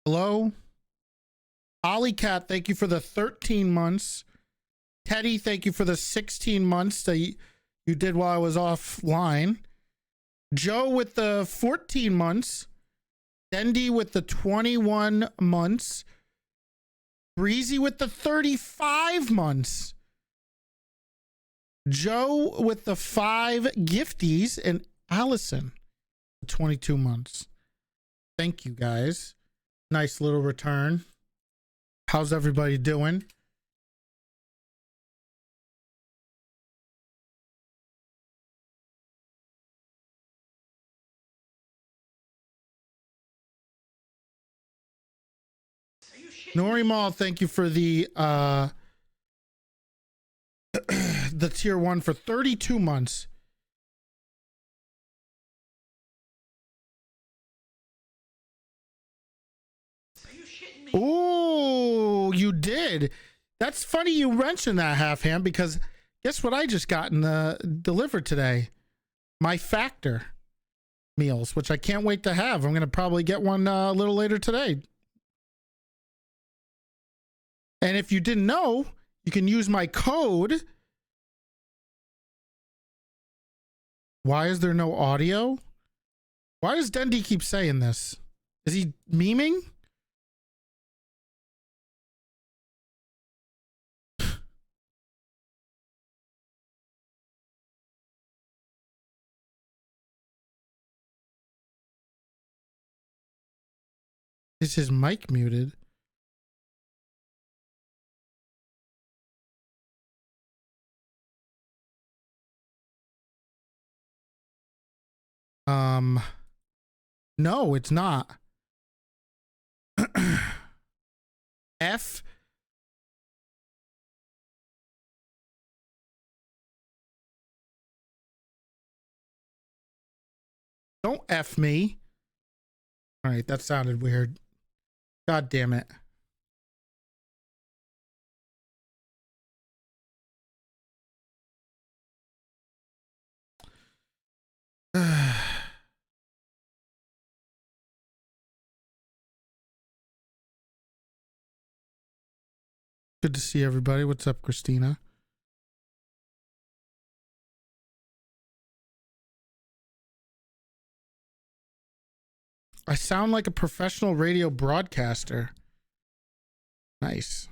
Hello? Ollie Cat, thank you for the 13 months. Teddy, thank you for the 16 months that you did while I was offline. Joe with the 14 months. Dendy with the 21 months. Breezy with the 35 months. Joe with the 5 gifties. And Allison, 22 months. Thank you, guys. Nice little return. How's everybody doing? Nori Mall, thank you for the the tier 1 for 32 months. Oh, you did. That's funny you mentioned that, Half Ham, because guess what I just got in the delivered today? My Factor meals, which I can't wait to have. I'm going to probably get one a little later today. And if you didn't know, you can use my code. Why is there no audio? Why does Dendy keep saying this? Is he memeing? Is his mic muted? No, it's not. F. Don't F me. All right, that sounded weird. God damn it. Good to see everybody. What's up, Christina? I sound like a professional radio broadcaster. Nice.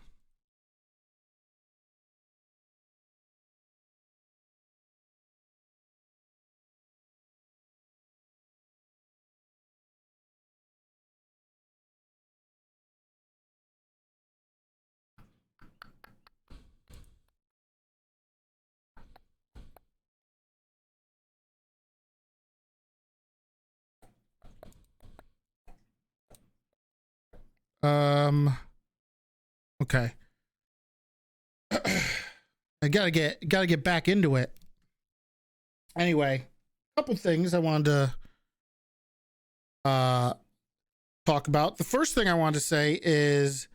Okay. I gotta get back into it. Anyway, a couple things I wanted to talk about. The first thing I wanted to say is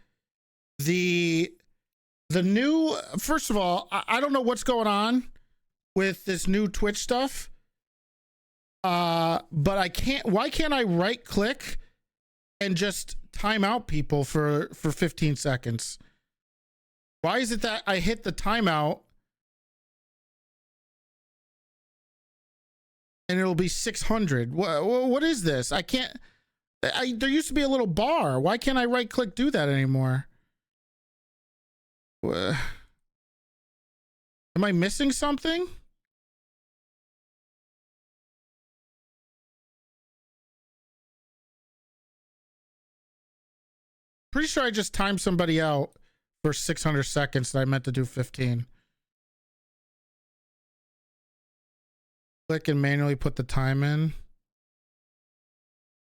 the new, first of all, I don't know what's going on with this new Twitch stuff. But why can't I right click and just time out people for 15 seconds? Why is it that I hit the timeout and it'll be 600? What is this? I can't. There used to be a little bar. Why can't I right click do that anymore? Am I missing something? Pretty sure I just timed somebody out for 600 seconds that I meant to do 15. Click and manually put the time in.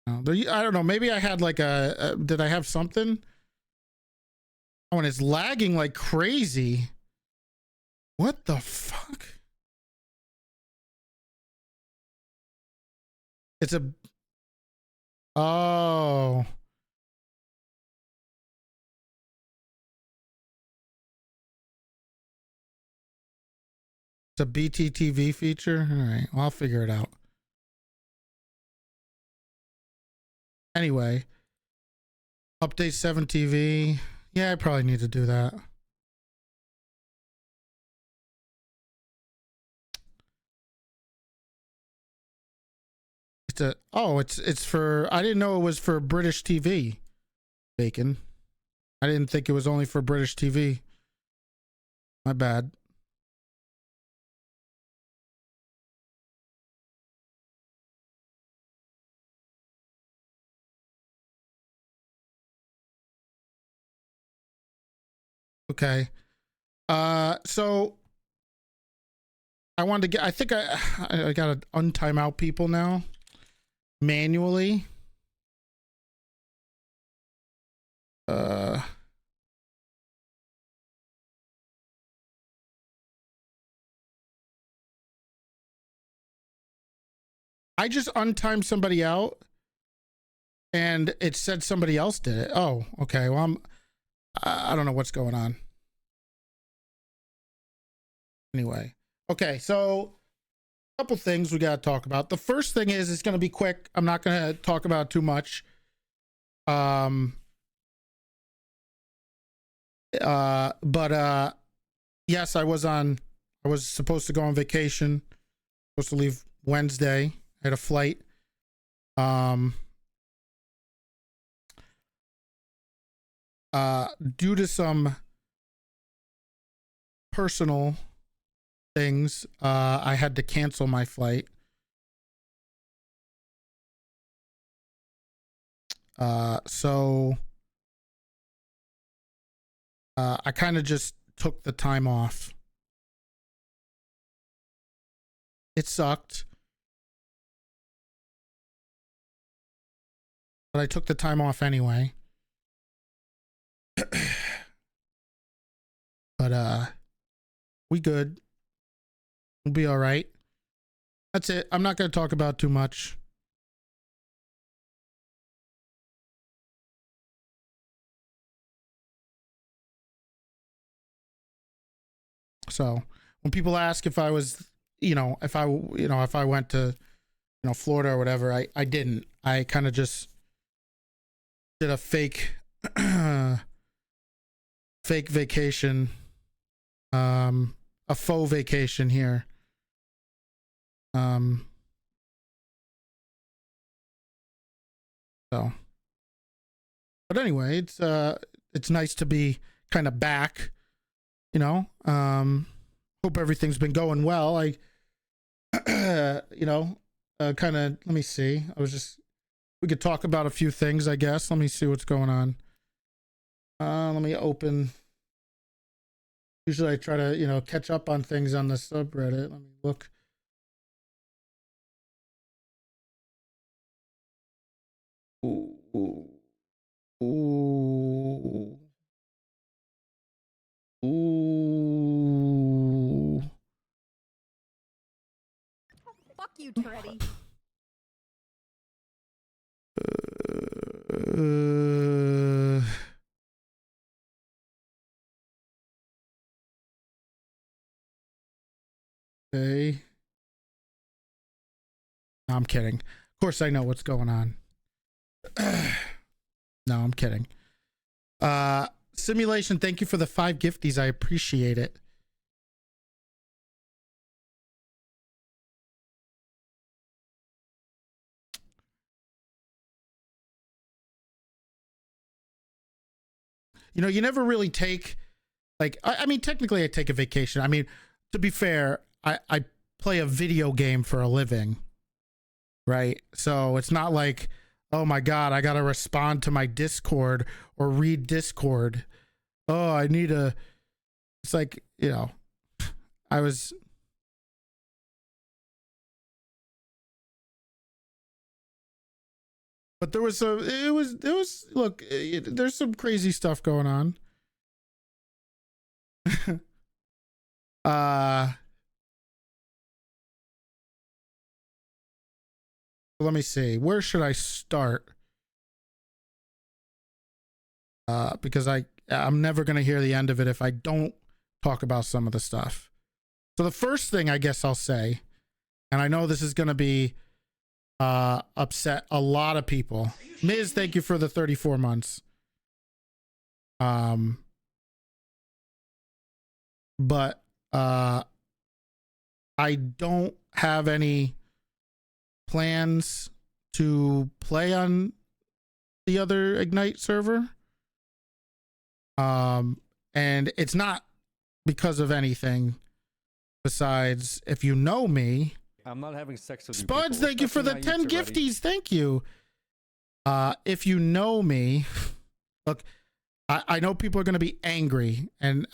I don't know. Maybe I had like did I have something? Oh, and it's lagging like crazy. What the fuck? It's a... Oh. It's a BTTV feature? All right, well, I'll figure it out. Anyway, Update 7 TV. Yeah, I probably need to do that. It's for, I didn't know it was for British TV. Bacon. I didn't think it was only for British TV. My bad. Okay. So I wanted to get, I think I got to untime out people now manually. I just untimed somebody out and it said somebody else did it. Oh, okay. Well, I don't know what's going on. Anyway. Okay. So a couple things we got to talk about. The first thing is, it's going to be quick. I'm not going to talk about too much. Yes, I was supposed to go on vacation, supposed to leave Wednesday. I had a flight. Due to some personal things, I had to cancel my flight. So I kind of just took the time off. It sucked, but I took the time off anyway. But we good. We'll be all right. That's it. I'm not going to talk about too much. So when people ask if I was, if I went to, Florida or whatever, I didn't. I kind of just did a fake vacation, a faux vacation here. So, but anyway, it's nice to be kind of back, hope everything's been going well. I kind of, let me see. We could talk about a few things, I guess. Let me see what's going on. Let me open. Usually I try to, catch up on things on the subreddit. Let me look. Ooh. Ooh. Ooh. Fuck you, Toretti. Okay. No, I'm kidding. Of course I know what's going on. No, I'm kidding. Simulation, thank you for the 5 gifties. I appreciate it. You never really take, like, I mean, technically I take a vacation. I mean, to be fair, I play a video game for a living, right? So it's not like, oh my God, I got to respond to my Discord or read Discord. Oh, it's like, I was. But there was look, there's some crazy stuff going on. Let me see. Where should I start? Because I'm never going to hear the end of it if I don't talk about some of the stuff. So the first thing I guess I'll say, and I know this is going to be upset a lot of people. Miz, thank you for the 34 months. Um, but I don't have any plans to play on the other Ignite server. And it's not because of anything besides, if you know me. I'm not having sex with Spuds, thank you for the 10 gifties. Thank you. If you know me, look, I know people are going to be angry, and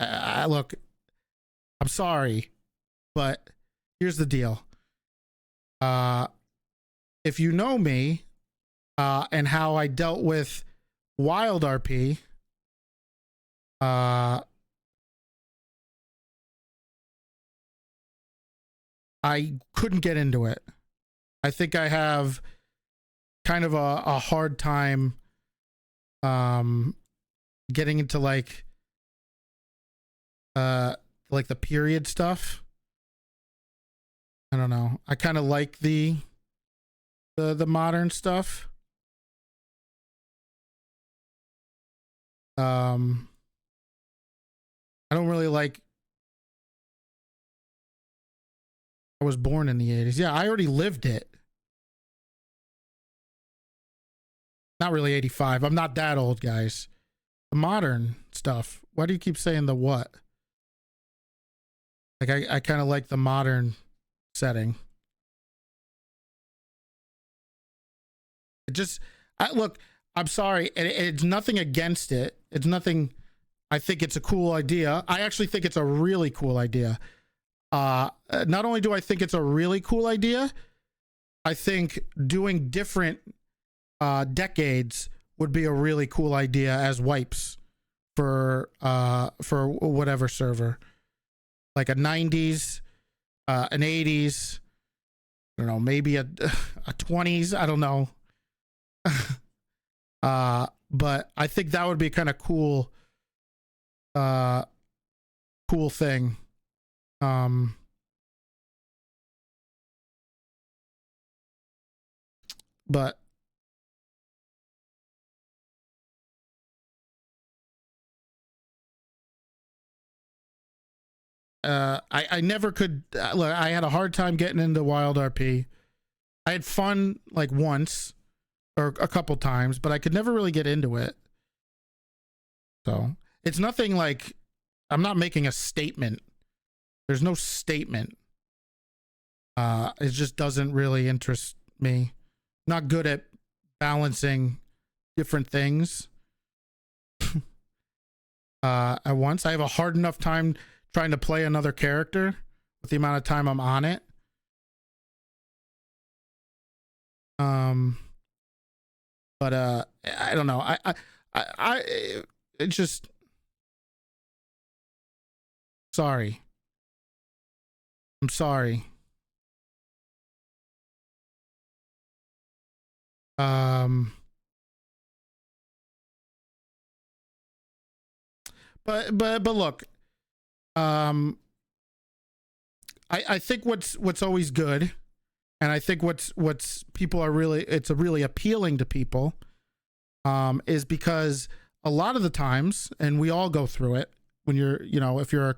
look, I'm sorry, but here's the deal. If you know me, and how I dealt with Wild RP, I couldn't get into it. I think I have kind of a hard time getting into like the period stuff. I don't know. I kind of like the modern stuff. I don't really like. I was born in the 80s. Yeah, I already lived it. Not really 85. I'm not that old, guys. The modern stuff. Why do you keep saying the what? Like, I kind of like the modern setting. It just, look, I'm sorry. It's nothing against it. It's nothing. I think it's a cool idea. I actually think it's a really cool idea. Not only do I think it's a really cool idea, I think doing different decades would be a really cool idea as wipes for whatever server, like a 90s, an 80s, I don't know, maybe a 20s, I don't know. But I think that would be kind of cool thing. But I never could look, I had a hard time getting into Wild RP. I had fun like once or a couple times, but I could never really get into it. So it's nothing like, I'm not making a statement. There's no statement. It just doesn't really interest me. Not good at balancing different things at once. I have a hard enough time trying to play another character with the amount of time I'm on it. But I don't know. It's just, sorry. I'm sorry. But look, I think what's always good, and I think what's people are really, it's really appealing to people, is because a lot of the times, and we all go through it when you're, you know, if you're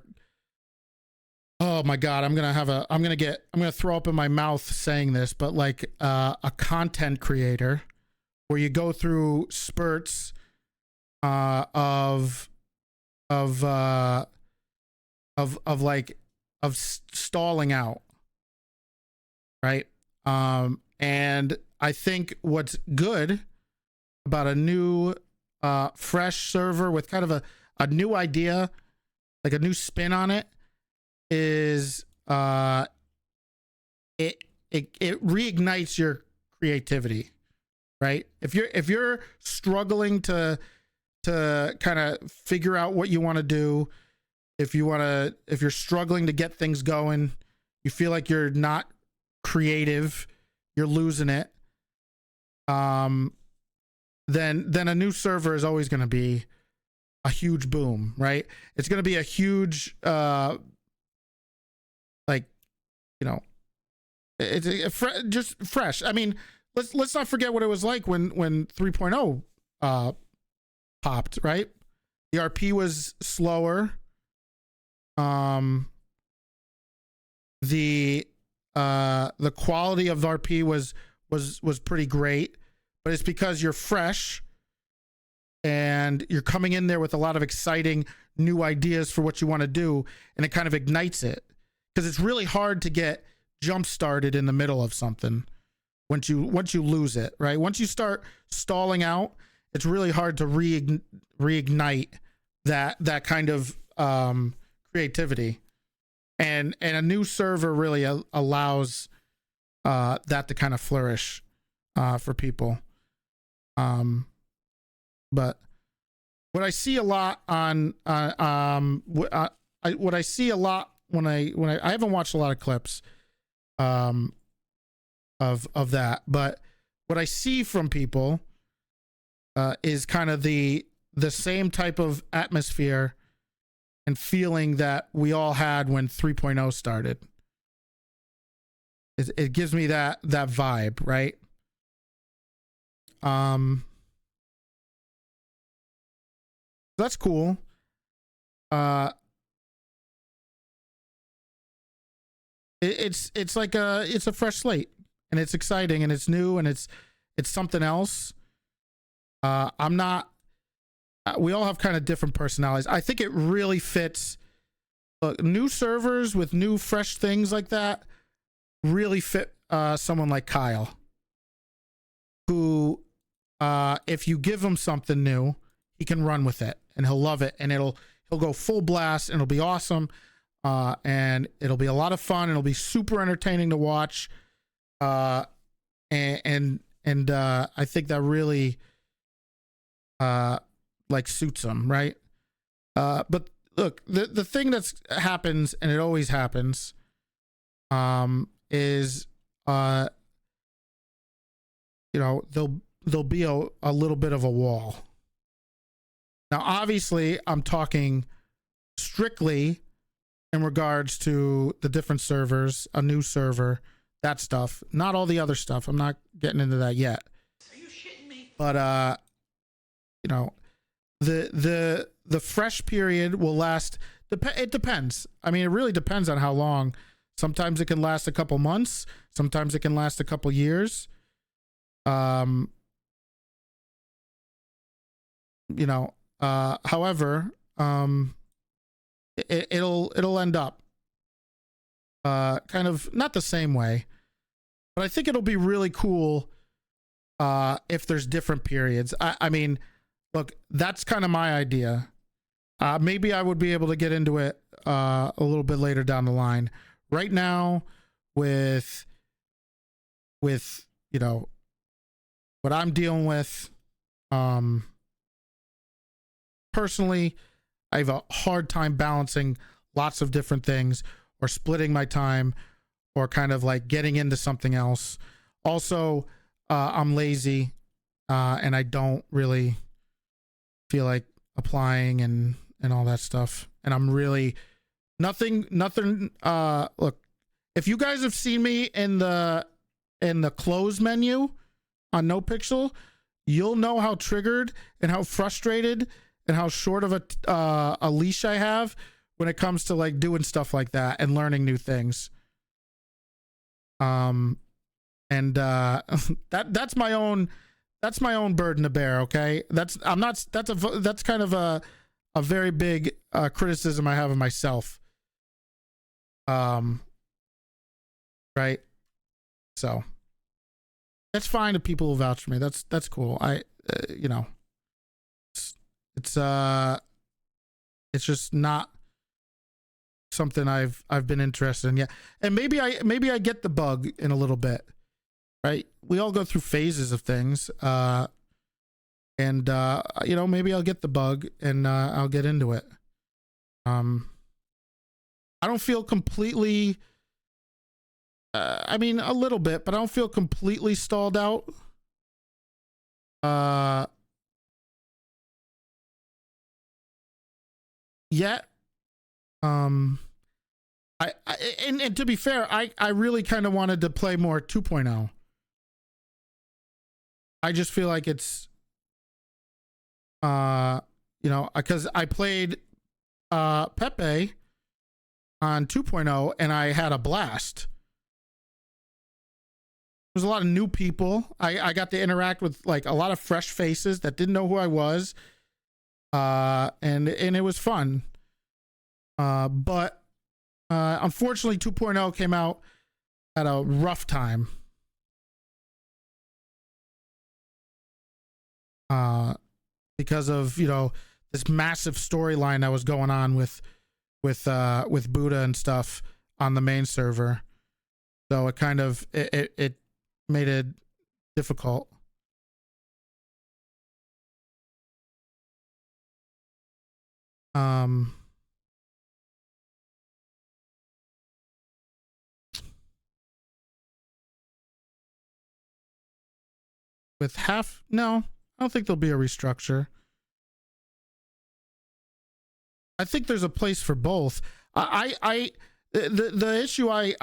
oh my God, I'm going to throw up in my mouth saying this, but like a content creator where you go through spurts of stalling out, right? And I think what's good about a new fresh server with kind of a new idea, like a new spin on it, is it reignites your creativity, right? If you're struggling to kind of figure out what you want to do, if you're struggling to get things going, you feel like you're not creative, you're losing it, then a new server is always going to be a huge boom, right? It's going to be a huge like, you know, it's just fresh. I mean, let's not forget what it was like when 3.0 popped, right? The RP was slower. The quality of the RP was pretty great, but it's because you're fresh and you're coming in there with a lot of exciting new ideas for what you want to do, and it kind of ignites it, because it's really hard to get jump started in the middle of something once you lose it, right? Once you start stalling out, it's really hard to reignite that kind of creativity, and a new server really allows that to kind of flourish for people. But what I see a lot on what I see a lot when I haven't watched a lot of clips of that, but what I see from people is kind of the same type of atmosphere and feeling that we all had when 3.0 started. It gives me that vibe, right? That's cool. It's like it's a fresh slate, and it's exciting, and it's new, and it's something else. I'm not. We all have kind of different personalities. I think it really fits. Look, new servers with new fresh things like that really fit someone like Kyle, who, if you give him something new, he can run with it, and he'll love it, and he'll go full blast, and it'll be awesome, and it'll be a lot of fun, and it'll be super entertaining to watch, and I think that really like suits him, right? But look, the thing that's happens, and it always happens, is you know, there'll be a little bit of a wall. Now, obviously, I'm talking strictly in regards to the different servers, a new server, that stuff, not all the other stuff. I'm not getting into that yet. Are you shitting me? But you know, the fresh period will last. It depends. I mean, it really depends on how long. Sometimes it can last a couple months. Sometimes it can last a couple years. You know. However, it'll end up kind of not the same way, but I think it'll be really cool if there's different periods. I mean, look, that's kind of my idea. Maybe I would be able to get into it a little bit later down the line. Right now, with you know what I'm dealing with, personally, I have a hard time balancing lots of different things, or splitting my time, or kind of like getting into something else. Also, I'm lazy, and I don't really feel like applying and all that stuff. And I'm really nothing. Look, if you guys have seen me in the close menu on NoPixel, you'll know how triggered and how frustrated and how short of a leash I have when it comes to like doing stuff like that and learning new things. And that's my own burden to bear. Okay, that's kind of a very big criticism I have of myself. Right. So that's fine if people will vouch for me. That's cool. You know, it's just not something I've been interested in yet. And maybe I get the bug in a little bit, right? We all go through phases of things, and you know, maybe I'll get the bug and I'll get into it. I don't feel completely, I mean, a little bit, but I don't feel completely stalled out. Yet. And to be fair, I really kind of wanted to play more 2.0. I just feel like it's you know, because I played Pepe on 2.0 and I had a blast. There's a lot of new people. I got to interact with like a lot of fresh faces that didn't know who I was. And it was fun. But unfortunately 2.0 came out at a rough time. Because of, you know, this massive storyline that was going on with Buddha and stuff on the main server. So it kind of it made it difficult. With half, no, I don't think there'll be a restructure. I think there's a place for both. The issue I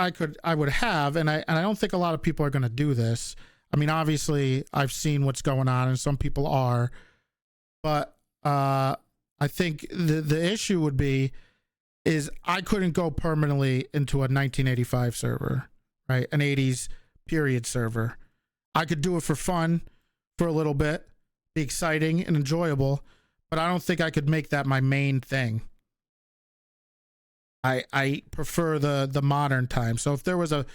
would have, and I don't think a lot of people are going to do this. I mean, obviously, I've seen what's going on, and some people are, but I think the issue would be is I couldn't go permanently into a 1985 server, right? An 80s period server. I could do it for fun for a little bit, be exciting and enjoyable, but I don't think I could make that my main thing. I prefer the modern time. So if there was an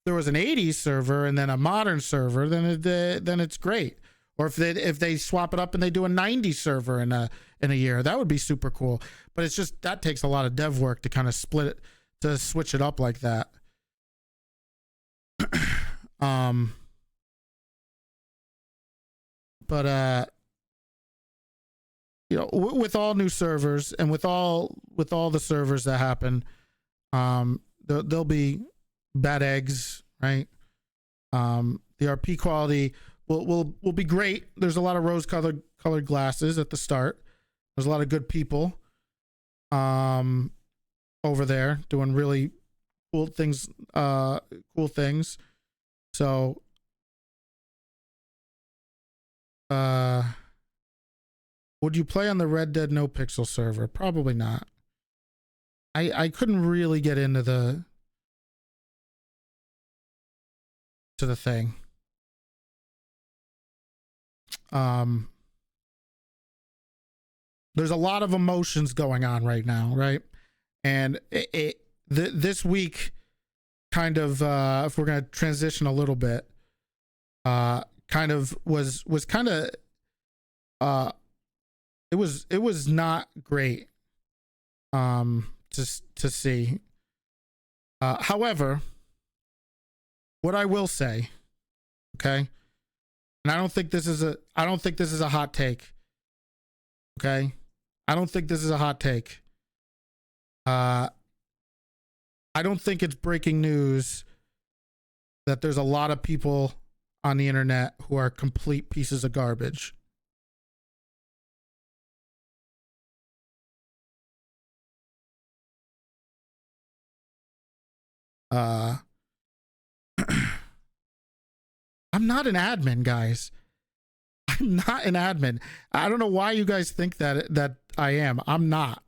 80s server and then a modern server, then it's great. Or if they swap it up and they do a 90s server in a year, that would be super cool. But it's just that takes a lot of dev work to kind of split it, to switch it up like that. But you know, with all new servers and with all the servers that happen, there'll be bad eggs, right? The RP quality will be great. There's a lot of rose colored glasses at the start. There's a lot of good people over there doing really cool things. So would you play on the Red Dead NoPixel server? Probably not. I couldn't really get into the thing. There's a lot of emotions going on right now, right? And this week kind of if we're going to transition a little bit, kind of was kind of it was not great to see. However, what I will say, okay, and I don't think this is a hot take, okay, I don't think this is a hot take. I don't think it's breaking news that there's a lot of people on the internet who are complete pieces of garbage. I'm not an admin, guys. I'm not an admin. I don't know why you guys think that I am. I'm not.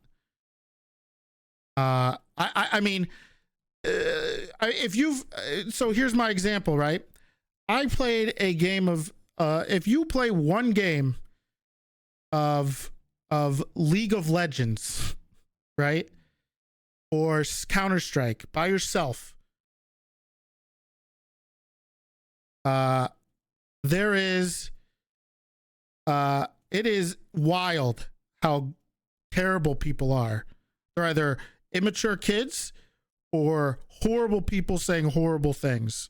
I mean, if you've so here's my example, right? I played a game of if you play one game of League of Legends, right? Or Counter-Strike by yourself, there is it is wild how terrible people are. They're either immature kids or horrible people saying horrible things.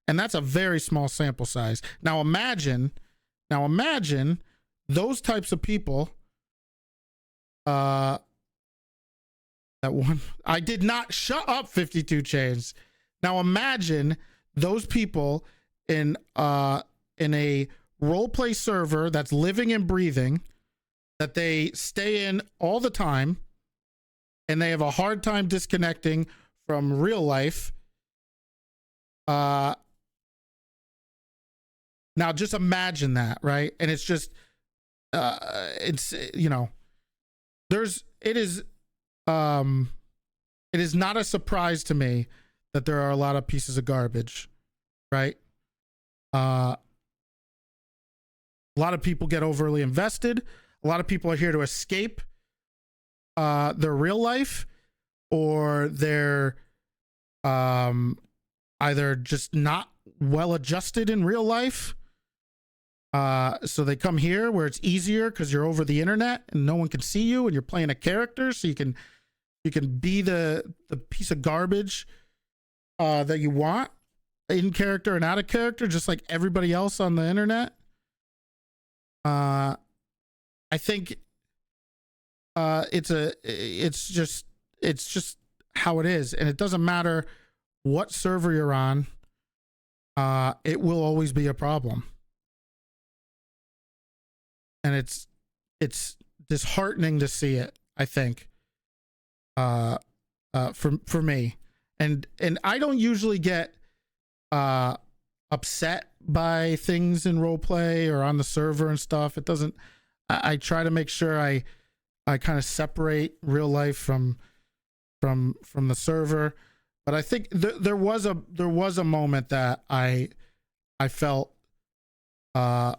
And that's a very small sample size. Now imagine those types of people. That one, I did not shut up 52 Chains. Now imagine those people in a roleplay server that's living and breathing, that they stay in all the time, and they have a hard time disconnecting from real life. Now just imagine that, right? And it's just it's, you know, it is it is not a surprise to me that there are a lot of pieces of garbage, right? A lot of people get overly invested. A lot of people are here to escape their real life, or they're either just not well adjusted in real life. So they come here where it's easier because you're over the internet and no one can see you and you're playing a character, so you can be the piece of garbage that you want in character and out of character, just like everybody else on the internet. I think it's just how it is, and it doesn't matter what server you're on. It will always be a problem, and it's disheartening to see it, I think, for me. And I don't usually get upset by things in roleplay or on the server and stuff. It doesn't. I try to make sure I kind of separate real life from the server. But I think there was a moment that I felt that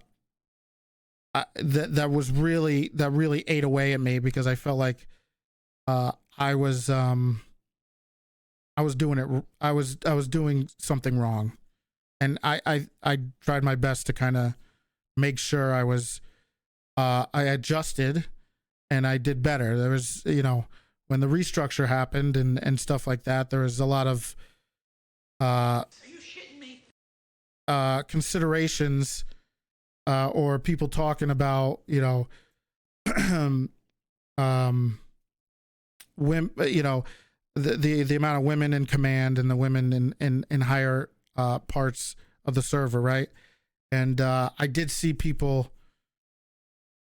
really ate away at me, because I felt like I was doing something wrong, and I tried my best to kind of make sure I adjusted and I did better. There was, when the restructure happened and stuff like that, there was a lot of are you shitting me? Considerations, or people talking about, women, the amount of women in command and the women in higher parts of the server, right? And I did see people,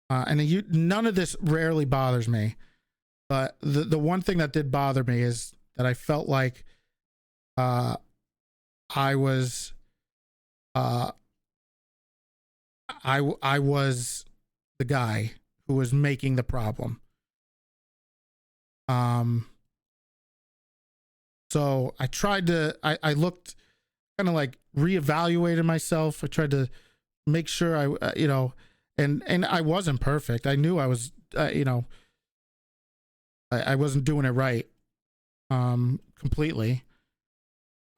and none of this rarely bothers me, but the one thing that did bother me is that I felt like I was the guy who was making the problem. So I tried to, I looked, kind of like reevaluated myself. I tried to make sure and I wasn't perfect. I knew I was, I wasn't doing it right, completely.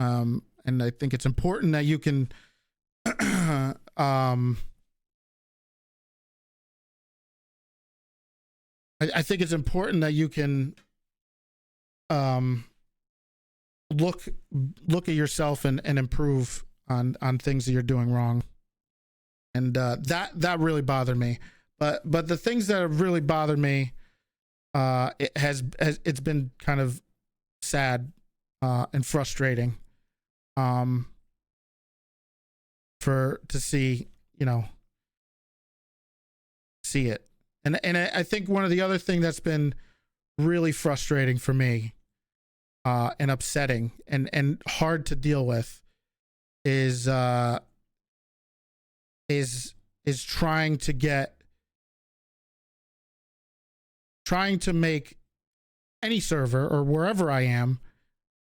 And I think it's important that you can, I think it's important that you can, look at yourself and improve on things that you're doing wrong. And that really bothered me. But the things that have really bothered me, it's been kind of sad and frustrating to see it. And I think one of the other thing that's been really frustrating for me, and upsetting and hard to deal with, is trying to make any server or wherever I am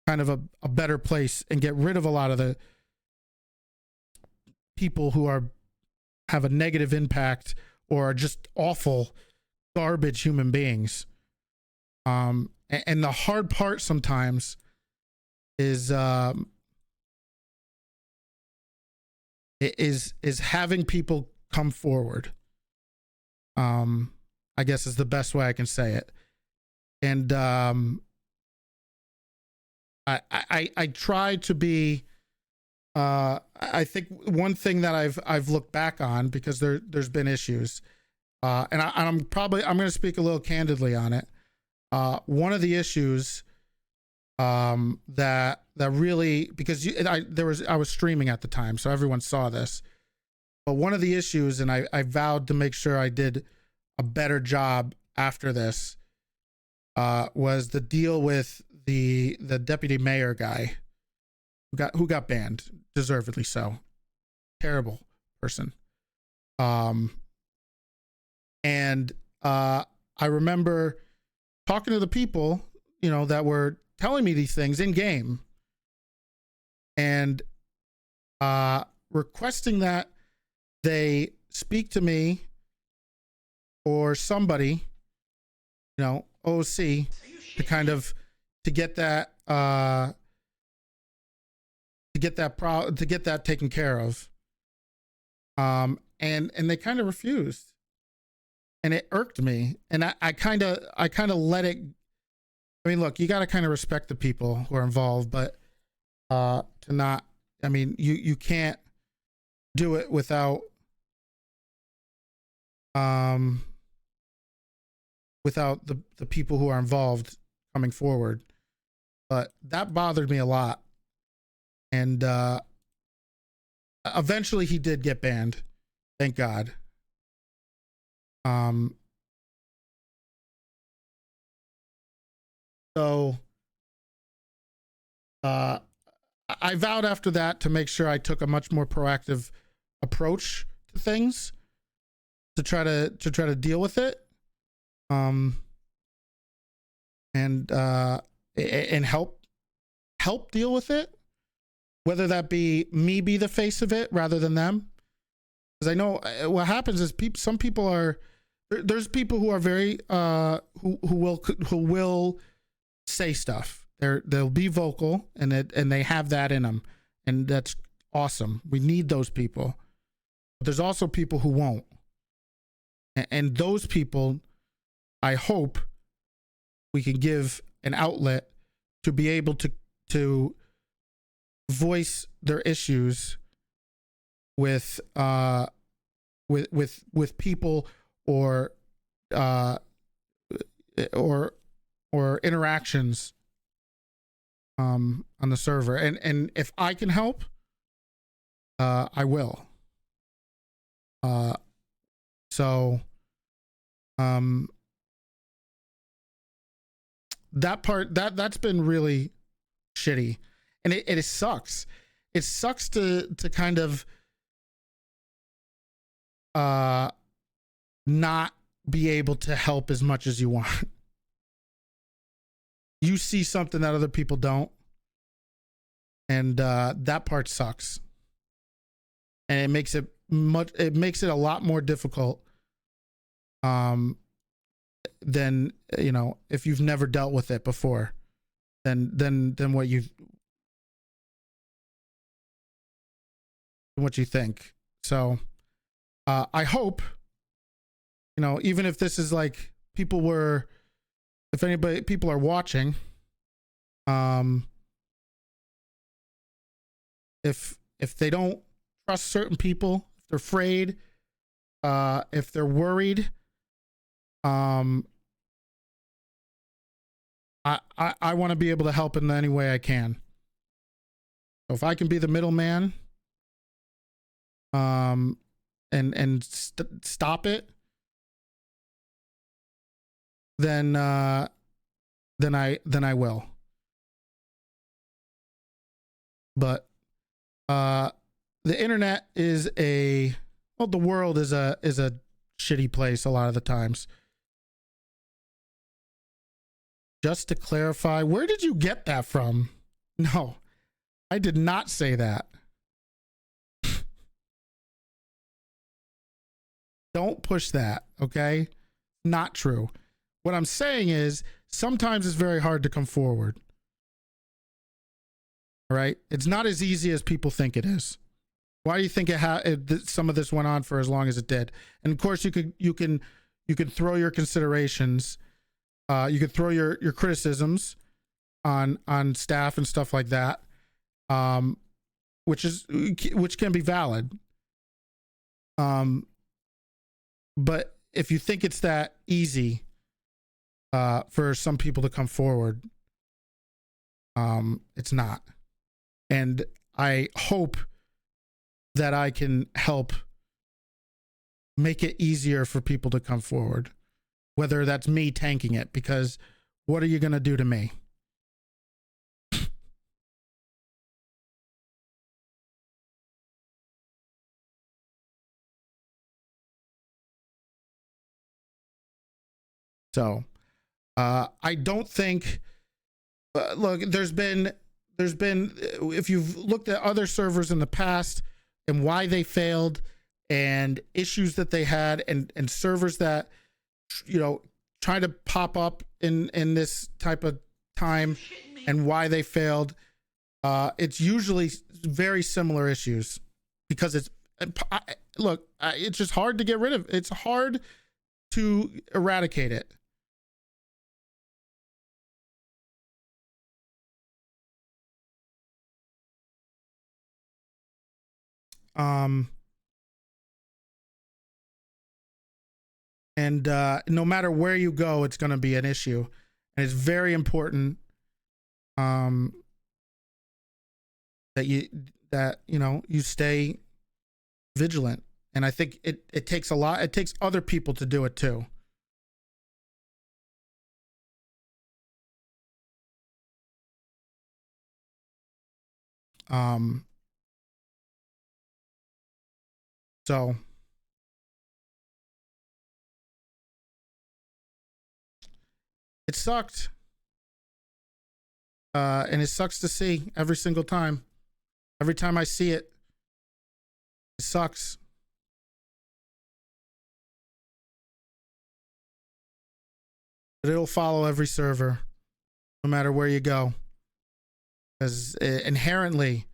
kind of a better place, and get rid of a lot of the people who have a negative impact or are just awful garbage human beings. And the hard part sometimes is having people come forward. I guess is the best way I can say it. And I try to be. I think one thing that I've looked back on, because there's been issues, and I'm going to speak a little candidly on it. One of the issues that really, because I was streaming at the time, so everyone saw this. But one of the issues, and I vowed to make sure I did a better job after this, was the deal with the deputy mayor guy who got banned, deservedly so. Terrible person. And I remember talking to the people, you know, that were telling me these things in game, and requesting that they speak to me or somebody, you know, OC, to kind of to get that to get that taken care of. And they kind of refused, and it irked me, and I kind of let it. I mean, look, you got to kind of respect the people who are involved, but to not, I mean, you can't do it without without the people who are involved coming forward. But that bothered me a lot, and eventually he did get banned, thank God. So I vowed after that to make sure I took a much more proactive approach to things, to try to deal with it, and help deal with it, whether that be me be the face of it rather than them. Because I know what happens is some people are, there's people who are very who will say stuff. They'll be vocal, and they have that in them, and that's awesome. We need those people. But there's also people who won't, and those people, I hope we can give an outlet to be able to voice their issues with people or interactions on the server, and if I can help, I will. So that part that's been really shitty, and it sucks. It sucks to kind of not be able to help as much as you want. You see something that other people don't, and that part sucks, and it makes it a lot more difficult than, you know, if you've never dealt with it before, than what you think. So I hope, you know, even if this is like people are watching, if they don't trust certain people, if they're afraid, if they're worried, I want to be able to help in any way I can. So if I can be the middleman, and stop it, then I will. But the internet is the world is a shitty place a lot of the times. Just to clarify, where did you get that from? No, I did not say that. Don't push that, okay? Not true. What I'm saying is sometimes it's very hard to come forward. All right? It's not as easy as people think it is. Why do you think some of this went on for as long as it did? And of course, you can throw your considerations, you could throw your criticisms on staff and stuff like that, which can be valid. But if you think it's that easy for some people to come forward, it's not. And I hope that I can help make it easier for people to come forward, whether that's me tanking it, because what are you going to do to me? So I don't think look, there's been if you've looked at other servers in the past and why they failed and issues that they had and servers that, you know, try to pop up in this type of time and why they failed, it's usually very similar issues because it's it's just hard to get rid of. It's hard to eradicate it. And no matter where you go, it's going to be an issue, and it's very important that you stay vigilant. And I think it takes a lot. It takes other people to do it too. So it sucked. And it sucks to see every single time. Every time I see it, it sucks. But it'll follow every server, no matter where you go. Because inherently,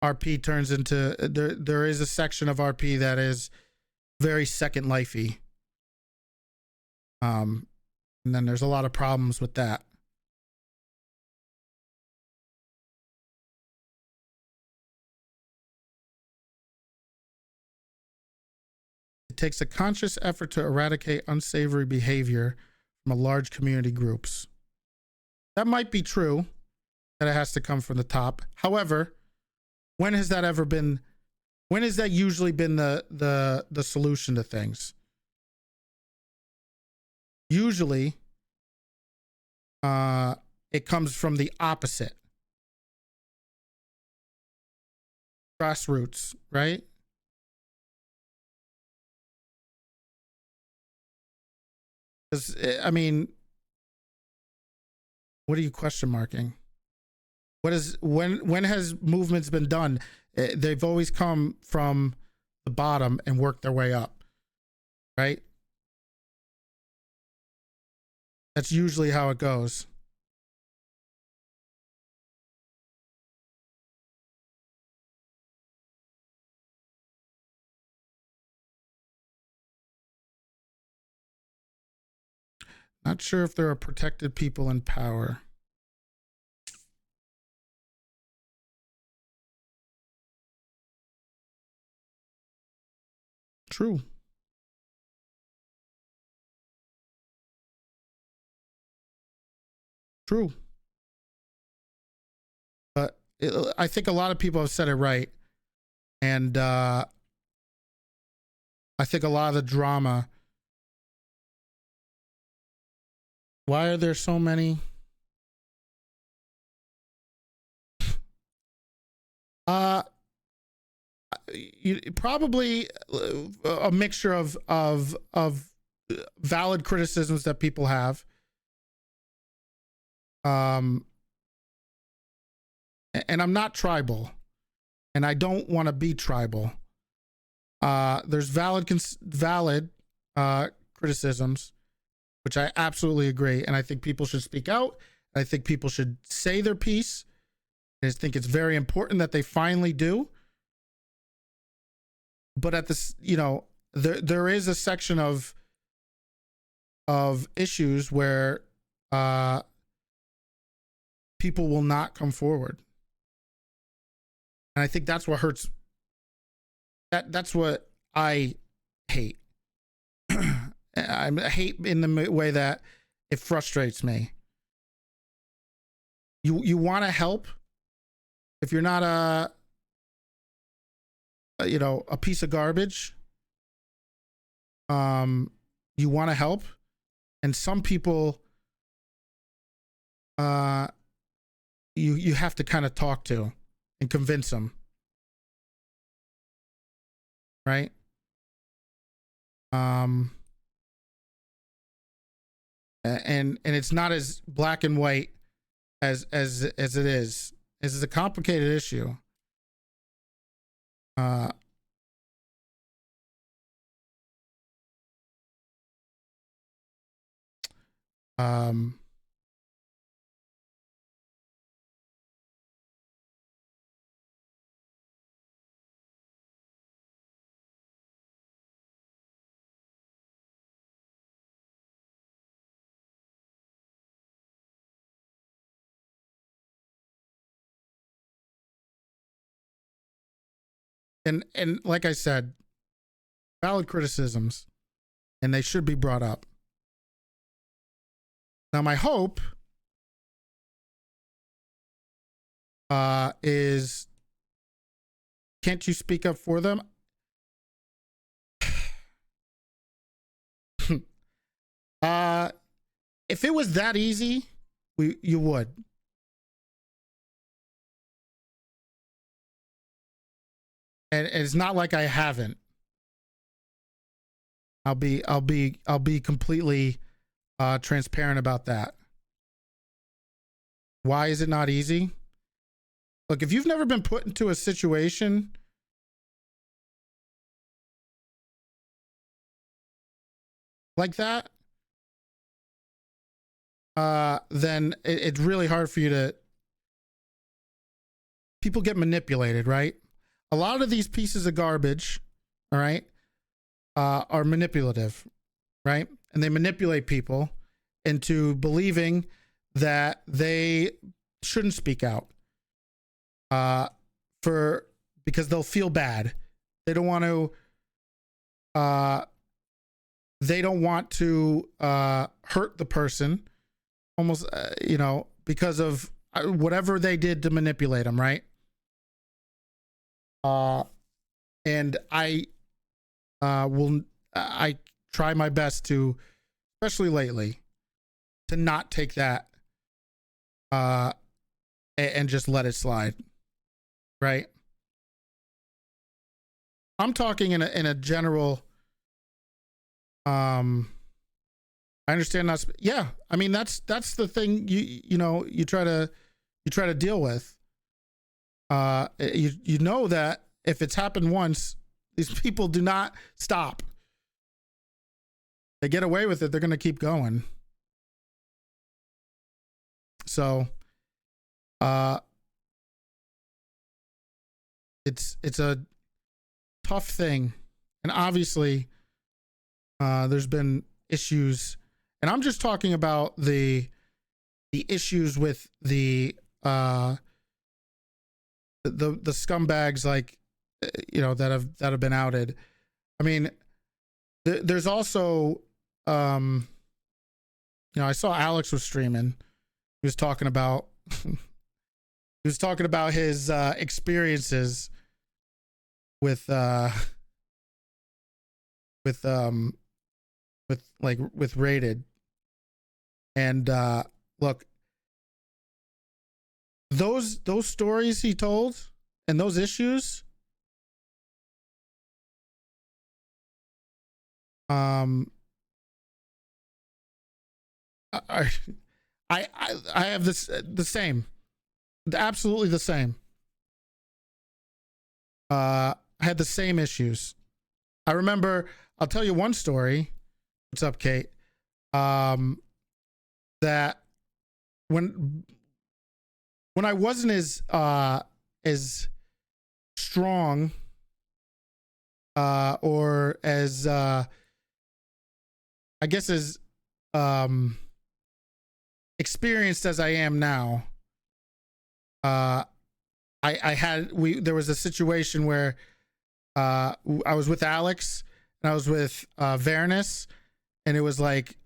RP turns into there is a section of RP that is very Second Lifey. And then there's a lot of problems with that. It takes a conscious effort to eradicate unsavory behavior from a large community groups. That might be true, that it has to come from the top. However, when has that usually been the solution to things? Usually, it comes from the opposite. Grassroots, right? Because, I mean, what are you question marking? When has movements been done? They've always come from the bottom and worked their way up, right? That's usually how it goes. Not sure if there are protected people in power. True. True. But I think a lot of people have said it right. And I think a lot of the drama. Why are there so many? Probably a mixture of valid criticisms that people have. And I'm not tribal, and I don't want to be tribal. There's valid criticisms, which I absolutely agree, and I think people should speak out. I think people should say their piece. I think it's very important that they finally do. But at this, there is a section of issues where people will not come forward, and I think that's what hurts. That's what I hate. I hate in the way that it frustrates me. You want to help. If you're not a piece of garbage, you want to help, and some people you have to kind of talk to and convince them, right? And it's not as black and white as it is. This is a complicated issue. Um, and like I said, valid criticisms, and they should be brought up. Now, my hope is, can't you speak up for them? If it was that easy, you would. And it's not like I haven't. I'll be completely transparent about that. Why is it not easy? Look, if you've never been put into a situation like that, then it's really hard for you to. People get manipulated, right? A lot of these pieces of garbage, all right, are manipulative, right? And they manipulate people into believing that they shouldn't speak out because they'll feel bad. They don't want to hurt the person, almost because of whatever they did to manipulate them, right? And I try my best to, especially lately, to not take that and just let it slide, right? I'm talking in a general. I understand that's, yeah. I mean, that's the thing you try to deal with. You know that if it's happened once, these people do not stop. They get away with it, they're going to keep going. So, it's a tough thing, and obviously, there's been issues, and I'm just talking about the issues with the scumbags, like that have been outed. I mean, there's also I saw Alex was streaming. He was talking about his experiences with Rated. And look, those stories he told and those issues, I have the same, absolutely the same. I had the same issues. I remember, I'll tell you one story. What's up, Kate? That when I wasn't as strong or as I guess as experienced as I am now, there was a situation where I was with Alex and I was with Varenus, and it was like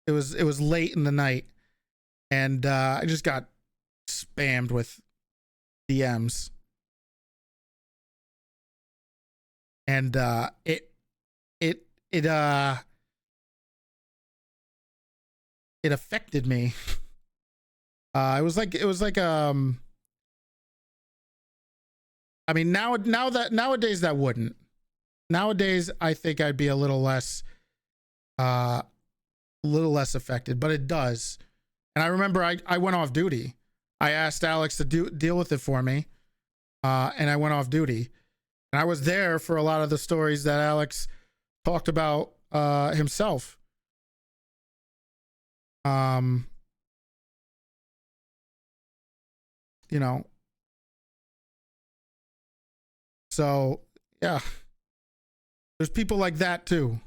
it was late in the night, and I just got spammed with DMs, and it affected me. It was like I mean, nowadays that wouldn't. Nowadays, I think I'd be a little less less affected, but it does. And I remember I went off duty. I asked Alex to deal with it for me, and I went off duty. And I was there for a lot of the stories that Alex talked about himself. You know, so yeah, there's people like that too.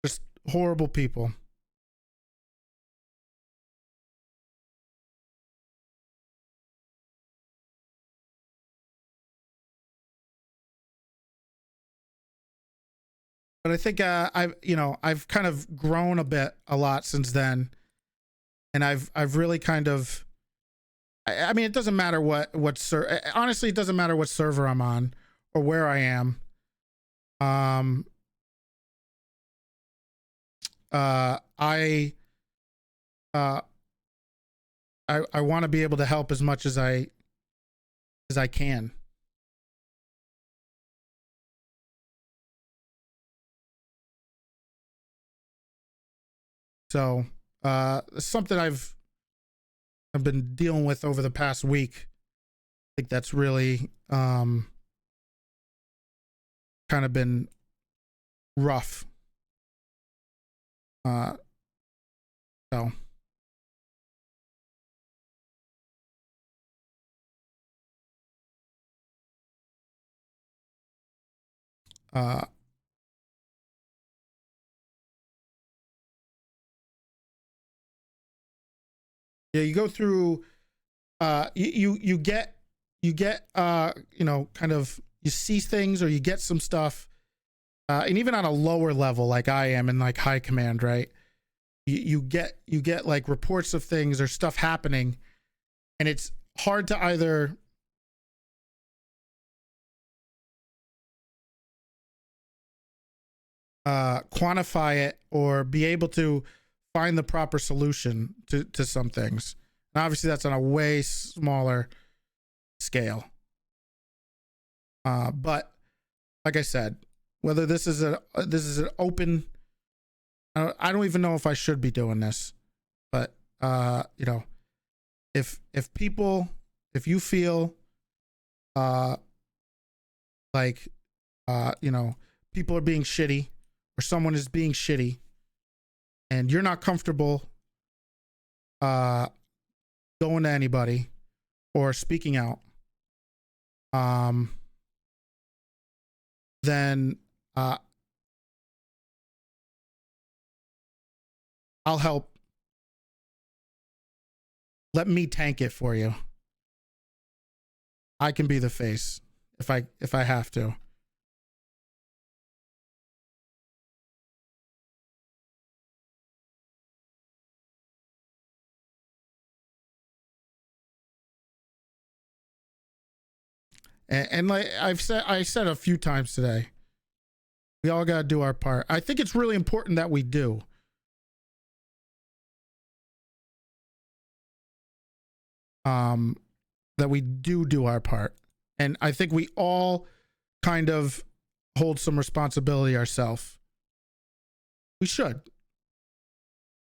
Just horrible people. But I think I've kind of grown a lot since then, and I've really kind of, I mean, it doesn't matter honestly, it doesn't matter what server I'm on or where I am. I want to be able to help as much as I can. So something I've been dealing with over the past week. I think that's really kind of been rough. So yeah, you go through you get kind of, you see things, or you get some stuff, and even on a lower level like I am in like high command, right? You get like reports of things or stuff happening, and it's hard to either quantify it or be able to find the proper solution to some things. And obviously that's on a way smaller scale. But like I said, whether this is an open, I don't even know if I should be doing this, but if you feel like people are being shitty, or someone is being shitty, and you're not comfortable going to anybody or speaking out, then I'll help. Let me tank it for you. I can be the face if I have to. And like I said a few times today, we all got to do our part. I think it's really important that we do. That we do our part. And I think we all kind of hold some responsibility ourselves. We should.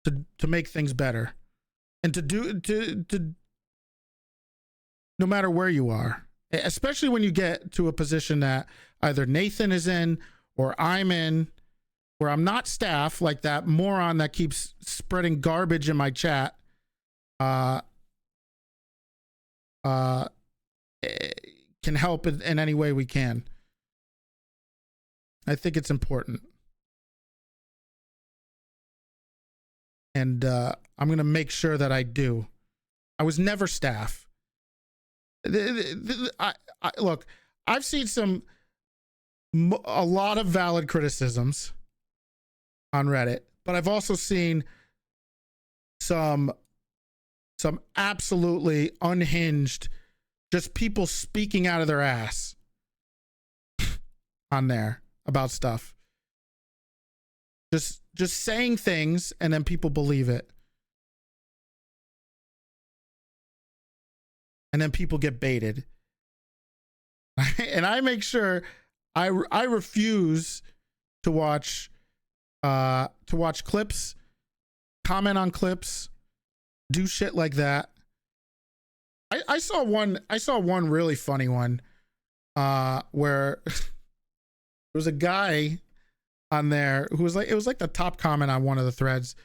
To make things better. And to no matter where you are, especially when you get to a position that either Nathan is in or I'm in, where I'm not staff, like that moron that keeps spreading garbage in my chat, can help in any way we can. I think it's important. And I'm going to make sure that I do. I was never staff. Look, I've seen a lot of valid criticisms on Reddit, but I've also seen some absolutely unhinged, just people speaking out of their ass on there about stuff. Just saying things and then people believe it. And then people get baited. And I make sure I refuse to watch to watch clips, comment on clips, do shit like that. I saw one really funny one where there was a guy on there who was like, it was like the top comment on one of the threads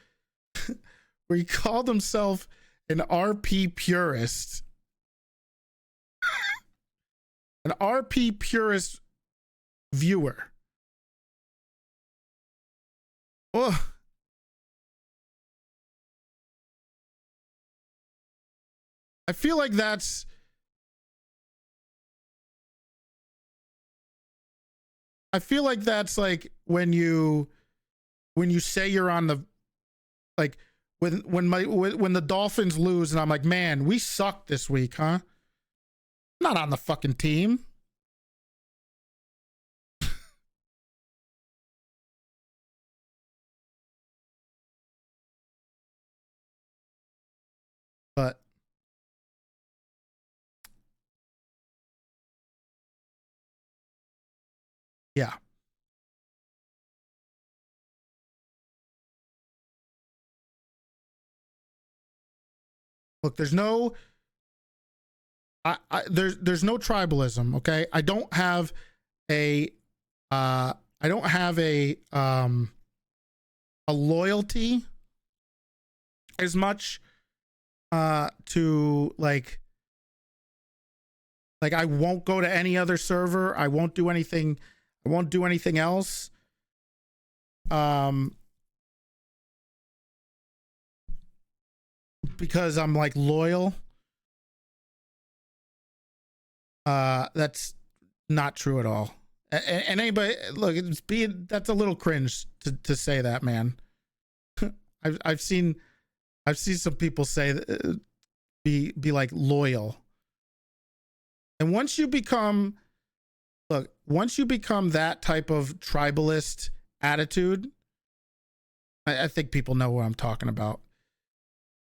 where he called himself an RP purist. An RP purist viewer. Oh. I feel like that's like when you say you're on the, like when the Dolphins lose and I'm like, man, we sucked this week, huh? I'm not on the fucking team. But yeah. Look, there's no there's no tribalism, okay? I don't have a a loyalty as much to like I won't go to any other server. I won't do anything else. Because I'm like loyal. That's not true at all. And anybody, look, that's a little cringe to say that, man. I've seen some people say that, be like loyal. And once you become that type of tribalist attitude, I think people know what I'm talking about.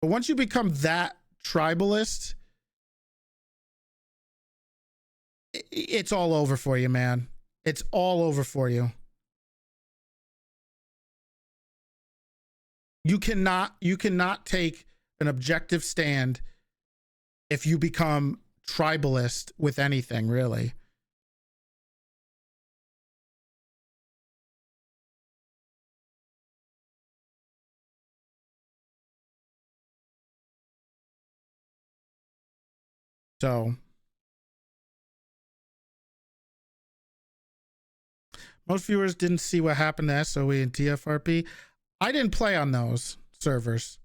But once you become that tribalist, it's all over for you, man. It's all over for you. You cannot take an objective stand if you become tribalist with anything, really. So most viewers didn't see what happened to SOE and TFRP. I didn't play on those servers.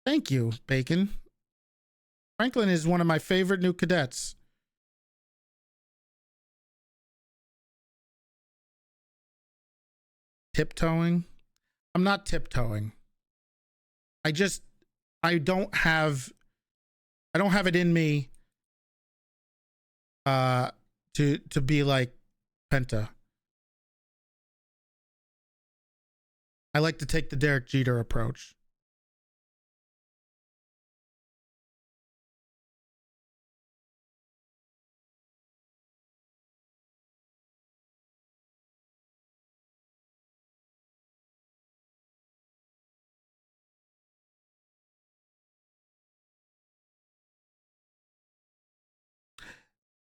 Thank you, Bacon. Franklin is one of my favorite new cadets. Tiptoeing? I'm not tiptoeing. I don't have it in me to be like Penta. I like to take the Derek Jeter approach.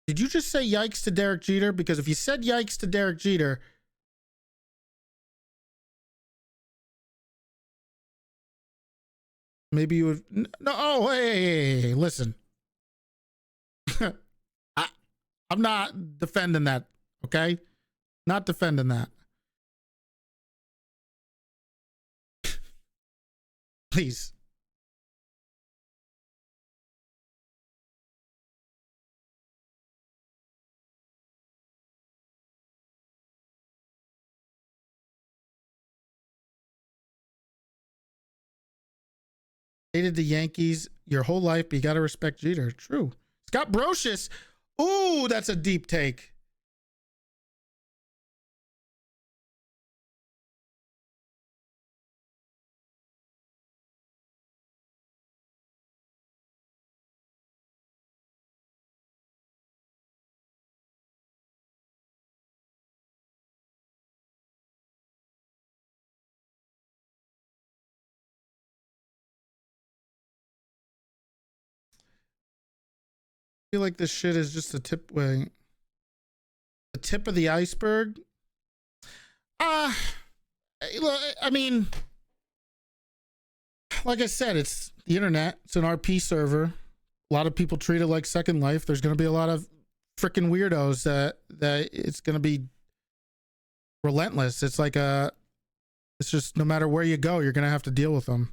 Did you just say yikes to Derek Jeter? Because if you said yikes to Derek Jeter, maybe you would. No, oh, hey, listen. I'm not defending that, okay? Not defending that. Please. Hated the Yankees your whole life, but you got to respect Jeter. True. Scott Brocious. Ooh, that's a deep take. feel like this shit is just the tip of the iceberg. I mean, like I said, it's the internet. It's an RP server. A lot of people treat it like Second Life. There's going to be a lot of freaking weirdos that it's going to be relentless. It's like it's just no matter where you go, you're going to have to deal with them.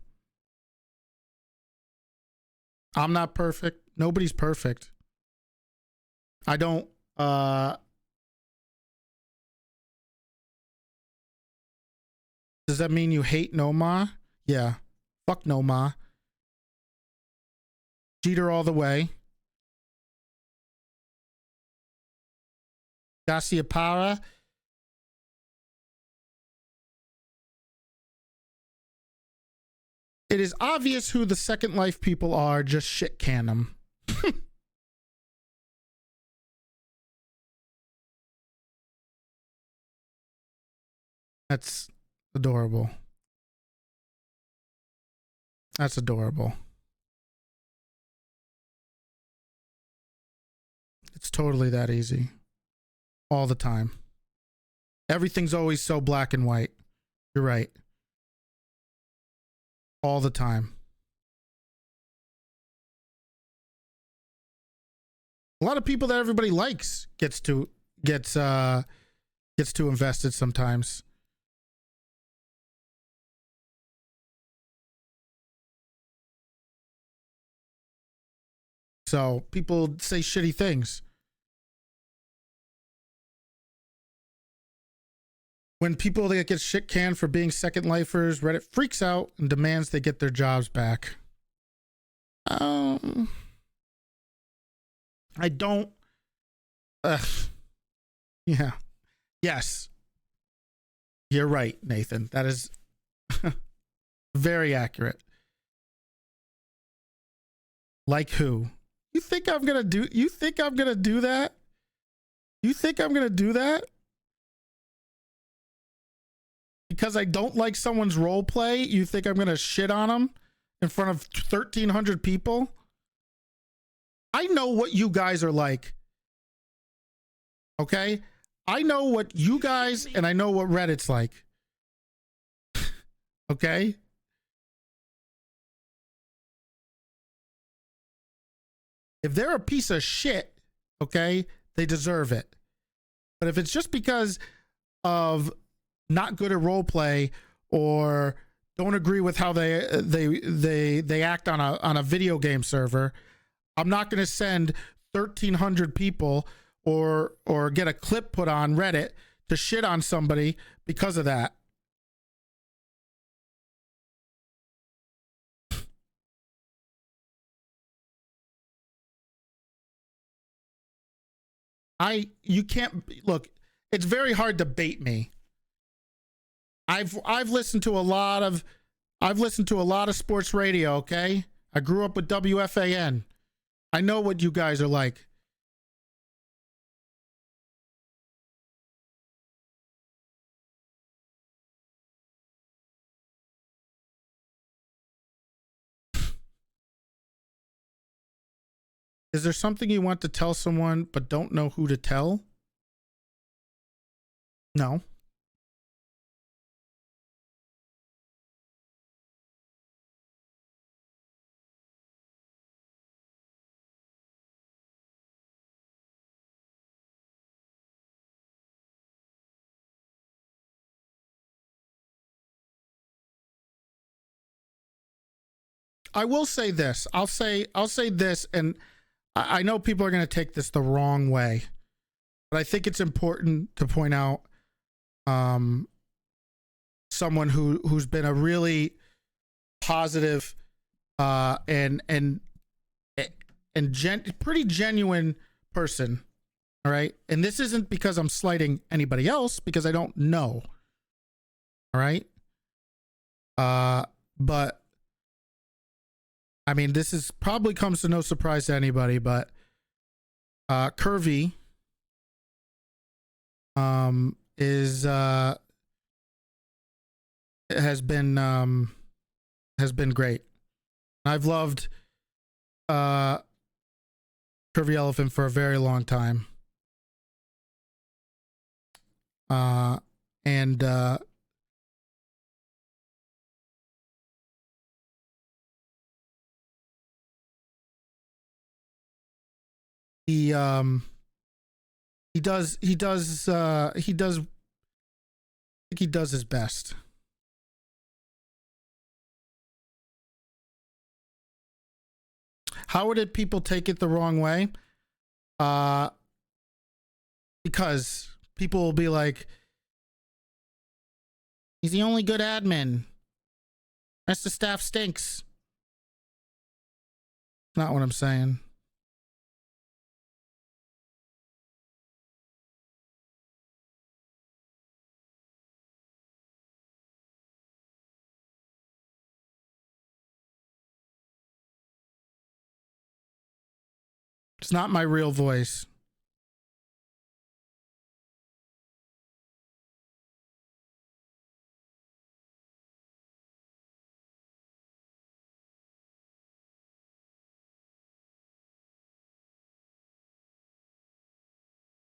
I'm not perfect. Nobody's perfect. I don't, does that mean you hate Noma? Yeah. Fuck Noma. Jeter all the way. Garcia Para. It is obvious who the Second Life people are. Just shit can them. That's adorable. That's adorable. It's totally that easy. All the time. Everything's always so black and white. You're right. All the time. A lot of people that everybody likes gets too invested sometimes. So people say shitty things. When people that get shit canned for being Second Lifers, Reddit freaks out and demands they get their jobs back. I don't. Yeah. Yes. You're right, Nathan. That is very accurate. Like who? You think I'm gonna do that? You think I'm gonna do that? Because I don't like someone's role play, you think I'm gonna shit on them in front of 1,300 people? I know what you guys are like. Okay? I know what you guys and I know what Reddit's like. Okay? If they're a piece of shit, okay, they deserve it. But if it's just because of not good at role play or don't agree with how they act on a video game server, I'm not going to send 1,300 people or get a clip put on Reddit to shit on somebody because of that. You can't look, it's very hard to bait me. I've listened to a lot of sports radio, okay? I grew up with WFAN. I know what you guys are like. Is there something you want to tell someone but don't know who to tell? No. I will say this. I'll say this, and I know people are going to take this the wrong way, but I think it's important to point out someone who's been a really positive and pretty genuine person. All right, and this isn't because I'm slighting anybody else, because I don't know. All right, but I mean, this is probably comes to no surprise to anybody, but Curvy has been great. I've loved Curvy Elephant for a very long time. And he does I think he does his best. How did people take it the wrong way? Because people will be like, he's the only good admin. Rest of the staff stinks. Not what I'm saying. It's not my real voice.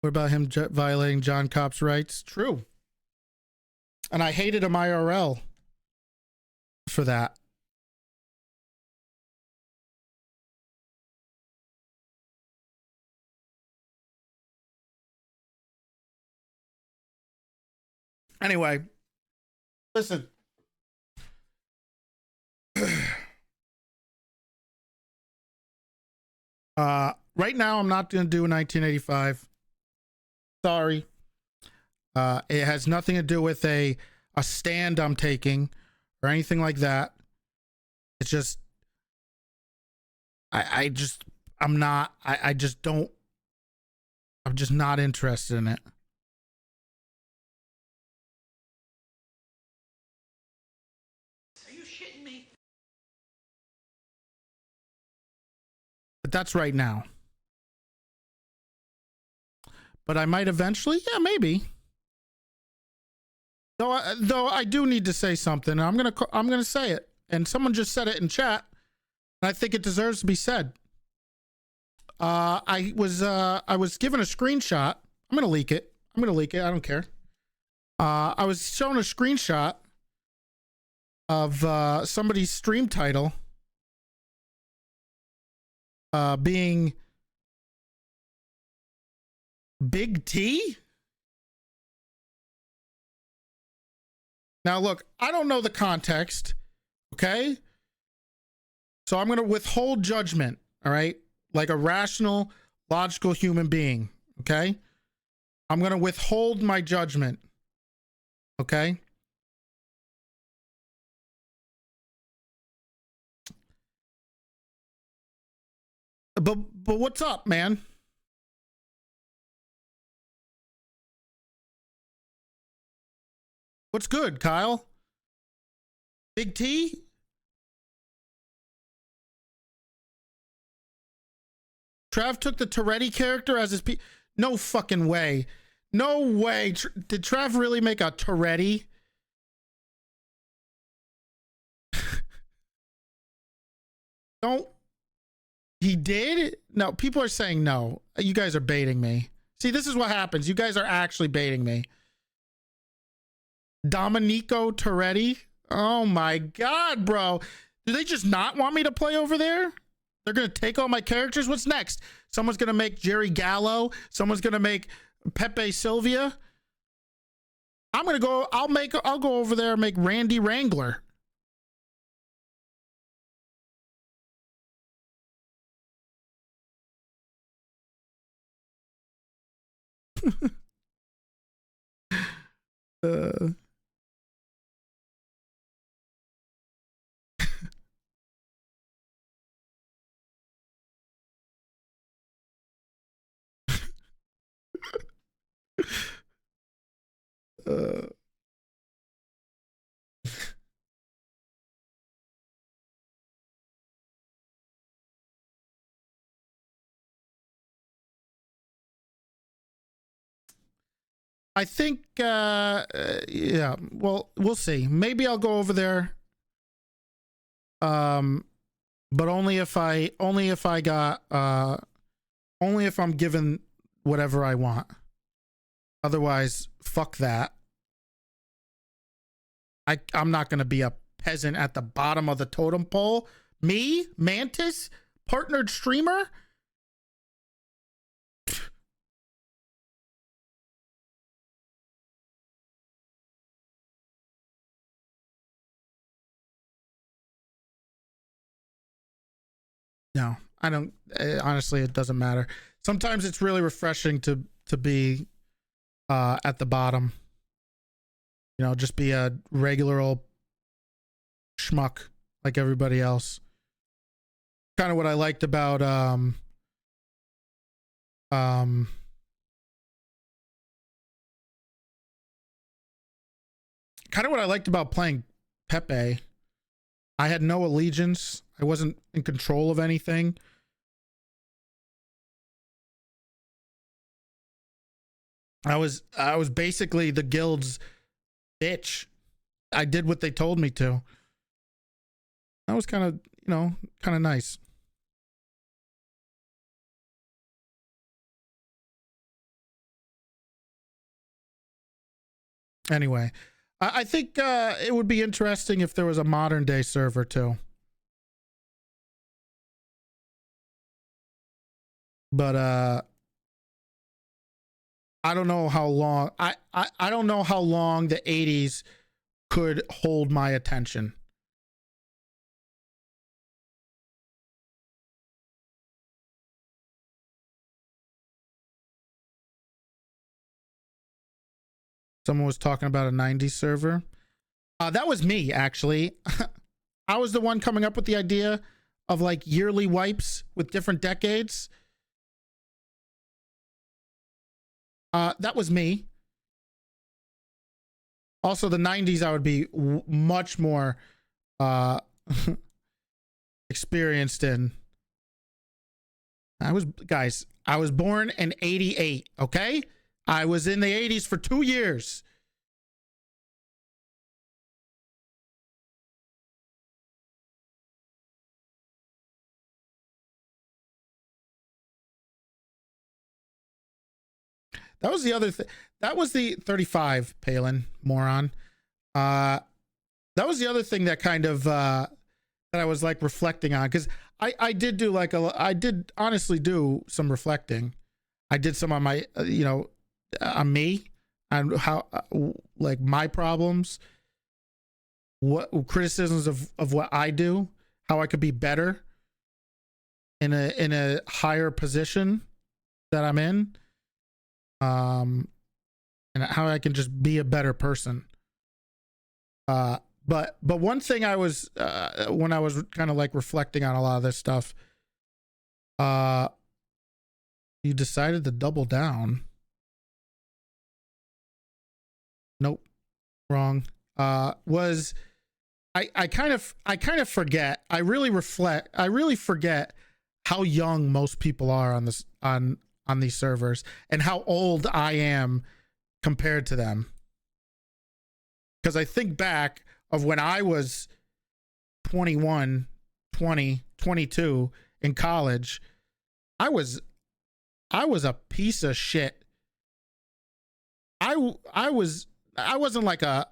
What about him violating John Copp's rights? True. And I hated him IRL for that. Anyway, listen. Right now, I'm not going to do a 1985. Sorry. It has nothing to do with a stand I'm taking or anything like that. It's just, I'm just not interested in it. Are you shitting me? But that's right now. But I might eventually, yeah, maybe. Though I do need to say something. I'm gonna say it, and someone just said it in chat, and I think it deserves to be said. I was given a screenshot. I'm gonna leak it. I don't care. I was shown a screenshot of somebody's stream title being Big T. Now look, I don't know the context, okay? So I'm going to withhold judgment, all right? Like a rational, logical human being, okay? I'm going to withhold my judgment, okay? But what's up, man? What's good, Kyle? Big T? Trav took the Toretti character as his no fucking way. No way. Did Trav really make a Toretti? Don't. He did? No, people are saying no. You guys are baiting me. See, this is what happens. You guys are actually baiting me. Domenico Toretti? Oh my god, bro. Do they just not want me to play over there? They're gonna take all my characters? What's next? Someone's gonna make Jerry Gallo. Someone's gonna make Pepe Sylvia. I'm gonna go, I'll go over there and make Randy Wrangler. I think, yeah, well, we'll see. Maybe I'll go over there. But only if I got, Only if I'm given whatever I want. Otherwise, fuck that. I'm not going to be a peasant at the bottom of the totem pole. Me, Mantis, partnered streamer. No, I don't. Honestly, it doesn't matter. Sometimes it's really refreshing to be at the bottom. You know, just be a regular old schmuck like everybody else. Kind of what I liked about kind of what I liked about playing Pepe. I had no allegiance. I wasn't in control of anything. I was basically the guild's bitch. I did what they told me to. That was kind of, you know, kind of nice. Anyway, I think it would be interesting if there was a modern day server too. But I don't know how long I don't know how long the 80s could hold my attention. Someone was talking about a 90s server. That was me, actually. I was the one coming up with the idea of like yearly wipes with different decades. That was me. Also, the 90s, I would be much more experienced in. I was born in 88, okay? I was in the 80s for 2 years. That was the other thing. That was the 35, Palin, moron. That was the other thing that kind of that I was like reflecting on, because I did do like I did honestly do some reflecting. I did some on my you know, on me, and how like my problems, what criticisms of what I do, how I could be better in a higher position that I'm in, and how I can just be a better person. But one thing I was when I was kind of like reflecting on a lot of this stuff, you decided to double down. Nope, wrong. Was I kind of forget. I really forget how young most people are on this on these servers, and how old I am compared to them. Because I think back of when I was 21, 20, 22 in college, I was a piece of shit. I wasn't like a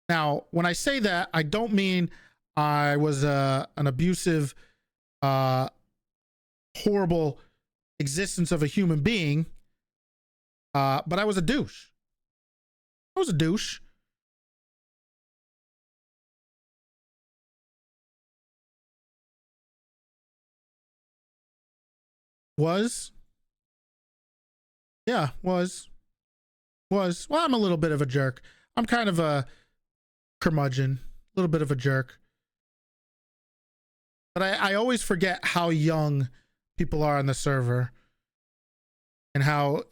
now, when I say that, I don't mean I was an abusive, horrible existence of a human being, but I was a douche. I was a douche. Was well, I'm a little bit of a jerk. I'm kind of a curmudgeon, a little bit of a jerk, but I always forget how young people are on the server, and how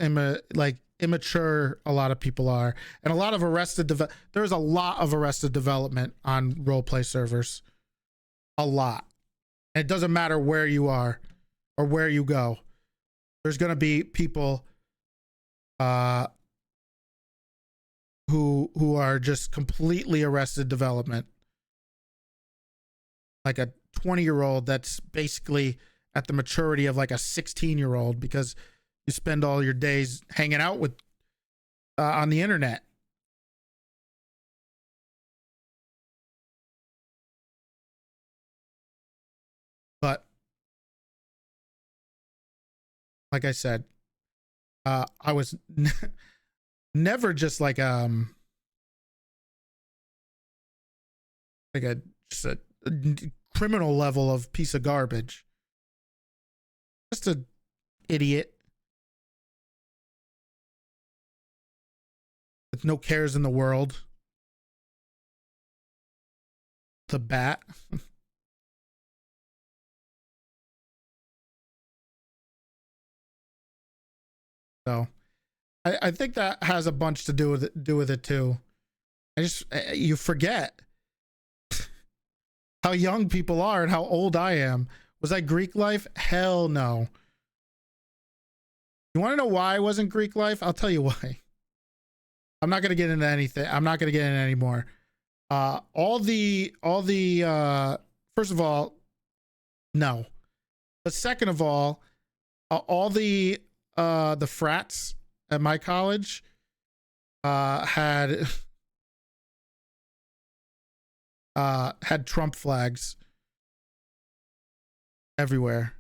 immature a lot of people are, and a lot of there's a lot of arrested development on roleplay servers, a lot. And it doesn't matter where you are or where you go, there's going to be people who are just completely arrested development, like a 20-year-old that's basically at the maturity of like a 16-year-old because you spend all your days hanging out with on the internet. But like I said, I was never just like a just a criminal level of piece of garbage. Just a idiot with no cares in the world. The bat. So I think that has a bunch to do with it too. You forget how young people are and how old I am. Was I Greek life? Hell no. You want to know why I wasn't Greek life? I'll tell you why. I'm not going to get into anything. I'm not going to get into any more. All the first of all, no. But second of all the frats at my college had Trump flags everywhere.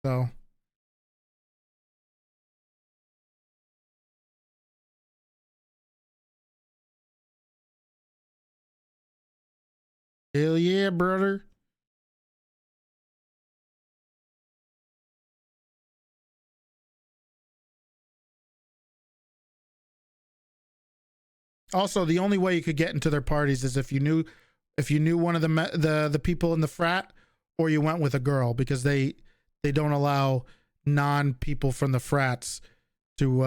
So hell yeah, brother. Also, the only way you could get into their parties is if you knew one of the people in the frat, or you went with a girl, because they don't allow non-people from the frats to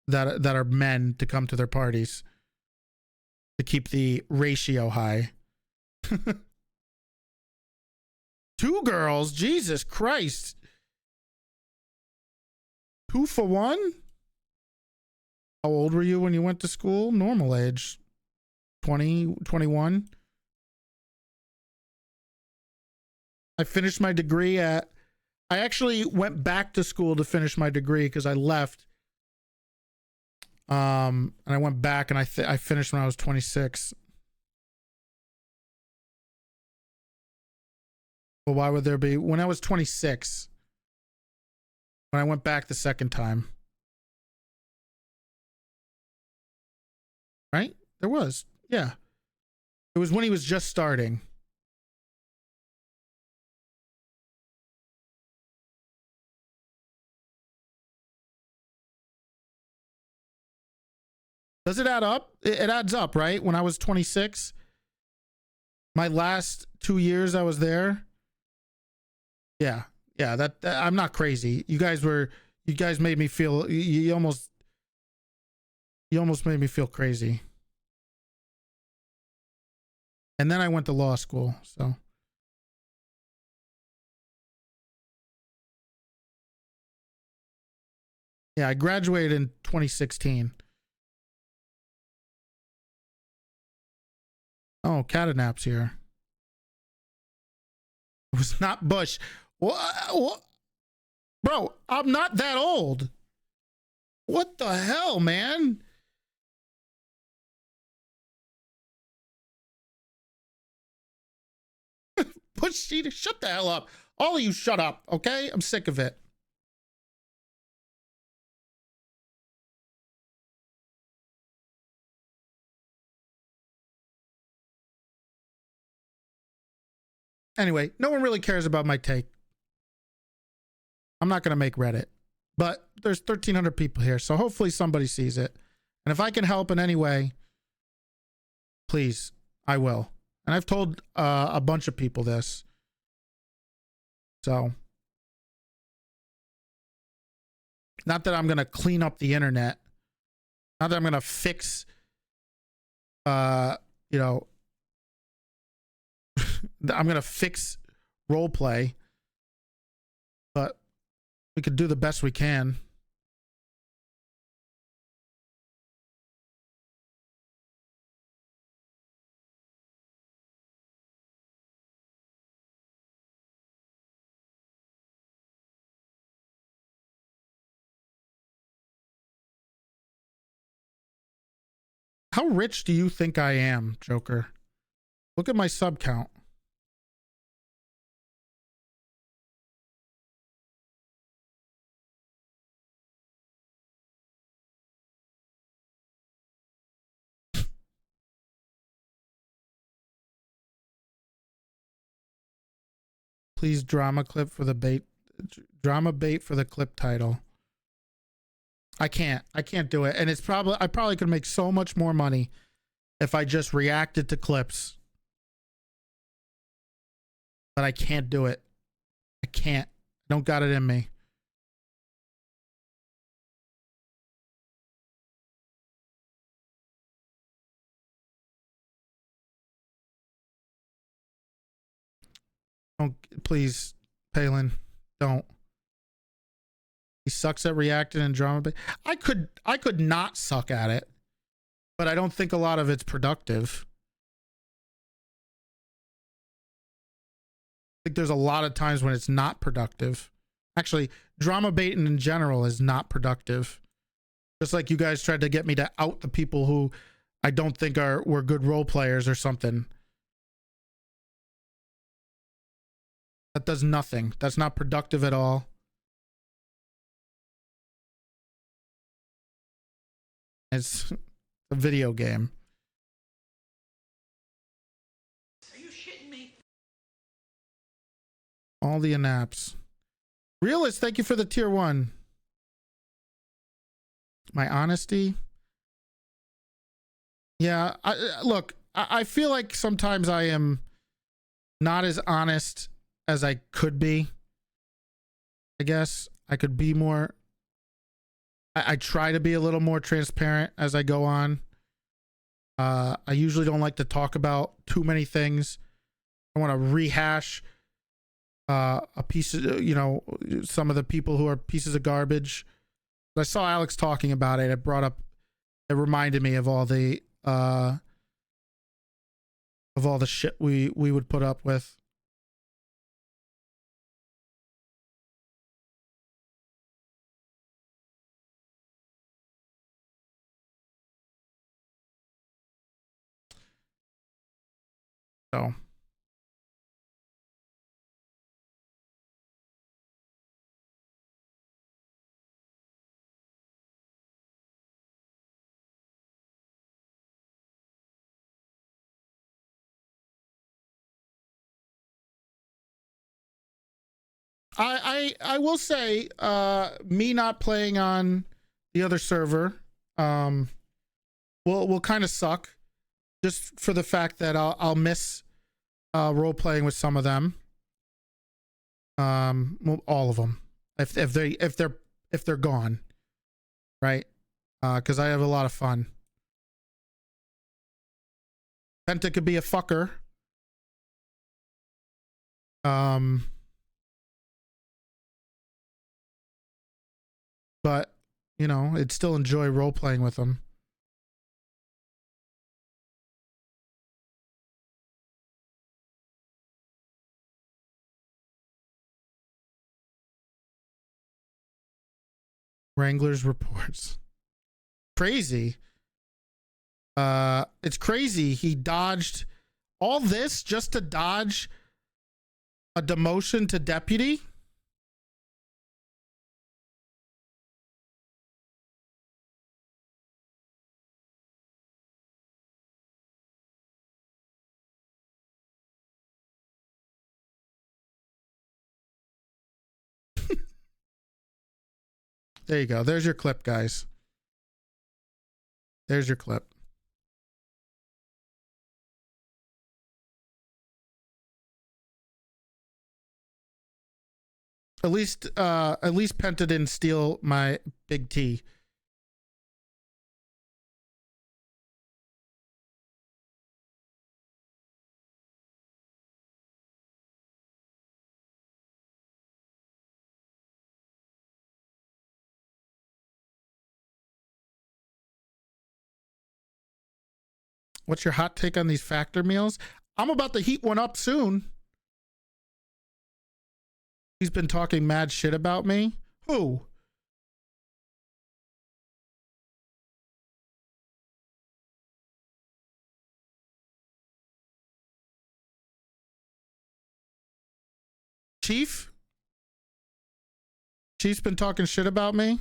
that are men to come to their parties to keep the ratio high. 2 girls, Jesus Christ. 2 for 1? How old were you when you went to school? Normal age. 20, 21. I finished my degree I actually went back to school to finish my degree because I left. And I went back and I finished when I was 26. Well, why would there be? When I was 26. When I went back the second time. Right? There was. Yeah. It was when he was just starting. Does it add up? It adds up, right? When I was 26, my last 2 years I was there. Yeah. Yeah, that I'm not crazy. You guys made me feel you almost made me feel crazy. And then I went to law school, so yeah, I graduated in 2016. Oh, Catnap's here. It was not Bush. What? Bro, I'm not that old. What the hell, man? Bush, shut the hell up. All of you shut up, okay? I'm sick of it. Anyway, no one really cares about my take. I'm not going to make Reddit, but there's 1,300 people here, so hopefully somebody sees it. And if I can help in any way, please, I will. And I've told a bunch of people this. So, not that I'm going to clean up the internet. Not that I'm going to fix, I'm going to fix roleplay. But we could do the best we can. How rich do you think I am, Joker? Look at my sub count. Please drama bait for the clip title. I can't do it. And it's probably, I probably could make so much more money if I just reacted to clips. But I can't do it. I can't. I don't got it in me. Don't, please, Palin, don't. He sucks at reacting and drama. But I could not suck at it, but I don't think a lot of it's productive. I think there's a lot of times when it's not productive. Actually, drama baiting in general is not productive. Just like you guys tried to get me to out the people who I don't think were good role players or something. That does nothing. That's not productive at all. It's a video game. Are you shitting me? All the inaps. Realist, thank you for the tier 1. My honesty. Yeah, look, I feel like sometimes I am not as honest as I could be. I guess I could be more. I try to be a little more transparent as I go on. I usually don't like to talk about too many things. I want to rehash a piece of, you know, some of the people who are pieces of garbage. But I saw Alex talking about it. It reminded me of all the shit we would put up with. So I will say, me not playing on the other server will kind of suck, just for the fact that I'll miss role playing with some of them. Well, all of them, if they're gone, right? Because I have a lot of fun. Penta could be a fucker. But you know, I'd still enjoy role playing with them. Wrangler's reports. Crazy. It's crazy. He dodged all this just to dodge a demotion to deputy. There you go. There's your clip, guys. There's your clip. At least Penta didn't steal my big T. What's your hot take on these factor meals? I'm about to heat one up soon. He's been talking mad shit about me. Who? Chief? Chief's been talking shit about me?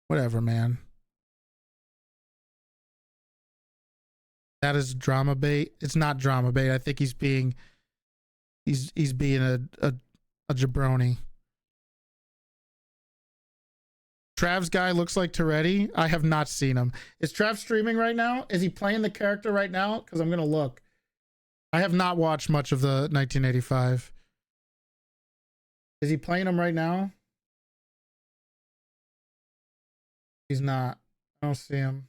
Whatever, man. That is drama bait. It's not drama bait. I think he's being a jabroni. Trav's guy looks like Toretti. I have not seen him. Is Trav streaming right now? Is he playing the character right now? Because I'm gonna look. I have not watched much of the 1985. Is he playing him right now? He's not. I don't see him.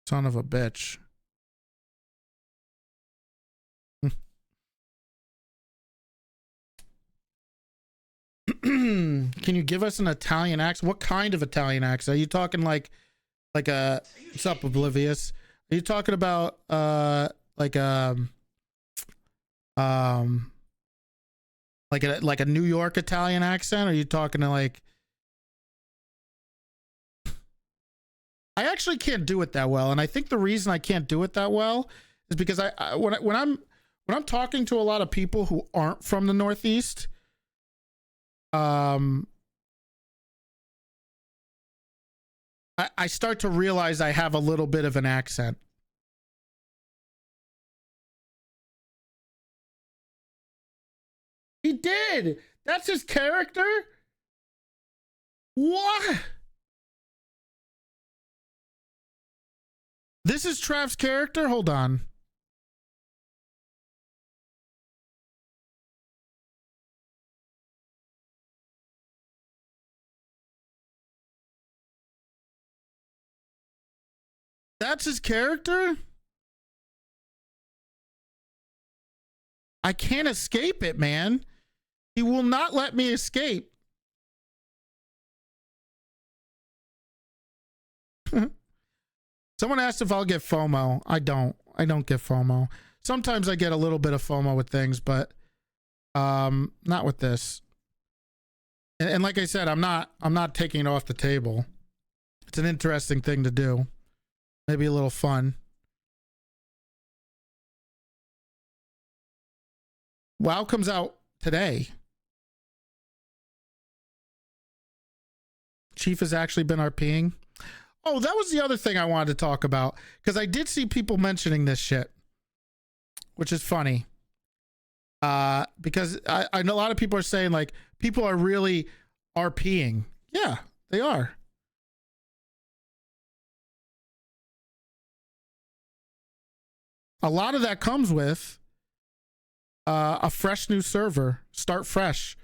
Son of a bitch. Can you give us an Italian accent? What kind of Italian accent? Are you talking like a what's up, Oblivious? Are you talking about like a New York Italian accent? Or are you talking to like I actually can't do it that well, and I think the reason I can't do it that well is because when I'm talking to a lot of people who aren't from the Northeast, I start to realize I have a little bit of an accent. He did. That's his character? What? This is Trav's character? Hold on. That's his character? I can't escape it, man. He will not let me escape. Someone asked if I'll get FOMO. I don't get FOMO. Sometimes I get a little bit of FOMO with things, but not with this. And like I said, I'm not taking it off the table. It's an interesting thing to do. Maybe a little fun. WoW comes out today. Chief has actually been RPing. Oh, that was the other thing I wanted to talk about, because I did see people mentioning this shit, which is funny. Because I know a lot of people are saying like people are really RPing. Yeah, they are. A lot of that comes with a fresh new server. Start fresh.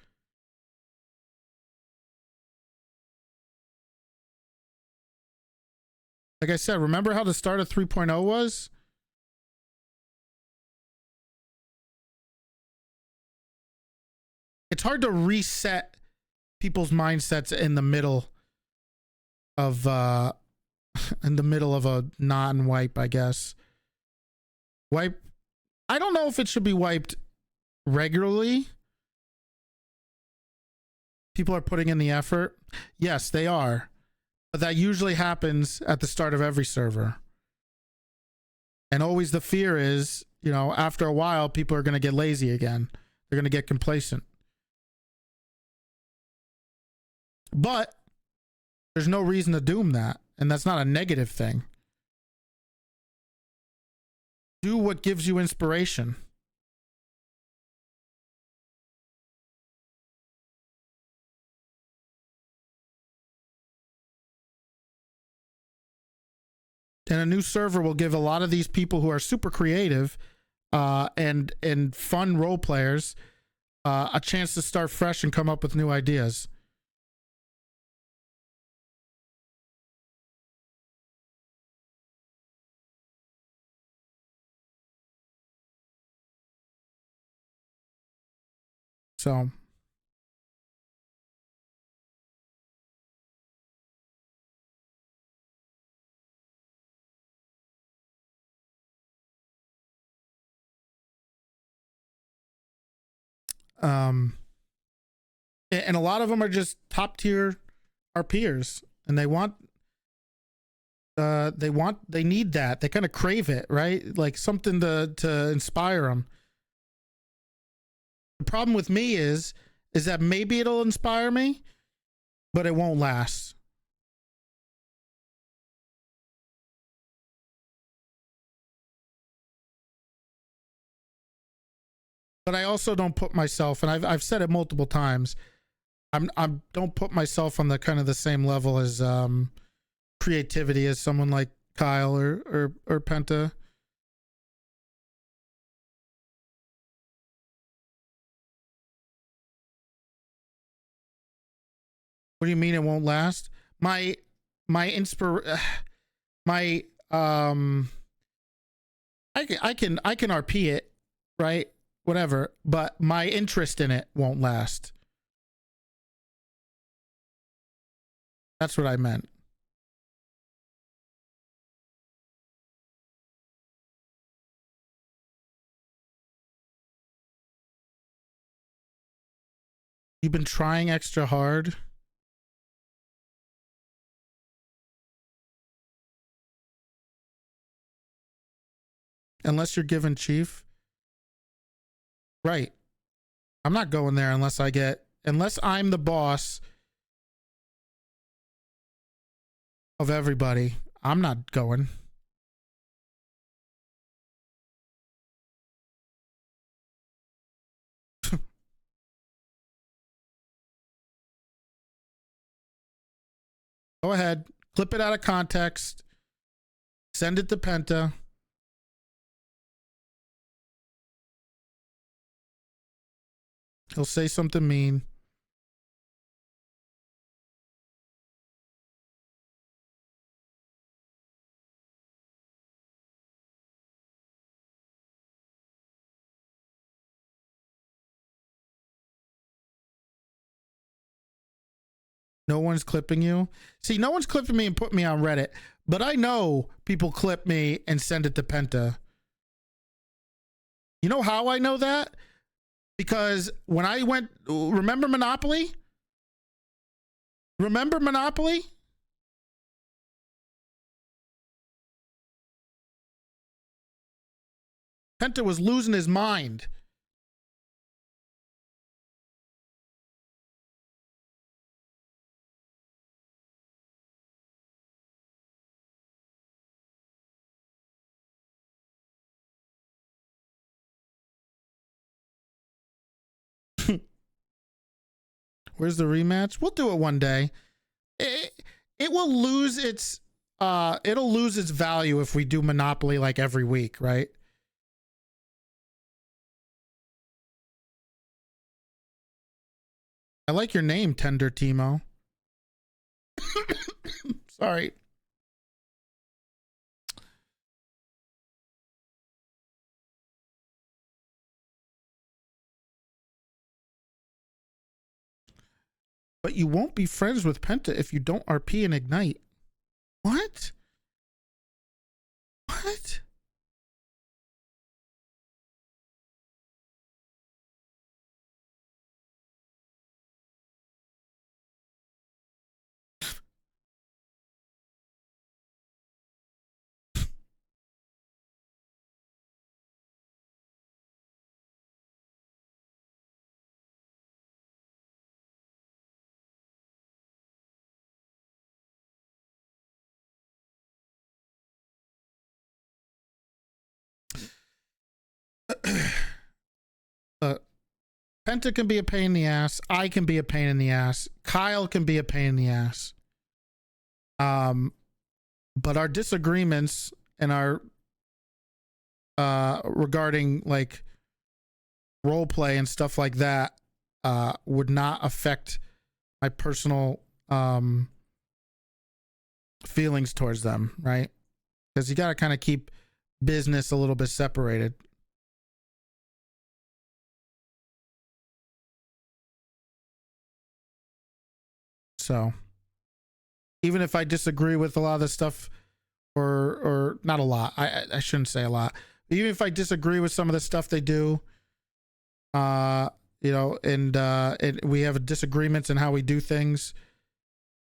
Like I said, remember how the start of 3.0 was? It's hard to reset people's mindsets in the middle of a non-wipe, I guess. Wipe. I don't know if it should be wiped regularly. People are putting in the effort. Yes, they are. But that usually happens at the start of every server. And always the fear is, you know, after a while, people are going to get lazy again. They're going to get complacent. But there's no reason to doom that. And that's not a negative thing. Do what gives you inspiration. And a new server will give a lot of these people who are super creative and fun role players a chance to start fresh and come up with new ideas. So And a lot of them are just top tier RPers, and they need that. They kind of crave it, right? Like something to inspire them. The problem with me is that maybe it'll inspire me, but it won't last. But I also don't put myself, and I've said it multiple times, I'm don't put myself on the kind of the same level as creativity as someone like Kyle or Penta. What do you mean it won't last? My my I can RP it, right? Whatever, but my interest in it won't last. That's what I meant. You've been trying extra hard. Unless you're given chief. Right. I'm not going there unless I'm the boss of everybody. I'm not going. Go ahead. Clip it out of context. Send it to Penta. He'll say something mean. No one's clipping you. See, no one's clipping me and put me on Reddit, but I know people clip me and send it to Penta. You know how I know that? Because when I went, remember Monopoly? Remember Monopoly? Penta was losing his mind. Where's the rematch? We'll do it one day. It will lose its it'll lose its value if we do Monopoly like every week, right? I like your name, Tender Timo. Sorry. But you won't be friends with Penta if you don't RP and ignite. What? What? Penta can be a pain in the ass. I can be a pain in the ass. Kyle can be a pain in the ass. But our disagreements and our regarding like role play and stuff like that would not affect my personal feelings towards them, right? Because you got to kind of keep business a little bit separated. So even if I disagree with a lot of the stuff, or not a lot, I shouldn't say a lot, even if I disagree with some of the stuff they do, you know, and we have disagreements in how we do things,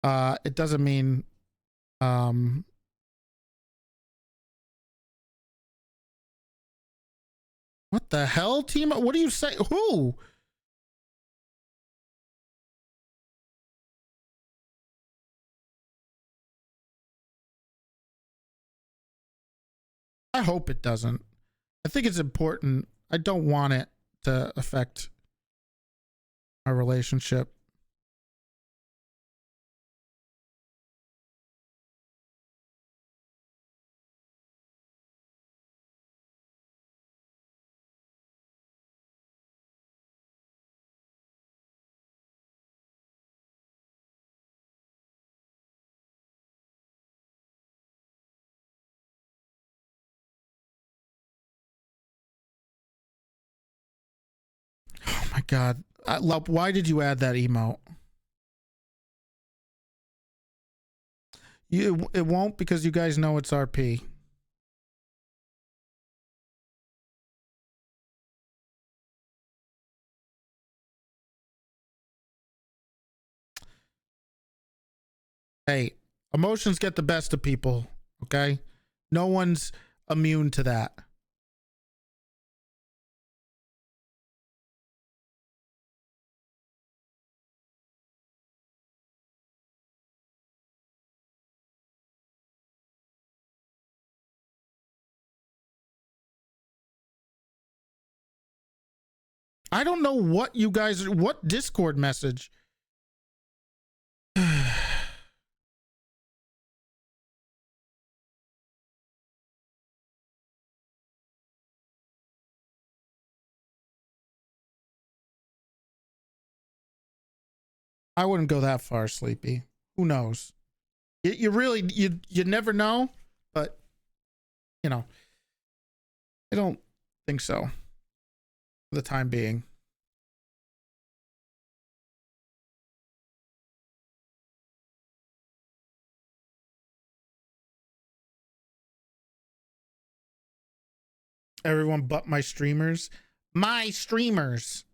it doesn't mean what the hell, team? What do you say? Who? I hope it doesn't. I think it's important. I don't want it to affect our relationship. Oh my god. Lup, why did you add that emote? It won't, because you guys know it's RP. Hey, emotions get the best of people, okay? No one's immune to that. I don't know what you guys, what Discord message. I wouldn't go that far, Sleepy. Who knows? You really, you never know, but you know, I don't think so for the time being. Everyone but my streamers. My streamers.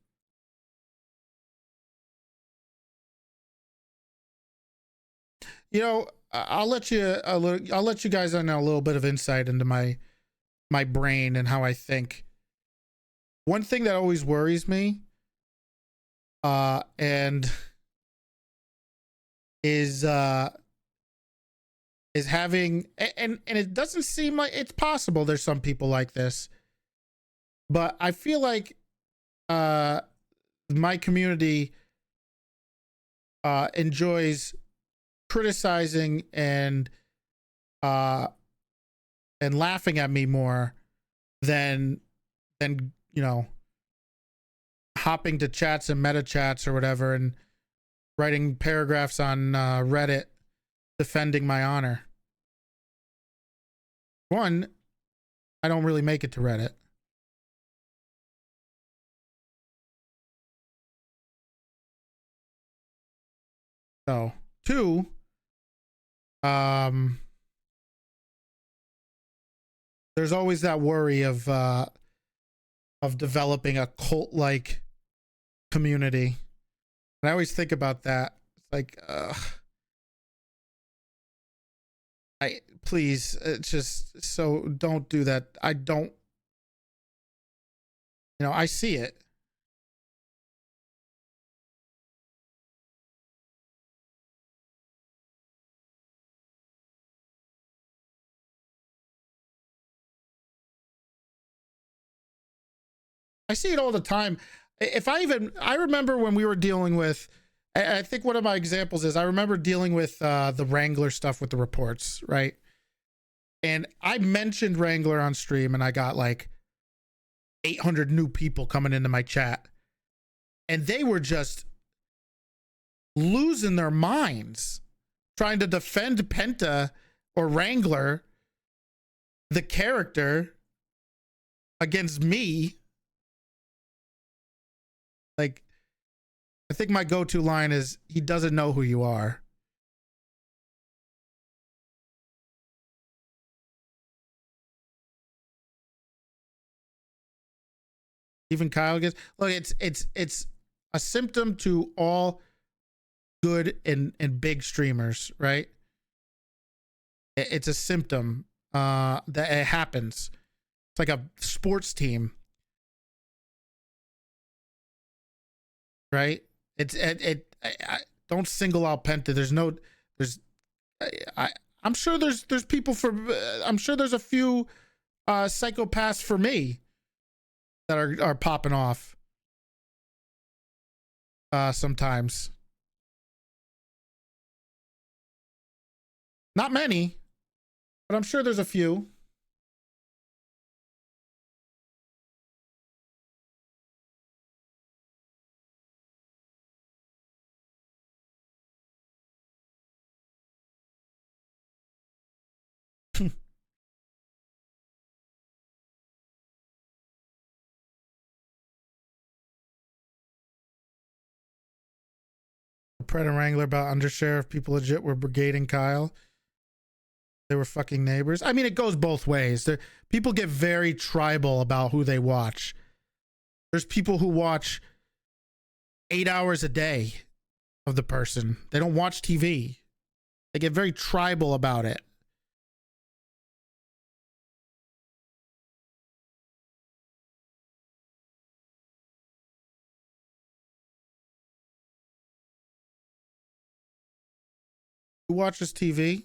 You know, I'll let you. I'll let you guys know a little bit of insight into my brain and how I think. One thing that always worries me, and is having, and it doesn't seem like it's possible. There's some people like this, but I feel like my community enjoys criticizing and laughing at me more than you know, hopping to chats and meta chats or whatever and writing paragraphs on Reddit defending my honor. One, I don't really make it to Reddit. So, two, there's always that worry of developing a cult-like community. And I always think about that. It's like, please, it's just, so don't do that. I don't, you know, I see it. I see it all the time. I remember when we were dealing with, I think one of my examples is I remember dealing with the Wrangler stuff with the reports, right? And I mentioned Wrangler on stream and I got like 800 new people coming into my chat. And they were just losing their minds trying to defend Penta or Wrangler, the character, against me. Like, I think my go-to line is, he doesn't know who you are. Even Kyle gets, look, it's a symptom to all good and big streamers, right? It's a symptom that it happens. It's like a sports team, right? Don't single out Penta. I'm sure there's people for, I'm sure there's a few psychopaths for me that are popping off sometimes. Not many, but I'm sure there's a few. Pred and Wrangler about undersheriff. People legit were brigading Kyle. They were fucking neighbors. I mean, it goes both ways. People get very tribal about who they watch. There's people who watch 8 hours a day of the person. They don't watch TV. They get very tribal about it. Who watches TV?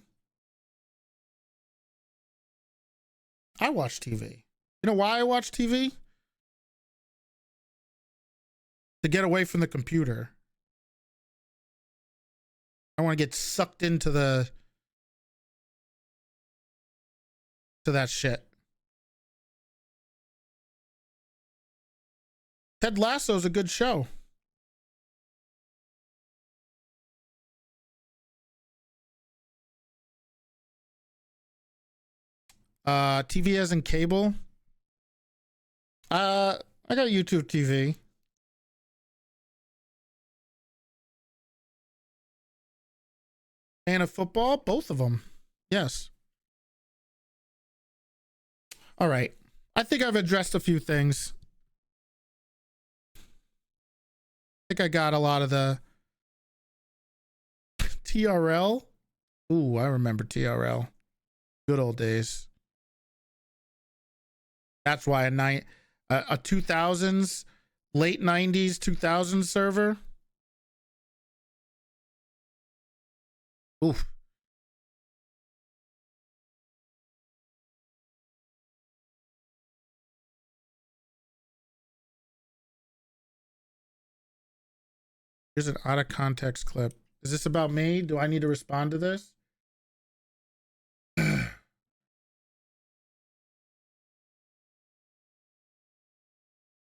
I watch TV. You know why I watch TV? To get away from the computer. I want to get sucked into that shit. Ted Lasso's a good show. TV as in cable. I got YouTube TV. Fan of football? Both of them. Yes. All right. I think I've addressed a few things. I think I got a lot of the TRL. Ooh, I remember TRL. Good old days. That's why a 2000s, late 90s, 2000s server. Oof. Here's an out of context clip. Is this about me? Do I need to respond to this? Let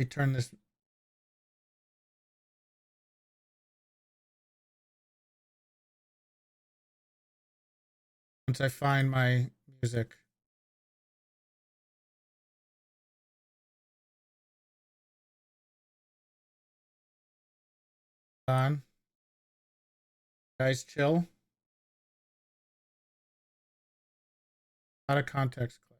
me turn this. Once I find my music. On. Guys, chill. Out of context clip.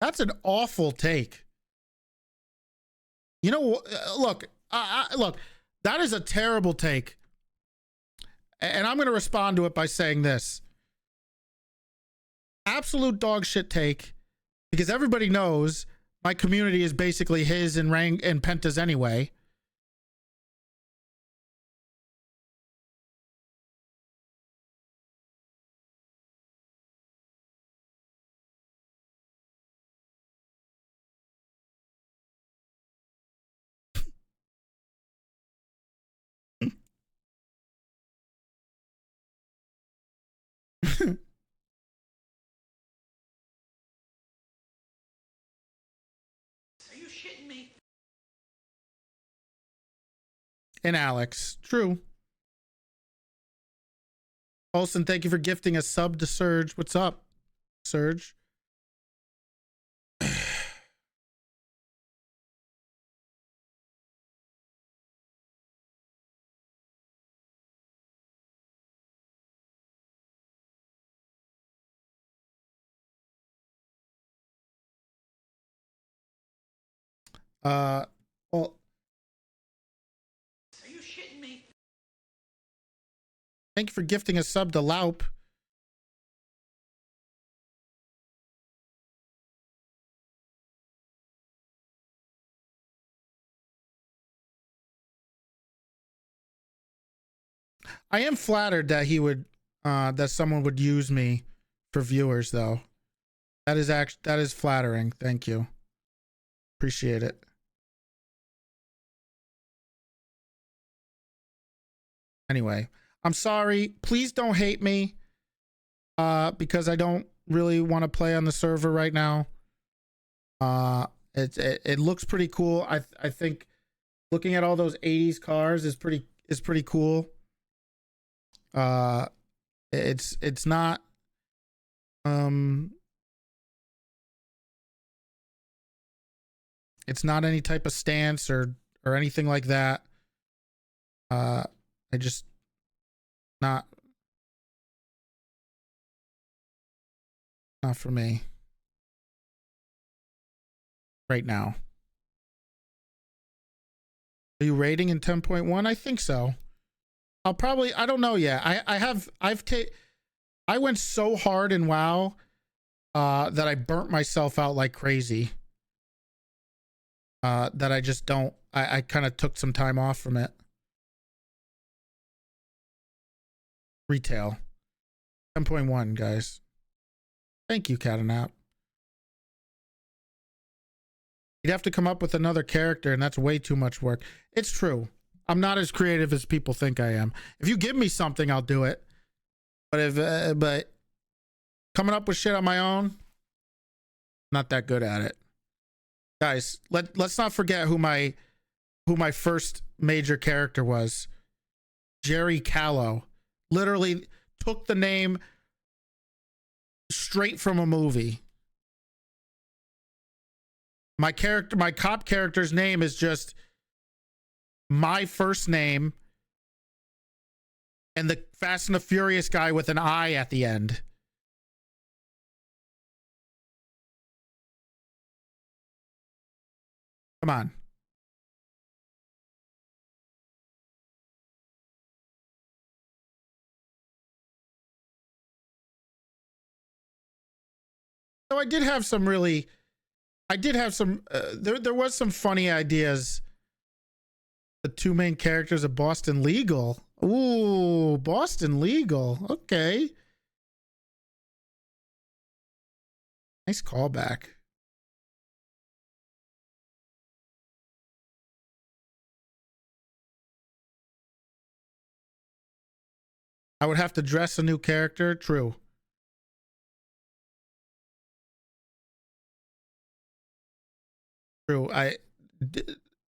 That's an awful take. You know, look, look, that is a terrible take. And I'm going to respond to it by saying this. Absolute dog shit take, because everybody knows my community is basically his and Penta's anyway. and Alex. True. Olson, thank you for gifting a sub to Surge. What's up, Surge? Well, Are you shitting me? thank you for gifting a sub to Laup. I am flattered that he would, that someone would use me for viewers, though. That is flattering. Thank you. Appreciate it. Anyway, I'm sorry. Please don't hate me, because I don't really want to play on the server right now. It looks pretty cool. I think looking at all those 80s cars is pretty cool. It's not it's not any type of stance or anything like that. I just not for me right now. Are you rating in 10.1? I think so. I'll probably, I don't know yet. I went so hard in WoW that I burnt myself out like crazy. That I just don't, I kind of took some time off from it. Retail 10.1, guys. Thank you, Catanap. You'd have to come up with another character, and that's way too much work. It's true. I'm not as creative as people think I am. If you give me something, I'll do it. But coming up with shit on my own, not that good at it. Guys, let's not forget who my first major character was. Jerry Callow. Literally took the name straight from a movie. My cop character's name is just my first name and the Fast and the Furious guy with an I at the end. Come on. So I did have some really, there was some funny ideas. The two main characters of Boston Legal. Ooh, Boston Legal. Okay. Nice callback. I would have to dress a new character. True. True.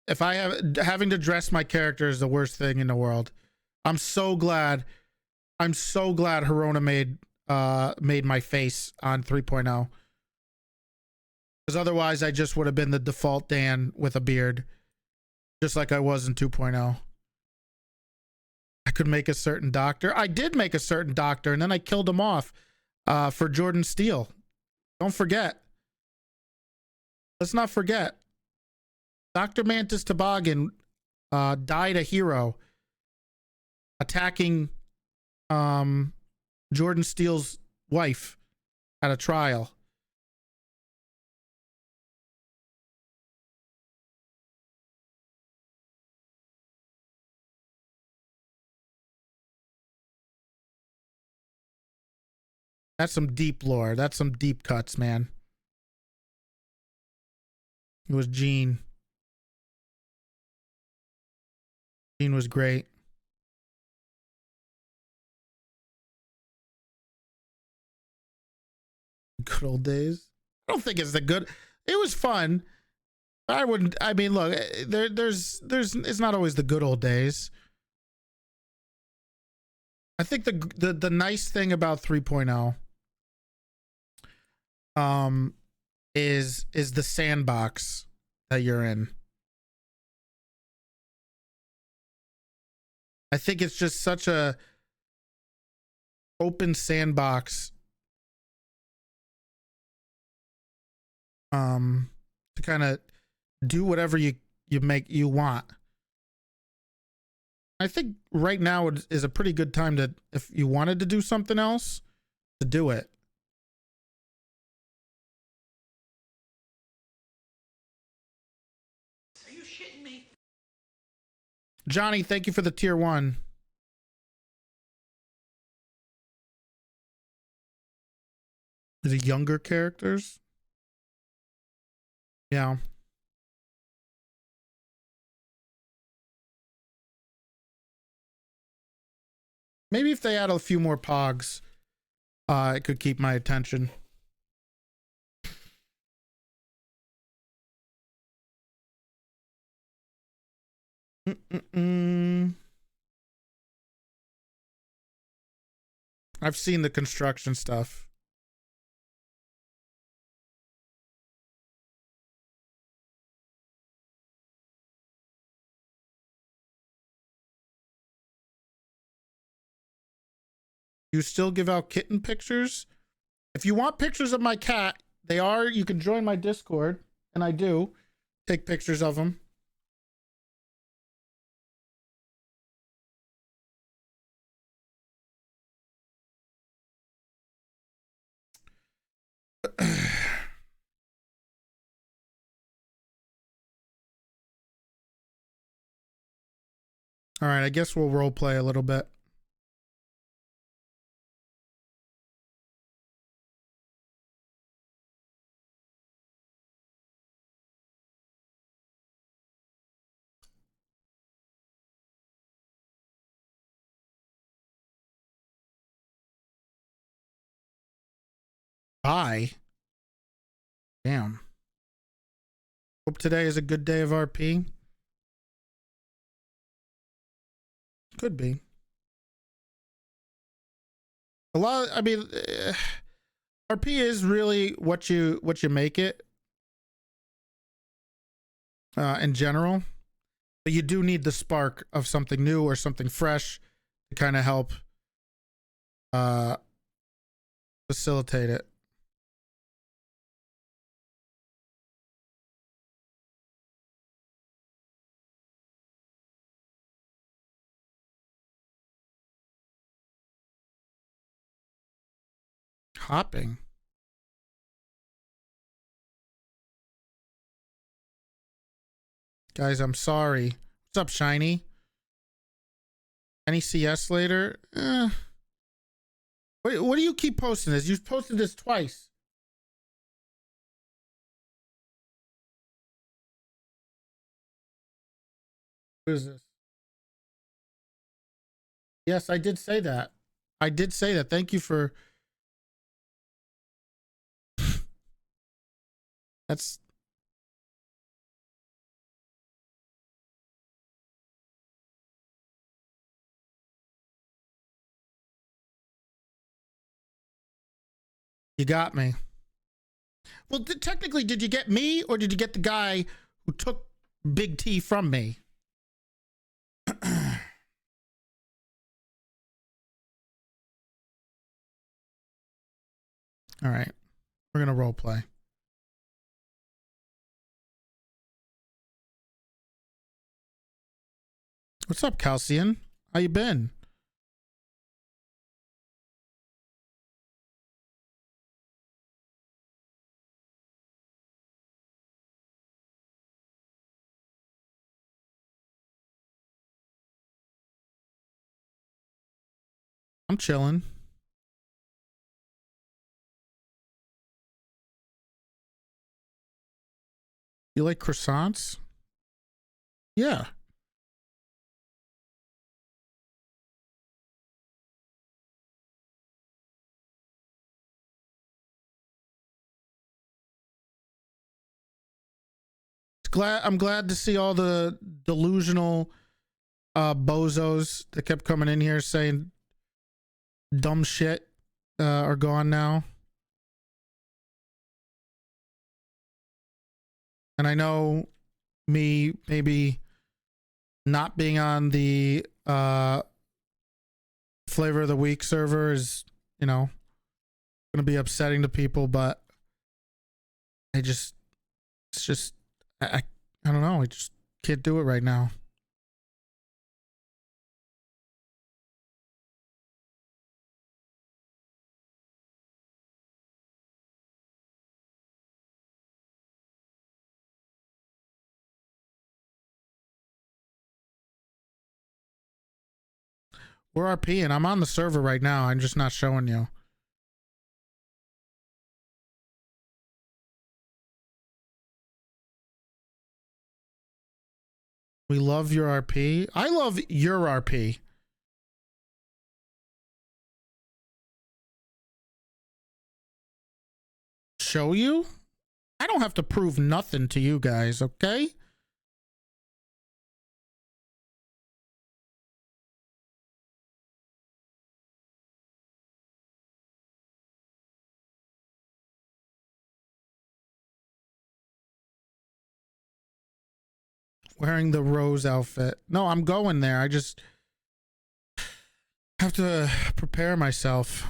If I having to dress my character is the worst thing in the world. I'm so glad Herona made my face on 3.0. Because otherwise I just would have been the default Dan with a beard. Just like I was in 2.0. I could make a certain doctor. I did make a certain doctor, and then I killed him off for Jordan Steele. Don't forget. Let's not forget. Dr. Mantis Toboggan died a hero attacking Jordan Steele's wife at a trial. That's some deep lore. That's some deep cuts, man. It was Gene. Gene was great. Good old days. I don't think it's the good. It was fun. I wouldn't. I mean, look, there's. It's not always the good old days. I think the nice thing about 3.0, is the sandbox that you're in. I think it's just such a open sandbox, to kind of do whatever you want. I think right now is a pretty good time to, if you wanted to do something else, to do it. Are you shitting me? Johnny, thank you for the tier 1. Is it younger characters? Yeah. Maybe if they add a few more pogs, it could keep my attention. I've seen the construction stuff. You still give out kitten pictures? If you want pictures of my cat, you can join my Discord, and I do take pictures of them. All right, I guess we'll role play a little bit. Bye. Damn. Hope today is a good day of RP. Could be. A lot. I mean, RP is really what you make it. In general, but you do need the spark of something new or something fresh to kind of help facilitate it. Hopping. Guys, I'm sorry. What's up, Shiny? Any CS later? Wait, what do you keep posting this? You've posted this twice. What is this? Yes, I did say that. I did say that. Thank you for... That's... You got me. Well, technically, did you get me or did you get the guy who took Big T from me? All right. We're going to role play. What's up, Calcian? How you been? I'm chilling. You like croissants? Yeah. I'm glad to see all the delusional bozos that kept coming in here saying dumb shit are gone now. And I know me maybe not being on the flavor of the week server is, you know, gonna be upsetting to people, but I just I don't know, I just can't do it right now. We're RPing. I'm on the server right now. I'm just not showing you. We love your RP. I love your RP. Show you? I don't have to prove nothing to you guys, okay? Wearing the rose outfit. No, I'm going there. I just have to prepare myself.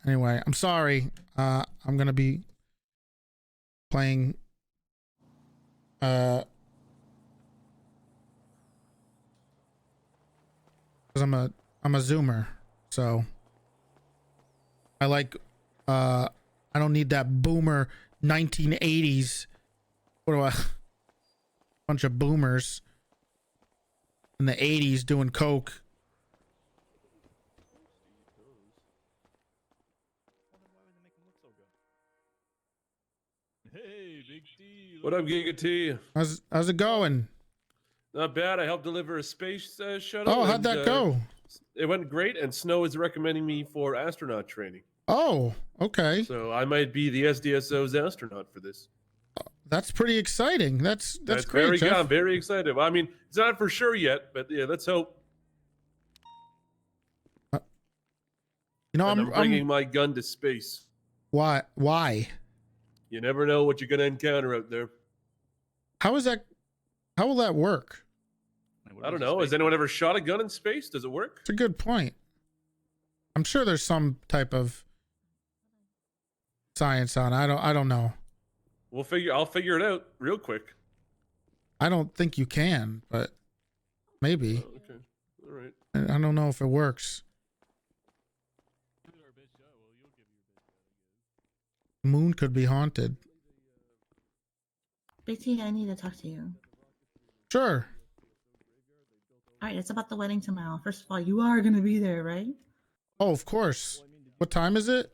Anyway, I'm sorry. I'm gonna be playing because I'm a zoomer, so I like I don't need that boomer 1980s. What do I bunch of boomers in the 80s doing coke. Hey, Big T. What up, Giga T? How's it going? Not bad. I helped deliver a space shuttle. Oh, how'd that go? It went great, and Snow is recommending me for astronaut training. Oh, okay. So I might be the SDSO's astronaut for this. That's pretty exciting. That's great, very Jeff. I'm very excited. I mean, it's not for sure yet, but yeah, let's hope. You know, I'm bringing my gun to space. Why? You never know what you're going to encounter out there. How is that? How will that work? I don't know. Has anyone ever shot a gun in space? Does it work? It's a good point. I'm sure there's some type of science on it. I don't know. I'll figure it out real quick. I don't think you can, but maybe. Oh, okay. All right. I don't know if it works. Moon could be haunted. Big T, I need to talk to you. Sure. All right, it's about the wedding tomorrow. First of all, you are going to be there, right? Oh, of course. What time is it?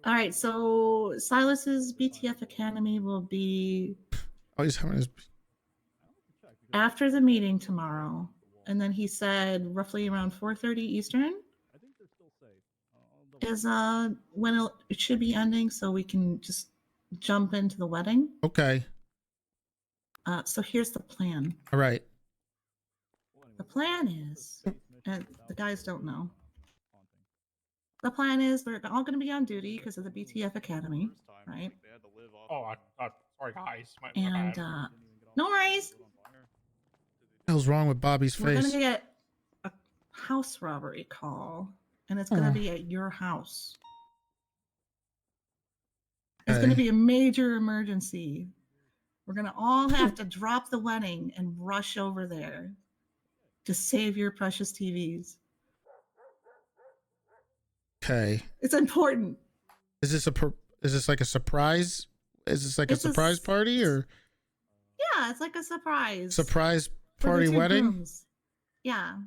All right, so Silas's BTF Academy will be Oh, he's having his. after the meeting tomorrow. And then he said roughly around 4:30 Eastern is when it should be ending, so we can just jump into the wedding. Okay. So here's the plan. All right. The plan is, and the guys don't know. The plan is we're all going to be on duty because of the BTF Academy, right? Oh, sorry, guys. My And bad. no worries. What the hell's wrong with Bobby's We're face? gonna get a house robbery call, and it's gonna Oh. be at your house. It's Okay. gonna be a major emergency. We're gonna all have to drop the wedding and rush over there to save your precious TVs. Okay. It's important. Is this like a surprise? Is this like It's a surprise s- party or Yeah, it's like a surprise. surprise for the party two wedding? grooms. Yeah.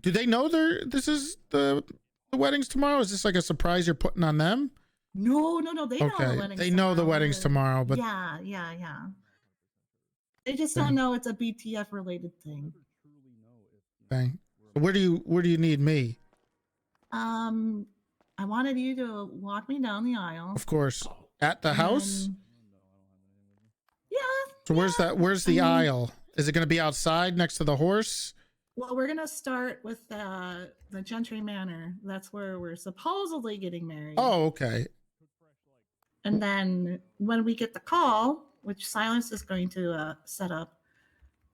Do they know this is the wedding's tomorrow? Is this like a surprise you're putting on them? No. They know the Okay. wedding's They know the tomorrow, wedding's tomorrow, but yeah. They just Okay. don't know it's a BTF related thing. okay. So where do you need me? I wanted you to walk me down the aisle. Of course. At the and house? then- Yeah. So where's that? Where's the aisle? Is it going to be outside next to the horse? Well, we're gonna start with the Gentry Manor. That's where we're supposedly getting married. Oh, okay. And then when we get the call, which Silence is going to set up,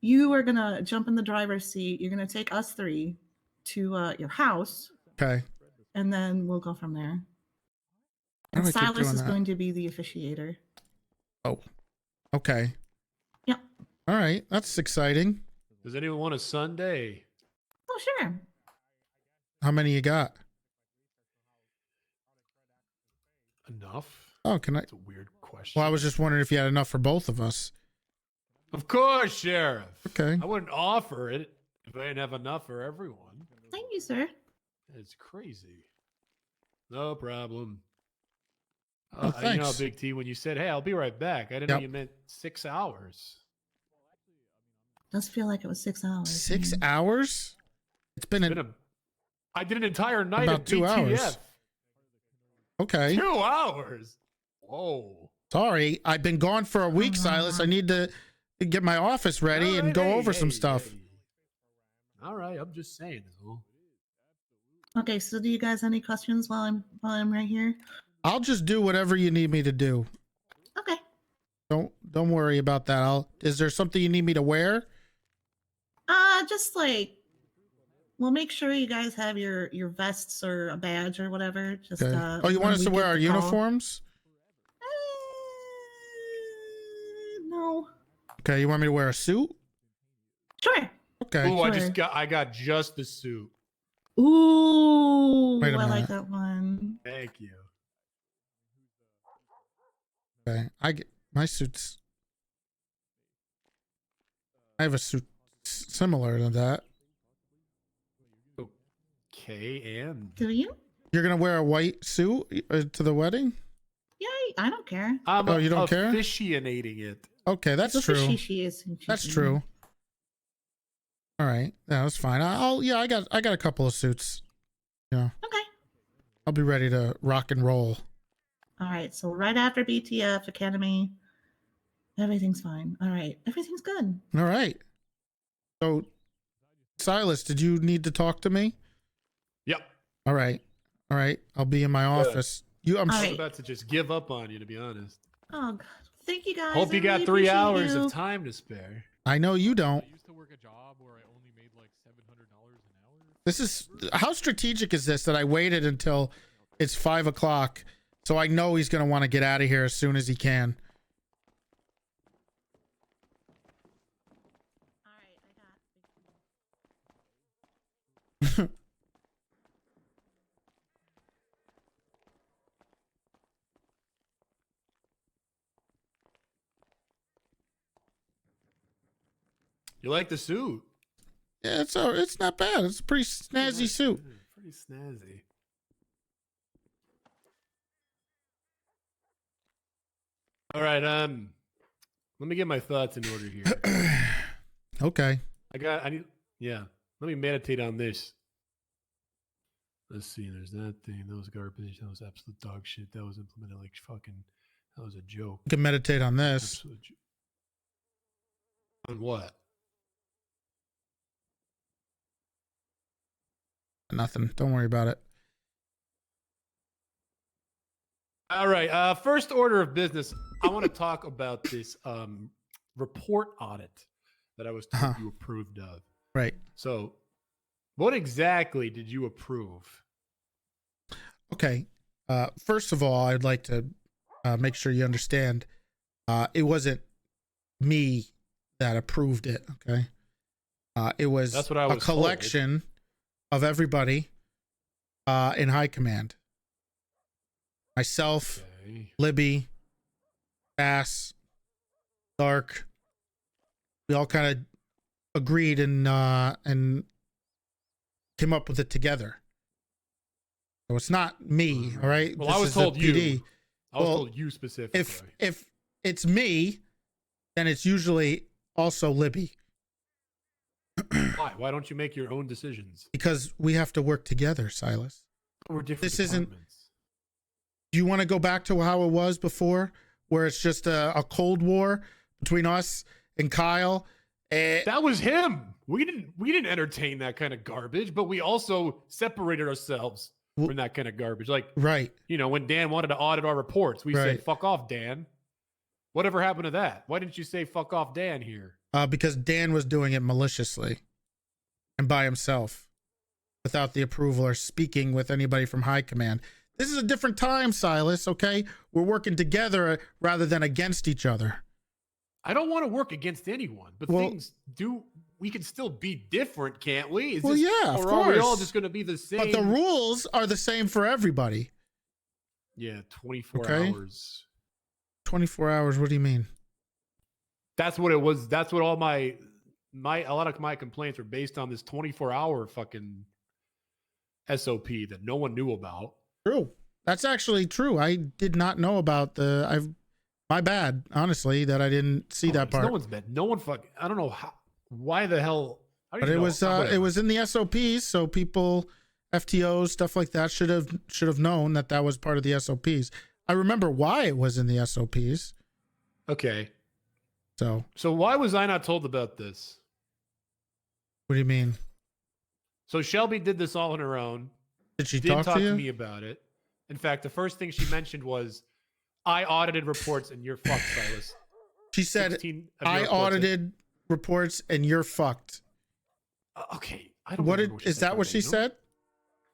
you are gonna jump in the driver's seat. You're gonna take us three to your house, Okay. and then we'll go from there. Why do And I keep Silas doing is that? going to be the officiator. Oh, okay. Yep. All right. That's exciting. Does anyone want a Sunday? Oh, sure. How many you got? Enough? Oh, can I? That's a weird question. Well, I was just wondering if you had enough for both of us. Of course, Sheriff. Okay. I wouldn't offer it if I didn't have enough for everyone. Thank you, sir. It's crazy. No problem. Oh, you know, thanks. Big T, when you said, hey, I'll be right back, I didn't know Yep. you meant 6 hours. Does feel like it was 6 hours. 6 man. hours? It's been, I did an entire night About of 2 BTF. hours. Okay. 2 hours? Whoa. Sorry. I've been gone for a week, Silas. I need to get my office ready and Alright, go hey, over some hey, stuff. hey. All right, I'm just saying. Though. Okay, so do you guys have any questions while I'm right here? I'll just do whatever you need me to do. Okay. Don't worry about that. Is there something you need me to wear? Just like, well, make sure you guys have your vests or a badge or whatever. Just Okay. Oh, you when want us we to wear get our the call. uniforms? No. Okay. You want me to wear a suit? Sure. Okay. Oh, Sure. I got just the suit. Ooh, Wait a I like minute. that one. Thank you. Okay. I get my suits. I have a suit similar to that. Okay, and Do you? You're gonna wear a white suit to the wedding? Yeah, I don't care. I'm Oh, you don't care? officiating it. Okay, that's It's a true. she is. and That's she. true. All right, yeah, that's fine. I got a couple of suits. Okay. I'll be ready to rock and roll. All right. So right after BTF Academy, everything's fine. All right. Everything's good. All right. So, Silas, did you need to talk to me? Yep. All right. I'll be in my office. I'm All I was right. about to just give up on you, to be honest. Oh, God. Thank you guys. Hope I you got really 3 appreciate hours you. of time to spare. I know you don't. I used to work a job where I only made like $700 an hour. This is how strategic is this that I waited until it's 5 o'clock, so I know he's gonna want to get out of here as soon as he can. All right. I got. You like the suit? Yeah, it's not bad. It's a pretty snazzy suit. Pretty snazzy. All right, let me get my thoughts in order here. Okay. Let me meditate on this. Let's see, there's that thing, that was garbage, that was absolute dog shit, that was implemented like fucking, that was a joke. You can meditate on this. Absolute on what? Nothing. Don't worry about it. All right, first order of business, I want to talk about this report audit that I was told you approved of. Right. So, what exactly did you approve? Okay. First of all, I'd like to make sure you understand it wasn't me that approved it. Okay. It was That's what I a was told. collection of everybody in high command. Myself, Okay. Libby, Bass, Dark. We all kind of agreed and came up with it together. So it's not me, all right? Well, This I was is the told you. PD. I was Well, told you specifically. If it's me, then it's usually also Libby Why? Why don't you make your own decisions? because we have to work together, Silas. We're different. This isn't- departments. Do you want to go back to how it was before, where it's just a cold war between us and Kyle? That was him. We didn't entertain that kind of garbage, but we also separated ourselves from that kind of garbage. Like, right. you know, when Dan wanted to audit our reports, we Right. said, "Fuck off, Dan." Whatever happened to that? Why didn't you say "fuck off, Dan" here? Because Dan was doing it maliciously and by himself without the approval or speaking with anybody from high command. This is a different time, Silas, okay? We're working together rather than against each other. I don't want to work against anyone, but Well- things do. We can still be different, can't we? Well, yeah, of or are we all course. just going to be the same? But the rules are the same for everybody. Yeah, 24 Okay. hours. 24 hours, what do you mean? That's what it was. That's what all my a lot of my complaints were based on, this 24-hour fucking SOP that no one knew about. True. That's actually true. I did not know about my bad, honestly, that I didn't see that part. No one's bad. No one I don't know how. Why the hell? I don't But even it know. was Whatever. it was in the SOPs, so people, FTOs, stuff like that should have known that was part of the SOPs. I remember why it was in the SOPs. Okay. So So why was I not told about this? what do you mean? So Shelby did this all on her own. Did she Didn't talk to you? me about it. In fact, the first thing she mentioned was, "I audited reports and you're fucked, Silas." She said, 16 of your I reports. audited reports and you're fucked. Okay, I don't. What remember is that what she you know? said?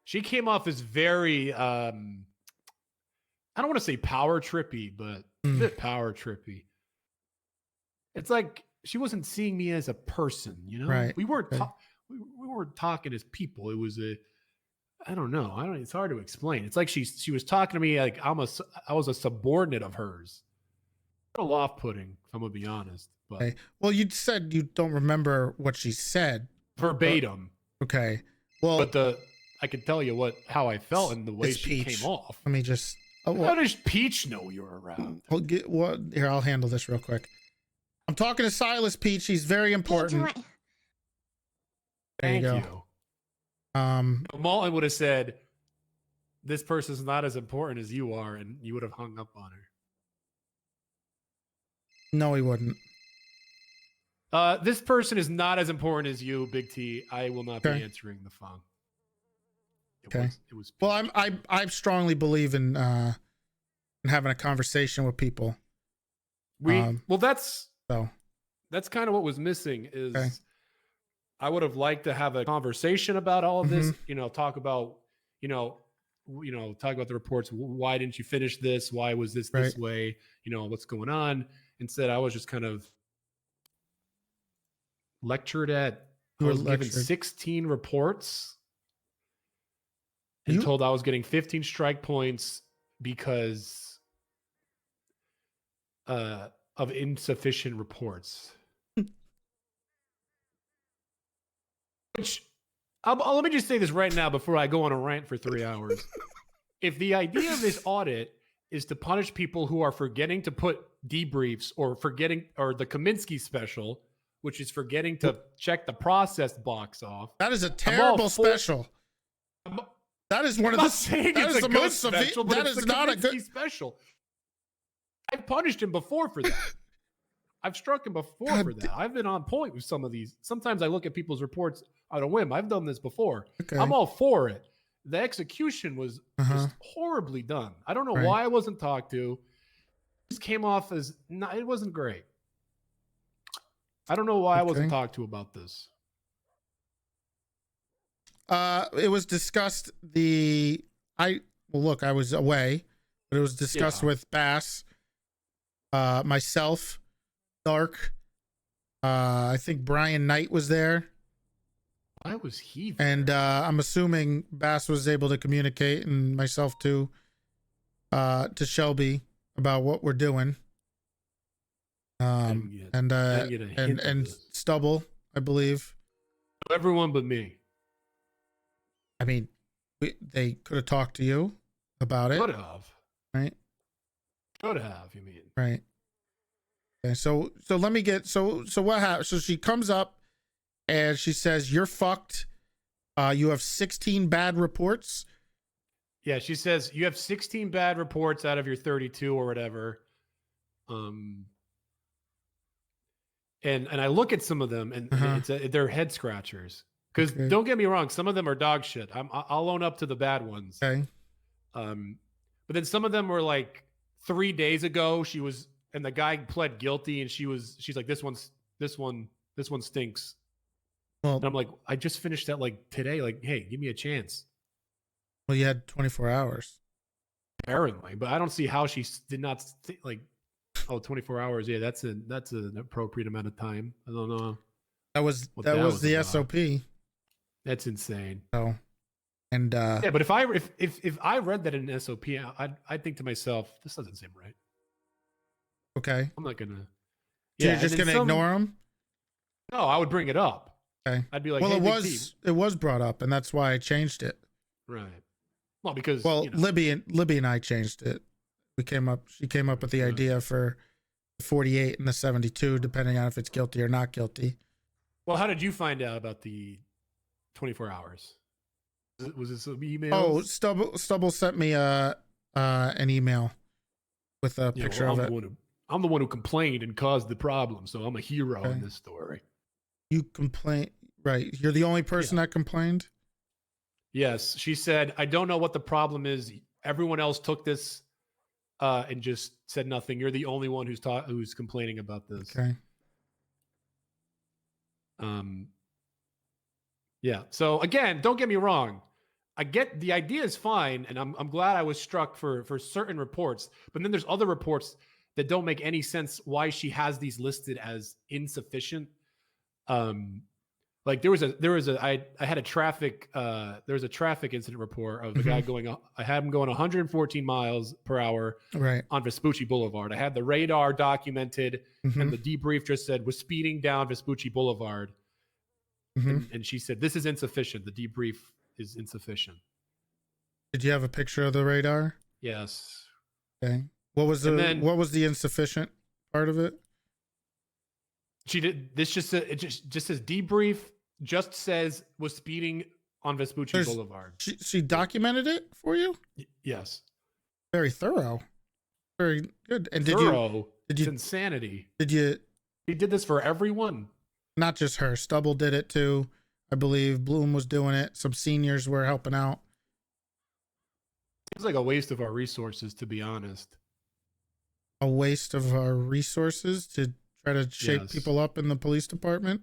She came off as very, I don't want to say power trippy, but a Mm. bit power trippy. It's like she wasn't seeing me as a person, you know? Right, We weren't okay. we weren't talking as people. It was I don't know. It's hard to explain. It's like she was talking to me like I was a subordinate of hers. A little off-putting, if I'm gonna be honest. But Okay. Well, you said you don't remember what she said. verbatim. Okay. Well, But I can tell you how I felt and the way it's she Peach. came off. let me just. Oh, How well, does Peach know you're around? here, I'll handle this real quick. I'm talking to Silas Peach. He's very important. There you Thank go. you. Malton would have said, "This person's not as important as you are," and you would have hung up on her. No, he wouldn't. This person is not as important as you, Big T. I will not Okay. be answering the phone. Okay. It was Well, Peach. I strongly believe in having a conversation with people. That's So kind of what was missing is Okay. I would have liked to have a conversation about all of this, Mm-hmm. talk about, talk about the reports. Why didn't you finish this? Why was this Right. way? What's going on? Instead, I was just kind of lectured at, I You were was given lectured. 16 reports and You- told I was getting 15 strike points because of insufficient reports. Which, let me just say this right now before I go on a rant for 3 hours. If the idea of this audit is to punish people who are forgetting to put debriefs or the Kaminsky special, which is forgetting to check the process box off. that is a terrible for- special. That is one I'm of not the. saying that it's is a the good most severe. special, but That it's is the not a Kaminsky good. special. I've punished him before for that. I've struck him before God for that. I've been on point with some of these. Sometimes I look at people's reports on a whim. I've done this before. Okay. I'm all for it. The execution was Uh-huh. just horribly done. I don't know Right. why I wasn't talked to. It just came off as it wasn't great. I don't know why I wasn't Okay. talked to about this. It was discussed. Look, I was away, but it was discussed Yeah. with Bass, myself, Dark. I think Brian Knight was there, Why was he there? and I'm assuming Bass was able to communicate, and myself too, to Shelby about what we're doing. I didn't get And a hint of and this. Stubble, I believe. Everyone but me. I mean, they could have talked to you about it, Could have. right? Could have, you mean. Right. Okay, so let me get so what happened? So she comes up and she says, "You're fucked. You have 16 bad reports." Yeah, she says you have 16 bad reports out of your 32 or whatever. And I look at some of them, and they're head scratchers. Because don't get me wrong, some of them are dog shit. I'll own up to the bad ones. Okay. But then some of them were like 3 days ago. And the guy pled guilty, and she's like, this one stinks. Well, and I'm like, I just finished that like today. Like, hey, give me a chance. Well, you had 24 hours. Apparently, but I don't see how she did not like. Oh, 24 hours. Yeah, that's an appropriate amount of time. I don't know. That was the about. SOP. That's insane. So, and yeah, but if I read that in an SOP, I'd think to myself, this doesn't seem right. Okay. I'm not gonna. So you're just gonna ignore them? No, I would bring it up. Okay. I'd be like, well, hey, it was brought up, and that's why I changed it. Right. Well, because Libby and I changed it. She came up with the idea for the 48 and the 72, depending on if it's guilty or not guilty. Well, how did you find out about the 24 hours? Was it some emails? Oh, Stubble sent me an email with a picture of it. I'm the one who complained and caused the problem, so I'm a hero in this story. You complain, right? You're the only person that complained? Yes. She said, I don't know what the problem is. Everyone else took this and just said nothing. You're the only one who's complaining about this. Okay. Yeah. So again, don't get me wrong. I get the idea is fine, and I'm glad I was struck for certain reports. But then there's other reports that don't make any sense why she has these listed as insufficient. Like I had a traffic there was a traffic incident report of the guy I had him going 114 miles per hour on Vespucci Boulevard. I had the radar documented, and the debrief just said was speeding down Vespucci Boulevard. And she said, this is insufficient. The debrief is insufficient. Did you have a picture of the radar? Yes. Okay. What was the insufficient part of it? She did this it just says debrief, just says was speeding on Vespucci Boulevard. She documented it for you? Yes. Very thorough. Very good. And it's insanity. He did this for everyone. Not just her. Stubble did it too. I believe Bloom was doing it. Some seniors were helping out. It's like a waste of our resources, to be honest. A waste of our resources to try to shape people up in the police department?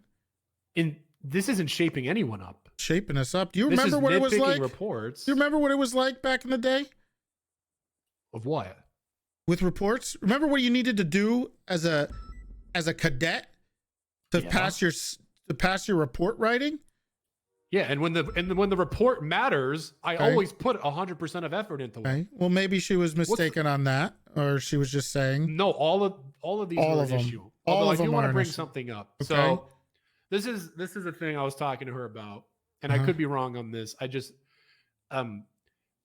This isn't shaping anyone up. Shaping us up. Do you remember what it was like? Reports. Do you remember what it was like back in the day? Of what? With reports? Remember what you needed to do as a cadet to pass your report writing? Yeah, and when the report matters, I always put 100% of effort into it. Okay. Well, maybe she was mistaken on that, or she was just saying. No, all of these are an issue. Although I do want to bring something up. Okay. So this is a thing I was talking to her about, and I could be wrong on this. I just a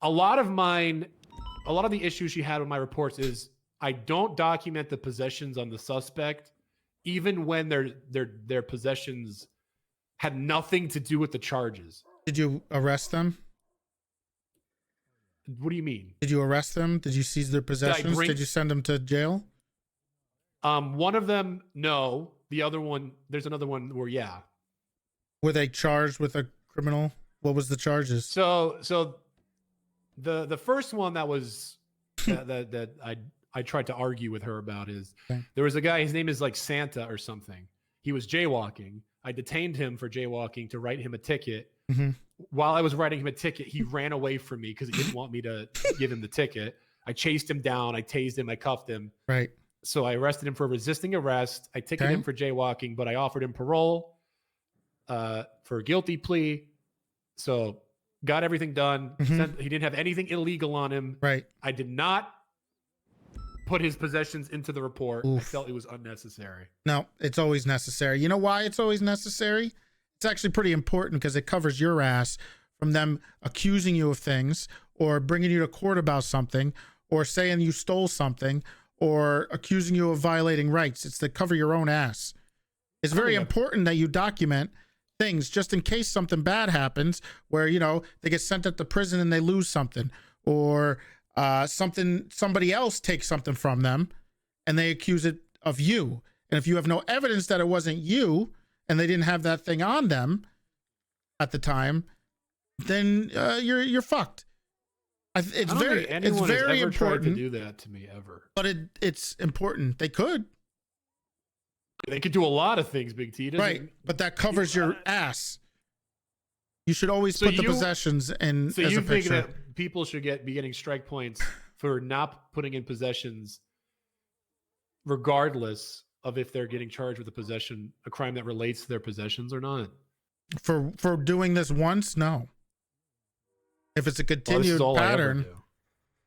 lot of the issues she had with my reports is I don't document the possessions on the suspect, even when their possessions had nothing to do with the charges. Did you arrest them? What do you mean? Did you arrest them? Did you seize their possessions? Did you send them to jail? One of them, no. The other one, there's another one where, yeah. Were they charged with a criminal? What was the charges? So the first one that was that I tried to argue with her about is there was a guy, his name is like Santa or something. He was jaywalking. I detained him for jaywalking to write him a ticket. While I was writing him a ticket, he ran away from me because he didn't want me to give him the ticket. I chased him down. I tased him. I cuffed him. Right. So I arrested him for resisting arrest. I ticketed him for jaywalking, but I offered him parole for a guilty plea. So got everything done. He didn't have anything illegal on him. Right. I did not put his possessions into the report. I felt it was unnecessary. No, it's always necessary. You know why it's always necessary? It's actually pretty important because it covers your ass from them accusing you of things or bringing you to court about something or saying you stole something or accusing you of violating rights. It's to cover your own ass. It's very important that you document things just in case something bad happens where, they get sent up to prison and they lose something, or somebody else takes something from them and they accuse it of you. And if you have no evidence that it wasn't you and they didn't have that thing on them at the time, then you're fucked. It's very important tried to do that to me ever. But it's important. They could. They could do a lot of things, Big T. Right, but that covers your ass. You should always put the possessions in so as you a think picture. that people should be getting strike points for not putting in possessions, regardless of if they're getting charged with a crime that relates to their possessions or not? For doing this once, no. If it's a continued pattern,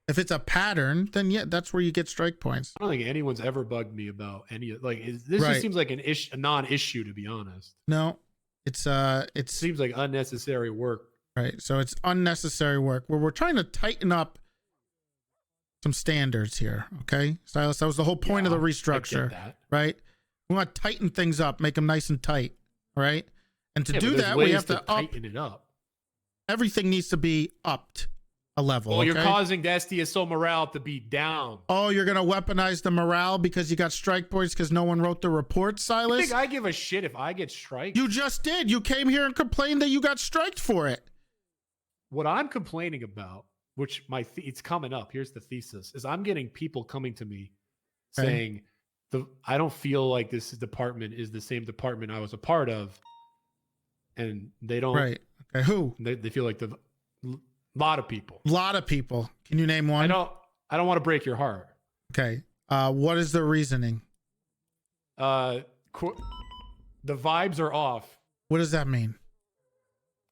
if it's a pattern, then yeah, that's where you get strike points. I don't think anyone's ever bugged me about this. Just seems like a non-issue, to be honest. No, it seems like unnecessary work. Right. So it's unnecessary work where we're trying to tighten up some standards here. Okay, Silas, that was the whole point of the restructure. I get that. Right. We want to tighten things up, make them nice and tight. All right. And to do that, we have to tighten it up. Everything needs to be upped a level. Well, you're okay? causing the SDSO morale to be down. Oh, you're going to weaponize the morale because you got strike points because no one wrote the report, Silas? You think I give a shit if I get striked? You just did. You came here and complained that you got striked for it. What I'm complaining about, which it's coming up, here's the thesis, is I'm getting people coming to me saying, I don't feel like this department is the same department I was a part of. And they don't. Right. Okay. Who? They feel like a lot of people. A lot of people. Can you name one? I don't want to break your heart. Okay. What is the reasoning? The vibes are off. What does that mean?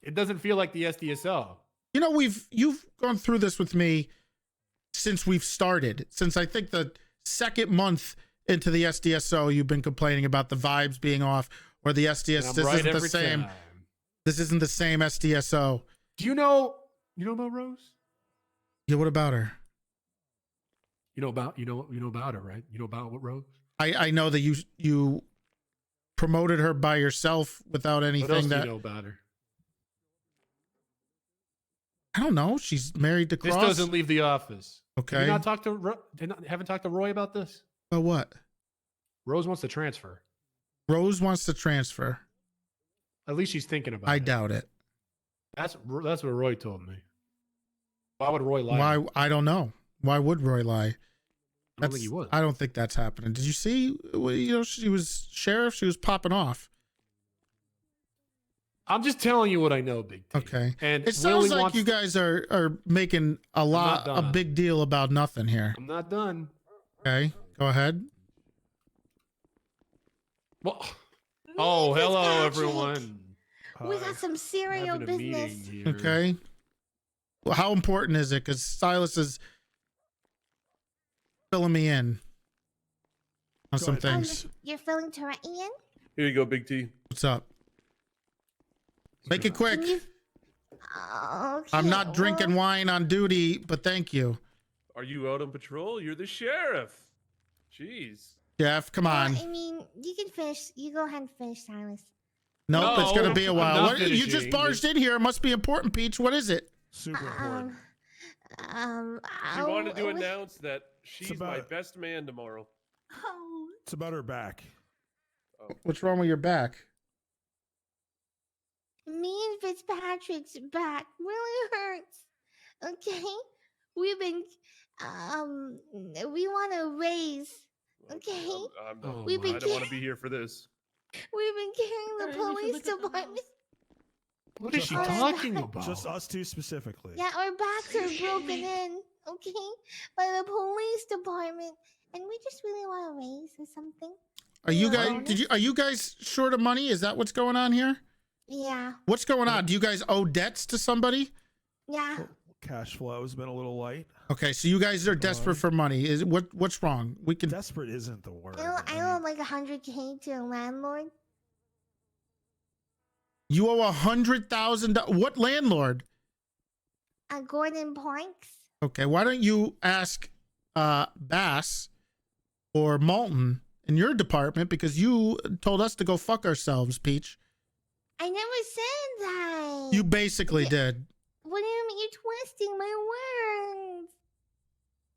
It doesn't feel like the SDSO. You know, you've gone through this with me since we've started. Since I think the second month into the SDSO, you've been complaining about the vibes being off or the SDS. This isn't the same. This isn't the same SDSO. Do you know about Rose? Yeah, what about her? You know about her, right? You know about what Rose? I know that you promoted her by yourself without anything. What else do you know about her? I don't know. She's married to Cross. This doesn't leave the office. Okay. Have you not talked to haven't talked to Roy about this? About what? Rose wants to transfer. Rose wants to transfer. At least she's thinking about it. I doubt it. That's what Roy told me. Why would Roy lie? Why? I don't know. Why would Roy lie? I don't think he would. I don't think that's happening. Did you see? You know, she was sheriff. She was popping off. I'm just telling you what I know, Big T. Okay. And it sounds like you guys are making a big deal about nothing here. I'm not done. Okay. Go ahead. Well, oh, hello, everyone. We got some serial business. Okay. Well, how important is it? Because Silas is filling me in on some things. You're filling Toretti in? Here you go, Big T. What's up? Make it quick. Okay, I'm not drinking wine on duty, but thank you. Are you out on patrol? You're the sheriff. Jeez. Jeff, come on. I mean, you can finish. You go ahead and finish, Silas. Nope, it's going to be a while. What, you just barged in here. It must be important, Peach. What is it? Super important. She wanted to announce that she's my best man tomorrow. Oh. It's about her back. What's wrong with your back? Me and Fitzpatrick's back really hurts. Okay? We've been, we want to raise. Okay? I don't want to be here for this. We've been carrying the police department. What is she talking about? Just us two specifically. Yeah, our backs are broken in, okay, by the police department, and we just really want to raise or something. Are you guys? Are you guys short of money? Is that what's going on here? Yeah. What's going on? Do you guys owe debts to somebody? Yeah. Cash flow has been a little light. Okay, so you guys are desperate for money. Is what's wrong? We can. Desperate isn't the word. I owe like $100K to a landlord. You owe $100,000. What landlord? Gordon Parks. Okay, why don't you ask Bass or Malton in your department, because you told us to go fuck ourselves, Peach. I never said that. You basically did. What do you mean? You're twisting my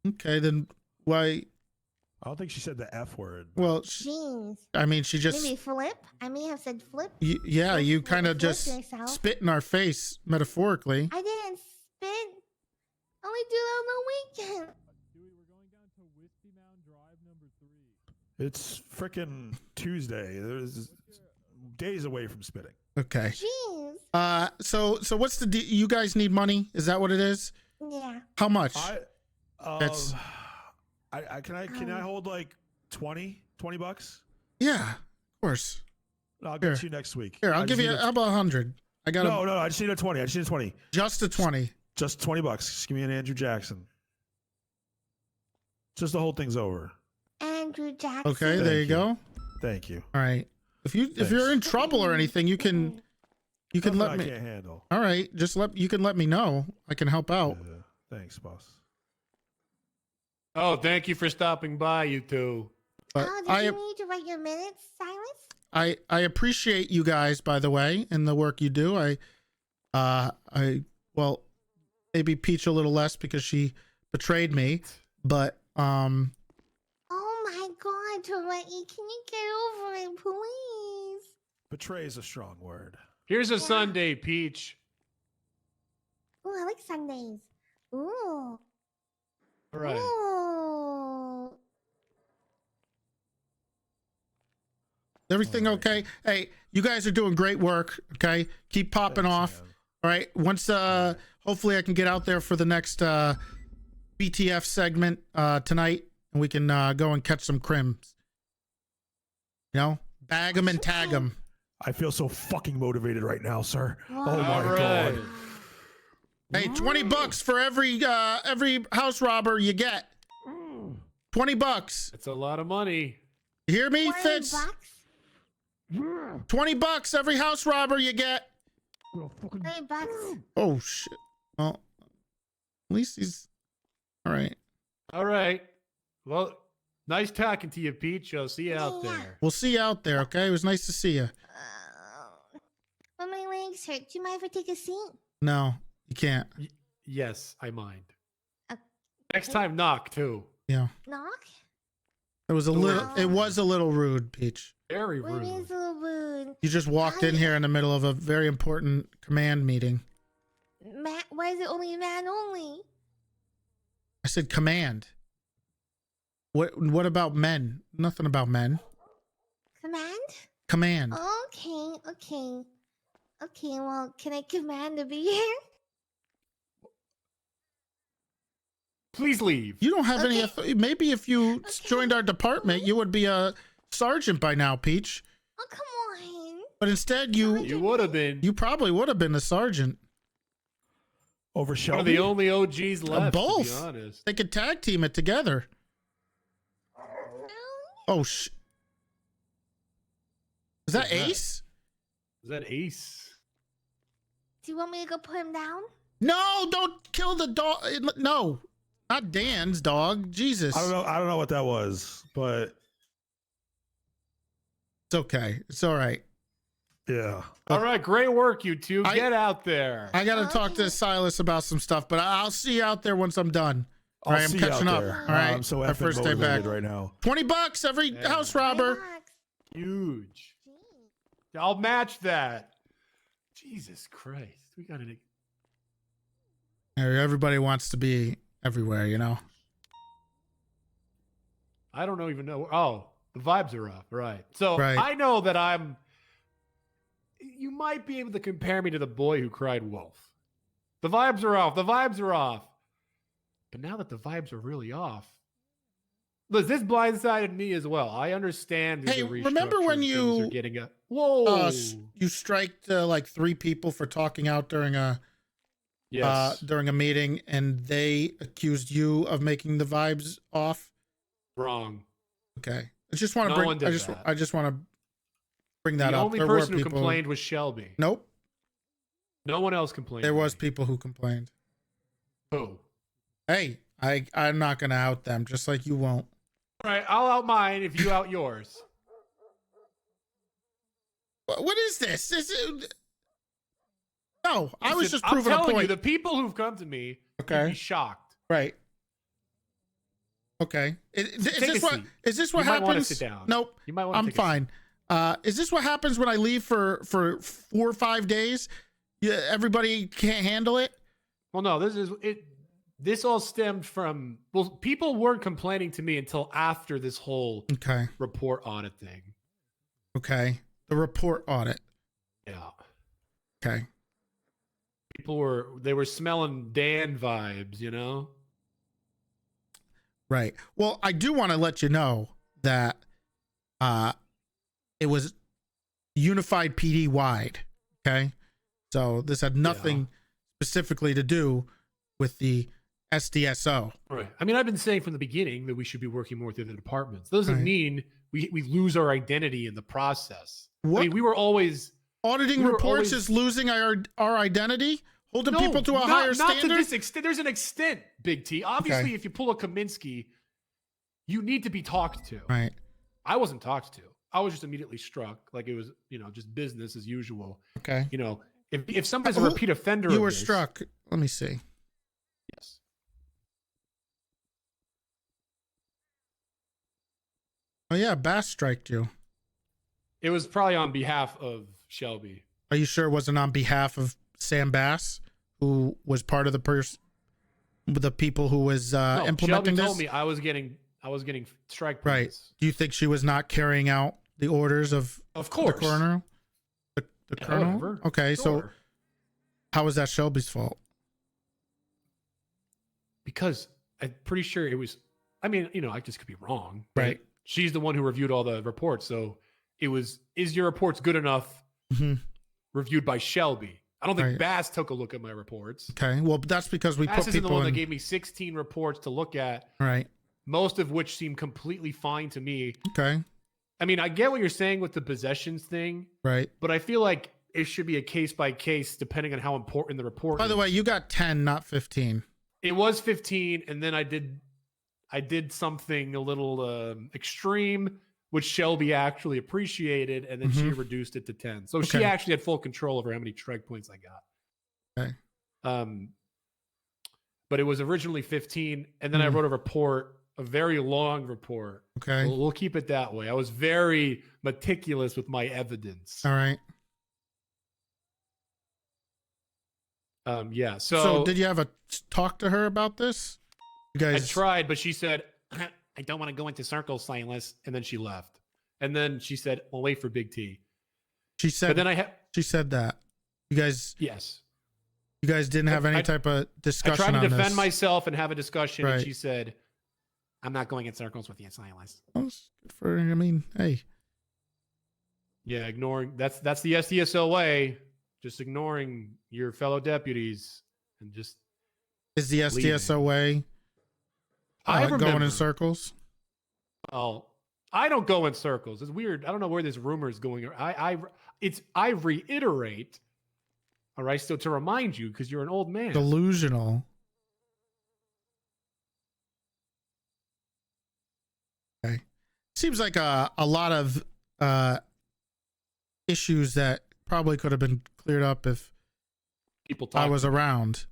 Okay, then why? I don't think she said the F word. Well, Jeez. I mean, she just. Maybe flip? I may have said flip. Yeah, you kind of Flip just yourself. spit in our face, metaphorically. I didn't spit. Only do that on the weekend. Dewey, we're going down to Whiskey Mound Drive number 3. It's frickin' Tuesday. There's days away from spitting. Okay. Jeez. So what's the you guys need money? Is that what it is? Yeah. How much? That's. Can I hold like 20 bucks? Yeah, of course. I'll get Here. you next week. Here, I'll give you. How about 100? I got No, I just need a 20. I just need a 20. just a 20. Just 20 bucks. Just give me an Andrew Jackson. Just the whole thing's over. Andrew Jackson. Okay, there you go. Thank you. All right. If you're in trouble or anything, you can Nothing let I me. can't handle. All right, you can let me know. I can help out. Thanks, boss. Oh, thank you for stopping by, you two. But Oh, did you need to write your minutes, Silas? I appreciate you guys, by the way, and the work you do. Well, maybe Peach a little less because she betrayed me, but Oh my God, Toretti, can you get over it, please? Betray is a strong word. Here's a Sunday, Peach. Ooh, I like Sundays. Ooh. All right. Ooh. everything okay? Hey, you guys are doing great work. Okay, keep popping Thanks, off. man. All right. Once hopefully I can get out there for the next BTF segment tonight, and we can go and catch some crims. You know, bag them and tag them. I feel so fucking motivated right now, sir. Wow. Oh my All right. God. Hey, $20 for every house robber you get. $20. That's a lot of money. You hear me, 20 Fitz? bucks? $20 every house robber you get. 20 bucks. Oh shit. Well, at least he's all right. All right. Well, nice talking to you, Peach. I'll see you out Yeah. there. We'll see you out there. Okay. It was nice to see you. But my legs hurt. Do you mind if I take a seat? No, you can't. Yes, I mind. Uh, Next time, knock too. Yeah. Knock? It was a little. Wow. It was a little rude, Peach. Very What rude. is a little rude? You just walked in here in the middle of a very important command meeting. Why is it only man only? I said command. What about men? Nothing about men. Command? Command. Okay. Well, can I command to be here? Please leave. You don't have Okay. any. Maybe if you joined our department, you would be a sergeant by now, Peach. Oh, come on. But instead, you would have been. you probably would have been a sergeant. Over One of Shelby. the only OGs left. both. To be honest. They could tag team it together. Oh sh! Is that What's that? Ace? Is that Ace? Do you want me to go put him down? No, don't kill the dog. No, not Dan's dog. Jesus. I don't know what that was, but It's okay. It's all right. yeah. All right, great work, you two. I- Get out there. I got to talk Okay. to Silas about some stuff, but I'll see you out there once I'm done. All right, I'm see you catching out up. there. All right, I'm so our effing first day back. motivated right now. $20 every Yeah. house robber. $5. Huge. Jeez. I'll match that. Jesus Christ. We got to. Everybody wants to be everywhere, you know. I don't even know. Oh, the vibes are off. Right. So Right. I know that I'm. You might be able to compare me to the boy who cried wolf. The vibes are off. The vibes are off. But now that the vibes are really off, look, this blindsided me as well. I understand. there's Hey, a remember restructure when and things you- are getting a whoa? You striked like 3 people for talking out during a Yes. during a meeting, and they accused you of making the vibes off. Wrong. Okay, I just want to No bring. one did that. I just want to bring that The up. only There were person who people- complained was Shelby. Nope, No one else complained. there to was me. people who complained. Who? Hey, I'm not gonna out them, just like you won't. All right, I'll out mine if you out yours. What is this? No, I was Listen, just proving I'm a telling point. you, the people who've come to me would Okay. be shocked. Right. Okay. Is Take this a what seat. is this what You might wanna happens? sit down. Nope. You might want to I'm take a seat. fine. Is this what happens when I leave for 4 or 5 days? Yeah, everybody can't handle it. Well, no, this is it. This all stemmed from, well, people weren't complaining to me until after this whole Okay. report audit thing. Okay. The report audit. Yeah. Okay. They were smelling Dan vibes, you know? Right. Well, I do want to let you know that it was unified PD wide. Okay. So this had nothing specifically to do with the SDSO. Right. I mean, I've been saying from the beginning that we should be working more through the departments. Doesn't Right. mean we lose our identity in the process. What? I mean, we were always Auditing we were reports always- is losing our identity, holding people to a not, higher not standard. to this extent. There's an extent, Big T. Obviously, Okay. if you pull a Kaminsky, you need to be talked to. Right. I wasn't talked to. I was just immediately struck, like it was, just business as usual. Okay. If somebody's a Who- repeat offender, You of were this- struck. Let me see. Yes. Oh yeah, Bass striked you. It was probably on behalf of Shelby. Are you sure it wasn't on behalf of Sam Bass, who was part of the people who was No, implementing Shelby this? told me I was getting strike Right. points. Do you think she was not carrying out the orders of Of course. the coroner? The Yeah, colonel? whatever. Okay, so Sure. how was that Shelby's fault? Because I'm pretty sure it was. I mean, I just could be wrong. Right. She's the one who reviewed all the reports, so it was. Is your reports good enough? Mhm. Reviewed by Shelby. I don't think Right. Bass took a look at my reports. Okay, well that's because we Bass put isn't the people one in. that gave me 16 reports to look at, Right. most of which seem completely fine to me. Okay. I mean, I get what you're saying with the possessions thing, Right. but I feel like it should be a case by case depending on how important the report By the is. way, you got 10, not 15. It was 15, and then I did something a little extreme, which Shelby actually appreciated, and then she reduced it to 10. So she Okay. actually had full control over how many strike points I got. Okay. But it was originally 15, and then I wrote a report, a very long report. Okay. We'll keep it that way. I was very meticulous with my evidence. All right. Yeah. So did you have a talk to her about this? You I guys tried, but she said, I don't want to go into circles, Silas. And then she left. And then she said, well, wait for Big T. she said But then she said that. yes. You guys didn't have any type of I discussion tried to on defend this. myself and have a discussion. Right. And she said, I'm not going in circles with you, Silas. Well, it's good I mean, hey. Yeah, ignoring that's the SDSO way. Just ignoring your fellow deputies and just Is the SDSO way I going remember. in circles? Oh, I don't go in circles. It's weird. I don't know where this rumor is going. I reiterate. All right, so to remind you, because you're an old man. Delusional. Okay. Seems like a lot of issues that probably could have been cleared up if People I talk. was around.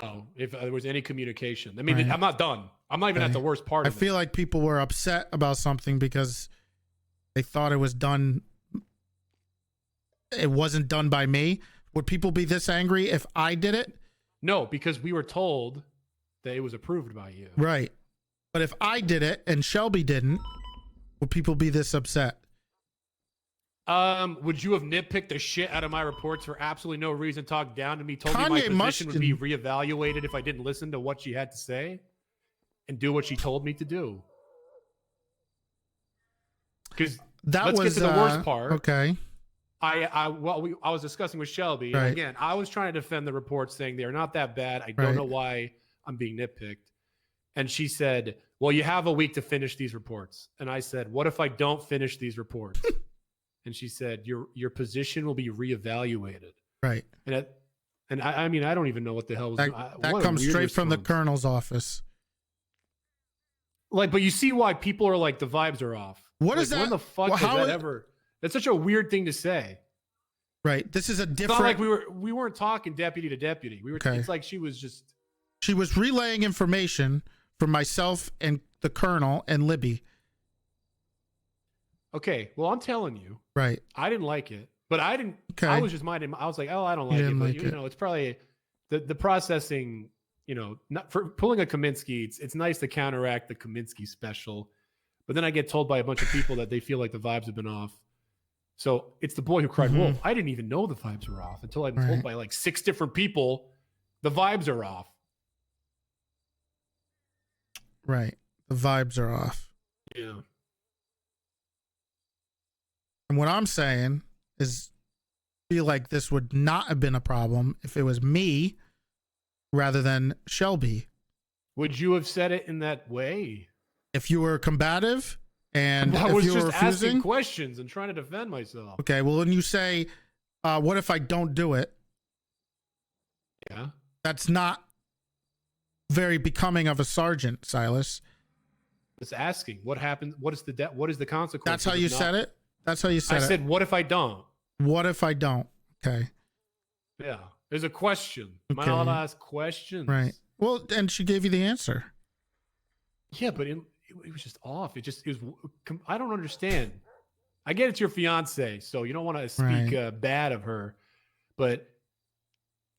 No, if there was any communication. I mean, Right. I'm not done. I'm not even at Okay. the worst part I of it. feel like people were upset about something because they thought it was done. It wasn't done by me. Would people be this angry if I did it? No, because we were told that it was approved by you. Right. But if I did it and Shelby didn't, would people be this upset? Would you have nitpicked the shit out of my reports for absolutely no reason? Talked down to me, told me my Kanye position would be Mushkin- reevaluated if I didn't listen to what she had to say and do what she told me to do. Because That let's was get to the worst part. Okay. I was discussing with Shelby. Right. And again, I was trying to defend the reports, saying they're not that bad. I don't Right. know why I'm being nitpicked. And she said, "Well, you have a week to finish these reports." And I said, "What if I don't finish these reports?" And she said, "Your position will be reevaluated." Right. And I mean, I don't even know what the hell was. That what a comes weird straight from the response. colonel's office. Like, but you see why people are like the vibes are off. What Like, is that? When the fuck Well, has how that is- ever? That's such a weird thing to say. Right. This is a It's different. not like we weren't talking deputy to deputy. We were. Okay. It's like she was just. She was relaying information from myself and the Colonel and Libby. Okay, well, I'm telling you, Right. I didn't like it, but I didn't. Okay. I was just minding. I was like, oh, I don't like it, didn't but like you it. know, it's probably the processing. You know, not for pulling a Kaminsky. It's nice to counteract the Kaminsky special, but then I get told by a bunch of people that they feel like the vibes have been off. So it's the boy who cried wolf. I didn't even know the vibes were off until I'm told by like 6 different people the vibes are off. Right. The vibes are off. Yeah. And what I'm saying is, I feel like this would not have been a problem if it was me rather than Shelby. Would you have said it in that way? If you were combative and I if was you were just asking refusing, questions and trying to defend myself. okay, well, when you say, what if I don't do it? Yeah. That's not very becoming of a sergeant, Silas. Just asking what happens. What is the consequence? That's how you said it? That's how you said it? I said, what if I don't? What if I don't? Okay. Yeah. There's a question. Am I Okay. allowed to ask questions? Right. Well, and she gave you the answer. Yeah, but it was just off. It was. I don't understand. I get it's your fiance, so you don't want to speak bad of her, but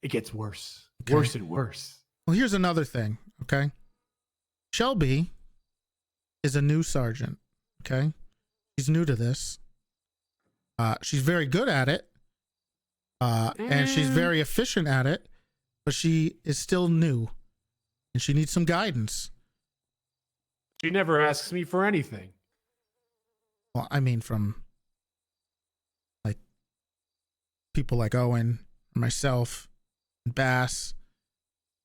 it gets worse, worse and worse. Well, here's another thing. Okay. Shelby is a new sergeant. Okay. She's new to this. She's very good at it. And she's very efficient at it, but she is still new and she needs some guidance. She never asks me for anything. Well, I mean, from like people like Owen, myself, and Bass,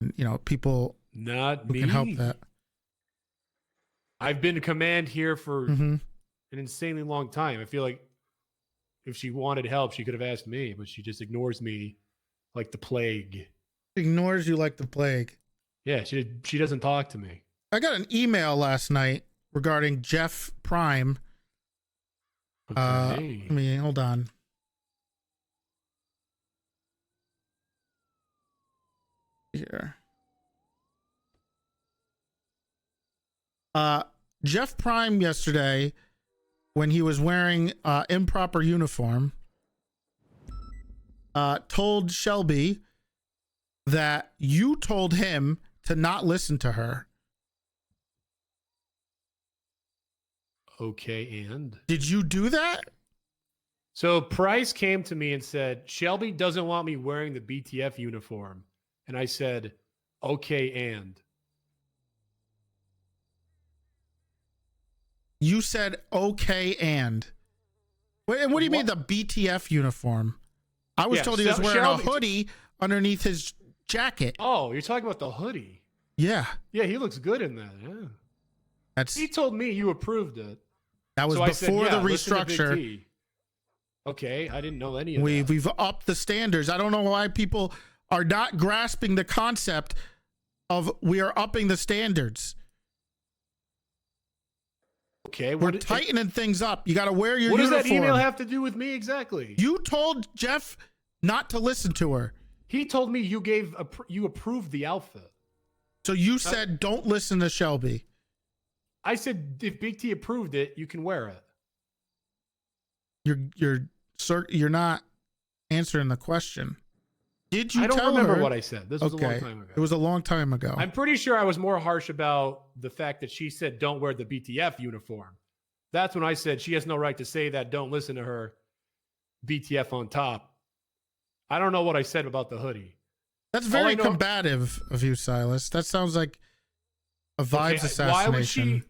and, you know, people Not who me. can help that. I've been in command here for Mhm. an insanely long time. I feel like if she wanted help, she could have asked me, but she just ignores me like the plague. Ignores you like the plague. Yeah, she doesn't talk to me. I got an email last night regarding Jeff Prime. Okay. Let me hold on. Here. Jeff Prime yesterday, when he was wearing improper uniform, told Shelby that you told him to not listen to her. Okay, and? Did you do that? So Price came to me and said, Shelby doesn't want me wearing the BTF uniform. And I said, okay, and? You said, okay, and. And what do you mean the BTF uniform? I was told he was wearing a hoodie underneath his jacket. Oh, you're talking about the hoodie. Yeah. Yeah, he looks good in that. Yeah. He told me you approved it. That was So before I said, the listen to Big restructure. T. Okay, I didn't know any of that. We've upped the standards. I don't know why people are not grasping the concept of we are upping the standards. Okay, we're tightening things up. You got to wear your What uniform. does that email have to do with me exactly? You told Jeff not to listen to her. He told me you approved the outfit. So you said don't listen to Shelby. I said if Big T approved it, you can wear it. You're not answering the question. Did you? I don't tell remember her? what I said. This was a long time ago. It was a long time ago. I'm pretty sure I was more harsh about the fact that she said don't wear the BTF uniform. That's when I said she has no right to say that. Don't listen to her. BTF on top. I don't know what I said about the hoodie. That's very combative of you, Silas. That sounds like a vibes assassination. Why would she?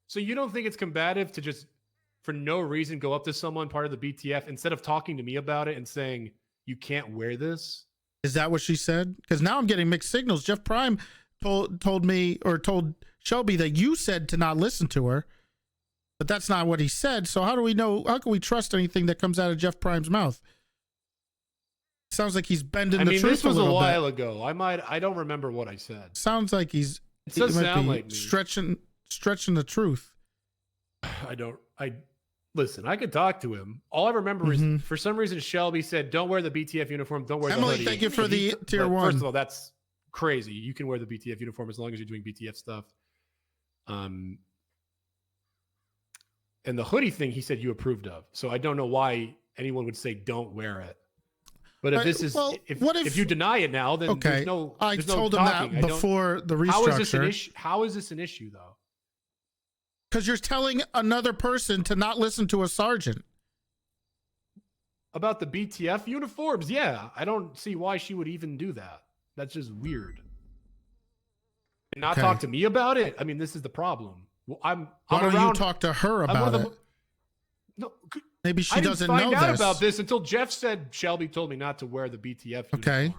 So you don't think it's combative to just, for no reason, go up to someone part of the BTF instead of talking to me about it and saying you can't wear this? Is that what she said? Because now I'm getting mixed signals. Jeff Prime told me or told Shelby that you said to not listen to her, but that's not what he said. So how do we know? How can we trust anything that comes out of Jeff Prime's mouth? Sounds like he's bending the truth this was a a little while bit. ago. I don't remember what I said. Sounds like It does sound like me. stretching the truth. Listen, I could talk to him. All I remember is for some reason Shelby said, "Don't wear the BTF uniform. Don't wear the hoodie." Thank you for the tier one. First of all, that's crazy. You can wear the BTF uniform as long as you're doing BTF stuff. And the hoodie thing, he said you approved of. So I don't know why anyone would say don't wear it. But if this is, if you deny it now, then there's no. I there's told no him talking. that before the restructure. How is this an issue? How is this an issue, though? Because you're telling another person to not listen to a sergeant. About the BTF uniforms, yeah, I don't see why she would even do that. That's just weird. And not talk to me about it. I mean, this is the problem. Well, Why don't you talk to her about it? No, maybe she doesn't know this. I didn't find out about this until Jeff said Shelby told me not to wear the BTF uniform. Okay.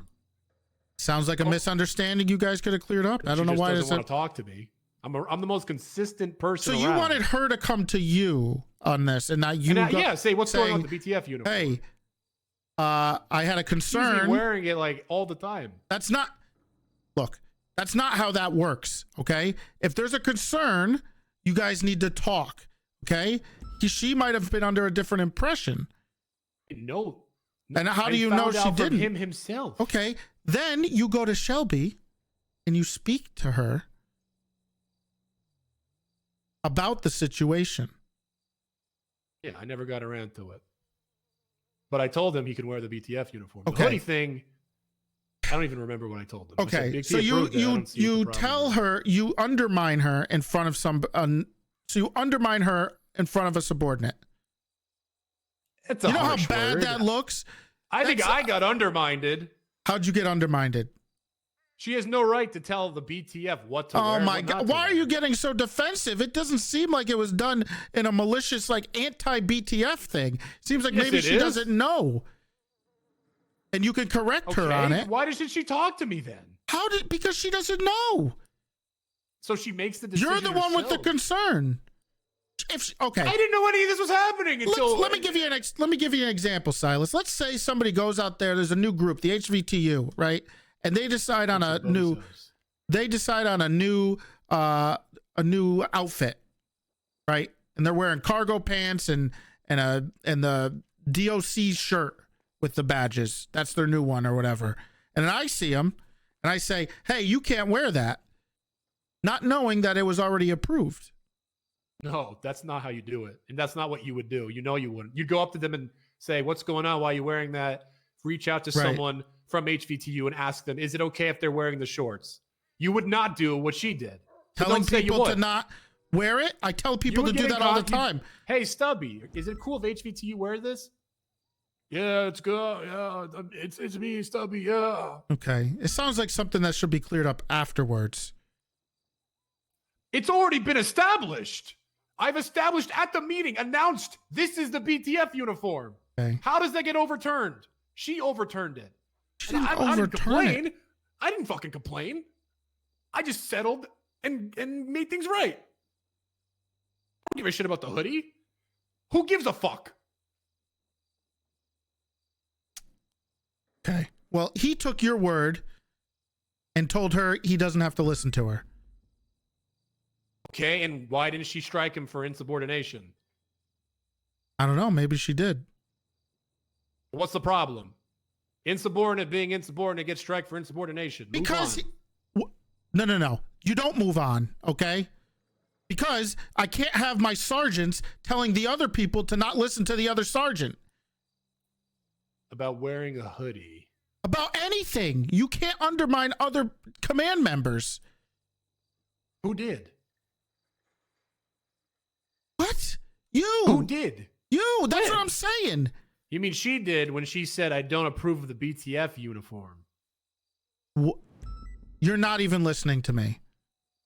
Sounds like a misunderstanding. You guys could have cleared up. I don't know why she doesn't want to talk to me. I'm the most consistent person. So you wanted her to come to you on this, and not you. Say what's going on with the BTF uniform. Hey, I had a concern. She's wearing it like all the time. That's not. Look, that's not how that works. Okay, if there's a concern, you guys need to talk. Okay, she might have been under a different impression. No. And how do you know she didn't? Him himself. Okay, then you go to Shelby, and you speak to her about the situation. Yeah, I never got around to it. But I told him he could wear the BTF uniform. Okay. The hoodie thing, I don't even remember what I told him. Okay, so you tell her, you undermine her in front of so you undermine her in front of a subordinate. It's a you know how harsh bad word. that looks? I think I got undermined. How'd you get undermined? She has no right to tell the BTF what to wear. Oh my God. Why are you getting so defensive? It doesn't seem like it was done in a malicious, like anti-BTF thing. It seems like maybe she doesn't know. And you can correct her on it. Why didn't she talk to me then? Because she doesn't know. So she makes the decision. You're the one with the concern. Okay. I didn't know any of this was happening until. Let me give you an example, Silas. Let's say somebody goes out there. There's a new group, the HVTU, right? And they decide on a new outfit, right? And they're wearing cargo pants and the DOC shirt with the badges. That's their new one or whatever. And then I see them and I say, "Hey, you can't wear that," not knowing that it was already approved. No, that's not how you do it, and that's not what you would do. You know, you wouldn't. You'd go up to them and say, "What's going on? Why are you wearing that?" Reach out to someone from HVTU and ask them, is it okay if they're wearing the shorts? You would not do what she did. So telling people to not wear it? I tell people to do that all the time. Hey, Stubby, is it cool if HVTU wear this? Yeah, it's good. Yeah, it's me, Stubby. Yeah. Okay. It sounds like something that should be cleared up afterwards. It's already been established. I've established at the meeting, announced this is the BTF uniform. Okay. How does that get overturned? She overturned it. I didn't complain. I didn't fucking complain. I just settled and made things right. I don't give a shit about the hoodie. Who gives a fuck? Okay. Well, he took your word and told her he doesn't have to listen to her. Okay, and why didn't she strike him for insubordination? I don't know. Maybe she did. What's the problem? Insubordinate being insubordinate gets strike for insubordination. No. You don't move on, okay? Because I can't have my sergeants telling the other people to not listen to the other sergeant. About wearing a hoodie. About anything. You can't undermine other command members. Who did? What? You. Who did? You. That's what I'm saying. You mean she did when she said, I don't approve of the BTF uniform? You're not even listening to me.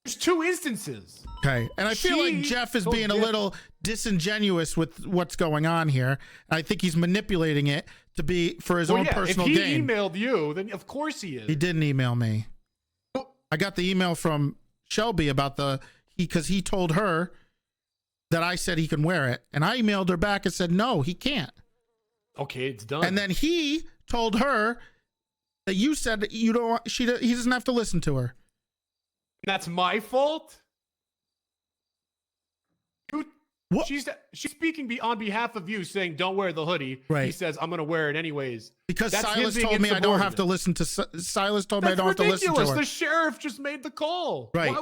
There's two instances. Okay. And I feel like Jeff is being a little disingenuous with what's going on here. I think he's manipulating it to be for his own personal gain. If he emailed you, then of course he is. He didn't email me. I got the email from Shelby about because he told her that I said he can wear it. And I emailed her back and said, no, he can't. Okay, it's done. And then he told her that you said he doesn't have to listen to her. That's my fault? What? She's speaking on behalf of you, saying don't wear the hoodie. Right. He says I'm going to wear it anyways. Because Silas told me I don't have to listen to. Silas told me I don't have to listen to her. The sheriff just made the call. Right.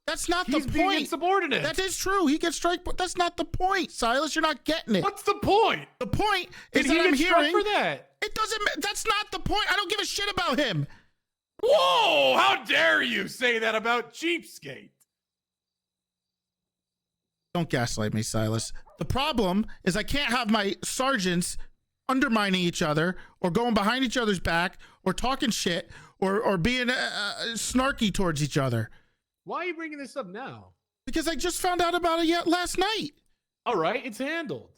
That's not He's the being point. insubordinate. That is true. He gets strike, but that's not the point, Silas. You're not getting it. What's the point? The point is Did he that I'm get struck hearing for that? it doesn't. That's not the point. I don't give a shit about him. Whoa! How dare you say that about Cheapskate? Don't gaslight me, Silas. The problem is I can't have my sergeants undermining each other or going behind each other's back or talking shit or being snarky towards each other. Why are you bringing this up now? Because I just found out about it last night. All right, it's handled.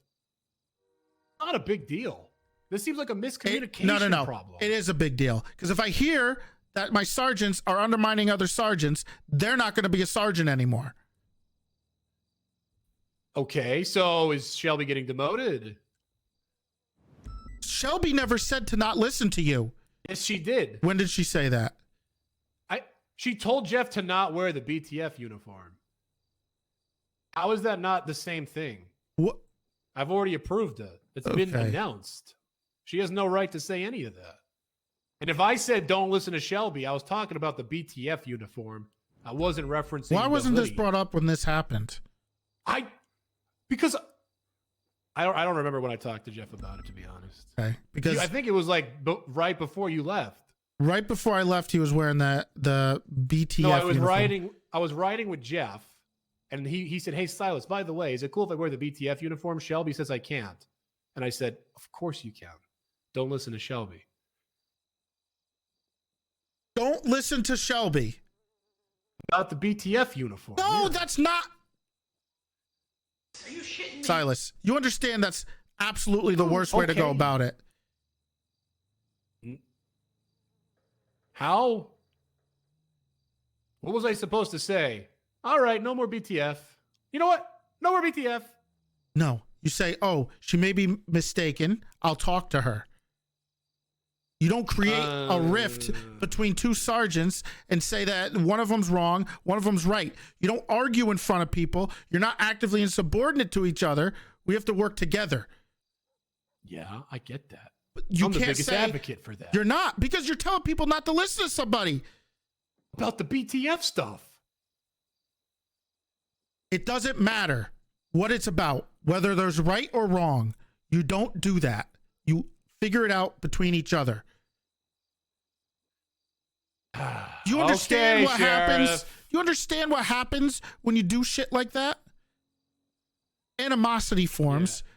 Not a big deal. This seems like a miscommunication No. problem. It is a big deal. Because if I hear that my sergeants are undermining other sergeants, they're not going to be a sergeant anymore. Okay, so is Shelby getting demoted? Shelby never said to not listen to you. Yes, she did. When did she say that? She told Jeff to not wear the BTF uniform. How is that not the same thing? What? I've already approved it. It's been announced. She has no right to say any of that. And if I said don't listen to Shelby, I was talking about the BTF uniform. I wasn't referencing. Why wasn't this hoodie. brought up when this happened? Because I don't remember when I talked to Jeff about it, to be honest. Okay, because I think it was like right before you left. Right before I left, he was wearing the BTF. No, I was uniform. riding with Jeff, and he said, "Hey Silas, by the way, is it cool if I wear the BTF uniform?" Shelby says I can't, and I said, "Of course you can. Don't listen to Shelby." Don't listen to Shelby. About the BTF uniform. No, yeah. that's not. Are you shitting me? Silas, you understand that's absolutely the worst way to go okay. about it. How? What was I supposed to say? All right, no more BTF. You know what? No more BTF. No, you say, oh, she may be mistaken. I'll talk to her. You don't create a rift between two sergeants and say that one of them's wrong, one of them's right. You don't argue in front of people. You're not actively insubordinate to each other. We have to work together. Yeah, I get that. But you I'm the can't biggest say advocate for that. you're not, because you're telling people not to listen to somebody. About the BTF stuff. It doesn't matter what it's about, whether there's right or wrong. You don't do that. You figure it out between each other. Do you understand what happens? You understand what happens when you do shit like that? Animosity forms. Yeah.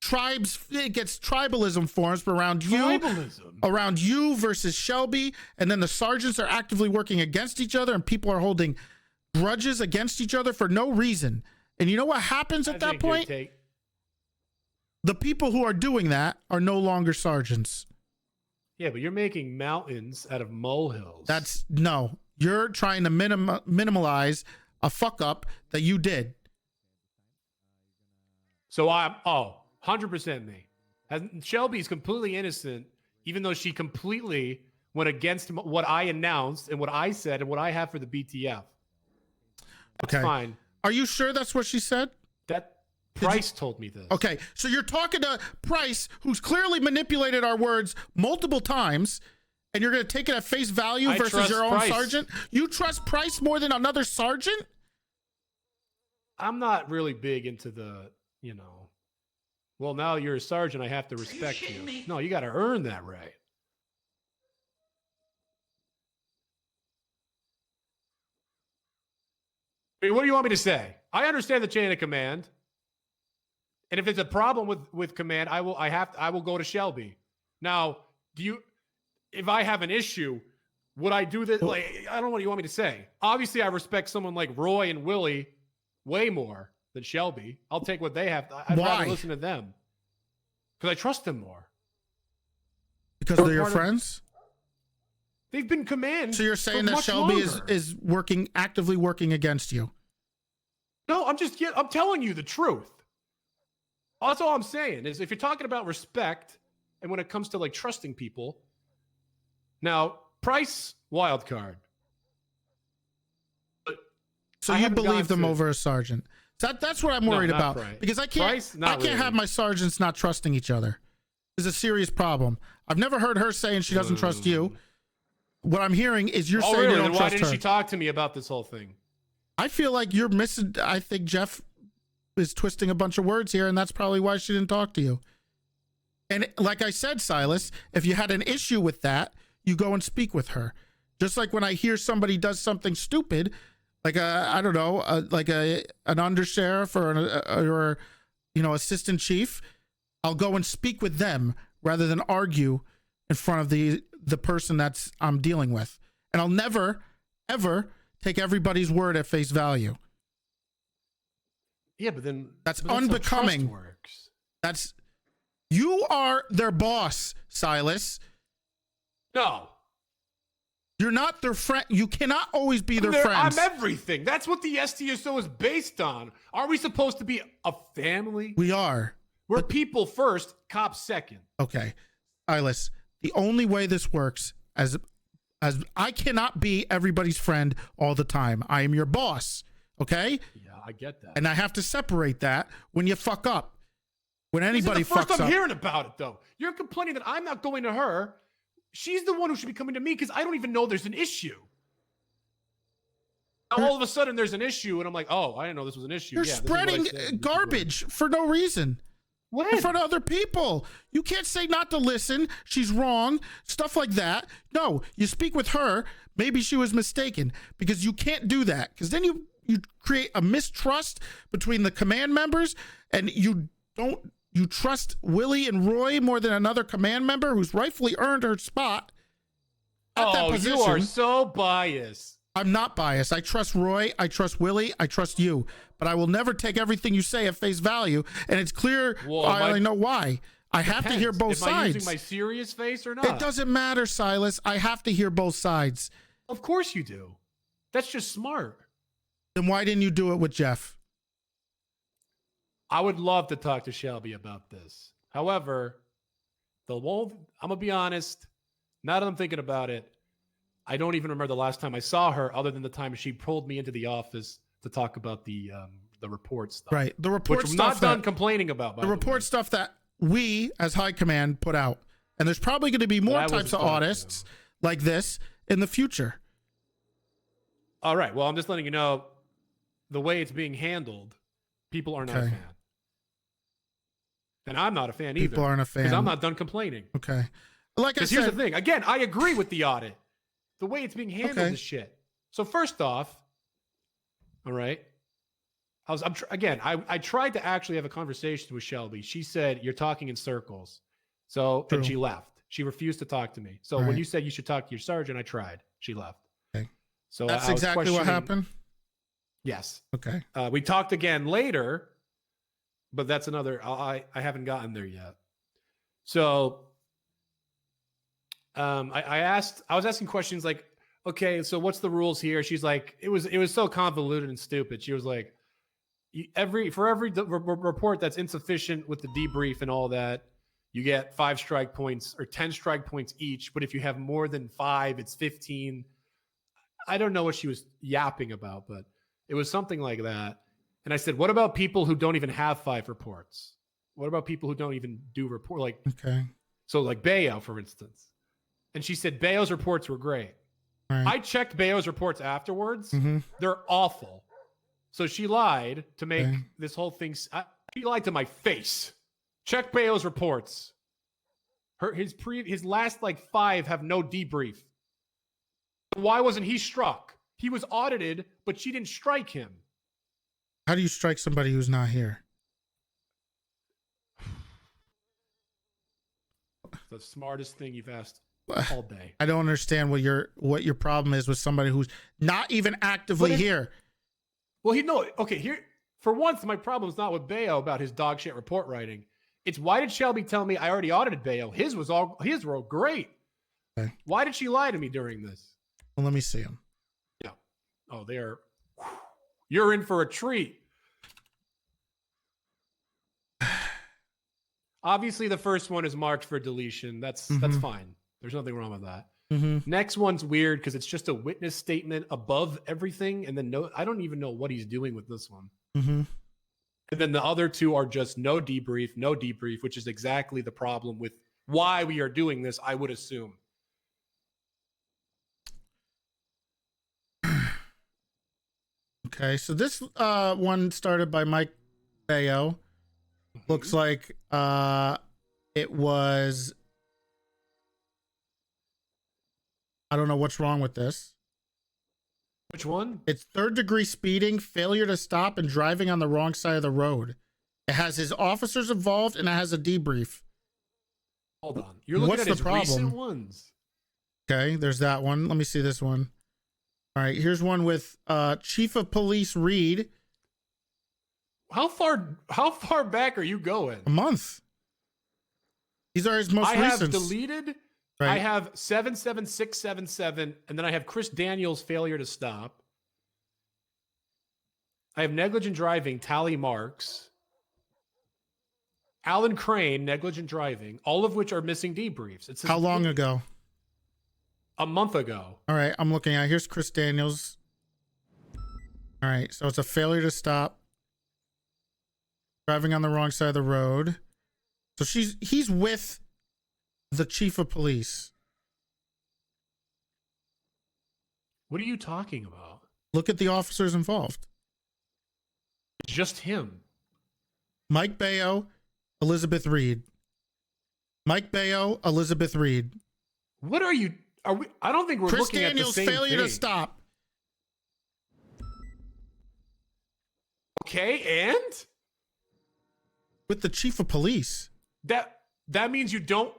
Tribes, it gets tribalism forms around you. Around you versus Shelby, and then the sergeants are actively working against each other, and people are holding grudges against each other for no reason. And you know what happens at that point? The people who are doing that are no longer sergeants. Yeah, but you're making mountains out of molehills. No, you're trying to minimalize a fuck up that you did. So 100% me. Shelby's completely innocent, even though she completely went against what I announced and what I said and what I have for the BTF. That's fine. Are you sure that's what she said? That Price told me this. Okay, so you're talking to Price, who's clearly manipulated our words multiple times, and you're going to take it at face value versus your own sergeant? You trust Price more than another sergeant? I'm not really big into the, well, now you're a sergeant, I have to respect you. Me? No, you got to earn that right. I mean, what do you want me to say? I understand the chain of command. And if it's a problem with command, I will go to Shelby. Now, if I have an issue, would I do this? Like, I don't know what you want me to say. Obviously, I respect someone like Roy and Willie way more than Shelby. I'll take what they have. I'd rather listen to them because I trust them more. Because they're your friends? They've been command. So you're saying that Shelby is actively working against you? No, I'm telling you the truth. That's all I'm saying is if you're talking about respect and when it comes to like trusting people, now Price wild card. So you believe them over a sergeant? That's what I'm worried about. Price. Because I can't have my sergeants not trusting each other. It's a serious problem. I've never heard her saying she doesn't trust you. What I'm hearing is you're saying you don't trust her. Why didn't she talk to me about this whole thing? I feel like you're missing. I think Jeff is twisting a bunch of words here, and that's probably why she didn't talk to you. And like I said, Silas, if you had an issue with that, you go and speak with her. Just like when I hear somebody does something stupid, like I don't know, like an undersheriff or assistant chief, I'll go and speak with them rather than argue in front of the person I'm dealing with. And I'll never, ever take everybody's word at face value. Yeah, but then that's unbecoming. That's you are their boss, Silas. No. You're not their friend. You cannot always be their friends. I'm everything. That's what the STSO is based on. Are we supposed to be a family? We are. We're people first, cops second. Okay. Silas, the only way this works as I cannot be everybody's friend all the time. I am your boss. Okay? Yeah, I get that. And I have to separate that when you fuck up. When anybody fucks up. This is the first I'm hearing about it, though. You're complaining that I'm not going to her. She's the one who should be coming to me because I don't even know there's an issue. Now, all of a sudden, there's an issue, and I'm like, oh, I didn't know this was an issue. You're spreading garbage for no reason. What? In front of other people. You can't say not to listen. She's wrong. Stuff like that. No, you speak with her. Maybe she was mistaken, because you can't do that. Because then you create a mistrust between the command members, and you trust Willie and Roy more than another command member who's rightfully earned her spot at that position. You are so biased. I'm not biased. I trust Roy. I trust Willie. I trust you. But I will never take everything you say at face value. And it's clear. I know why. I have to hear both sides. Am I using my serious face or not? It doesn't matter, Silas. I have to hear both sides. Of course you do. That's just smart. Then why didn't you do it with Jeff? I would love to talk to Shelby about this. However, I'm going to be honest. Now that I'm thinking about it, I don't even remember the last time I saw her other than the time she pulled me into the office to talk about the report stuff. Right. The report which stuff. I'm not done complaining about. The report stuff that we as high command put out. And there's probably going to be more types of audits like this in the future. All right. Well, I'm just letting you know the way it's being handled, people are not a fan. And I'm not a fan either. People aren't a fan. Because I'm not done complaining. Okay. Like I said. Here's the thing. Again, I agree with the audit. The way it's being handled is shit. So first off, all right, I tried to actually have a conversation with Shelby. She said, you're talking in circles. So, and she left. She refused to talk to me. So when you said you should talk to your sergeant, I tried. She left. Okay. So that's exactly what happened? Yes. Okay. We talked again later, but that's another, I haven't gotten there yet. So I was asking questions like, okay, so what's the rules here? She's like, it was so convoluted and stupid. She was like, for every report that's insufficient with the debrief and all that, you get 5 strike points or 10 strike points each. But if you have more than 5, it's 15. I don't know what she was yapping about, but it was something like that. And I said, what about people who don't even have 5 reports? What about people who don't even do report? Like, so like Bayo, for instance. And she said Bayo's reports were great. Right. I checked Bayo's reports afterwards. Mm-hmm. They're awful. So she lied to make this whole thing. She lied to my face. Check Bayo's reports. His last like 5 have no debrief. Why wasn't he struck? He was audited, but she didn't strike him. How do you strike somebody who's not here? The smartest thing you've asked all day. I don't understand what your problem is with somebody who's not even actively here. Well, here for once, my problem is not with Bayo about his dog shit report writing. It's why did Shelby tell me I already audited Bayo? His were great. Okay. Why did she lie to me during this? Well, let me see him. Yeah. Oh, you're in for a treat. Obviously, the first one is marked for deletion. That's fine. There's nothing wrong with that. Mm-hmm. Next one's weird because it's just a witness statement above everything, and then I don't even know what he's doing with this one. Mm-hmm. And then the other 2 are just no debrief, which is exactly the problem with why we are doing this, I would assume. Okay, so this one started by Mike Bayo. Looks like it was. I don't know what's wrong with this. Which one? It's third-degree speeding, failure to stop, and driving on the wrong side of the road. It has his officers involved, and it has a debrief. Hold on. You're looking What's at the his problem? recent ones. Okay, there's that one. Let me see this one. All right, here's one with Chief of Police Reed. How far back are you going? A month. These are his most I have recent. deleted. Right. I have 77677, and then I have Chris Daniels' failure to stop. I have negligent driving, tally marks. Alan Crane, negligent driving, all of which are missing debriefs. It says How long ago? A month ago. All right, I'm looking at. Here's Chris Daniels. All right, so it's a failure to stop. Driving on the wrong side of the road. So he's with the chief of police. What are you talking about? Look at the officers involved. It's just him. Mike Bayo, Elizabeth Reed. Mike Bayo, Elizabeth Reed. What are you? Are we? I don't think we're Chris looking Daniels, at the same failure thing. to stop. Okay, and With the chief of police. that means you don't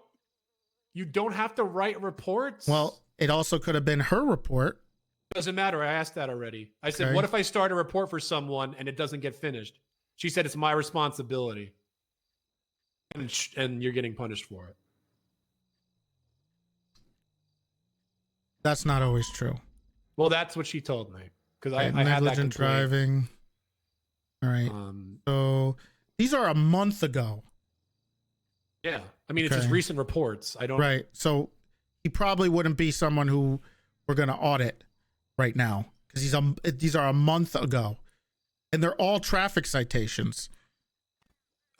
have to write reports. Well, it also could have been her report. Doesn't matter. I asked that already. I said, Okay. what if I start a report for someone and it doesn't get finished? She said it's my responsibility, and you're getting punished for it. That's not always true. Well, that's what she told me because I had that Negligent complaint. driving. All right. So these are a month ago. Yeah, I mean it's just Okay. recent reports. I don't. Right. So he probably wouldn't be someone who we're going to audit right now because these are a month ago, and they're all traffic citations.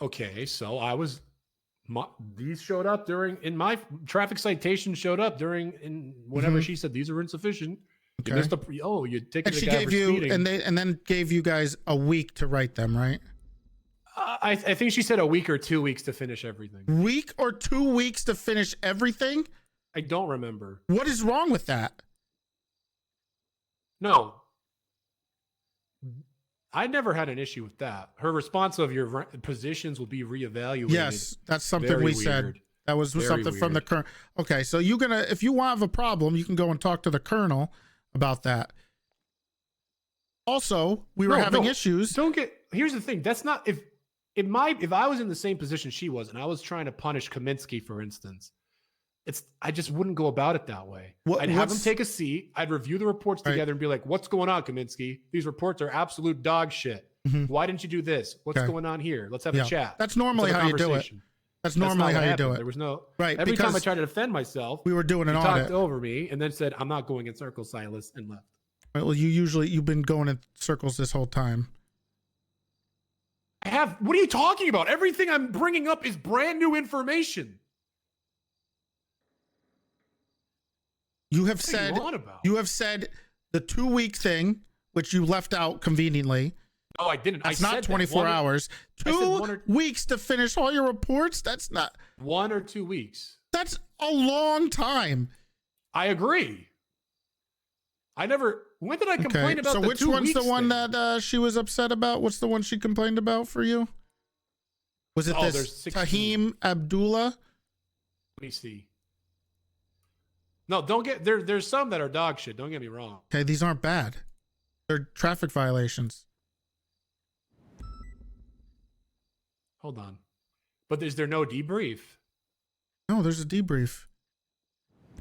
Okay, so these showed up in my traffic citation showed up in whenever she said these are insufficient. Okay. You missed you taken And the she guy gave for you, speeding. and then gave you guys a week to write them, right? I think she said a week or 2 weeks to finish everything. Week or 2 weeks to finish everything? I don't remember. What is wrong with that? No. I never had an issue with that. Her response of your positions will be reevaluated. Yes, that's something Very we said. weird. That was Very something from the weird. colonel. Okay, so if you have a problem, you can go and talk to the colonel about that. Also, we were having issues. Here's the thing. That's not if I was in the same position she was and I was trying to punish Kaminsky, for instance, I just wouldn't go about it that way. I'd have him take a seat. I'd review the reports together and be like, what's going on, Kaminsky? These reports are absolute dog shit. Why didn't you do this? What's going on here? Let's have a chat. That's normally Let's have a how you do it. conversation. That's That's normally not how what you do happened. it. There was no Right, Every time I because tried to defend myself, we were doing an he audit. talked over me and then said, I'm not going in circles, Silas, and left. Right, well, you've been going in circles this whole time. What are you talking about? Everything I'm bringing up is brand new information. You have What are said you on about? you have said the 2 week thing, which you left out conveniently. No, I didn't. That's I not said 24 hours. I said 2 weeks to finish all your reports. That's not. 1 or 2 weeks. That's a long time. I agree. When did I complain about so the which 2 one's the weeks one thing? that she was upset about? What's the one she complained about for you? Was it there's this 16. Tahim Abdullah? Let me see. No, don't get there's some that are dog shit. Don't get me wrong. Okay, these aren't bad. They're traffic violations. Hold on. But is there no debrief? No, there's a debrief.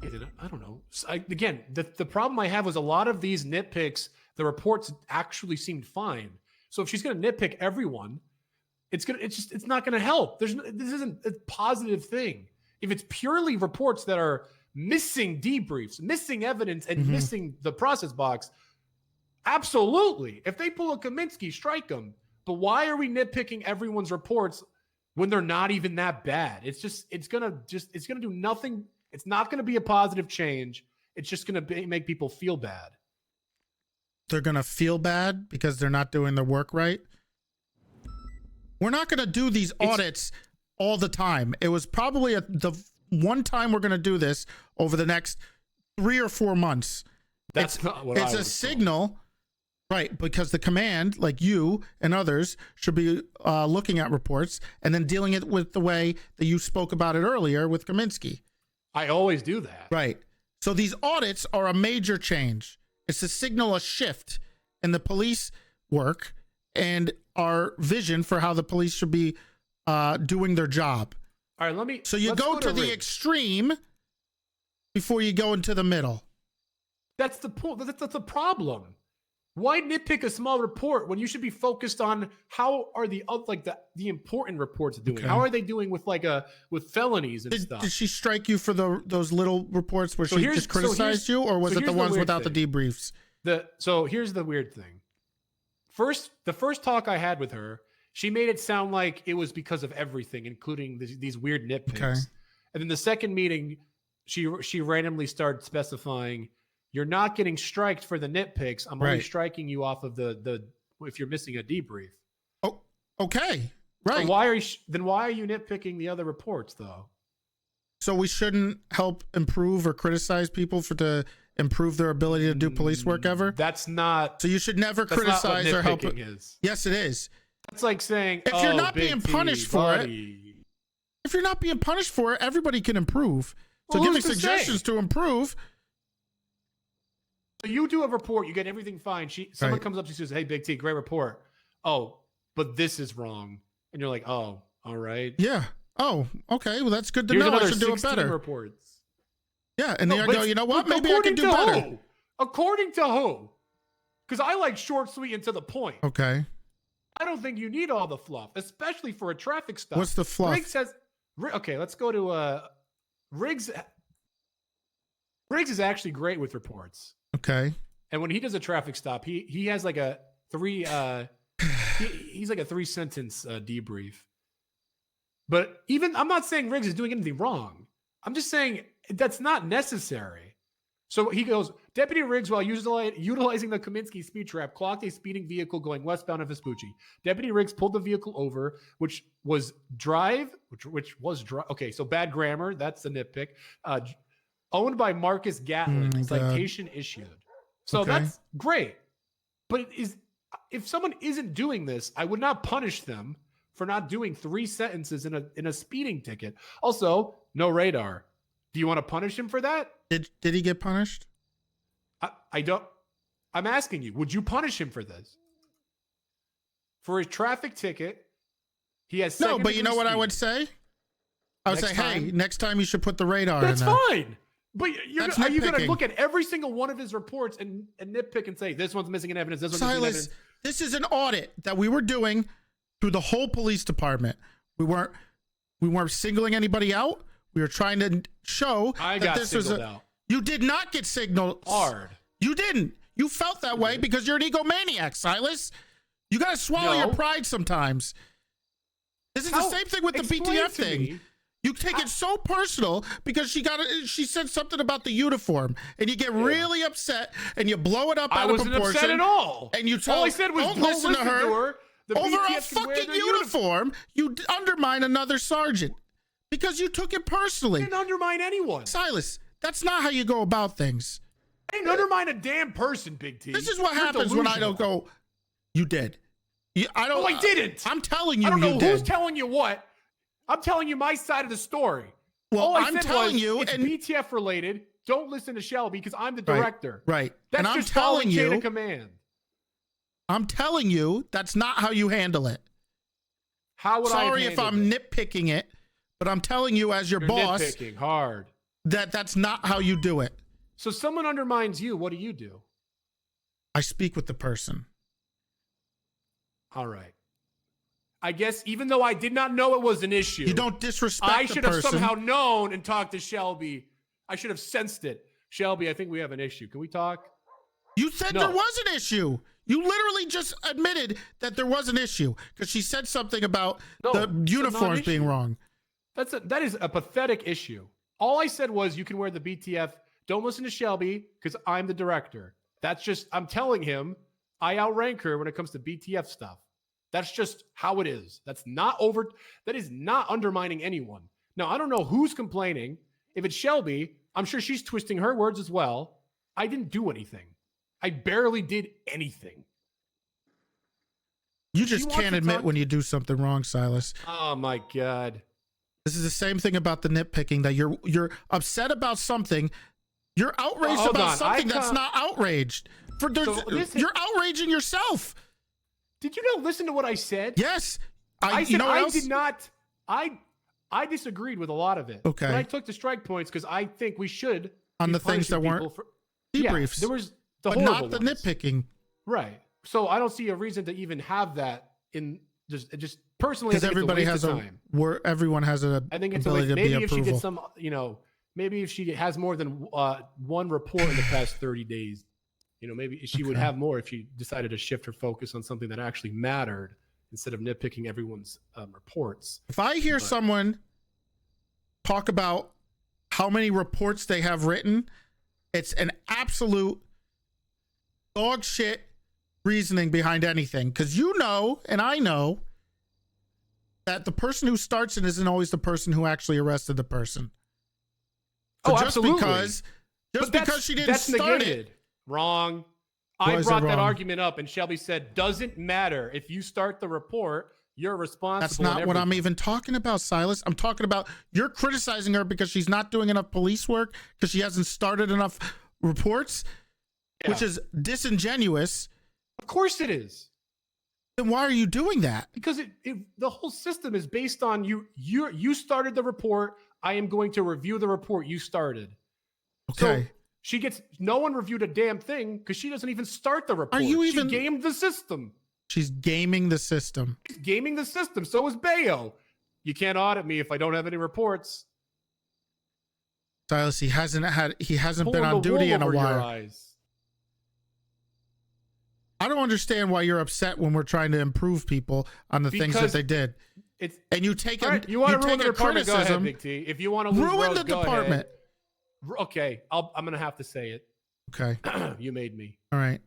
I don't know. Again, the problem I have was a lot of these nitpicks, the reports actually seemed fine. So if she's going to nitpick everyone, it's not going to help. This isn't a positive thing. If it's purely reports that are missing debriefs, missing evidence, and missing the process box, absolutely. If they pull a Kaminsky, strike them. But why are we nitpicking everyone's reports when they're not even that bad? It's gonna do nothing. It's not gonna be a positive change. It's just gonna make people feel bad. they're going to feel bad because they're not doing their work right. We're not going to do these audits all the time. It was probably the one time we're going to do this over the next 3 or 4 months. That's not what it's a signal, right? Because the command, like you and others, should be looking at reports and then dealing it with the way that you spoke about it earlier with Kaminsky. I always do that. Right. So these audits are a major change. It's to signal a shift in the police work and our vision for how the police should be doing their job. All right, So you go to the extreme before you go into the middle. That's the point. That's the problem. Why nitpick a small report when you should be focused on how are the important reports doing? Okay. How are they doing with with felonies and stuff? Did she strike you for those little reports where she just criticized you, or was it the ones without the debriefs? So here's the weird thing. The first talk I had with her, she made it sound like it was because of everything, including these weird nitpicks. Okay. And then the second meeting, she randomly started specifying, "You're not getting striked for the nitpicks. I'm only striking you off of the if you're missing a debrief." Oh, okay, right. So why are you nitpicking the other reports though? So we shouldn't help improve or criticize people to improve their ability to do police work ever? That's not. So you should never criticize or help. Yes, it is. That's like saying if you're not being punished for it, if you're not being punished for it, everybody can improve. So give me suggestions to improve. So you do a report, you get everything fine. Someone comes up to you and says, "Hey, Big T, great report. Oh, but this is wrong," and you're like, "Oh, all right." Yeah. Oh, okay. Well, that's good to Here's know. I another should do it 16 better. reports. Yeah, and then I go, you know what? Maybe I can do better. Who? According to who? Because I like short, sweet, and to the point. Okay. I don't think you need all the fluff, especially for a traffic stop. What's the fluff? Riggs has. Okay, let's go to Riggs. Riggs is actually great with reports. Okay. And when he does a traffic stop, he has like a three. He's like a 3-sentence debrief. But even I'm not saying Riggs is doing anything wrong. I'm just saying that's not necessary. So he goes, Deputy Riggs, while utilizing the Kaminsky speed trap, clocked a speeding vehicle going westbound of Vespucci. Deputy Riggs pulled the vehicle over, which was drive. Okay, so bad grammar. That's the nitpick. Owned by Marcus Gatlin. Citation issued. So that's great. But if someone isn't doing this, I would not punish them for not doing 3 sentences in a speeding ticket. Also, no radar. Do you want to punish him for that? Did he get punished? I don't. I'm asking you, would you punish him for this? For a traffic ticket, he has no, but you know what I would say? I would say, hey, next time you should put the radar in there. That's fine. But are you going to look at every single one of his reports and nitpick and say, this one's missing an evidence, this one's missing evidence? This is an audit that we were doing through the whole police department. We weren't singling anybody out. We were trying to show that this was out. You did not get signaled hard. You didn't. You felt that way because you're an egomaniac, Silas. You got to swallow your pride sometimes. This is the same thing with the BTF thing. You take it so personal because she said something about the uniform, and you get really upset and you blow it up out of proportion. I wasn't upset at all. And you tell, all I said was don't listen to her. Over BTF a fucking uniform, you undermine another sergeant because you took it personally. I didn't undermine anyone. Silas, that's not how you go about things. I didn't undermine a damn person, Big T. This is what happens when I don't go, you did. I didn't. I'm telling you, I don't know you did. who's telling you what. I'm telling you my side of the story. Well, all I'm telling you, it's and BTF related. Don't listen to Shelby because I'm the director. Right. That's and I'm just telling you, chain of command. I'm telling you, that's not how you handle it. How would Sorry if I'm nitpicking it, but I'm telling you as your boss, nitpicking hard. That's not how you do it. So someone undermines you. What do? I speak with the person. All right. I guess even though I did not know it was an issue, you don't disrespect the person. I should have somehow known and talked to Shelby. I should have sensed it. Shelby, I think we have an issue. Can we talk? You said there was an issue. You literally just admitted that there was an issue because she said something about the uniforms being wrong. That is a pathetic issue. All I said was you can wear the BTF. Don't listen to Shelby because I'm the director. That's just, I'm telling him I outrank her when it comes to BTF stuff. That's just how it is. That is not undermining anyone. Now, I don't know who's complaining. If it's Shelby, I'm sure she's twisting her words as well. I didn't do anything. I barely did anything. You just can't admit when you do something wrong, Silas. Oh my God. This is the same thing about the nitpicking, that you're upset about something. You're outraged about something that's not outraged. You're outraging yourself. Did you not listen to what I said? Yes. I said I did not. I disagreed with a lot of it. Okay. But I took the strike points because I think we should on the things that weren't debriefs. Yeah, there was the but horrible not the ones. Nitpicking. Right. So I don't see a reason to even have that in just personally. Because everybody has everyone has a. I think it's ability to be maybe if approval. she did some, maybe if she has more than one report in the past 30 days, maybe she would have more if she decided to shift her focus on something that actually mattered instead of nitpicking everyone's reports. If I hear someone talk about how many reports they have written, it's an absolute dog shit reasoning behind anything. Because and I know that the person who starts it isn't always the person who actually arrested the person. So absolutely. Just because she didn't start negated. It. Wrong. I brought that argument up, and Shelby said, doesn't matter. If you start the report, you're responsible. That's not what I'm even talking about, Silas. I'm talking about you're criticizing her because she's not doing enough police work, because she hasn't started enough reports, which is disingenuous. Of course it is. Then why are you doing that? Because the whole system is based on you started the report. I am going to review the report you started. Okay. So no one reviewed a damn thing because she doesn't even start the report. She gamed the system. She's gaming the system. She's gaming the system. So is Bayo. You can't audit me if I don't have any reports. Silas, he hasn't been on duty in a while. I don't understand why you're upset when we're trying to improve people on the things that they did. And you take it. You want to ruin the department? Go criticism. ahead, Big T. If you want to ruin the department. Okay, I'm gonna have to say it. Okay. You made me. All right.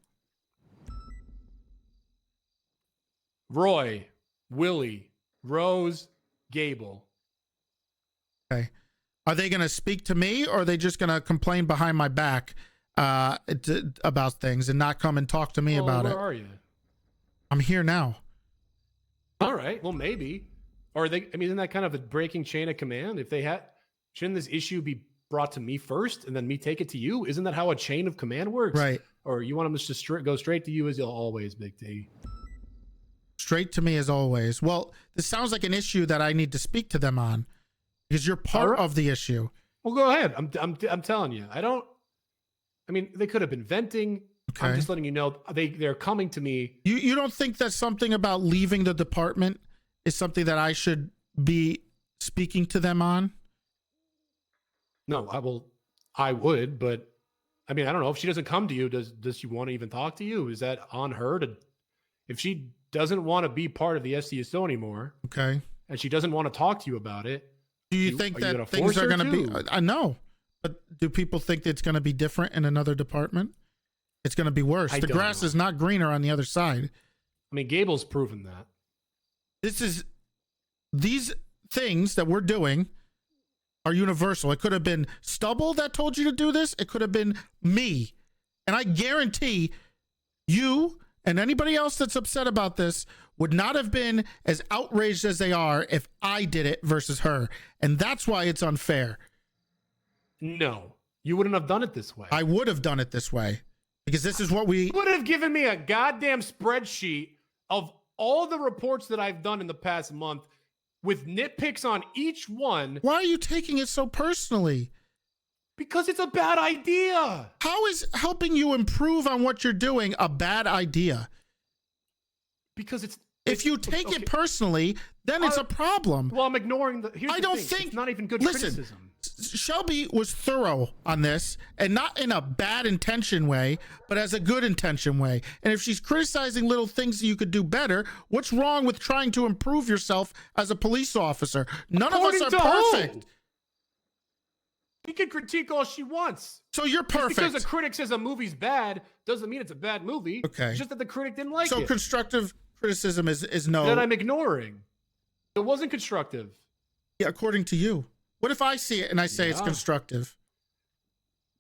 Roy, Willie, Rose, Gable. Okay. Are they going to speak to me, or are they just going to complain behind my back about things and not come and talk to me about it? Where are you? I'm here now. All right. Well, maybe. Or isn't that kind of a breaking chain of command? Shouldn't this issue be brought to me first and then me take it to you? Isn't that how a chain of command works? Right. Or you want them to go straight to you as always, Big T? Straight to me as always. Well, this sounds like an issue that I need to speak to them on, because you're part of the issue. Well, go ahead. I'm telling you. They could have been venting. Okay. I'm just letting you know they're coming to me. You don't think that something about leaving the department is something that I should be speaking to them on? No, I would, but I don't know. If she doesn't come to you, does she want to even talk to you? Is that on her if she doesn't want to be part of the SCSO anymore? Okay. And she doesn't want to talk to you about it. Do you think that things are going to be? I know, but do people think it's going to be different in another department? It's going to be worse. The grass is not greener on the other side. Gable's proven that. These things that we're doing are universal. It could have been Stubble that told you to do this. It could have been me. And I guarantee you and anybody else that's upset about this would not have been as outraged as they are if I did it versus her. And that's why it's unfair. No, you wouldn't have done it this way. I would have done it this way, because this is what You would have given me a goddamn spreadsheet of all the reports that I've done in the past month with nitpicks on each one. Why are you taking it so personally? Because it's a bad idea. How is helping you improve on what you're doing a bad idea? Because if you take it personally, then it's a problem. Well, I'm ignoring I don't think it's not even good criticism. Shelby was thorough on this, and not in a bad intention way, but as a good intention way. And if she's criticizing little things that you could do better, what's wrong with trying to improve yourself as a police officer? None of us are perfect. He can critique all she wants. So you're perfect. Just because a critic says a movie's bad doesn't mean it's a bad movie. Okay. It's just that the critic didn't like it. So constructive criticism is no. That I'm ignoring. It wasn't constructive. Yeah, according to you. What if I see it and I say it's constructive?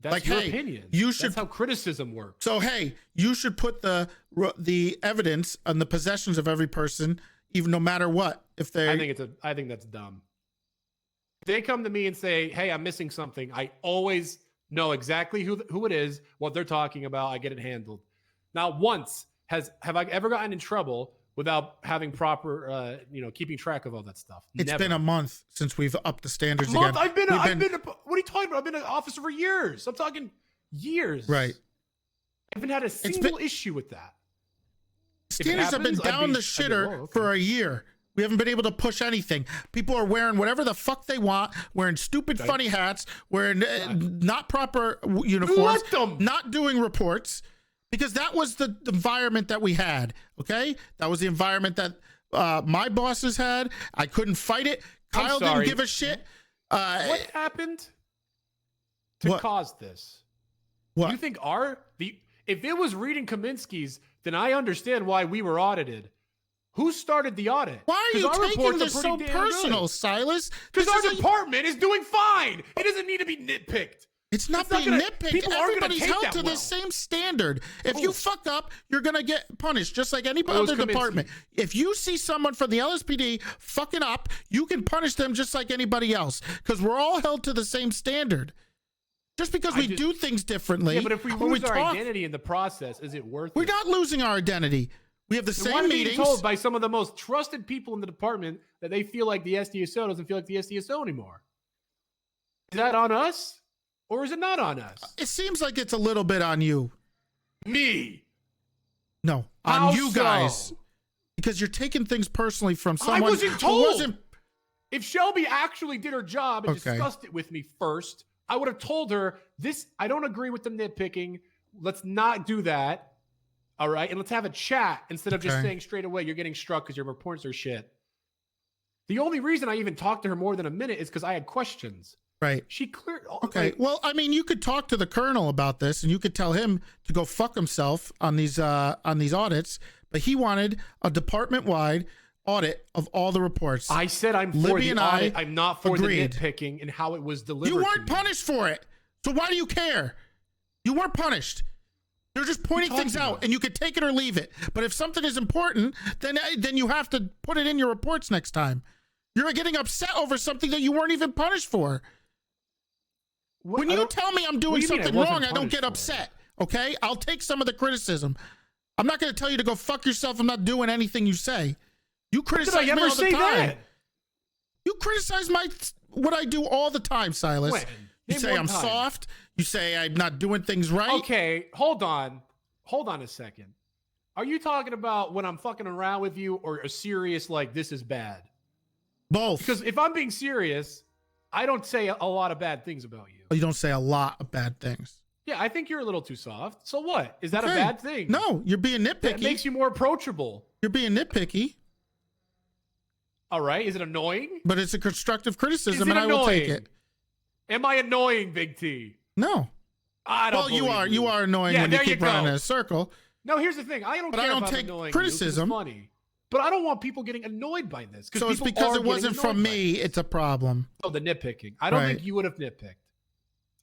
That's like, your hey, opinion. You should, That's how criticism works. So, hey, you should put the evidence on the possessions of every person, even no matter what. If they, I think that's dumb. If they come to me and say, "Hey, I'm missing something," I always know exactly who it is, what they're talking about. I get it handled. Not once have I ever gotten in trouble without having proper, keeping track of all that stuff. It's Never. been a month since we've upped the standards What again. are you talking about? I've been an officer for years. I'm talking years. Right. I haven't had a single issue with that. Standards have been down the shitter for a year. We haven't been able to push anything. People are wearing whatever the fuck they want, wearing stupid, funny hats, wearing not proper uniforms, not doing reports, because that was the environment that we had. Okay, that was the environment that my bosses had. I couldn't fight it. Kyle didn't give a shit. What happened to cause this? What? You think if it was reading Kaminsky's, then I understand why we were audited. Who started the audit? Why are you taking this so personal, Silas? Because our department is doing fine. It doesn't need to be nitpicked. It's not being nitpicked. Everybody's held to the same standard. If you fuck up, you're going to get punished, just like any other department. If you see someone from the LSPD fucking up, you can punish them just like anybody else, because we're all held to the same standard. Just because we do things differently. Yeah, but if we lose our identity in the process, is it worth it? We're not losing our identity. We have the same meetings. Being told by some of the most trusted people in the department that they feel like the SDSO doesn't feel like the SDSO anymore. Is that on us? Or is it not on us? It seems like it's a little bit on you. Me? No, on you guys. Because you're taking things personally from someone. I wasn't told. If Shelby actually did her job and discussed it with me first, I would have told her, I don't agree with the nitpicking. Let's not do that. All right? And let's have a chat instead of just saying straight away, you're getting struck because your reports are shit. The only reason I even talked to her more than a minute is because I had questions. Right. She cleared. Okay. Well, I mean, you could talk to the colonel about this, and you could tell him to go fuck himself on these audits. But he wanted a department-wide audit of all the reports. I said I'm for the audit. I'm not for the nitpicking and how it was delivered. You weren't punished for it, so why do you care? You weren't punished. They're just pointing things out, and you could take it or leave it. But if something is important, then you have to put it in your reports next time. You're getting upset over something that you weren't even punished for. When you tell me I'm doing something wrong, I don't get upset, okay? I'll take some of the criticism. I'm not going to tell you to go fuck yourself. I'm not doing anything you say. You criticize me all the time. You criticize what I do all the time, Silas. When? You say I'm soft. You say I'm not doing things right. Okay, hold on. Hold on a second. Are you talking about when I'm fucking around with you or a serious, like, this is bad? Both. Because if I'm being serious, I don't say a lot of bad things about you. You don't say a lot of bad things. Yeah, I think you're a little too soft. So what? Is that a bad thing? No, you're being nitpicky. It makes you more approachable. You're being nitpicky. All right. Is it annoying? But it's a constructive criticism, and I will take it. Am I annoying, Big T? No. I don't. Well, you are annoying when you keep running in a circle. No, here's the thing. I don't care about annoying criticism. You, it's funny. But I don't want people getting annoyed by this. So it's because it wasn't from me. It's a problem. Oh, the nitpicking. I don't think you would have nitpicked.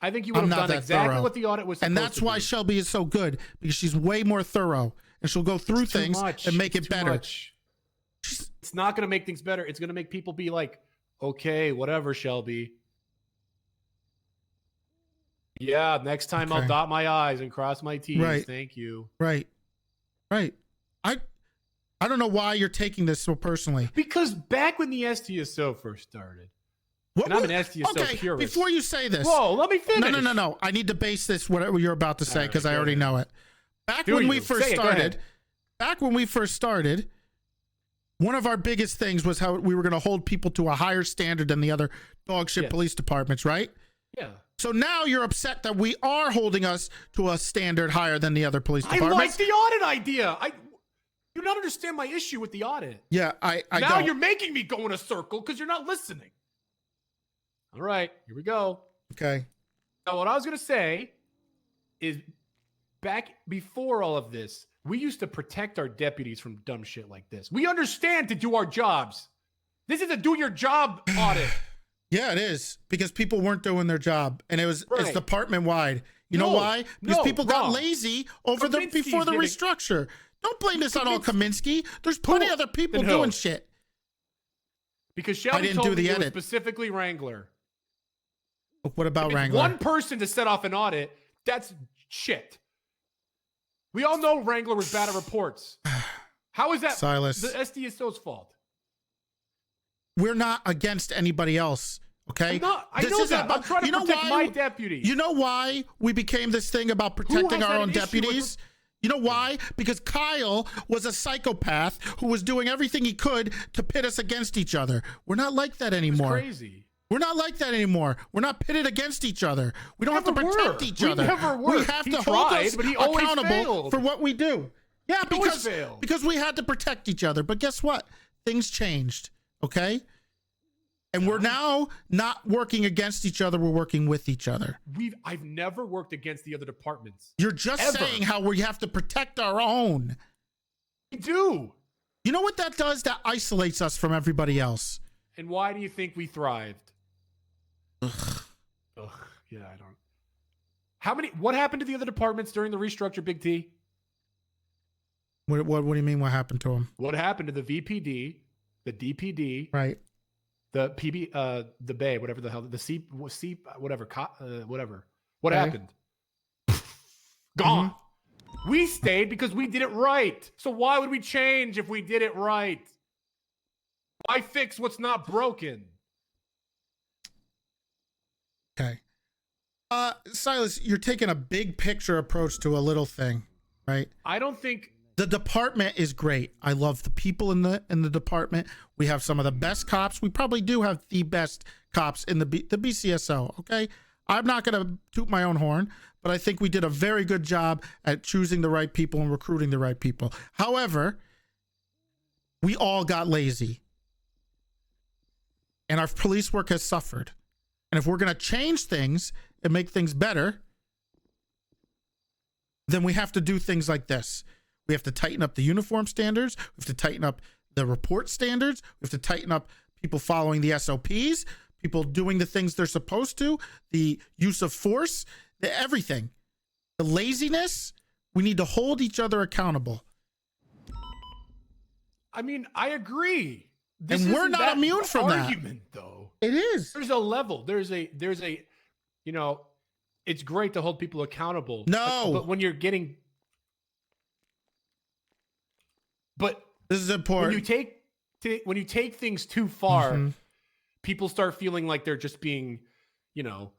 I think you would have done exactly what the audit was supposed to do. And that's why Shelby is so good, because she's way more thorough, and she'll go through things and make it better. It's not going to make things better. It's going to make people be like, okay, whatever, Shelby. Yeah, next time I'll dot my I's and cross my T's. Right. Thank you. Right. I don't know why you're taking this so personally. Because back when the STSO first started, and I'm an STSO purist. Before you say this. Whoa, let me finish. No. I need to base this, whatever you're about to say, because I already know it. Back when we first started, one of our biggest things was how we were going to hold people to a higher standard than the other dog shit police departments, right? Yeah. So now you're upset that we are holding us to a standard higher than the other police departments. I like the audit idea. You do not understand my issue with the audit. Yeah, I now don't. You're making me go in a circle because you're not listening. All right, here we go. Okay. Now, what I was going to say is back before all of this, we used to protect our deputies from dumb shit like this. We understand to do our jobs. This is a do your job audit. Yeah, it is, because people weren't doing their job, and it's department wide. You know why? Because people got lazy before the restructure. Don't blame this on all Kaminsky. There's plenty of other people doing shit. Because Shelby told me it was specifically Wrangler. What about Wrangler? One person to set off an audit, that's shit. We all know Wrangler was bad at reports. How is that Silas, the SDSO's fault? We're not against anybody else, okay? I know that. I'm trying to protect my deputies. You know why we became this thing about protecting our own deputies? You know why? Because Kyle was a psychopath who was doing everything he could to pit us against each other. We're not like that anymore. It's crazy. We're not like that anymore. We're not pitted against each other. We don't have to protect each other. Never were. We have to hold us accountable for what we do. Yeah, because we had to protect each other. But guess what? Things changed. Okay? And we're now not working against each other. We're working with each other. I've never worked against the other departments. You're just saying how we have to protect our own. We do. You know what that does? That isolates us from everybody else. And why do you think we thrived? Ugh. Yeah, I don't. What happened to the other departments during the restructure, Big T? What do you mean? What happened to them? What happened to the VPD, the DPD, right? The PB, the Bay, whatever the hell, the C, whatever, whatever. What happened? Gone. Mm-hmm. We stayed because we did it right. So why would we change if we did it right? Why fix what's not broken? Okay. Silas, you're taking a big picture approach to a little thing, right? I don't think the department is great. I love the people in the department. We have some of the best cops. We probably do have the best cops in the BCSO, okay? I'm not going to toot my own horn, but I think we did a very good job at choosing the right people and recruiting the right people. However, we all got lazy. And our police work has suffered. And if we're going to change things and make things better, then we have to do things like this. We have to tighten up the uniform standards. We have to tighten up the report standards. We have to tighten up people following the SOPs, people doing the things they're supposed to, the use of force, everything. The laziness, we need to hold each other accountable. I mean, I agree. And we're not immune from that argument, though. It is. There's a level. There's a, you know, it's great to hold people accountable. No. But when you're getting, but this is important. When you take things too far, people start feeling like they're just being, you know,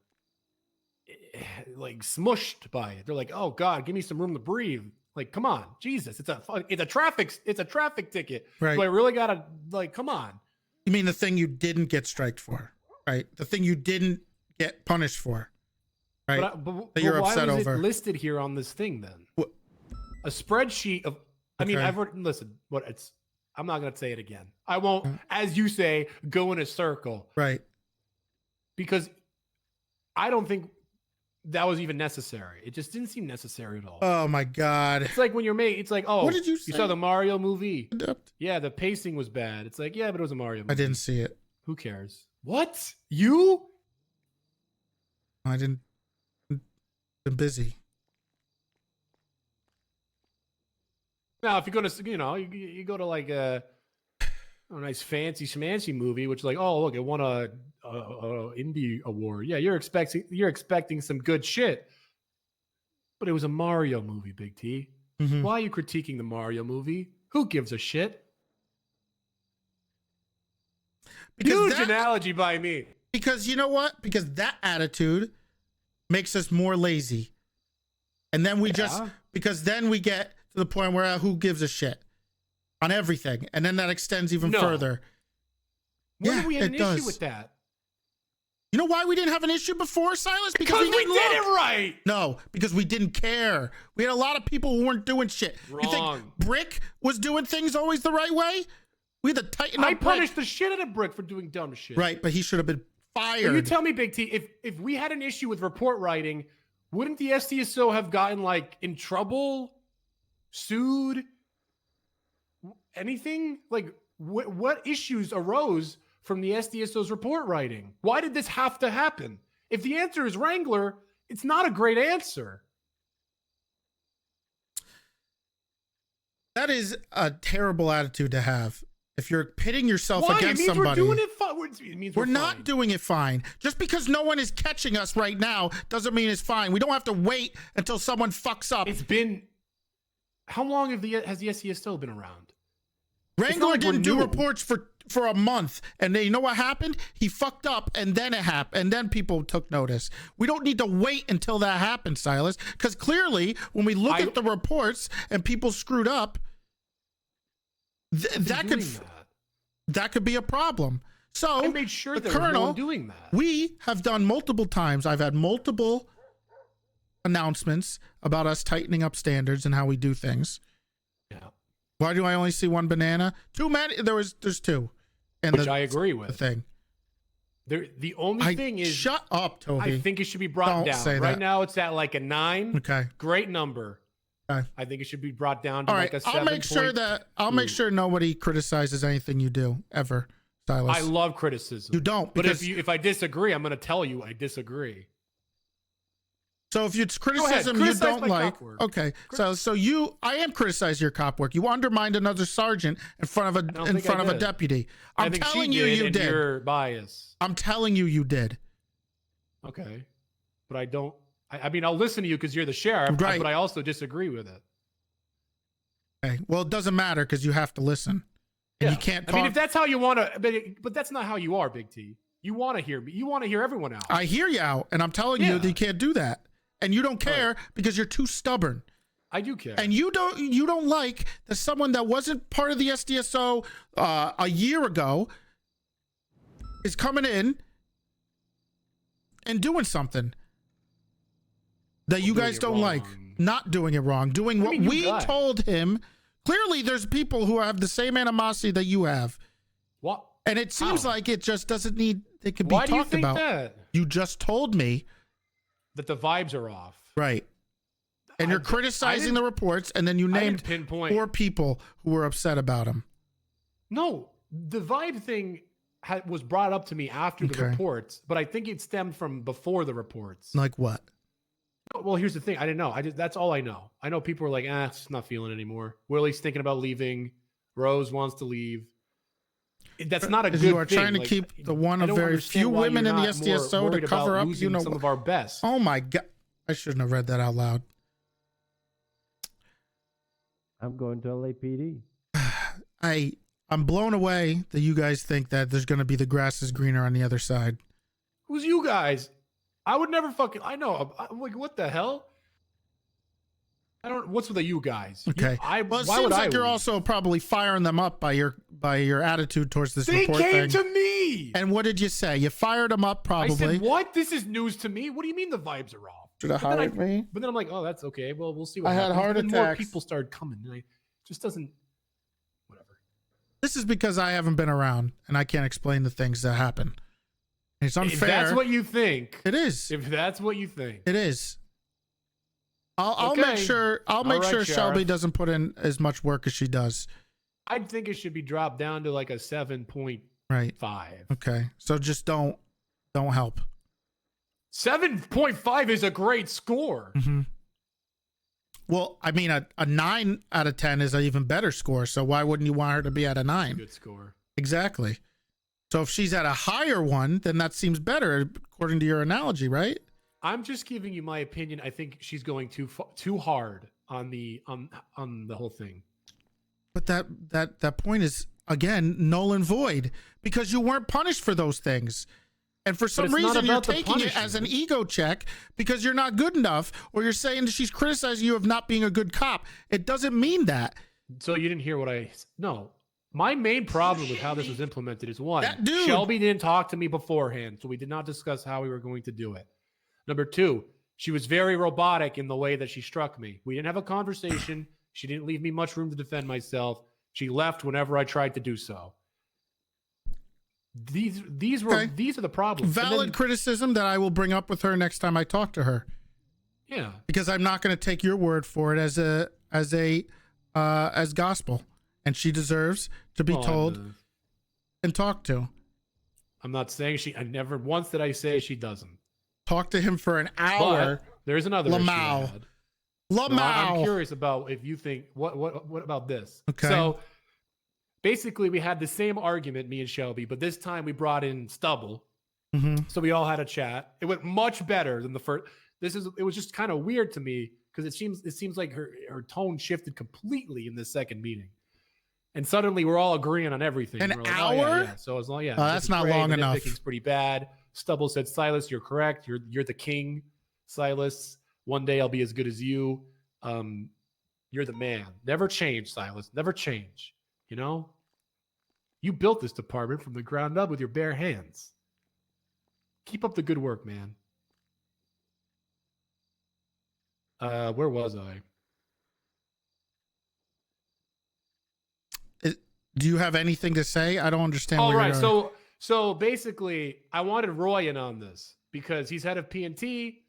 like smushed by it. They're like, oh God, give me some room to breathe. Like, come on, Jesus, it's a traffic ticket. Right. Do I really gotta, like, come on? You mean the thing you didn't get striked for, right? The thing you didn't get punished for, right? But you're upset over. Why was it listed here on this thing then? What? A spreadsheet of. I mean, listen. I'm not gonna say it again. I won't, as you say, go in a circle, right? Because I don't think that was even necessary. It just didn't seem necessary at all. Oh my God. It's like when you're it's like, oh, what did you say? You saw the Mario movie? Yeah, the pacing was bad. It's like, yeah, but it was a Mario movie. I didn't see it. Who cares? What? You? I didn't. Been busy. Now, if you go to, you know, you go to like a nice fancy schmancy movie, which is like, oh, look, it won a indie award. Yeah, you're expecting some good shit. But it was a Mario movie, Big T. Why are you critiquing the Mario movie? Who gives a shit? Huge analogy by me. Because you know what? Because that attitude makes us more lazy. And then because then we get to the point where who gives a shit on everything. And then that extends even further. When did we have an issue with that? You know why we didn't have an issue before, Silas? Because we did it right. No, because we didn't care. We had a lot of people who weren't doing shit. Wrong. You think Brick was doing things always the right way? We had to tighten up. I punished the shit out of Brick for doing dumb shit. Right, but he should have been fired. You tell me, Big T, if we had an issue with report writing, wouldn't the SDSO have gotten like in trouble, sued, anything? Like what issues arose from the SDSO's report writing? Why did this have to happen? If the answer is Wrangler, it's not a great answer. That is a terrible attitude to have. If you're pitting yourself Why? against it means somebody, we're doing it fine. It means we're not fine. doing it fine. Just because no one is catching us right now doesn't mean it's fine. We don't have to wait until someone fucks up. It's been how long has the SDSO been around? Wrangler like didn't we're do new. reports for a month, and then, you know what happened? He fucked up, and then it happened, and then people took notice. We don't need to wait until that happens, Silas, because clearly, when we look at the reports and people screwed up, that could be a problem. So I made sure the there was no Colonel one doing that. We have done multiple times. I've had multiple announcements about us tightening up standards and how we do things. Yeah. Why do I only see one banana? Too many. There's two. And Which I agree with. The thing. The only thing is, shut up, Toby. I think it should be brought Don't down. say Right that. now, it's at like a 9. Okay. Great number. Okay. I think it should be brought down to All like right. a 7. I'll make sure nobody criticizes anything you do ever, Silas. I love criticism. You don't. But Because, if I disagree, I'm going to tell you I disagree. so if it's criticism you Criticize don't my like, cop work. okay. I am criticizing your cop work. You undermined another sergeant in front of a deputy. I'm I think telling she you, did, you and did. You're biased. I'm telling you, you did. Okay, but I don't. I mean, I'll listen to you because you're the sheriff. Right. But I also disagree with it. Okay. Well, it doesn't matter because you have to listen. And you can't talk. I mean, if that's how you want to, but that's not how you are, Big T. You want to hear me. You want to hear everyone out. I hear you out, and I'm telling you that you can't do that. And you don't care because you're too stubborn. I do care. And you don't like that someone that wasn't part of the SDSO a year ago is coming in and doing something that you guys don't like. Not doing it wrong. Doing what we told him. Clearly, there's people who have the same animosity that you have. What? And it seems like it just doesn't need. It could be Why talked do you think about. that? You just told me That the vibes are off. right. And you're criticizing the reports, and then you named pinpoint 4 people who were upset about them. No, the vibe thing was brought up to me after the reports, but I think it stemmed from before the reports. Like what? Well, here's the thing. I didn't know. That's all I know. I know people are like, it's not feeling it anymore. Willie's thinking about leaving. Rose wants to leave. That's not a good thing. You are trying to keep the one of very few women in the SDSO to cover up, some of our best. Oh my God. I shouldn't have read that out loud. I'm going to LAPD. I'm blown away that you guys think that there's going to be the grass is greener on the other side. Who's you guys? I would never fucking. I know. I'm like, what the hell? I don't. What's with the you guys? Okay. Well, it seems like you're also probably firing them up by your attitude towards this report thing. They came to me. And what did you say? You fired them up, probably. I said, what? This is news to me. What do you mean the vibes are off? Should have hired me. But then I'm like, oh, that's okay. Well, we'll see what I happens. had heart Then more attacks. people started coming. And it just doesn't. Whatever. This is because I haven't been around and I can't explain the things that happen. It's unfair. If that's what you think. It is. If that's what you think. It is. I'll make sure. I'll make sure Shelby doesn't put in as much work as she does. I think it should be dropped down to like a 7.5. Right. Okay. So just don't help. 7.5 is a great score. Mm-hmm. Well, I mean, a 9 out of 10 is an even better score. So why wouldn't you want her to be at a 9? Good score. Exactly. So if she's at a higher one, then that seems better according to your analogy, right? I'm just giving you my opinion. I think she's going too hard on the whole thing. But that point is again null and void because you weren't punished for those things. And for some reason you're taking it as an ego check because you're not good enough, or you're saying that she's criticizing you of not being a good cop. It doesn't mean that. So you didn't hear what no. My main problem with how this was implemented is one, dude. Shelby didn't talk to me beforehand, so we did not discuss how we were going to do it. Number 2, she was very robotic in the way that she struck me. We didn't have a conversation. She didn't leave me much room to defend myself. She left whenever I tried to do so. These Okay. are the problems. And Valid then- criticism that I will bring up with her next time I talk to her. Yeah. Because I'm not going to take your word for it as gospel, and she deserves to be Well, told and talked to. I'm not saying I never once did I say she doesn't. Talk to him for an hour. But there's another issue I Lamau. had. Lamau. No, I'm curious about if you think what about this? Okay. So basically, we had the same argument, me and Shelby, but this time we brought in Stubble. Mhm. So we all had a chat. It went much better than the first. It was just kind of weird to me because it seems like her tone shifted completely in this second meeting, and suddenly we're all agreeing on everything. An We're like, hour? Oh, yeah. So as long, yeah, Oh, this that's is not great. long The enough. nitpicking's pretty bad. Stubble said, "Silas, you're correct. You're the king, Silas. One day I'll be as good as you. You're the man. Never change, Silas. Never change. You know, you built this department from the ground up with your bare hands. Keep up the good work, man." Where was I? Do you have anything to say? I don't understand. All where right. you're- So basically, I wanted Roy in on this because he's head of P&T.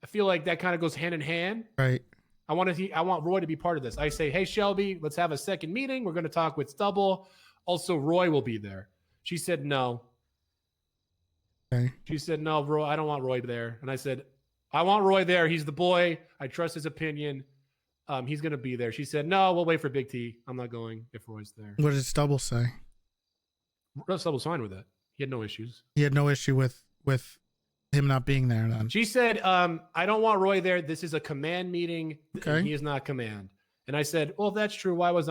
I feel like that kind of goes hand in hand. Right. I want Roy to be part of this. I say, "Hey, Shelby, let's have a second meeting. We're going to talk with Stubble. Also, Roy will be there." She said no. Okay. She said, "No, Roy, I don't want Roy there." And I said, "I want Roy there. He's the boy. I trust his opinion. He's going to be there." She said, "No, we'll wait for Big T. I'm not going if Roy's there." What did Stubble say? Stubble's fine with that. He had no issues. He had no issue with him not being there then. She said, "I don't want Roy there. This is a command meeting. Okay. And he is not command." And I said, "Well, if that's true, why did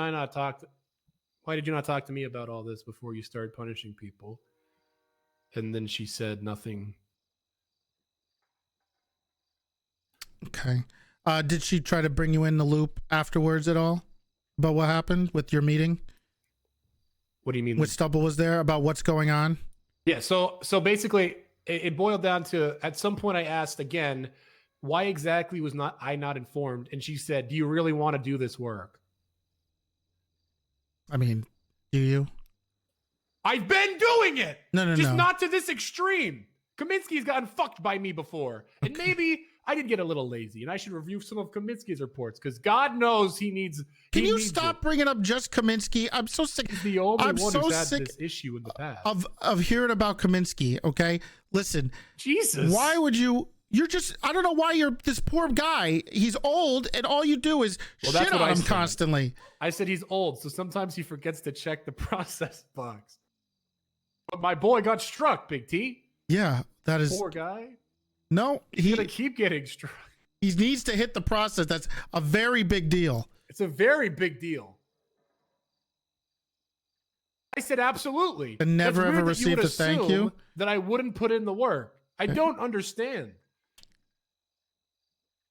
you not talk to me about all this before you started punishing people?" And then she said nothing. Okay. Did she try to bring you in the loop afterwards at all about what happened with your meeting? What do you mean? With Stubble was there about what's going on? Yeah. So basically, it boiled down to, at some point I asked again, why exactly was I not informed? And she said, "Do you really want to do this work?" I mean, do you? I've been doing it. No. Just not to this extreme. Kaminsky's gotten fucked by me before. And maybe I did get a little lazy and I should review some of Kaminsky's reports because God knows he needs. Can you needs stop it. bringing up just Kaminsky? I'm so sick. He's the only I'm one so who's had sick this issue in the past. of hearing about Kaminsky. Okay, listen. Jesus. Why would you? You're just. I don't know why you're this poor guy. He's old, and all you do is Well, that's shit what on I him said. constantly. I said he's old, so sometimes he forgets to check the process box. But my boy got struck, Big T. Yeah, that is. Poor guy. No, He's gonna keep getting struck. he needs to hit the process. That's a very big deal. It's a very big deal. I said absolutely. And never, That's ever weird that you would received a thank assume you? That I wouldn't put in the work. I don't understand.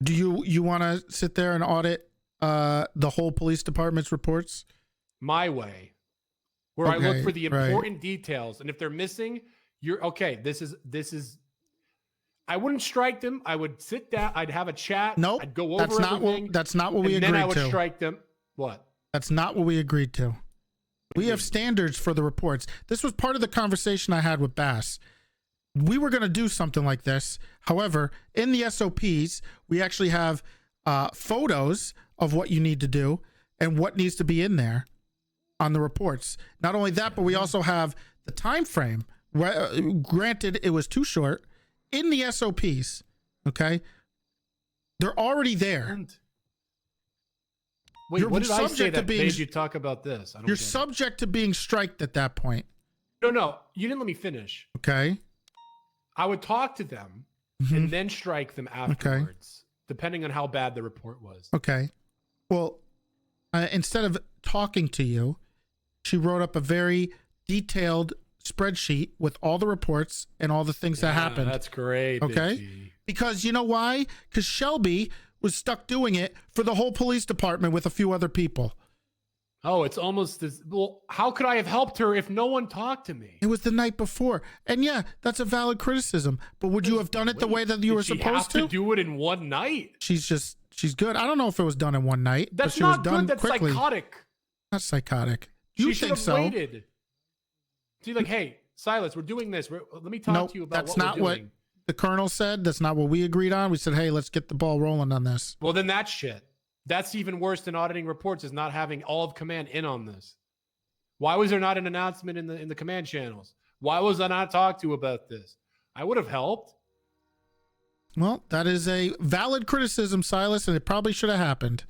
Do you want to sit there and audit the whole police department's reports? My way, where I look Okay, for the right. important details, and if they're missing, you're okay. This is. I wouldn't strike them. I would sit down. I'd have a chat. Nope. I'd go over That's not everything. what. That's not what we and agreed then I would to. strike them. What? That's not what we agreed to. We have standards for the reports. This was part of the conversation I had with Bass. We were going to do something like this. However, in the SOPs, we actually have photos of what you need to do and what needs to be in there on the reports. Not only that, but we also have the time frame. Granted, it was too short in the SOPs. Okay, they're already there. Wait, You're what did I say subject to that being- made you talk about this? I don't You're get it. subject to being striked at that point. No, you didn't let me finish. Okay. I would talk to them Mhm. and then strike them afterwards, depending on how bad the report was. Okay. Well, instead of talking to you, she wrote up a very detailed spreadsheet with all the reports and all the things that happened. That's great. Big Okay. T. Because you know why? Because Shelby was stuck doing it for the whole police department with a few other people. Oh, it's almost this. Well, how could I have helped her if no one talked to me? It was the night before. And yeah, that's a valid criticism. But would you have done it the way that you were Did she supposed have to do it in one night? She's good. I don't know if it was done in one night. That's but she was not done good. That's quickly. psychotic. Not psychotic. You She should think have so? waited. See, like, hey, Silas, we're doing this. Let me talk Nope, to you about that's what not we're what doing. the colonel said. That's not what we agreed on. We said, hey, let's get the ball rolling on this. Well, then that's shit. That's even worse than auditing reports, is not having all of command in on this. Why was there not an announcement in the command channels? Why was I not talked to about this? I would have helped. Well, that is a valid criticism, Silas, and it probably should have happened.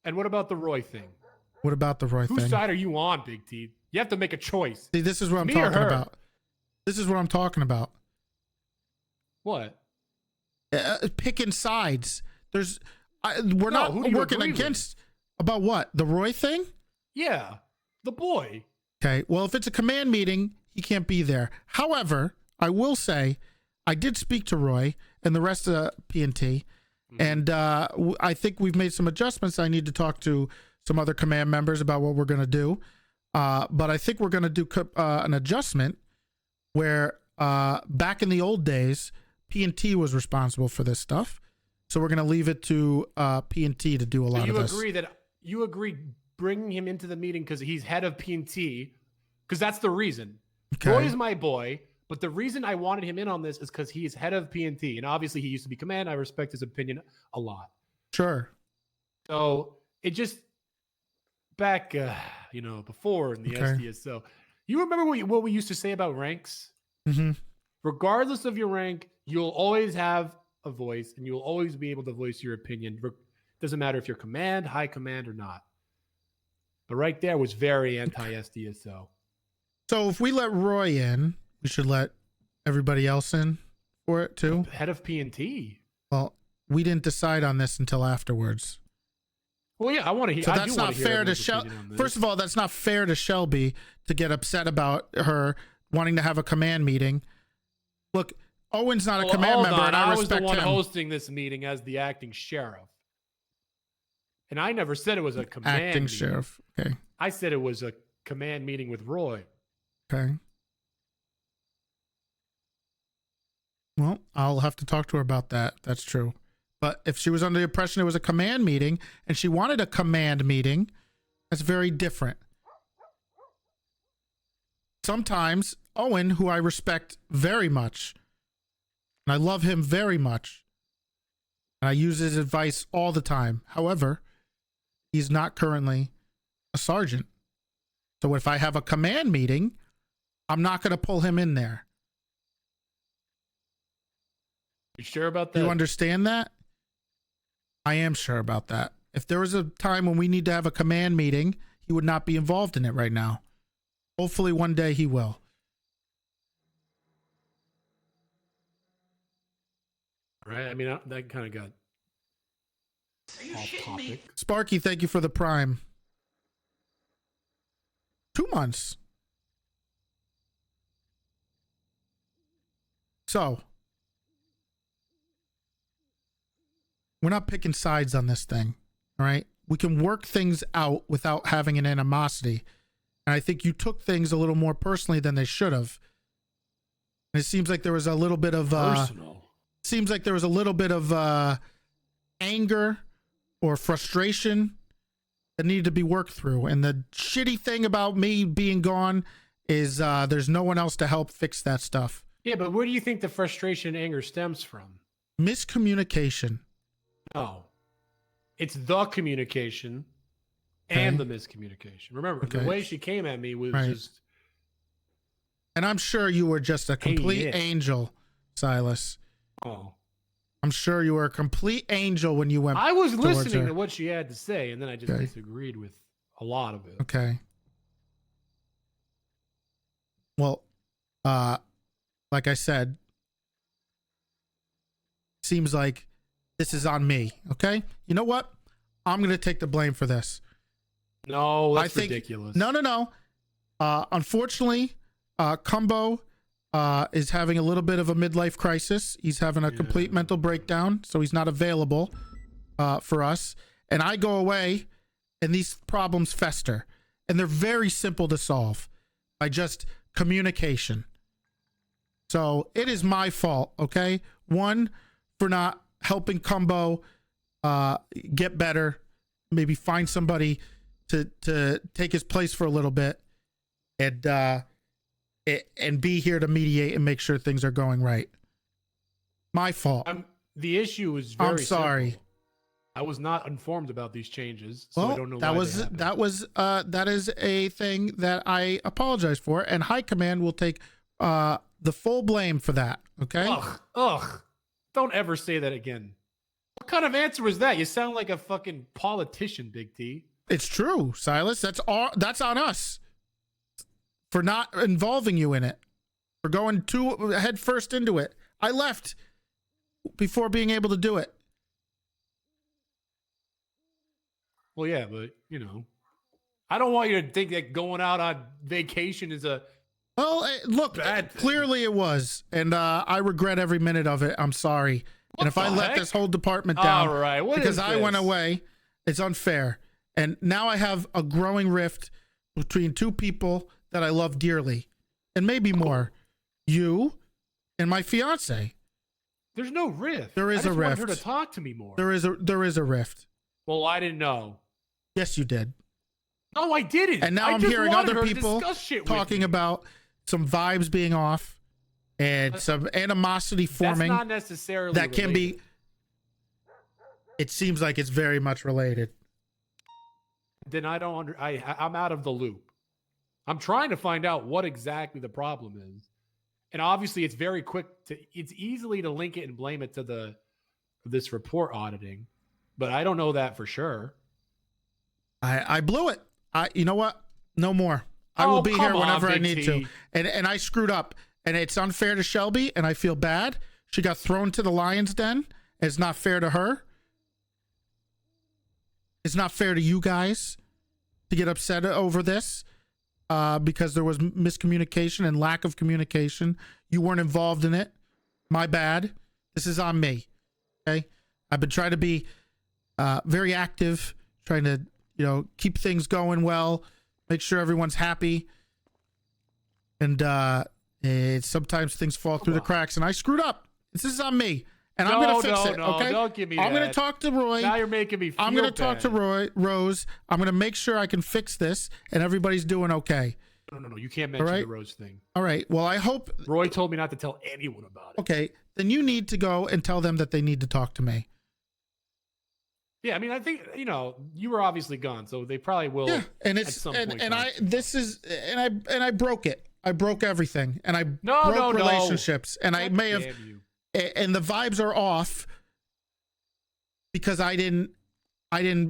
And what about the Roy thing? What about the Roy Whose thing? side are you on, Big T? You have to make a choice. See, this is what I'm Me or talking her? about. This is what I'm talking about. What? Picking sides. We're No, not who do you working agree with? against about what? The Roy thing? Yeah, the boy. Okay. Well, if it's a command meeting, he can't be there. However, I will say I did speak to Roy and the rest of PNT, and I think we've made some adjustments. I need to talk to some other command members about what we're going to do. But I think we're going to do an adjustment where back in the old days, PNT was responsible for this stuff. So we're going to leave it to PNT to do a lot of this. You agree bringing him into the meeting because he's head of PNT, because that's the reason. Okay. Roy is my boy, but the reason I wanted him in on this is because he's head of PNT, and obviously he used to be command. I respect his opinion a lot. Sure. So it just back, before in the SDSO. You remember what we used to say about ranks? Mm-hmm. Regardless of your rank, you'll always have a voice, and you'll always be able to voice your opinion. Doesn't matter if you're command, high command, or not. But right there was very anti-SDSO. So if we let Roy in, we should let everybody else in for it too. Head of PNT. Well, we didn't decide on this until afterwards. Well, yeah, I want to hear. So I that's do wanna not hear fair to everyone's Shelby. opinion on this. First of all, that's not fair to Shelby to get upset about her wanting to have a command meeting. Look, Owen's not a command member, and I was respect the one him. hosting this meeting as the acting sheriff, and I never said it was a command Acting meeting. sheriff. Okay. I said it was a command meeting with Roy. Okay. Well, I'll have to talk to her about that. That's true. But if she was under the impression it was a command meeting and she wanted a command meeting, that's very different. Sometimes Owen, who I respect very much, and I love him very much, and I use his advice all the time. However, he's not currently a sergeant. So if I have a command meeting, I'm not going to pull him in there. You sure about that? Do you understand that? I am sure about that. If there was a time when we need to have a command meeting, he would not be involved in it right now. Hopefully one day he will. Right? I mean, that kind of got Are you off shitting me? topic. Sparky, thank you for the prime. 2 months. So, we're not picking sides on this thing, all right? We can work things out without having an animosity. And I think you took things a little more personally than they should have. And it seems like there was a little bit of Personal. seems like there was a little bit of anger or frustration that needed to be worked through. And the shitty thing about me being gone is there's no one else to help fix that stuff. Yeah, but where do you think the frustration and anger stems from? Miscommunication. No. It's the communication and the miscommunication. Remember, the Okay. way she came at me was Right. just... And I'm sure you were just a complete yeah. angel, Silas. Oh. I'm sure you were a complete angel when you went. I was towards listening her. to what she had to say, and then I just Okay. disagreed with a lot of it. Okay. Well, like I said, seems like this is on me. Okay. You know what? I'm going to take the blame for this. No, that's I think, ridiculous. No. Unfortunately, Cumbo is having a little bit of a midlife crisis. He's having a complete mental breakdown, so he's not available for us. And I go away, and these problems fester. And they're very simple to solve by just communication. So it is my fault, okay? One, for not helping Cumbo get better, maybe find somebody to take his place for a little bit. And and be here to mediate and make sure things are going right. My fault. The issue is very I'm sorry. simple. I was not informed about these changes, so I don't know why that is a thing that I apologize for, and High Command will take the full blame for that. Okay. Ugh. Don't ever say that again. What kind of answer was that? You sound like a fucking politician, Big T. It's true, Silas. That's on us for not involving you in it, for going too head first into it. I left before being able to do it. Well, yeah, but I don't want you to think that going out on vacation is a look. Clearly, it was, and I regret every minute of it. I'm sorry. And if I let this whole department down, all right, because I went away, it's unfair. And now I have a growing rift between two people that I love dearly, and maybe more, you and my fiance. There's no rift. There is a rift. I just want her to talk to me more. There is a rift. Well, I didn't know. Yes, you did. No, I didn't. And now I'm hearing other people talking about some vibes being off and some animosity forming. That's not necessarily that can related. be. It seems like it's very much related. Then I don't I'm out of the loop. I'm trying to find out what exactly the problem is. And obviously it's very quick it's easily to link it and blame it to this report auditing, but I don't know that for sure. I blew it. You know what? No more. I will be here whenever I need to. And I screwed up. And it's unfair to Shelby, and I feel bad. She got thrown to the lion's den. It's not fair to her. It's not fair to you guys to get upset over this because there was miscommunication and lack of communication. You weren't involved in it. My bad. This is on me. Okay? I've been trying to be very active, trying to keep things going well, make sure everyone's happy. And sometimes things fall through the cracks, and I screwed up. This is on me, and I'm going to fix it, okay? Don't give me I'm going to talk to Roy. Now you're making me feel I'm going to talk to Rose. I'm going to make sure I can fix this, and everybody's doing okay. No. You can't mention the Rose thing. All right. Well, I hope... Roy told me not to tell anyone about it. Okay. Then you need to go and tell them that they need to talk to me. Yeah, I mean, I think you were obviously gone, so they probably will. Yeah, and it's at some point I broke it. I broke everything, and I broke relationships, and I may have, and the vibes are off because I didn't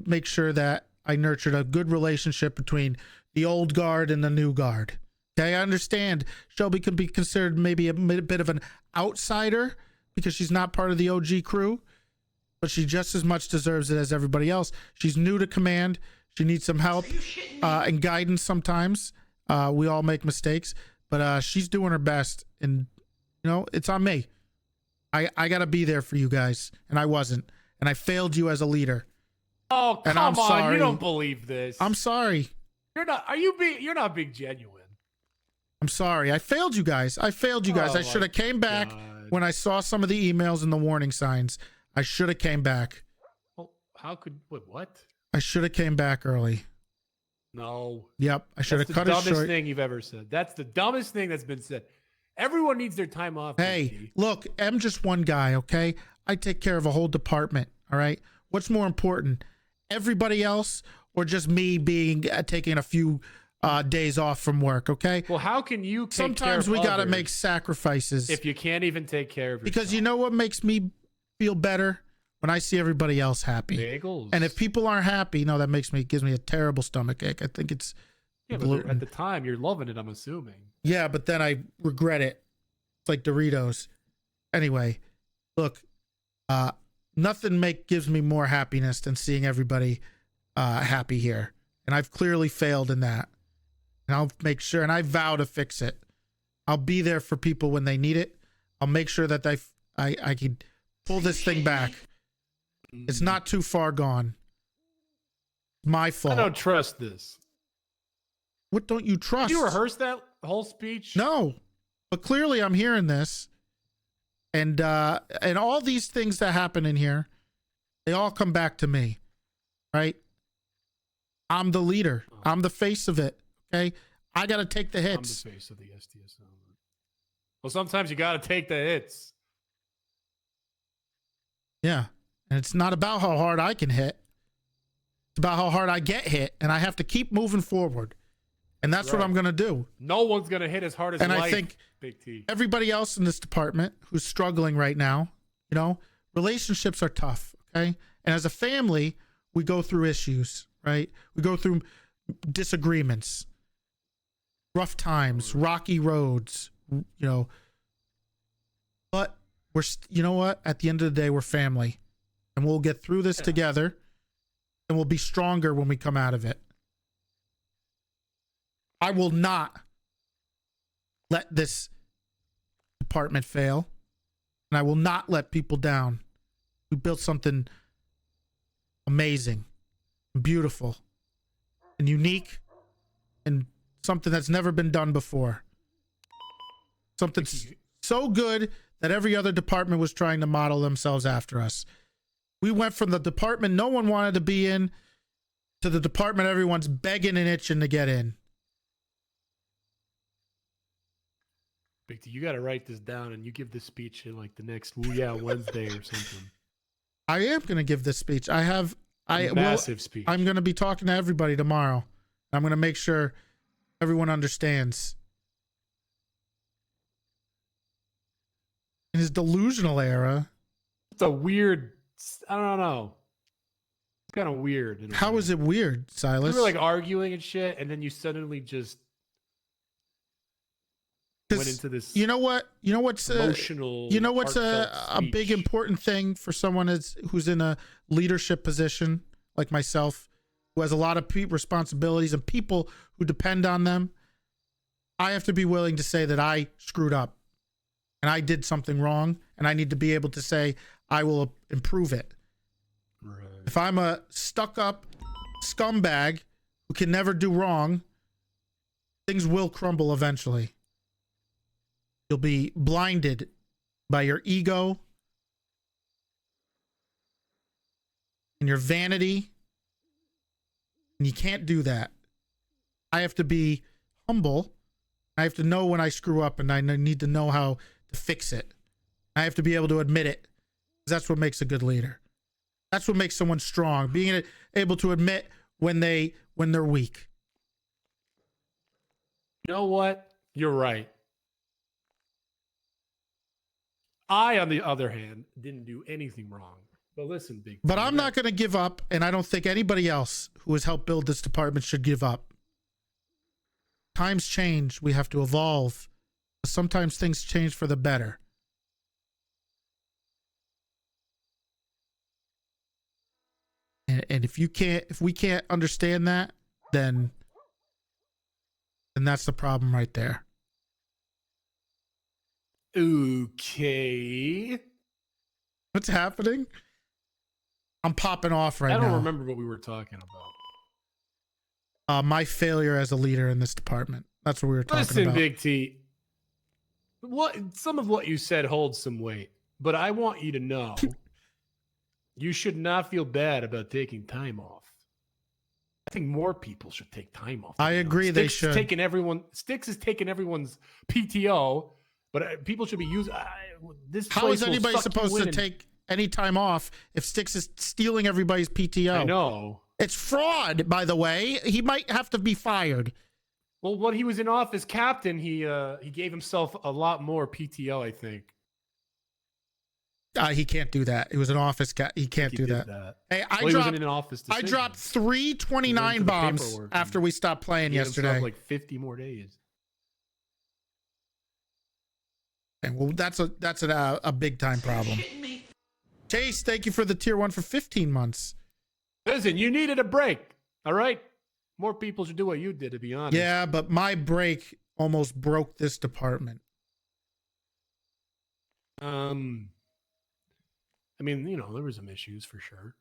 make sure that I nurtured a good relationship between the old guard and the new guard. Okay, I understand Shelby could be considered maybe a bit of an outsider because she's not part of the OG crew. But she just as much deserves it as everybody else. She's new to command. She needs some help and guidance sometimes. We all make mistakes, but she's doing her best. And, it's on me. I got to be there for you guys, and I wasn't. And I failed you as a leader. Oh, come on. Sorry. You don't believe this. I'm sorry. You're not being genuine. I'm sorry. I failed you guys. I should have came back when I saw some of the emails and the warning signs. I should have came back. Well, what? I should have came back early. No. Yep. I should have cut it short. That's the dumbest thing you've ever said. That's the dumbest thing that's been said. Everyone needs their time off. Hey, look, I'm just one guy, okay? I take care of a whole department, all right? What's more important, everybody else or just me taking a few days off from work, okay? Well, how can you take Sometimes care of we got to others make sacrifices. if you can't even take care of yourself? Because you know what makes me feel better? When I see everybody else happy. Bagels. And if people aren't happy, that gives me a terrible stomachache. I think it's but at the time you're loving it, I'm assuming. Yeah, but then I regret it. It's like Doritos. Anyway, look, nothing gives me more happiness than seeing everybody happy here. And I've clearly failed in that. And I'll make sure, and I vow to fix it. I'll be there for people when they need it. I'll make sure that I can pull this thing back. It's not too far gone. My fault. I don't trust this. What don't you trust? Did you rehearse that whole speech? No, but clearly I'm hearing this, and all these things that happen in here, they all come back to me, right? I'm the leader. I'm the face of it. Okay, I got to take the I'm the hits. face of the STSL. Well, sometimes you got to take the hits. Yeah. And it's not about how hard I can hit. It's about how hard I get hit. And I have to keep moving forward. And that's what Right. I'm going to do. No one's going to hit as hard as And life, I think Big T. everybody else in this department who's struggling right now, you know, relationships are tough. Okay. And as a family, we go through issues, right? We go through disagreements, rough times, rocky roads, you know. But you know what? At the end of the day, we're family. And we'll get through this together. And we'll be stronger when we come out of it. I will not let this department fail. And I will not let people down. We built something amazing, beautiful, and unique, and something that's never been done before. Something so good that every other department was trying to model themselves after us. We went from the department no one wanted to be in to the department everyone's begging and itching to get in. Big T, you got to write this down and you give this speech in like the next Wednesday or something. I am going to give this speech. Massive speech. I'm going to be talking to everybody tomorrow. I'm going to make sure everyone understands. In his delusional era. It's a weird, I don't know. It's kind of weird. How is it weird, Silas? We were like arguing and shit, and then you suddenly just went into this. You know what's emotional. You know what's a speech. big important thing for someone who's in a leadership position like myself, who has a lot of responsibilities and people who depend on them. I have to be willing to say that I screwed up and I did something wrong, and I need to be able to say I will improve it. Right. If I'm a stuck-up scumbag who can never do wrong, things will crumble eventually. You'll be blinded by your ego and your vanity. And you can't do that. I have to be humble. I have to know when I screw up, and I need to know how to fix it. I have to be able to admit it. That's what makes a good leader. That's what makes someone strong. Being able to admit when they're weak. You know what? You're right. I, on the other hand, didn't do anything wrong. But listen, Big T. But I'm not going to give up, and I don't think anybody else who has helped build this department should give up. Times change. We have to evolve. Sometimes things change for the better. And if we can't understand that, then that's the problem right there. Okay. What's happening? I'm popping off right now. I don't remember what we were talking about. My failure as a leader in this department. That's what we were talking Listen, about. Big T. Some of what you said holds some weight, but I want you to know you should not feel bad about taking time off. I think more people should take time off. I agree. They should. Sticks is taking everyone's PTO, but people should be using this. How is anybody supposed to take any time off if Sticks is stealing everybody's PTO? I know. It's fraud, by the way. He might have to be fired. Well, when he was in office captain, he gave himself a lot more PTO, I think. He can't do that. He was an office guy. He can't do that. Hey, I dropped 329 bombs after we stopped playing yesterday. Like 50 more days. And well, that's a big time problem. Chase, thank you for the tier 1 for 15 months. Listen, you needed a break. All right. More people should do what you did, to be honest. Yeah, but my break almost broke this department. I mean, you know, there were some issues for sure.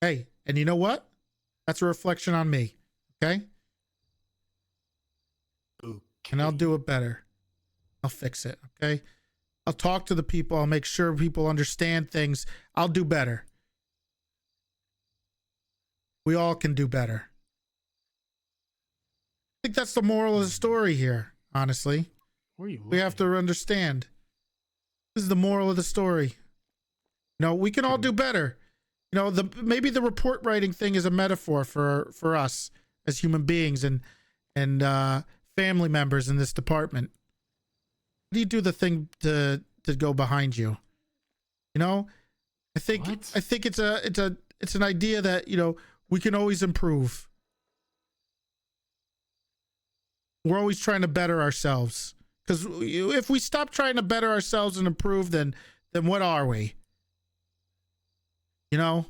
Hey, and you know what? That's a reflection on me. Okay? And I'll do it better. I'll fix it. Okay? I'll talk to the people. I'll make sure people understand things. I'll do better. We all can do better. think that's the moral of the story here, honestly. Where are you We have to understand. This is the moral of the story. You know, we can all do better. You know, maybe the report writing thing is a metaphor for us as human beings and family members in this department. How do you do the thing to go behind you? You know, I think it's an idea that, you know, we can always improve. We're always trying to better ourselves. Because if we stop trying to better ourselves and improve, then what are we? You know?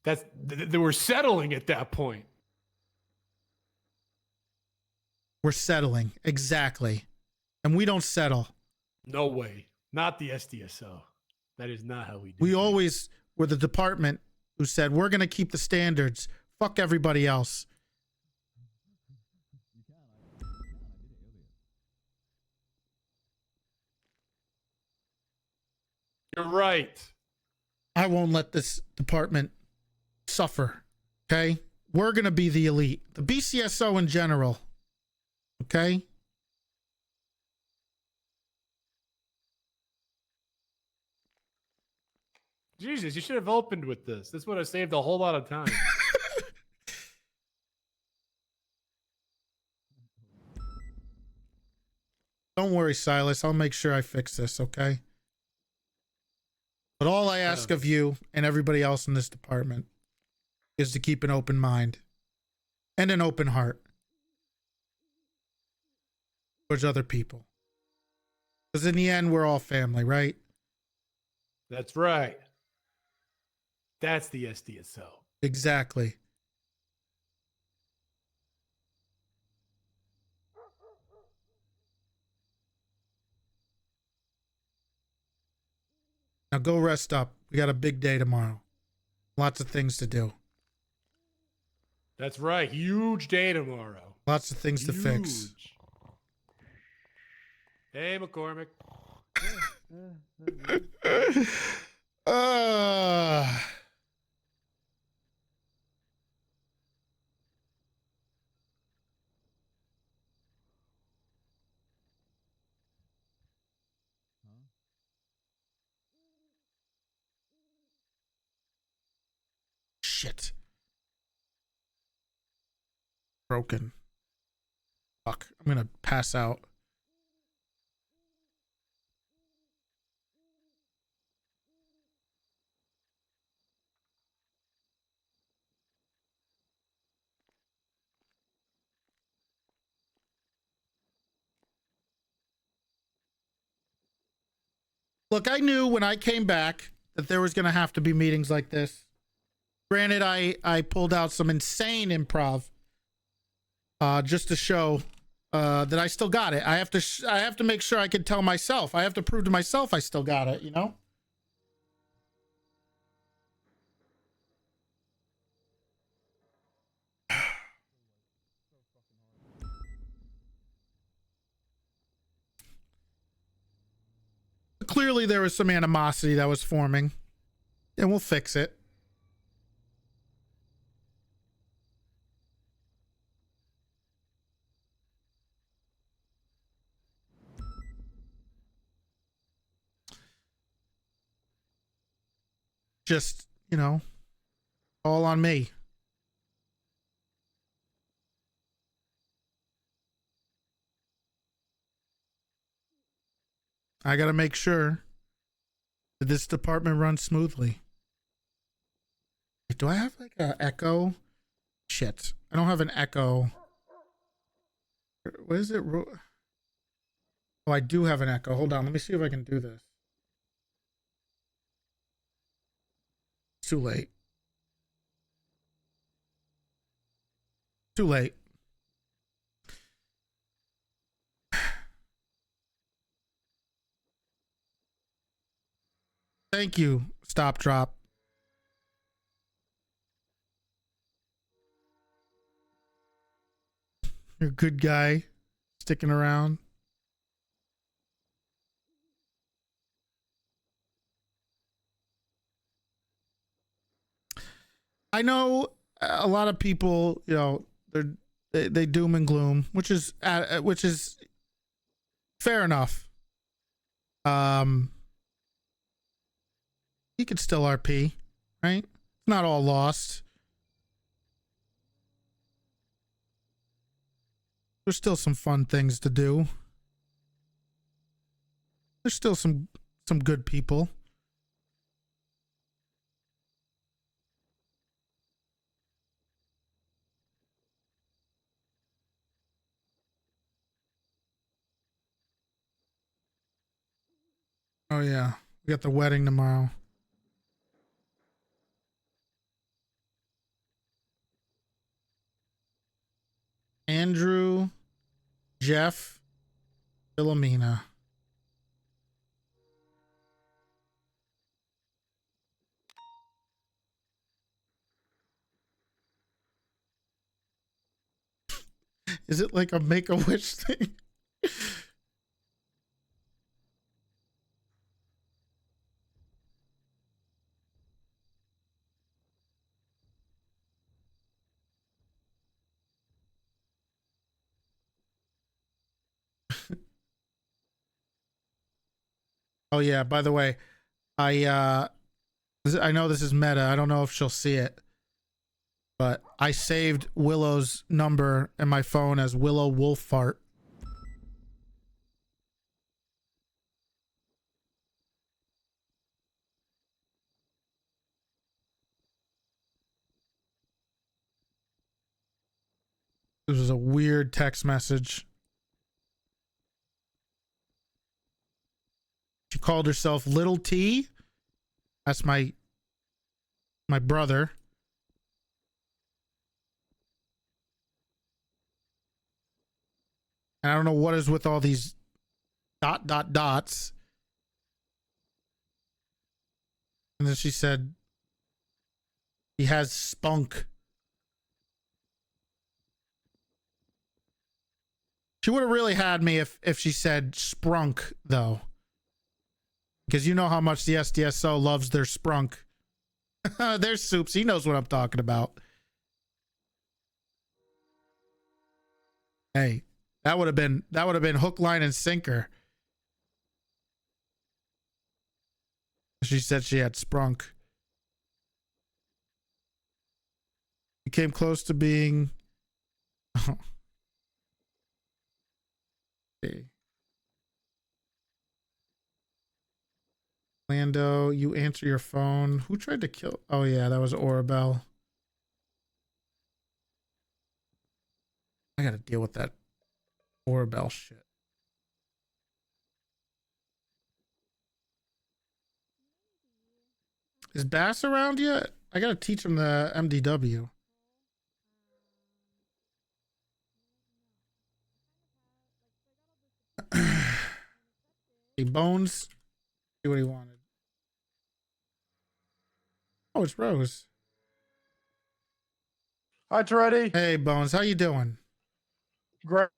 They were settling at that point. We're settling. Exactly. And we don't settle. No way. Not the SDSO. That is not how we do We things. always were the department who said, we're going to keep the standards. Fuck everybody else. You're right. I won't let this department suffer. Okay? We're going to be the elite. The BCSO in general. Okay? Jesus, you should have opened with this. This would have saved a whole lot of time. Don't worry, Silas. I'll make sure I fix this, okay? But all I ask of you and everybody else in this department is to keep an open mind and an open heart towards other people. Because in the end, we're all family, right? That's right. That's the SDSO. Exactly. Now go rest up. We got a big day tomorrow. Lots of things to do. That's right. Huge day tomorrow. Lots of things to fix. Hey, McCormick. Shit. Broken. Fuck. I'm gonna pass out. Look, I knew when I came back that there was going to have to be meetings like this. Granted, I pulled out some insane improv just to show that I still got it. I have to make sure I can tell myself. I have to prove to myself I still got it, you know? Clearly there was some animosity that was forming, and we'll fix it. Just, you know, all on me. I got to make sure that this department runs smoothly. Do I have like an echo? Shit. I don't have an echo. What is it? Oh, I do have an echo. Hold on. Let me see if I can do this. It's too late. Too late. Thank you, Stop Drop. You're a good guy, sticking around. I know a lot of people, you know, they doom and gloom, which is fair enough. He could still RP, right? Not all lost. There's still some fun things to do. There's still some good people. Oh yeah, we got the wedding tomorrow. Andrew, Jeff, Philomena. Is it like a Make-A-Wish thing? Oh yeah, by the way, I know this is meta. I don't know if she'll see it. But I saved Willow's number in my phone as Willow Wolffart. This was a weird text message. She called herself Little T. That's my brother. And I don't know what is with all these dots. And then she said he has spunk. She would have really had me if she said sprunk, though. Because you know how much the SDSO loves their sprunk. There's Soups. He knows what I'm talking about. Hey, that would have been hook, line, and sinker. She said she had sprunk. He came close to being. Oh. See. Lando, you answer your phone. Who tried to kill? Oh yeah, that was Orabelle. I gotta deal with that Orabelle shit. Is Bass around yet? I gotta teach him the MDW. Hey, Bones. See what he wanted. Oh, it's Rose. Hi, Toretti. Hey, Bones. How you doing? Great.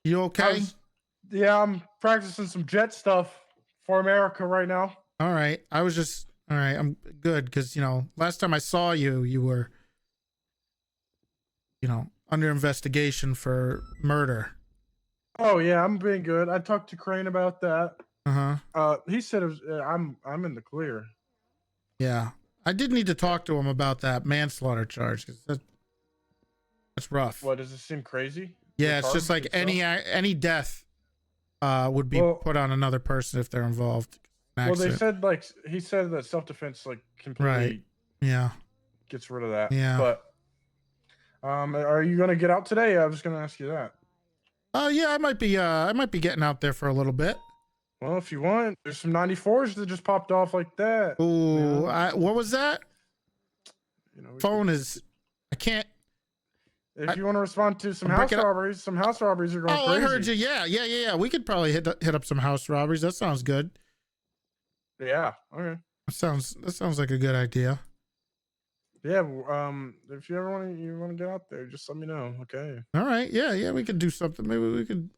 You okay? Yeah, I'm practicing some jet stuff for America right now. All right. All right. I'm good because, last time I saw you, you were, under investigation for murder. Oh yeah, I'm being good. I talked to Crane about that. Uh-huh. He said it was, I'm in the clear. Yeah. I did need to talk to him about that manslaughter charge because that's rough. What, does it seem crazy? Yeah, it's just like any death would be put on another person if they're involved. Well, they said he said that self-defense completely gets rid of that. Yeah. But are you gonna get out today? I was gonna ask you that. Yeah, I might be getting out there for a little bit. Well, if you want, there's some 94s that just popped off like that. Ooh, what was that? Phone is. I can't. If you want to respond to some house robberies are going crazy. I heard you. Yeah. We could probably hit up some house robberies. That sounds good. Yeah. Okay. That sounds like a good idea. Yeah. If you ever want to get out there, just let me know. Okay. All right. Yeah. We could do something. Maybe we could.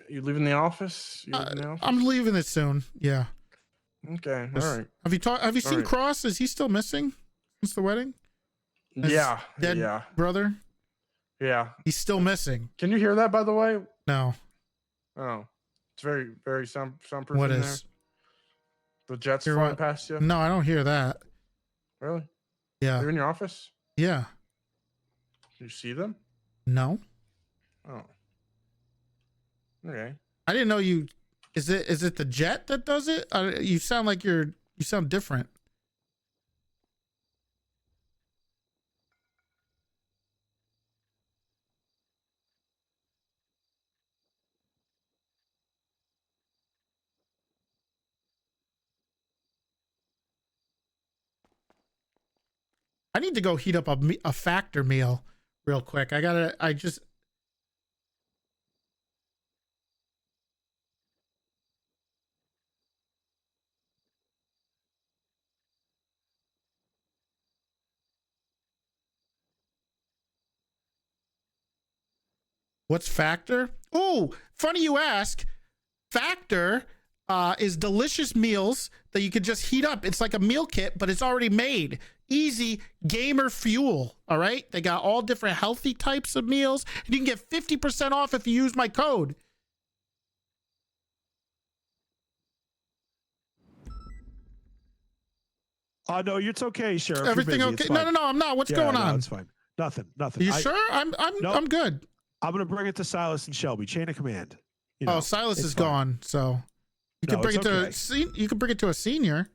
You leaving the office? I'm leaving it soon. Yeah. Okay. All right. Have you seen Cross? Is he still missing since the wedding? His Yeah. dead Yeah. brother. Yeah. He's still missing. Can you hear that, by the way? No. Oh, it's very, very soundproof What in is? there. The jets Hear flying what? past you. No, I don't hear that. Really? Yeah. You're in your office? Yeah. Do you see them? No. Oh. Okay. I didn't know you. Is it the jet that does it? You sound like you sound different. I need to go heat up a factor meal real quick. I just. What's Factor? Oh, funny you ask. Factor is delicious meals that you could just heat up. It's like a meal kit, but it's already made. Easy gamer fuel. All right. They got all different healthy types of meals, and you can get 50% off if you use my code. No, it's okay, Sheriff. Everything okay? No, I'm not. What's going on? It's fine. Nothing. Are you sure? I'm good. I'm gonna bring it to Silas and Shelby. Chain of command. You know, Silas is fine. gone, so you can bring it to you can bring it to a senior.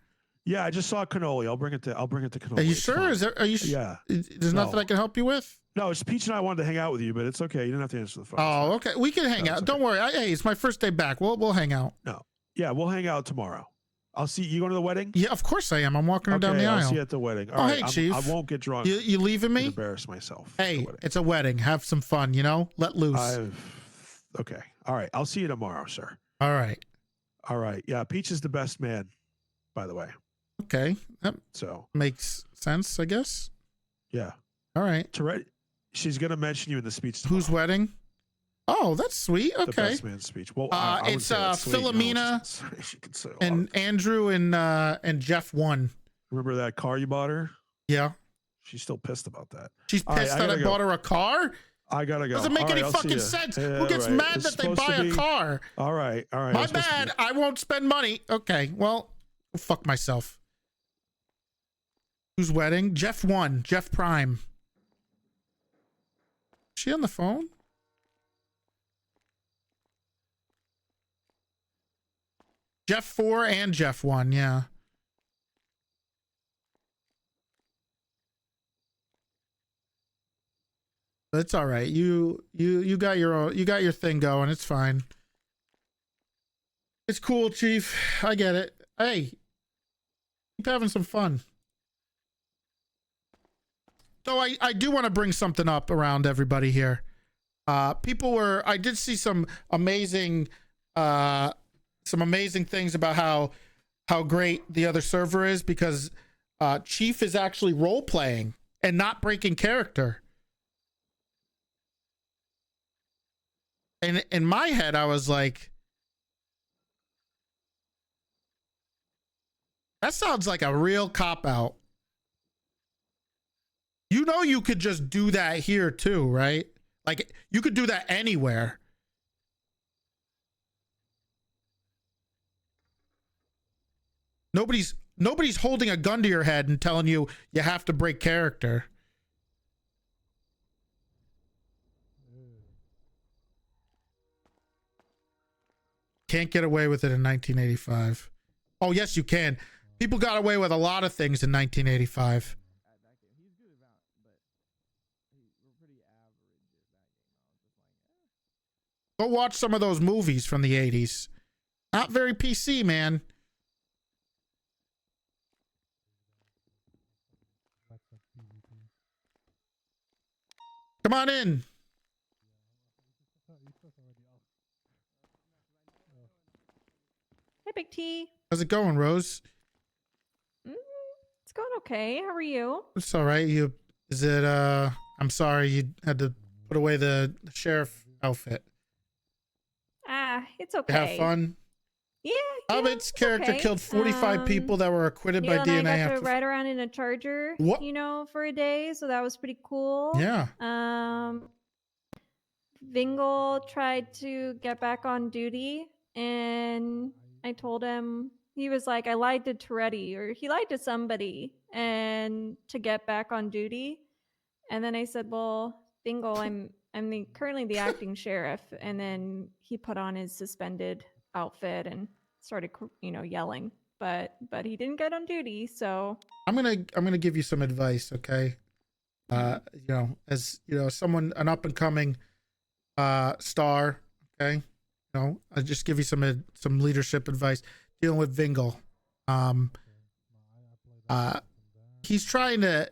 Yeah, I just saw cannoli. I'll bring it to cannoli. Are you sure? Are you? Yeah. There's nothing I can help you with. No, it's Peach and I wanted to hang out with you, but it's okay. You didn't have to answer the phone. Oh, okay. We can hang out. Don't worry. Hey, it's my first day back. We'll hang out. No. Yeah, we'll hang out tomorrow. I'll see you going to the wedding? Yeah, of course I am. I'm walking her down the aisle. I'll see you at the wedding. All right, hey, Chief. I won't get drunk. You leaving me? Embarrass myself. Hey, it's a wedding. Have some fun, Let loose. Okay. All right. I'll see you tomorrow, sir. All right. All right. Yeah, Peach is the best man, by the way. Okay. That so makes sense, I guess. Yeah. All right. Toretti, she's going to mention you in the speech tomorrow. Whose wedding? Oh, that's sweet. Okay. The best man's speech. Well, it's Philomena and Andrew and Jeff won. Remember that car you bought her? Yeah. She's still pissed about that. She's pissed that I bought her a car? I gotta go. Doesn't make any fucking sense. Who gets mad that they buy a car? All right. My bad. I won't spend money. Okay. Well, fuck myself. Whose wedding? Jeff won. Jeff Prime. Is she on the phone? Jeff 4 and Jeff 1, yeah. It's all right. You got your thing going. It's fine. It's cool, Chief. I get it. Hey, keep having some fun. So I do want to bring something up around everybody here. I did see some amazing things about how great the other server is, because Chief is actually role playing and not breaking character. And in my head, I was like, that sounds like a real cop out. You could just do that here too, right? Like, you could do that anywhere. Nobody's holding a gun to your head and telling you have to break character. Can't get away with it in 1985. Oh, yes, you can. People got away with a lot of things in 1985. Go watch some of those movies from the 80s. Not very PC, man. Come on in. Hey, Big T. How's it going, Rose? It's going okay. How are you? It's all right. I'm sorry you had to put away the sheriff outfit. It's okay. You have fun? Yeah, Hobbit's character okay. killed 45 people that were acquitted by Neil and DNA. I got after to ride around in a Charger, What? you know, for a day, so that was pretty cool. Yeah. Vingle tried to get back on duty, and I told him, he was like, I lied to Toretti, or he lied to somebody, and to get back on duty. And then I said, well, Vingle, I'm currently the acting sheriff. And then he put on his suspended outfit and started, yelling. But he didn't get on duty, so I'm gonna give you some advice, okay? As someone, an up and coming star, okay? I'll just give you some leadership advice dealing with Vingle. He's trying to,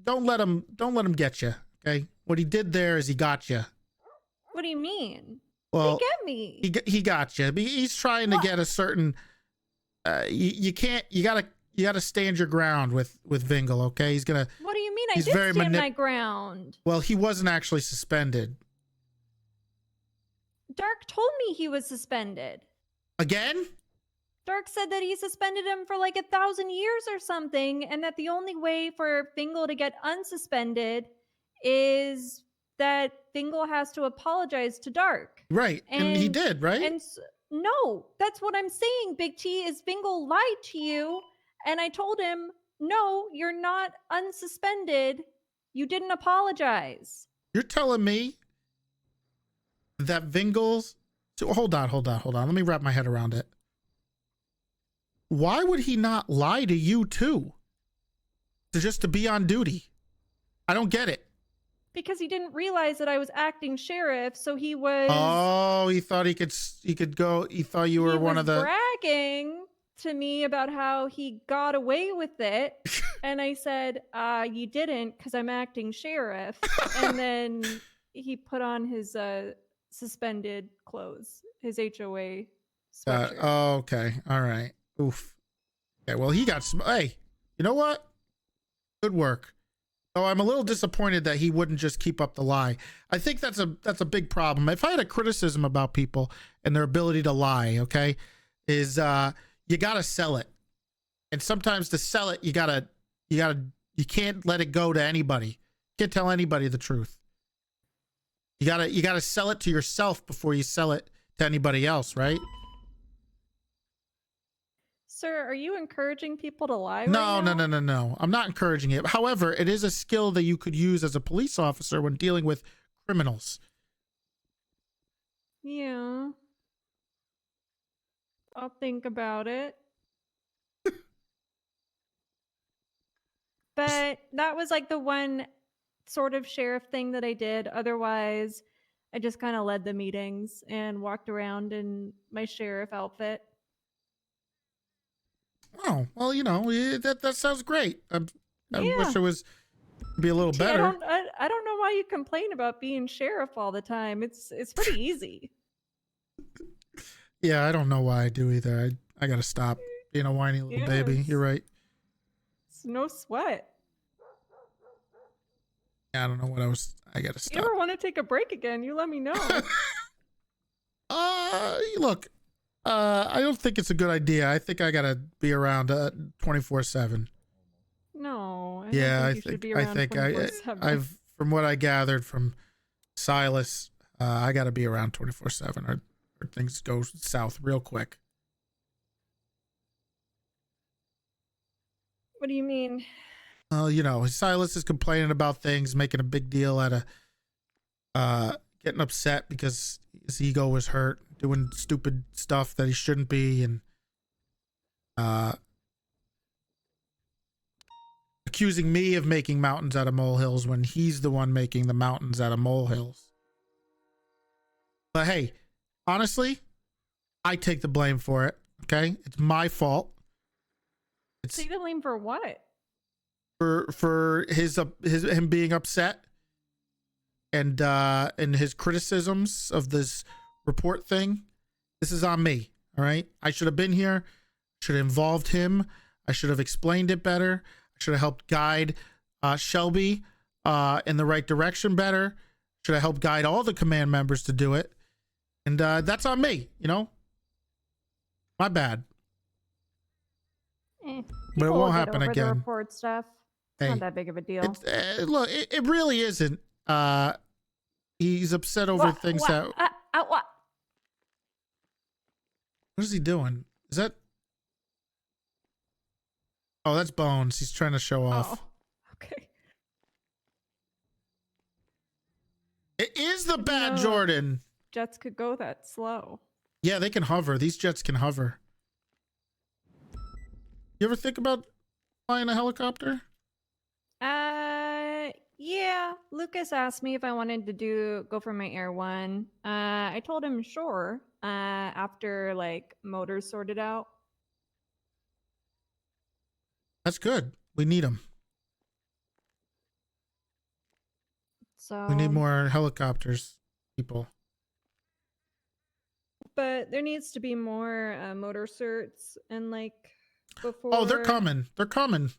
don't let him get you, okay? What he did there is he got you. what do you mean? Well, They get me. he got you. He's trying to get a certain. You gotta stand your ground with Vingle, okay? He's gonna. What do you mean? I he's did very stand my ground. Well, he wasn't actually suspended. Dark told me he was suspended. Again? Dark said that he suspended him for like 1,000 years or something, and that the only way for Fingal to get unsuspended is that Fingal has to apologize to Dark. Right, and he did, right? And no, that's what I'm saying, Big T, is Fingal lied to you, and I told him, no, you're not unsuspended. You didn't apologize. You're telling me that Vingle's... So hold on. Let me wrap my head around it. Why would he not lie to you too? Just to be on duty? I don't get it. Because he didn't realize that I was acting sheriff, so he was... Oh, he thought he could go... He thought you were one of the... bragging to me about how he got away with it. And I said, you didn't, because I'm acting sheriff. And then he put on his suspended clothes, his HOA sweatshirt. Okay. All right. Oof. Okay, well, he got some... Hey, you know what? Good work. So I'm a little disappointed that he wouldn't just keep up the lie. I think that's a big problem. If I had a criticism about people and their ability to lie, okay, is you gotta sell it. And sometimes to sell it, you can't let it go to anybody. You can't tell anybody the truth. You gotta sell it to yourself before you sell it to anybody else, right? Sir, are you encouraging people to lie right No. now? I'm not encouraging it. However, it is a skill that you could use as a police officer when dealing with criminals. Yeah. I'll think about it. But that was like the one sort of sheriff thing that I did. Otherwise, I just kind of led the meetings and walked around in my sheriff outfit. Oh, well, that sounds great. I wish it was be a little better. I don't know why you complain about being sheriff all the time. It's pretty easy. Yeah, I don't know why I do either. I gotta stop being a whiny little baby. You're right. It's no sweat. Yeah, I don't know what I gotta stop. You ever want to take a break again, you let me know. Look, I don't think it's a good idea. I think I gotta be around 24/7. No. I've from what I gathered from Silas, I gotta be around 24/7 or things go south real quick. What do you mean? Well, Silas is complaining about things, making a big deal out of getting upset because his ego was hurt, doing stupid stuff that he shouldn't be, and accusing me of making mountains out of molehills when he's the one making the mountains out of molehills. But hey, honestly, I take the blame for it. Okay, it's my fault. Take the blame for what? For him being upset and his criticisms of this report thing. This is on me. All right, I should have been here. Should have involved him. I should have explained it better. I should have helped guide Shelby in the right direction better. Should have helped guide all the command members to do it. And that's on me. My bad. But it People will won't get happen over the again. report stuff. It's Hey, not that big of a deal. Look, it really isn't. He's upset over things that. What? What is he doing? Is that? Oh, that's Bones. He's trying to show off. Oh, okay. It is the Didn't Bad know Jordan. Jets could go that slow. Yeah, they can hover. These jets can hover. You ever think about flying a helicopter? Yeah. Lucas asked me if I wanted to go for my Air One. I told him sure. After like motors sorted out. That's good. We need them. So We need more helicopters, people. But there needs to be more motor certs and like before. Oh, they're coming. They're coming.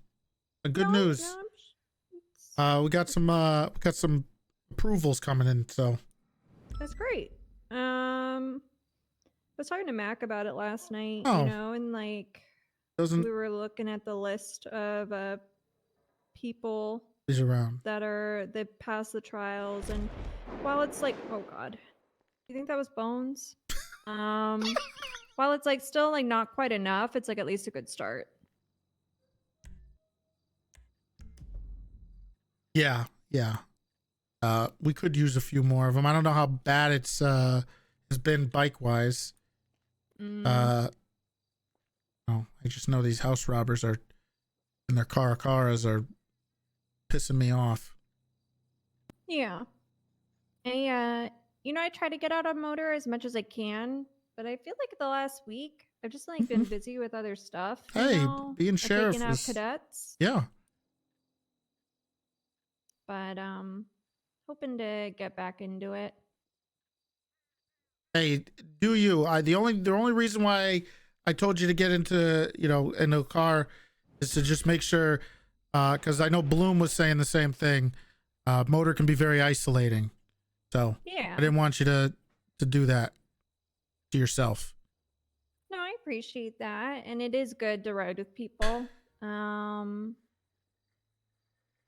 Good news. We got some approvals coming in. So that's great. I was talking to Mac about it last night. Oh. You know, and like we were looking at the list of people he's around. that passed the trials, and while it's like, oh god, you think that was Bones? While it's like still like not quite enough, it's like at least a good start. Yeah. We could use a few more of them. I don't know how bad it's has been bike wise. Oh, I just know these house robbers are in their cars are pissing me off. Yeah. I try to get out on motor as much as I can, but I feel like the last week I've just like been busy with other stuff. Hey, being I've sheriff taken out was cadets. Yeah. But hoping to get back into it. Hey, do you? The only reason why I told you to get into a car is to just make sure, because I know Bloom was saying the same thing. Motor can be very isolating, so Yeah. I didn't want you to do that to yourself. No, I appreciate that, and it is good to ride with people.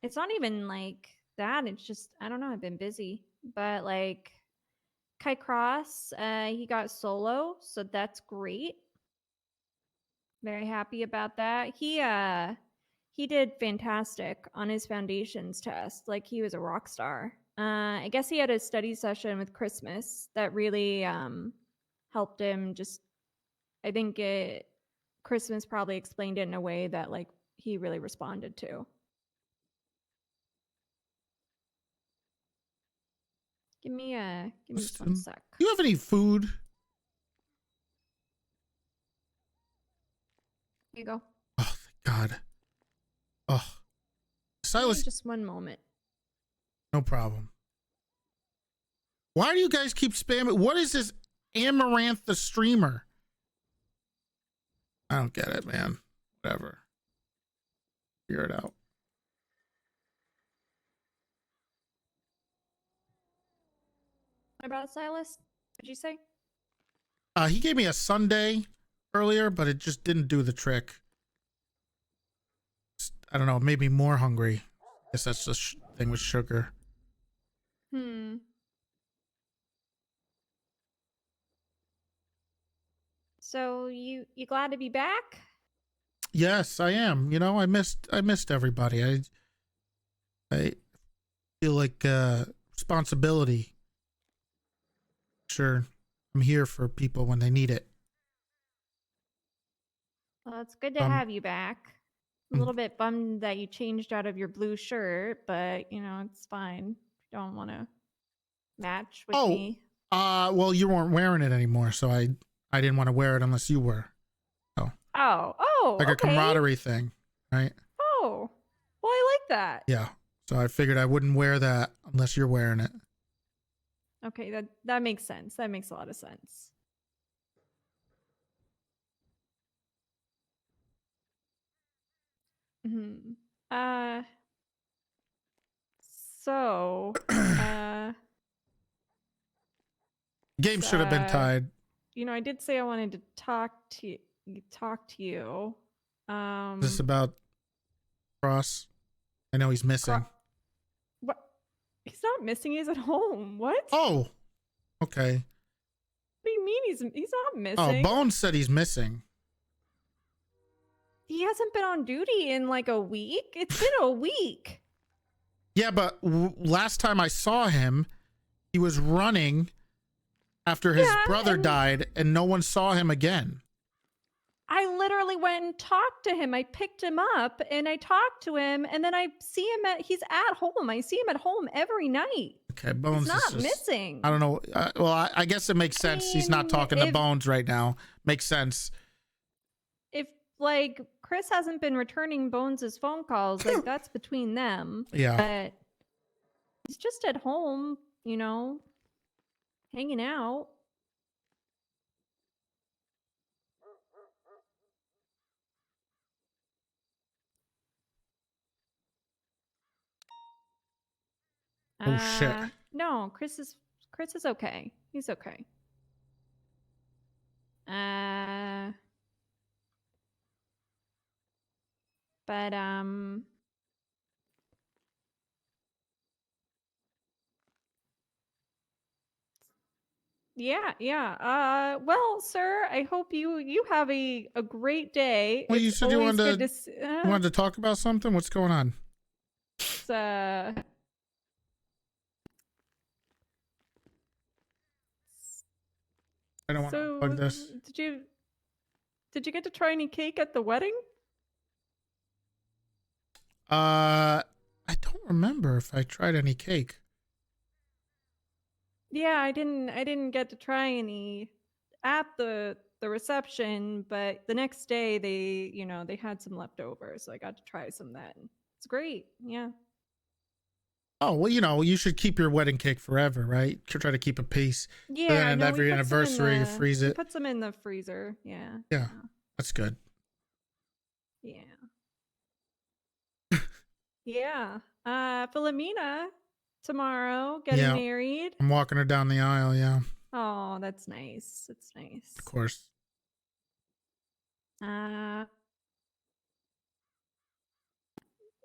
It's not even like that. It's just I don't know. I've been busy, but like Kai Cross, he got solo, so that's great. Very happy about that. He did fantastic on his foundations test. Like he was a rock star. I guess he had a study session with Christmas that really helped him. I think Christmas probably explained it in a way that like he really responded to. Give me just 1 sec. Do you have any food? Here you go. Oh, thank God. Oh, Silas. Just 1 moment. No problem. Why do you guys keep spamming? What is this Amaranth the streamer? I don't get it, man. Whatever. Figure it out. What about Silas? What'd you say? He gave me a sundae earlier, but it just didn't do the trick. I don't know. It made me more hungry. I guess that's the thing with sugar. So you glad to be back? Yes, I am. I missed everybody. I feel like responsibility. Sure, I'm here for people when they need it. Well, it's good to have you back. A little bit bummed that you changed out of your blue shirt, but it's fine. You don't want to match with me. Well, you weren't wearing it anymore, so I didn't want to wear it unless you were. Oh, like okay. a camaraderie thing, right? Oh, well, I like that. Yeah. So I figured I wouldn't wear that unless you're wearing it. Okay, that makes sense. That makes a lot of sense. So, Game should have been tied. I did say I wanted to talk to you. Is this about Cross? I know he's missing. What? He's not missing. He's at home. What? Oh, okay. What do you mean he's not Oh, missing? Bones said he's missing. He hasn't been on duty in like a week. It's been a week. Yeah, but last time I saw him, he was running after his brother died, and no one saw him again. I literally went and talked to him. I picked him up and I talked to him, and then I see him he's at home. I see him at home every night. Okay, Bones He's not is just, missing. I don't know. Well, I guess it makes sense. He's not talking to Bones right now. Makes sense. If like Chris hasn't been returning Bones' phone calls, like that's between them. Yeah. But he's just at home, you know, hanging out. Oh shit. No, Chris is okay. He's okay. But yeah. Well, sir, I hope you have a great day. Well, it's you said you always wanted good you wanted to talk about something. What's going on? It's, I don't want to plug this. Did you get to try any cake at the wedding? I don't remember if I tried any cake. Yeah, I didn't get to try any at the reception, but the next day they had some leftovers, so I got to try some then. It's great. Yeah. Oh, well, you should keep your wedding cake forever, right? Try to keep a piece. Yeah. And no, every we put some in anniversary, you freeze it. Put some in the freezer. Yeah. Yeah, that's good. Yeah. Yeah. Philomena tomorrow getting married. I'm walking her down the aisle. Yeah. Oh, that's nice. That's nice. Of course.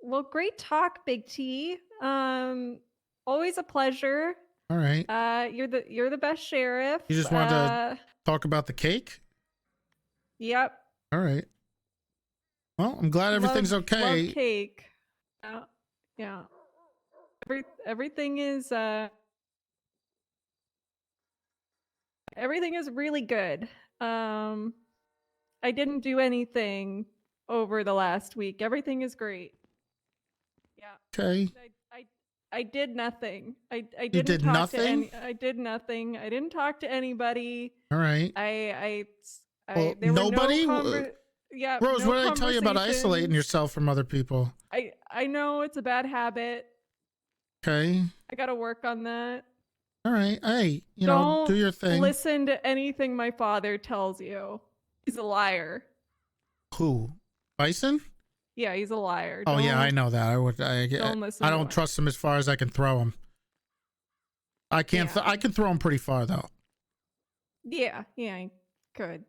Well, great talk, Big T. Always a pleasure. All right. You're the best sheriff. You just wanted to talk about the cake? Yep. All right. Well, I'm glad everything's okay. Love cake. Yeah. Everything is really good. I didn't do anything over the last week. Everything is great. Yeah. Okay. I did nothing. I didn't You did talk nothing? I did nothing. I didn't talk to anybody. All right. Well, there nobody? were no yeah, Rose, no what did I tell you about isolating conversations. yourself from other people? I know it's a bad habit. Okay. I gotta work on that. All right. Hey, Don't do your thing. listen to anything my father tells you. He's a liar. Who? Bison? Yeah, he's a liar. Oh yeah, I know that. Don't listen I to don't him. trust him as far as I can throw him. I can't. Yeah. I can throw him pretty far though. Yeah, I could.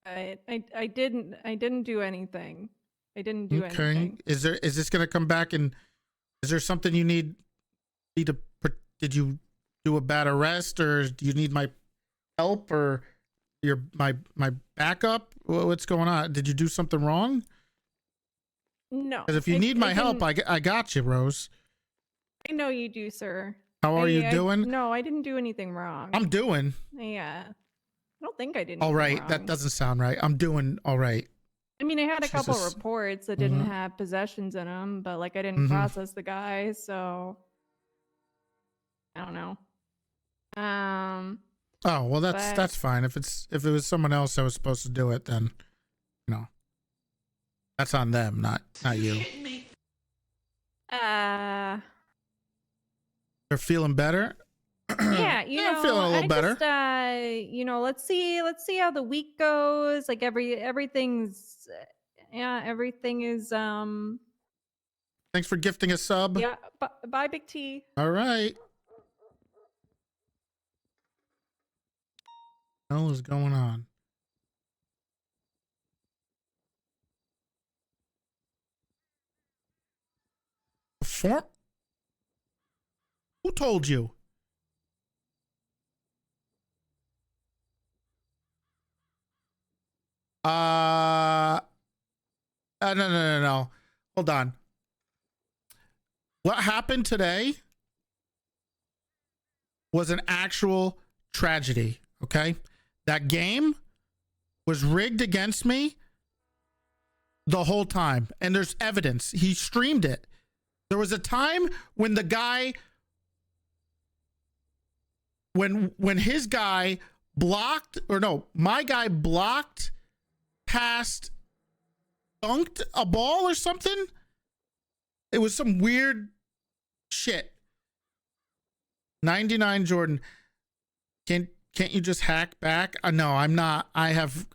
I didn't do anything. I didn't do Okay. anything. Is this gonna come back, and is there something you need me to? Did you do a bad arrest, or do you need my help, or my backup? What's going on? Did you do something wrong? No. Because if you need my help, I got you, Rose. I know you do, sir. How are you doing? No, I didn't do anything wrong. I'm doing Yeah. I don't think I did. all anything right. wrong. That doesn't sound right. I'm doing all right. I mean, I had a couple Jesus. reports that didn't have possessions in them, but like I didn't process the guy, so I don't know. Oh well, but- that's fine. If it was someone else that was supposed to do it, then that's on them, not you. They're feeling better. Yeah, I'm feeling a little better. Just, let's see how the week goes. Like everything is. Thanks for gifting a sub. Yeah. Bye, Big T. All right. What the hell is going on? Who told you? No. Hold on. What happened today was an actual tragedy, okay? That game was rigged against me the whole time, and there's evidence. He streamed it. There was a time when the guy, when his guy blocked, or no, my guy blocked past, dunked a ball or something. It was some weird shit. 99 Jordan. Can't you just hack back? No, I'm not. I have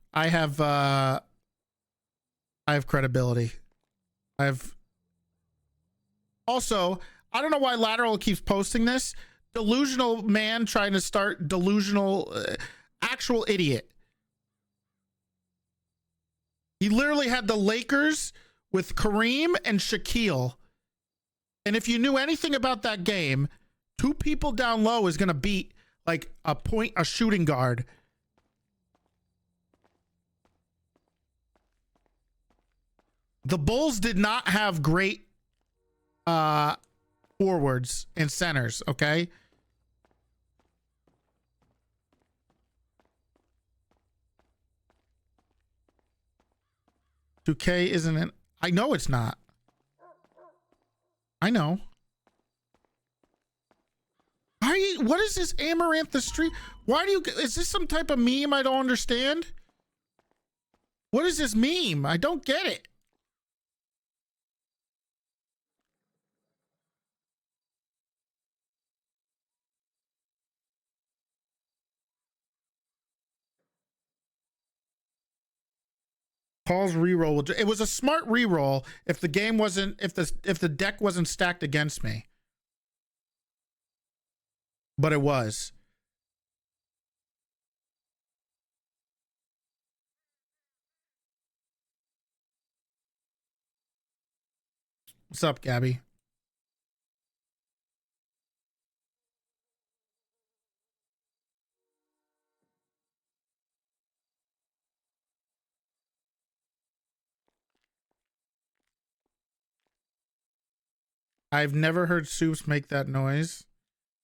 credibility. Also, I don't know why Lateral keeps posting this. Delusional man trying to start delusional, actual idiot. He literally had the Lakers with Kareem and Shaquille. And if you knew anything about that game, 2 people down low is going to beat like a shooting guard. The Bulls did not have great forwards and centers, okay? $2K isn't it? I know it's not. I know. What is this Amaranth the Street? Why do you, is this some type of meme I don't understand? What is this meme? I don't get it. Paul's reroll. It was a smart reroll if the game wasn't, if the deck wasn't stacked against me. But it was. What's up, Gabby? I've never heard Soups make that noise.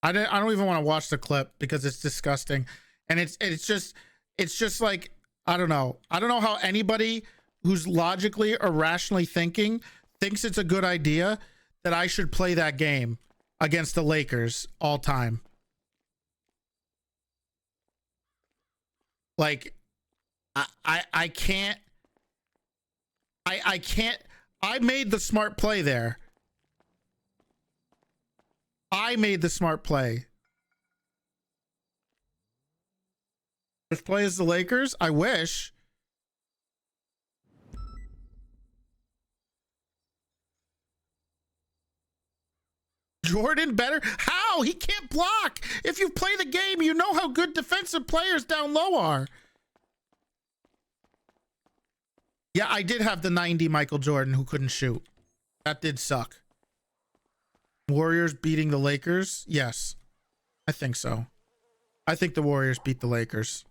I don't even want to watch the clip because it's disgusting. And it's just like, I don't know how anybody who's logically or rationally thinking thinks it's a good idea that I should play that game against the Lakers all time. Like, I can't. I made the smart play there. I made the smart play. First play is the Lakers? I wish. Jordan better? How? He can't block. If you play the game, you know how good defensive players down low are. Yeah, I did have the 90 Michael Jordan who couldn't shoot. That did suck. Warriors beating the Lakers? Yes, I think so. I think the Warriors beat the Lakers.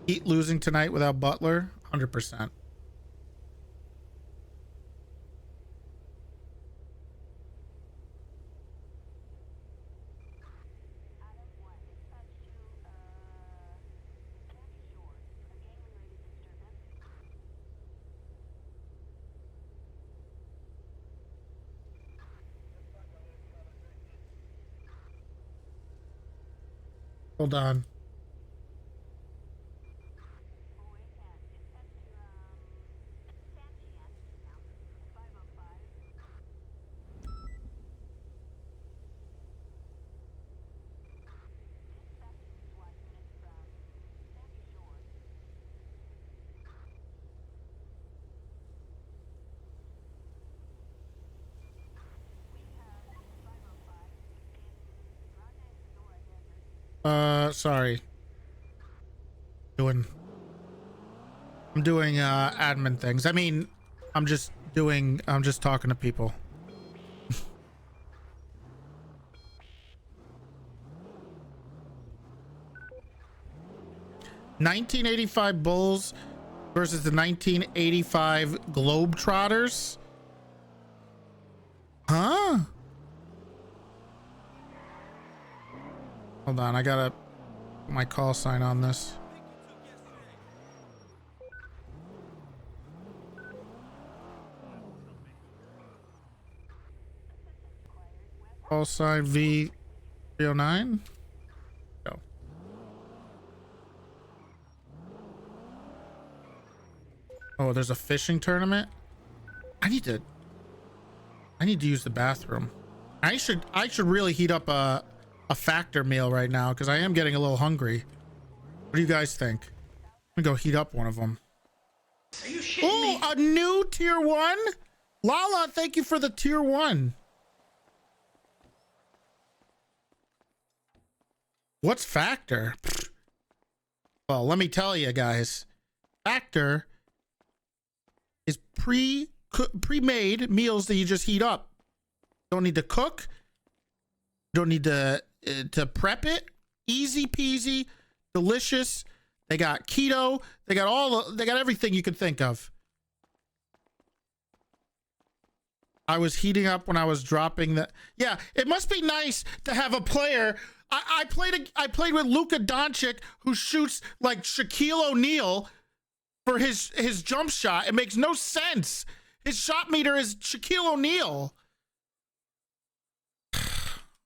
Heat losing tonight without Butler? 100%. Hold on. Sorry. I'm doing admin things. I mean, I'm just talking to people. 1985 Bulls versus the 1985 Globetrotters. Huh? Hold on, I gotta put my call sign on this. Call sign V309. Go. Oh, there's a fishing tournament. I need to use the bathroom. I should really heat up a factor meal right now because I am getting a little hungry. What do you guys think? I'm gonna go heat up one of them. Are you shitting me? A new tier 1? Lala, thank you for the tier 1. What's factor? Well, let me tell you guys. Factor is pre-made meals that you just heat up. Don't need to cook. Don't need to prep it. Easy peasy, delicious. They got keto. They got everything you could think of. I was heating up when I was dropping the. Yeah, it must be nice to have a player. I played with Luka Doncic, who shoots like Shaquille O'Neal for his jump shot. It makes no sense. His shot meter is Shaquille O'Neal.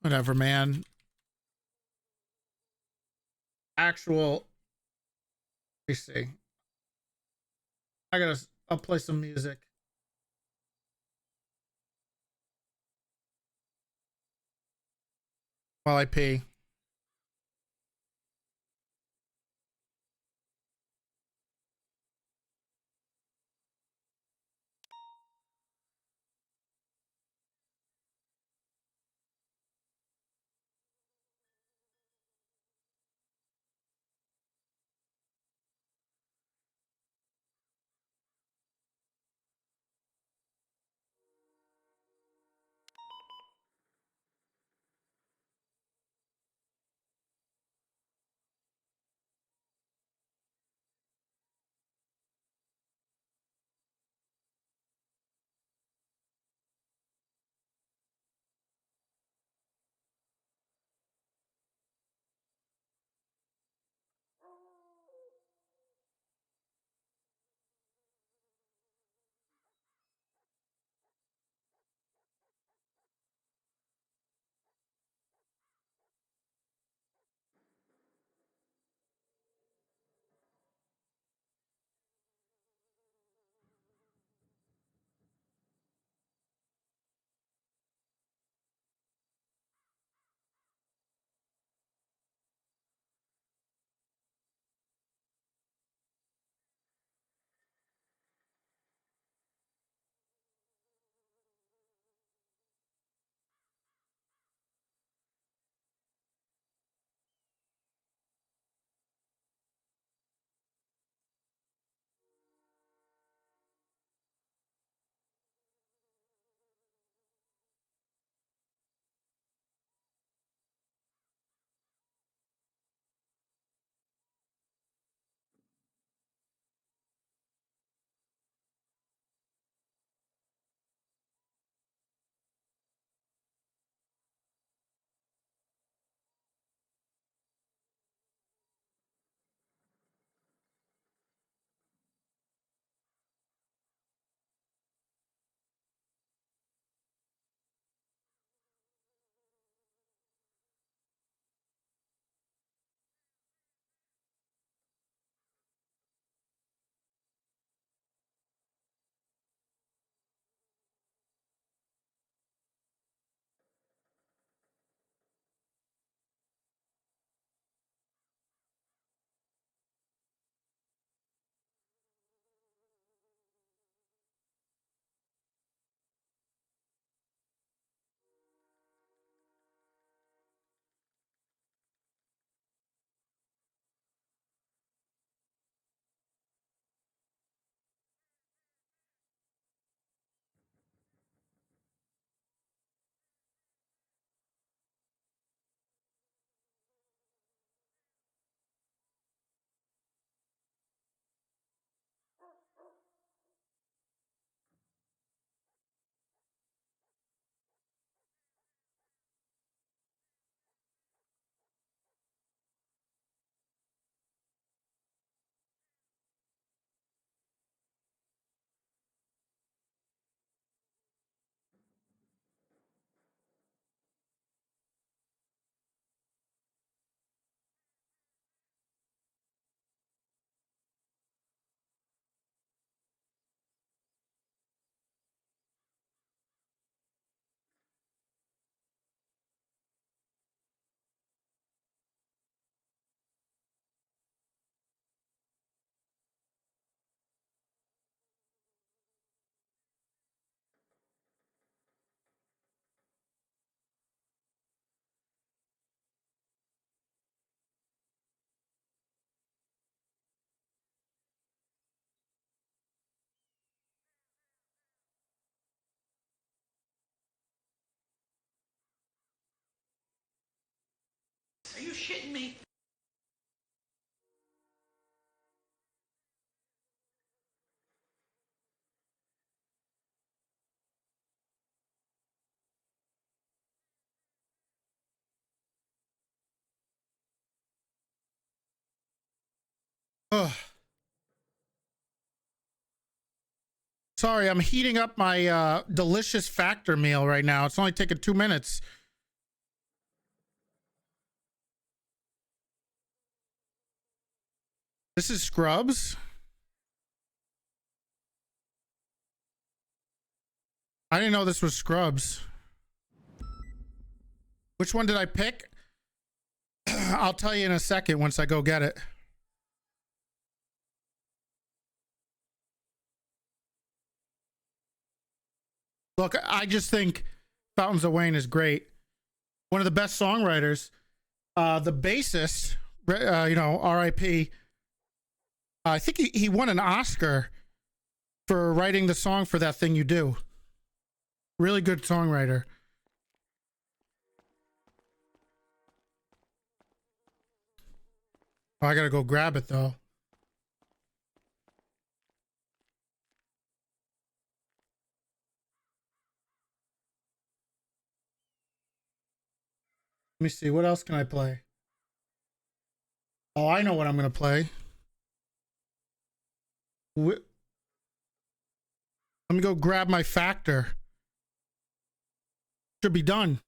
Whatever, man. Actual. Let me see. I'll play some music. While I pee. shitting me? Ugh. Sorry, I'm heating up my delicious Factor meal right now. It's only taking 2 minutes. This is Scrubs. I didn't know this was Scrubs. Which one did I pick? I'll tell you in a second once I go get it. Look, I just think Fountains of Wayne is great. One of the best songwriters. The bassist, R.I.P. I think he won an Oscar for writing the song for That Thing You Do. Really good songwriter. Oh, I gotta go grab it though. Let me see. What else can I play? Oh, I know what I'm gonna play. Let me go grab my Factor. Should be done.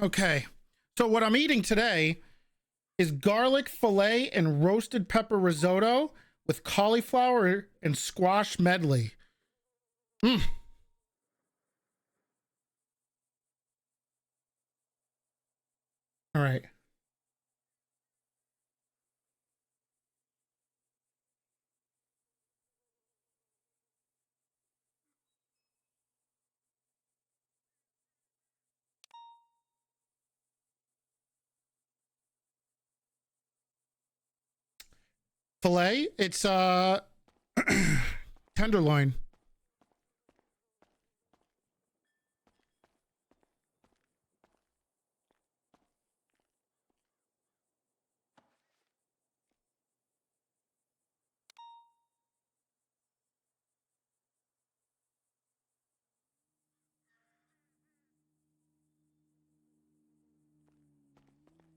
Okay. So what I'm eating today is garlic fillet and roasted pepper risotto with cauliflower and squash medley. Mm. All right. Filet, it's tenderloin.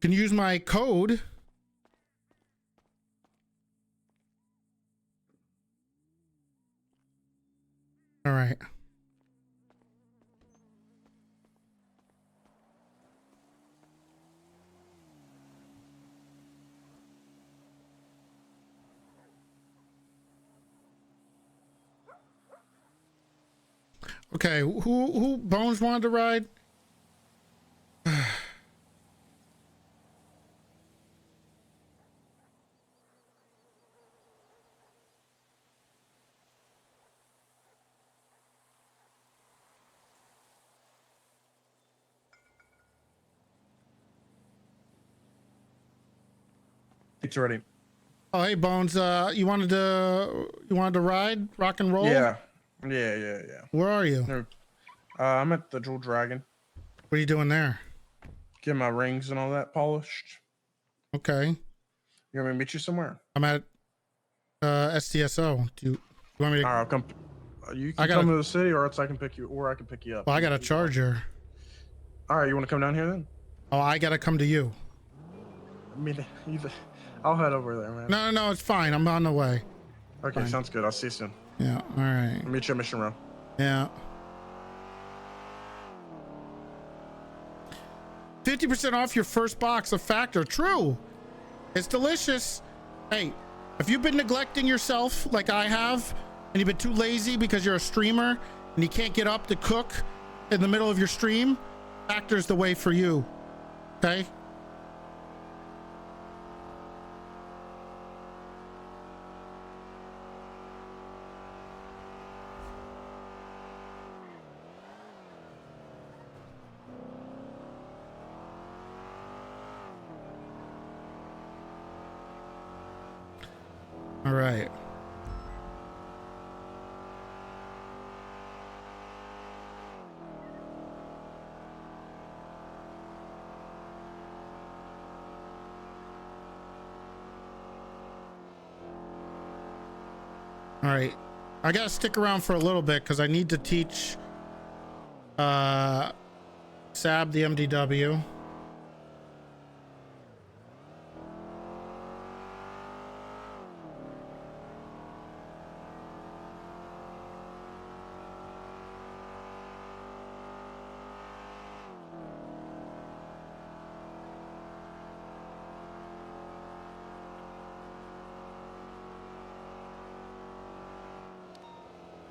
can use my code. All right. Okay, who Bones wanted to ride? It's ready. Oh, hey Bones, you wanted to ride, rock and roll? Yeah. Where are you? No. I'm at the Jewel Dragon. What are you doing there? Get my rings and all that polished. Okay. You want me to meet you somewhere? I'm at STSO. Do you want me to? All right, I'll come. You can come to the city, or else I can pick you, or I can pick you up. Well, I got a charger. All right, you want to come down here then? Oh, I gotta come to you. I mean, I'll head over there, man. No, it's fine. I'm on the way. Okay, fine. Sounds good. I'll see you soon. Yeah. All right. I'll meet you at Mission Row. Yeah. 50% off your first box of Factor. True. It's delicious. Hey, if you've been neglecting yourself like I have, and you've been too lazy because you're a streamer and you can't get up to cook in the middle of your stream, Factor's the way for you. Okay? All right. All right. I gotta stick around for a little bit because I need to teach Sab the MDW.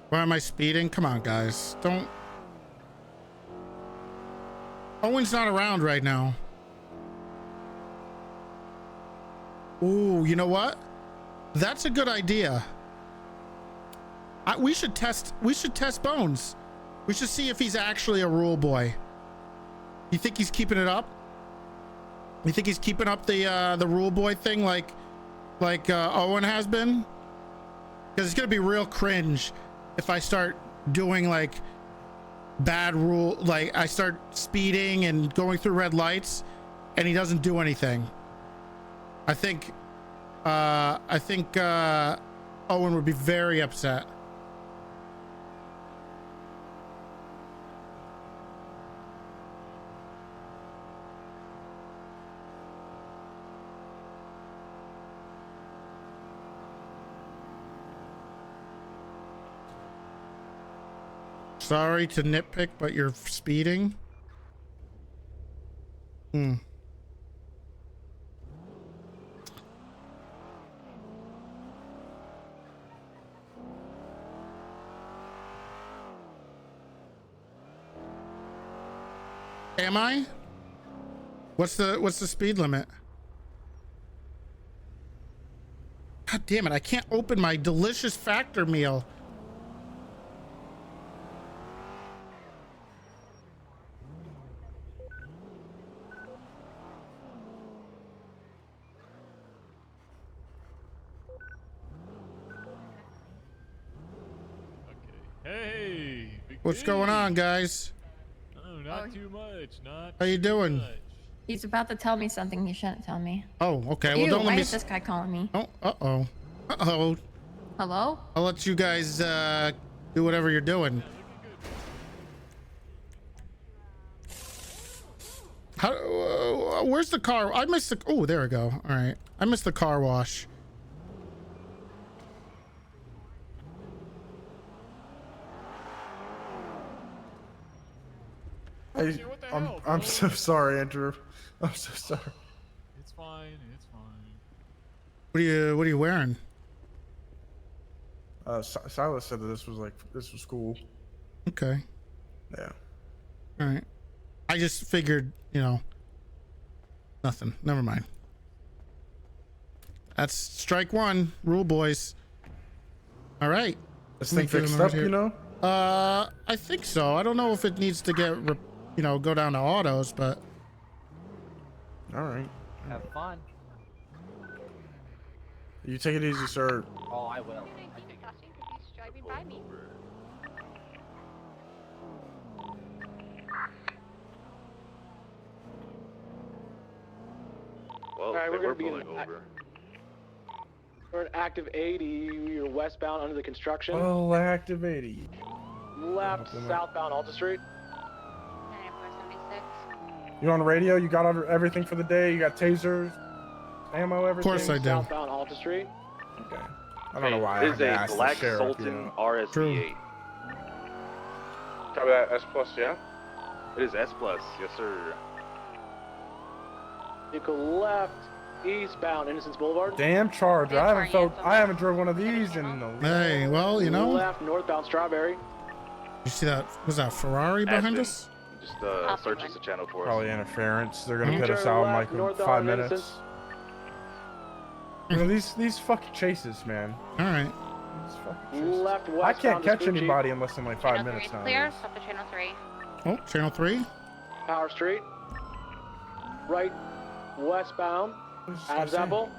Why am I speeding? Come on, guys. Don't. Owen's not around right now. Ooh, you know what? That's a good idea. We should test Bones. We should see if he's actually a rule boy. You think he's keeping it up? You think he's keeping up the rule boy thing like Owen has been? Because it's gonna be real cringe if I start doing like bad rule, like I start speeding and going through red lights and he doesn't do anything. I think Owen would be very upset. Sorry to nitpick, but you're speeding. Am I? What's the speed limit? God damn it, I can't open my delicious Factor meal. Hey, What's going on, guys? Oh, not too much. Not. How you doing? much. He's about to tell me something he shouldn't tell me. Oh, okay. Well, Ew, don't let why me. is this guy calling me? Oh, uh-oh. Uh-oh. Hello? I'll let you guys do whatever you're doing. How? Where's the car? I missed the. Oh, there we go. All right, I missed the car wash. I'm so sorry, Andrew. I'm so sorry. It's fine. It's fine. What are you wearing? Silas said that this was cool. Okay. Yeah. All right. I just figured, nothing. Never mind. That's strike one. Rule boys. All right. This thing fixed up, I think so. I don't know if it needs to get, go down to autos, but. All right. Have fun. You take it easy, sir. Oh, I will. Driving by me. Well, all right, we're we're going to be pulling over. We're at active 80. You're westbound under the construction. Oh, active 80. Left, southbound Alta Street. 9476. You on the radio? You got everything for the day? You got tasers, ammo, everything? Of course I do. Southbound Alta Street. Okay. I don't know why. It is a Black Sultan RSV8. Copy that. S plus, yeah? It is S plus, yes sir. Vehicle left, eastbound Innocence Boulevard. Damn Charger. I haven't drove one of these in the. Hey, well, Left, northbound Strawberry. You see that? Was that Ferrari behind us? Just searches the channel for us. Probably interference. They're gonna put us out in like 5 minutes. These fucking chases, man. All right. Left, westbound. I can't catch anybody in less than like 5 minutes now. Clear. Stop the channel 3. Oh, channel 3. Power Street. Right, westbound. Adam's Apple.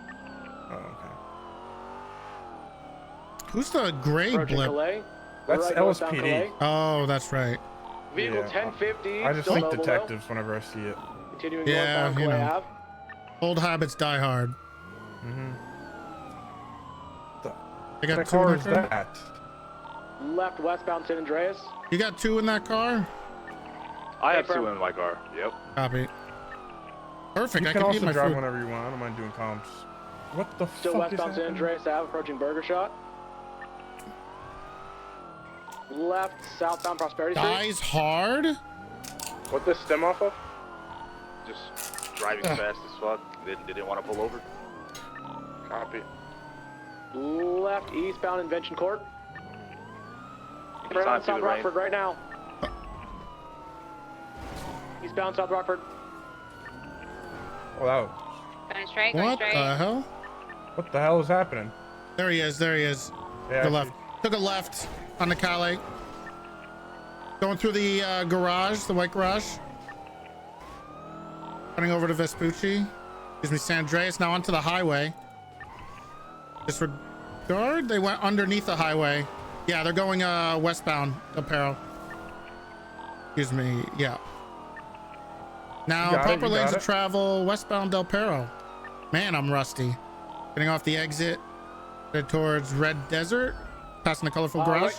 Oh, okay. Who's the gray Approaching blip? Calais. That's Right, LSPD. Calais. Oh, that's right. Vehicle Yeah, 1050. I just still think mobile, detectives whenever I see it. though. Continuing Yeah, northbound Calais Ave. Old habits die hard. Mm-hmm. I got What two car in is that car? that? Left, westbound San Andreas. You got two in that car? I have Affirm. 2 in my car. Yep. Copy. Perfect. You I can can eat also my drive food. whenever you want. I don't mind doing comps. What the Still fuck is westbound San happening? Andreas Ave, approaching Burger Shot. Left, southbound Prosperity Street. Dies hard? What this stem off of? Just driving fast as fuck. They didn't want to pull over. Copy. Left, eastbound Invention Court. Anytime South through the rain. Rockford right now. Eastbound South Rockford. Oh, that was... Going straight. Going What straight. the hell? What the hell is happening? There he is. There he is. Yeah, The left. Took a left on the Calais. Going through the garage, the white garage. Running over to Vespucci. Excuse me, San Andreas. Now onto the highway. Disregard. They went underneath the highway. Yeah, they're going westbound, Del Perro. Excuse me. Yeah. Now proper lanes of travel westbound Del Perro. Man, I'm rusty. Getting off the exit. Headed towards Red Desert. Passing the colorful garage.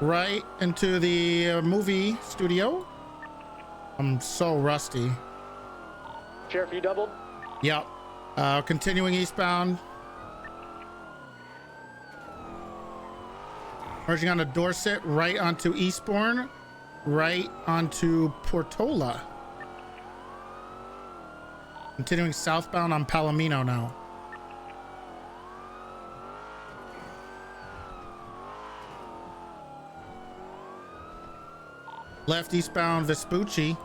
Right into the movie studio. I'm so rusty. Sheriff, you doubled? Yep. Continuing eastbound. Merging onto Dorset, right onto Eastbourne, right onto Portola. Continuing southbound on Palomino now. Left eastbound Vespucci.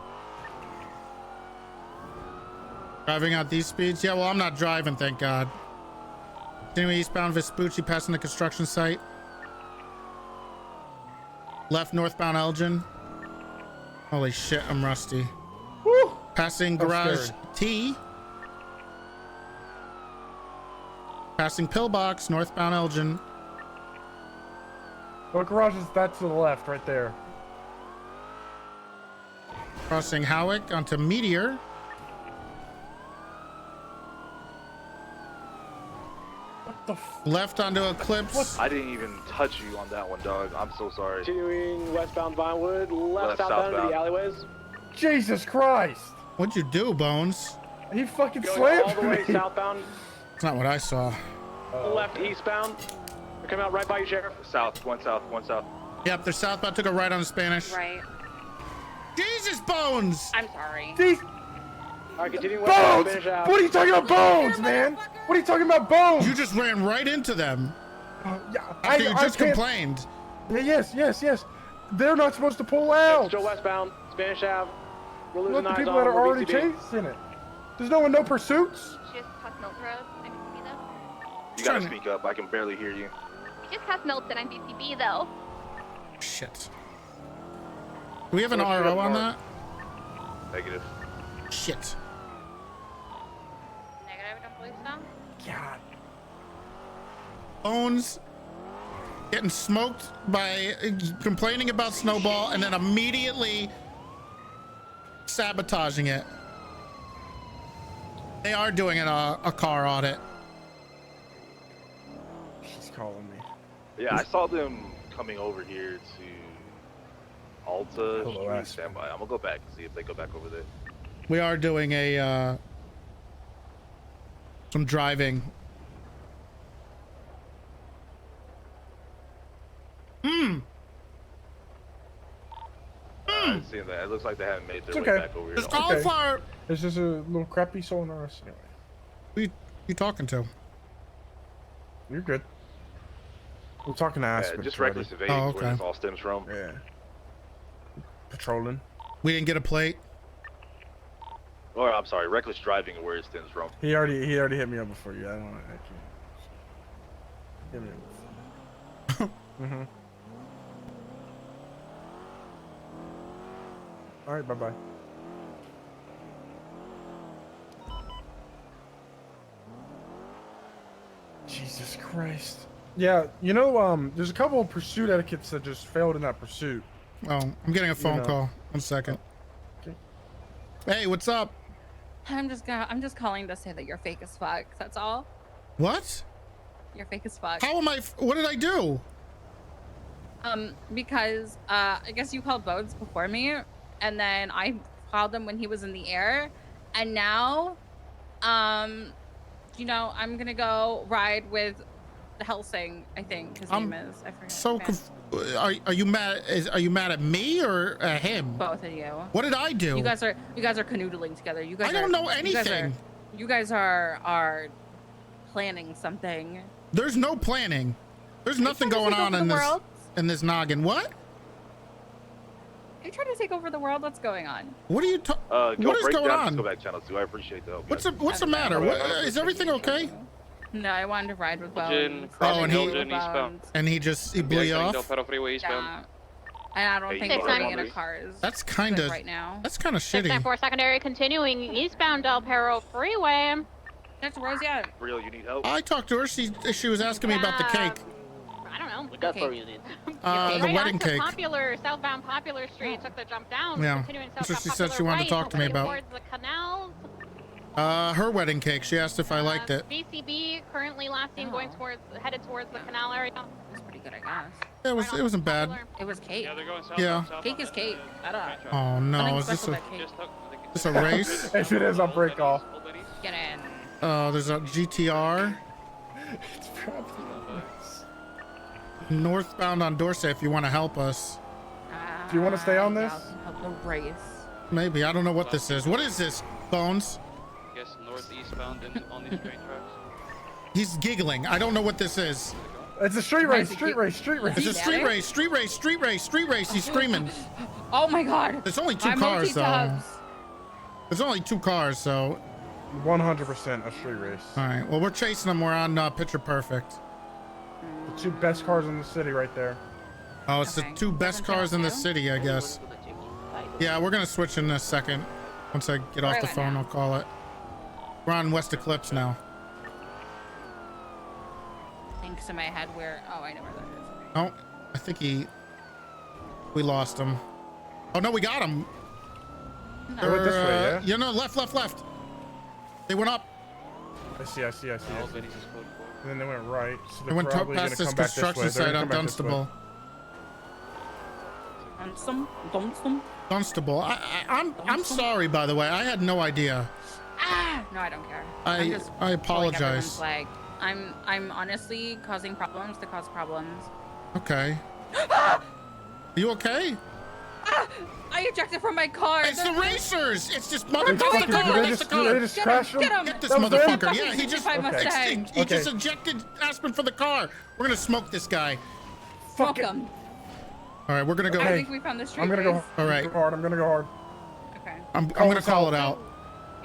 Driving at these speeds? Yeah, well, I'm not driving, thank God. Continuing eastbound Vespucci, passing the construction site. Left northbound Elgin. Holy shit, I'm rusty. Woo! Passing garage T. Passing pillbox, northbound Elgin. What garage is that to the left, right there? Crossing Howick onto Meteor. What the Left onto Eclipse. I didn't even touch you on that one, dog. I'm so sorry. Continuing westbound Vinewood. Left Left southbound into southbound. the alleyways. Jesus Christ! What'd you do, Bones? He fucking Going slammed all the way me. southbound, It's not what I saw. left eastbound. They're coming out right by you, Sheriff. South, one south, one south. Yep, they're southbound. Took a right on Spanish. Right. Jesus, Bones! I'm sorry. All right, continue Bones! finish out. What are you talking about, Bones, man? What are you talking about, Bones? You just ran right into them. Yeah, After you just can't- complained. Yeah, yes. They're not supposed to pull out. Still westbound, Spanish Ave. We're losing Let the eyes people on that are them. We're already BCB. chasing it. There's no pursuits. She just passed Milton Road. I'm BCB though. You gotta speak up. I can barely hear you. She just passed Milton. I'm BCB though. Shit. Do we have an RO on that? Negative. Shit. Negative, I don't believe so. God. Bones getting smoked by complaining about Snowball and then immediately sabotaging it. They are doing a car audit. She's calling me. Yeah, I saw them coming over here to Alta. Hello, Stand by. I'm gonna go back and see if they go back over there. We are doing a some driving. I see that. It looks like they haven't made their It's way okay. back over here. It's at all. all far. It's just a little crappy sonar. Anyway, Who you talking to? you're good. We're talking to Yeah, Aspen. just Toretti. reckless evading Oh, is where okay. this all stems from. Yeah. Patrolling. We didn't get a plate. Or I'm sorry, reckless driving is where it stems from. He already hit me up before you. I don't. I can't. Hit me up. Mm-hmm. All right. Bye. Jesus Christ. Yeah, there's a couple of pursuit etiquettes that just failed in that pursuit. Oh, I'm getting a phone know. call. 1 second. Okay. Hey, what's up? I'm just calling to say that you're fake as fuck. That's all. What? You're fake as fuck. How am I? What did I do? Because I guess you called Bones before me, and then I called him when he was in the air, and now, I'm gonna go ride with the Helsing. I think his name is. I forget. So, are you mad? Are you mad at me or at him? Both of you. What did I do? You guys are canoodling together. You guys. I don't know anything. You guys are planning something. There's no planning. There's nothing going on in this noggin. What? Are you trying to take over the world? What's going on? What are you talking? Go What is break going down, on? Just go back channel 2. I appreciate the help. What's the matter? Is everything okay? No, I wanted to ride with Bones. And he blew you off. Yeah. And I don't think we're getting in a cars. That's kind of right now. That's kind of shitty. 694 secondary continuing eastbound Del Perro Freeway. That's Rose yet. Real, you need help? I talked to her. She was asking me about the cake. I don't know. We got 4 units. The wedding cake. Southbound Popular Street took the jump down. Yeah. Continuing That's what southbound she said she wanted to Popular talk to me right, about. Towards the canals. Her wedding cake. She asked if I liked it. BCB currently last seen headed towards the canal area. That's pretty good, I guess. It wasn't bad. It was cake. Yeah, they're going south. Yeah. Cake is cake. I don't. Oh no, Nothing is this special a about cake. this a race? If it is, I'll break off. Get in. Oh, there's a GTR. It's probably Northbound on Dorset if you want to help us. Do you want to stay on this? Help the race. Maybe. I don't know what this is. What is this, Bones? I guess northeastbound on these train tracks. He's giggling. I don't know what this is. It's a street race. Street race. It's a street race. He's screaming. Oh my god. There's only two cars, though. There's only 2 cars, so. 100% a street race. All right. Well, we're chasing them. We're on Picture Perfect. The 2 best cars in the city right there. Oh, it's the 2 best cars in the city, I guess. Yeah, we're gonna switch in a second. Once I get off the phone, I'll call it. We're on West Eclipse now. Thinks in my head where. Oh, I know where that is. Oh, I think we lost him. Oh no, we got him. They went this way, yeah? No, left. They went up. I see. And then they went right. So They went probably past gonna this come back construction this way. site They're on gonna come back this way. Dunstable. Dunstable. I'm sorry, by the way. I had no idea. No, I don't care. I I'm just pulling apologize. everyone's flag. I'm honestly causing problems to cause problems. Okay. You okay? I ejected from my car. It's the racers. It's just They're going motherfucker. They just crashed him? Get him. Get this motherfucker. Yeah, he just Mustang. he just ejected Aspen from the car. We're gonna smoke this guy. Fuck him. All right, we're gonna go. I think we found the street. I'm gonna go. All right. I'm gonna go hard. Okay. I'm gonna call it out.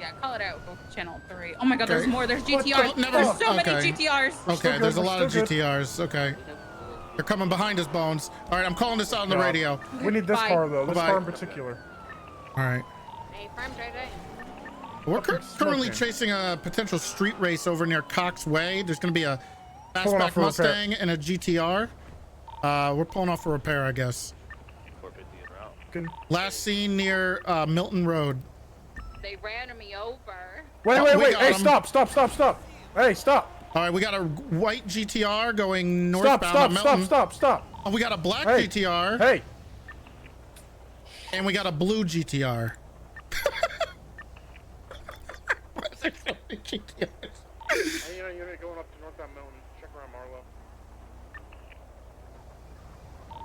Yeah, call it out. Go channel 3. Oh my god, there's Okay. more. There's What the- GTRs. never- There's so many okay. GTRs. Okay, there's a lot of GTRs. Okay. They're coming behind us, Bones. All right, I'm calling this out on the radio. We need this Bye. car though. This Bye-bye. car in particular. All right. Hey, firm, JJ. We're currently smoking. chasing a potential street race over near Cox Way. There's going to be a Pulling off fastback for repair. Mustang and a GTR. We're pulling off for repair, I guess. 450 en route. Last seen near Milton Road. They ran me over. Wait, Oh, wait, we wait! got Hey, him. stop! Hey, stop! All right, we got a white GTR going Stop! northbound on Milton. Stop! Oh, we got a black Hey. GTR. Hey! And we got a blue GTR. Hey, unit going up to northbound Mountain. Check around Marlow.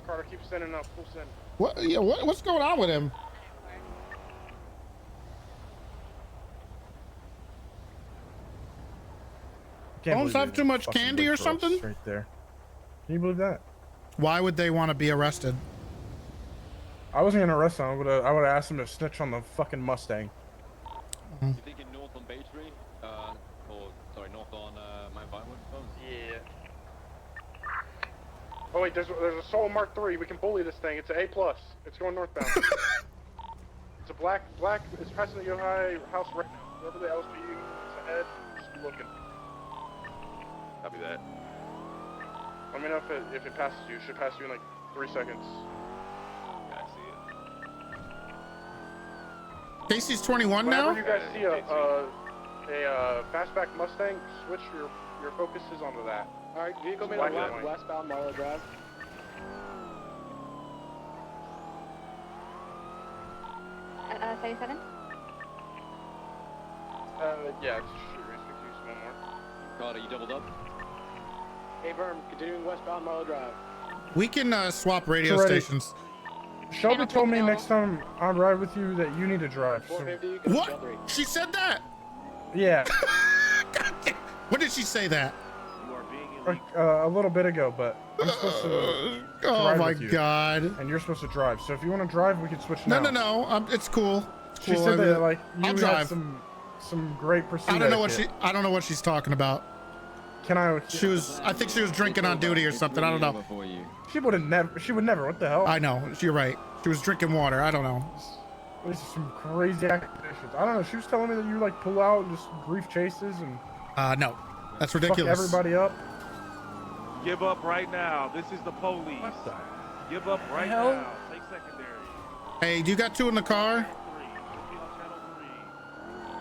Carter, keep sending up. Full send. What? Yeah, what's going on with him? Can't Bones believe have they too much fucking candy or went for us something? Right there. Can you believe that? Why would they want to be arrested? I wasn't gonna arrest him. I would have asked him to snitch on the fucking Mustang. You thinking north on Bay Street? Or sorry, north on Mount Vinewood? Yeah. Oh wait, there's a Soul Mark III. We can bully this thing. It's an A+. It's going northbound. It's a black. It's passing the Yohai house right now. Whoever the LSPU is ahead, just be looking. Copy that. Let me know if it passes you. It should pass you in like 3 seconds. Yeah, I see it. Casey's 21 now? Whenever you guys see a fastback Mustang, switch your focuses onto that. All right, vehicle made on westbound Marlow Drive. Uh, 37? Yeah, it's a street race. We can use one more. Carter, you doubled up? Hey, Verm, continuing westbound Marlow Drive. We can swap radio Toretti. stations. Shelby told me next time I ride with you that you need to drive. So, 450. What? She said that? yeah, When did she say that? You are being like, illegal. a little bit ago, but I'm supposed to Oh ride my with you. God. And you're supposed to drive. So if you want to drive, we can switch now. No. It's cool. It's She cool. said that like you I'll had drive. some great pursuit. I don't know what etiquette. I don't know what she's talking about. Can I? I think she was drinking on duty or something. I don't know. She would never. She would never. What the hell? I know. You're right. She was drinking water. I don't know. This is some crazy accusations. I don't know. She was telling me that you like pull out and just grief chases and No. That's fuck ridiculous. everybody up. Give up right now. This is the police. What the? Give up right hell? now. Take secondary. Hey, do you got 2 in the car? 3. Should be on channel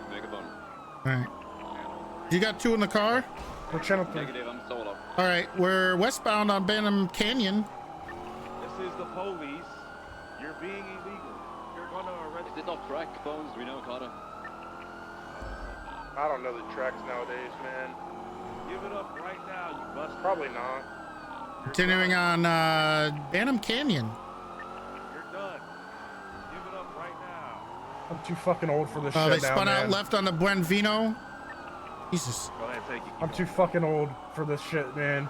3. Megaphone. All right. Do you got 2 in the car? We're channel 3. Negative, I'm solo. All right. We're westbound on Bantam Canyon. This is the police. You're being illegal. You're gonna arrest. Is this off track, Bones? We know, Carter. I don't know the tracks nowadays, man. Give it up right now, you bust. Probably not. Continuing on Bantam Canyon. You're done. Give it up right now. I'm too fucking old for this shit They now, spun out man. left on the Buen Vino. Jesus. Go ahead, take it. I'm too fucking old for this shit, man.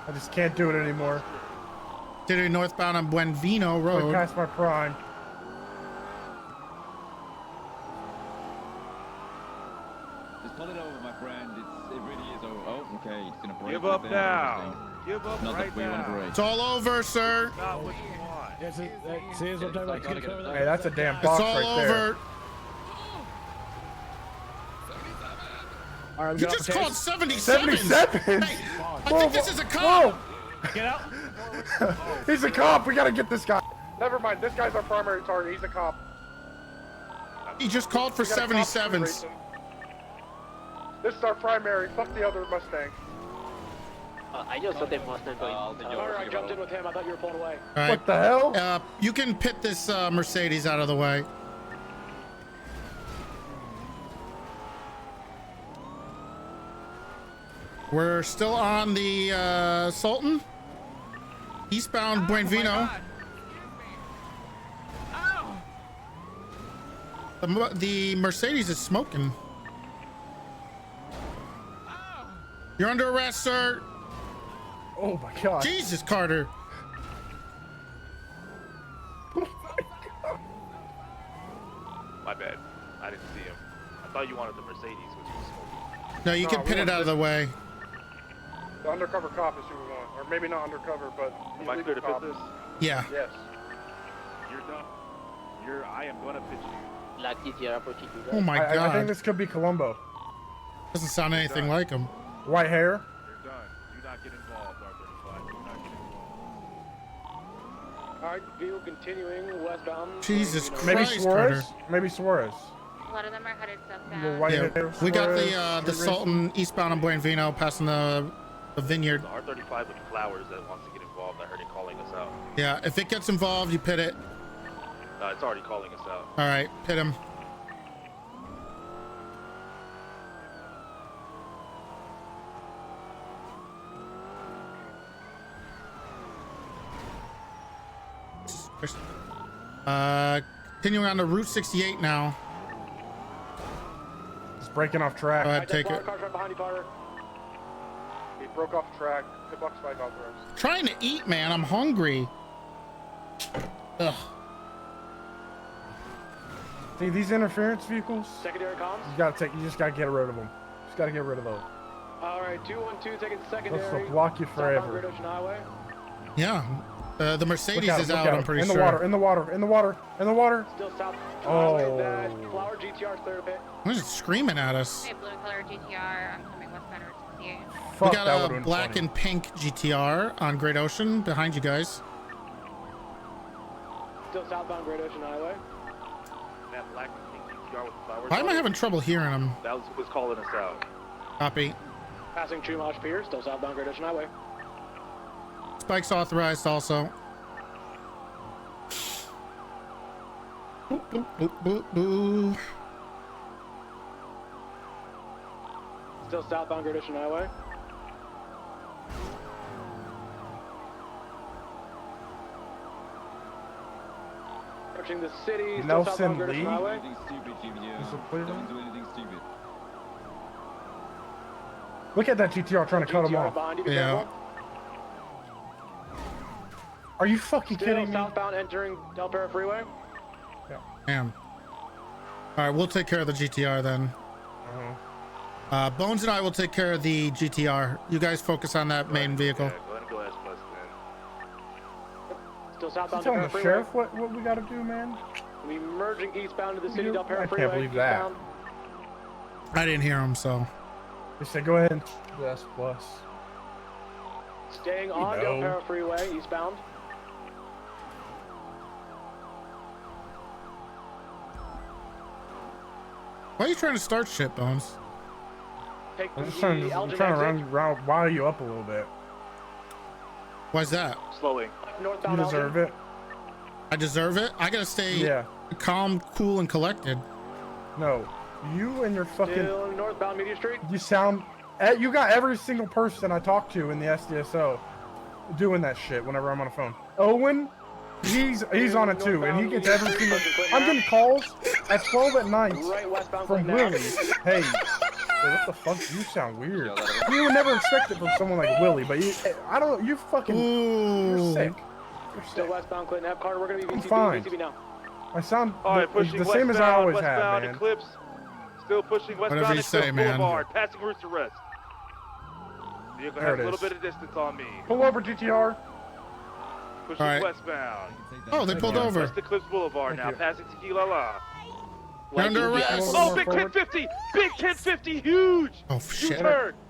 I just can't do it anymore. Continuing northbound on Buen Vino Way Road. past my prime. Just pull it over, my friend. It really is over. Oh, okay. It's gonna break. Give right up there. now. Give up Not right that we want to now. break. It's all over, sir. Not what you want. Hey, that's a damn It's box all right over. there. You just called 77. 77? Hey, I think this is a cop. Get out. He's a cop. We gotta get this guy. Never mind. This guy's our primary target. He's a cop. He just called for We got a cop street 77s. racing. This is our primary. Fuck the other Mustang. I just saw them last night going. I jumped in with him. I thought you were pulling away. All right. What the hell? You can pit this Mercedes out of the way. We're still on the Sultan. Eastbound Buenvino. The Mercedes is smoking. You're under arrest, sir. Oh my god. Jesus, Carter. My bad. I didn't see him. I thought you wanted the Mercedes, which was smoking. No, you can pit it out of the way. The undercover cop is who we want. Or maybe not undercover, but Am I clear to pit this? Yeah. Yes. You're done. I am gonna pitch you. La GTR approaching you guys. Oh my I god. think this could be Columbo. Doesn't sound anything like him. White hair. You're done. Do not get involved, R35. Do not get involved. Alright, vehicle continuing westbound. Jesus Maybe Christ, Suarez. Carter. Maybe Suarez. A lot of them are headed southbound. Little white Yeah, hair, we got Suarez, the Sultan eastbound on Buenvino, passing the vineyard. The R35 with flowers that wants to get involved. I heard it calling us out. Yeah, if it gets involved, you pit it. It's already calling us out. All right, pit him. Continuing on to Route 68 now. It's breaking off track. Go ahead, take it. Car's right behind you, Carter. He broke off track. Good bucks 5 authorized. Trying to eat, man. I'm hungry. Ugh. See these interference vehicles? Secondary comms. You just gotta get rid of them. Just gotta get rid of those. Alright, 212 taking secondary. Those will block you Southbound forever. Great Ocean Highway. Yeah. The Mercedes is out, I'm pretty in sure. the water, in the water, in the water, in the water. Still south. Oh. That flower GTR clear a bit. They're just screaming at us. Okay, blue color GTR. I'm coming westbound Route 68. Fuck, We that got would've a been black funny. and pink GTR on Great Ocean behind you guys. Still southbound Great Ocean Highway. That black and pink GTR with flowers. Why am I on it, having trouble hearing him? That was who was calling us out. Copy. Passing Chumash Pier. Still southbound Great Ocean Highway. Spikes authorized also. Boop, boop, boop, boop, boop. Still southbound Great Ocean Highway. Approaching the city. Still Nelson southbound Great Lee? Ocean Highway. Is it clear? Look at that GTR trying to cut him GTR off. behind you, be Yeah. careful. Are you fucking Still kidding me? southbound entering Del Perro Freeway. Damn. All right, we'll take care of the GTR then. Bones and I will take care of the GTR. You guys focus on that main vehicle. Yeah, go ahead and go ask Plus, man. Still You southbound telling Del the Perro Freeway. sheriff what we gotta do, man? We merging eastbound to the city You- Del Perro I Freeway. can't believe that. Eastbound. I didn't hear him, so. They said go ahead and yes plus. Staying on Del know. Perro Freeway eastbound. Why are you trying to start shit, Bones? Take I'm just the trying to Elgin exit. rile you up a little bit. Why's that? Slowing. You Northbound deserve Elgin. it. I deserve it? I gotta stay Yeah. calm, cool, and collected. No. You and your fucking Still northbound Media Street. you sound you got every single person I talk to in the SDSO doing that shit whenever I'm on the phone. Owen, he's on it too, and he gets every single. I'm getting calls at 12 at night Right westbound from Clinton Willie. Ave. Hey, what the fuck? You sound weird. You would never expect it from someone like Willie, but I don't. You fucking. You're Ooh. sick. You're Still sick. westbound Clinton Ave. Carter, we're gonna be I'm VCB, fine. VCB now. I sound All right, pushing the same as I westbound, always have, westbound man. Eclipse. Still pushing Whatever westbound you say, Eclipse man. Boulevard, passing Rooster Rest. Vehicle There has it a little is. bit of distance on me. Pull over, GTR. Pushing All right. westbound. Oh, they pulled over. West Eclipse Boulevard Thank now, you. passing Tequila La. You're under arrest. Oh, big 1050! Big 1050, huge! Oh, shit.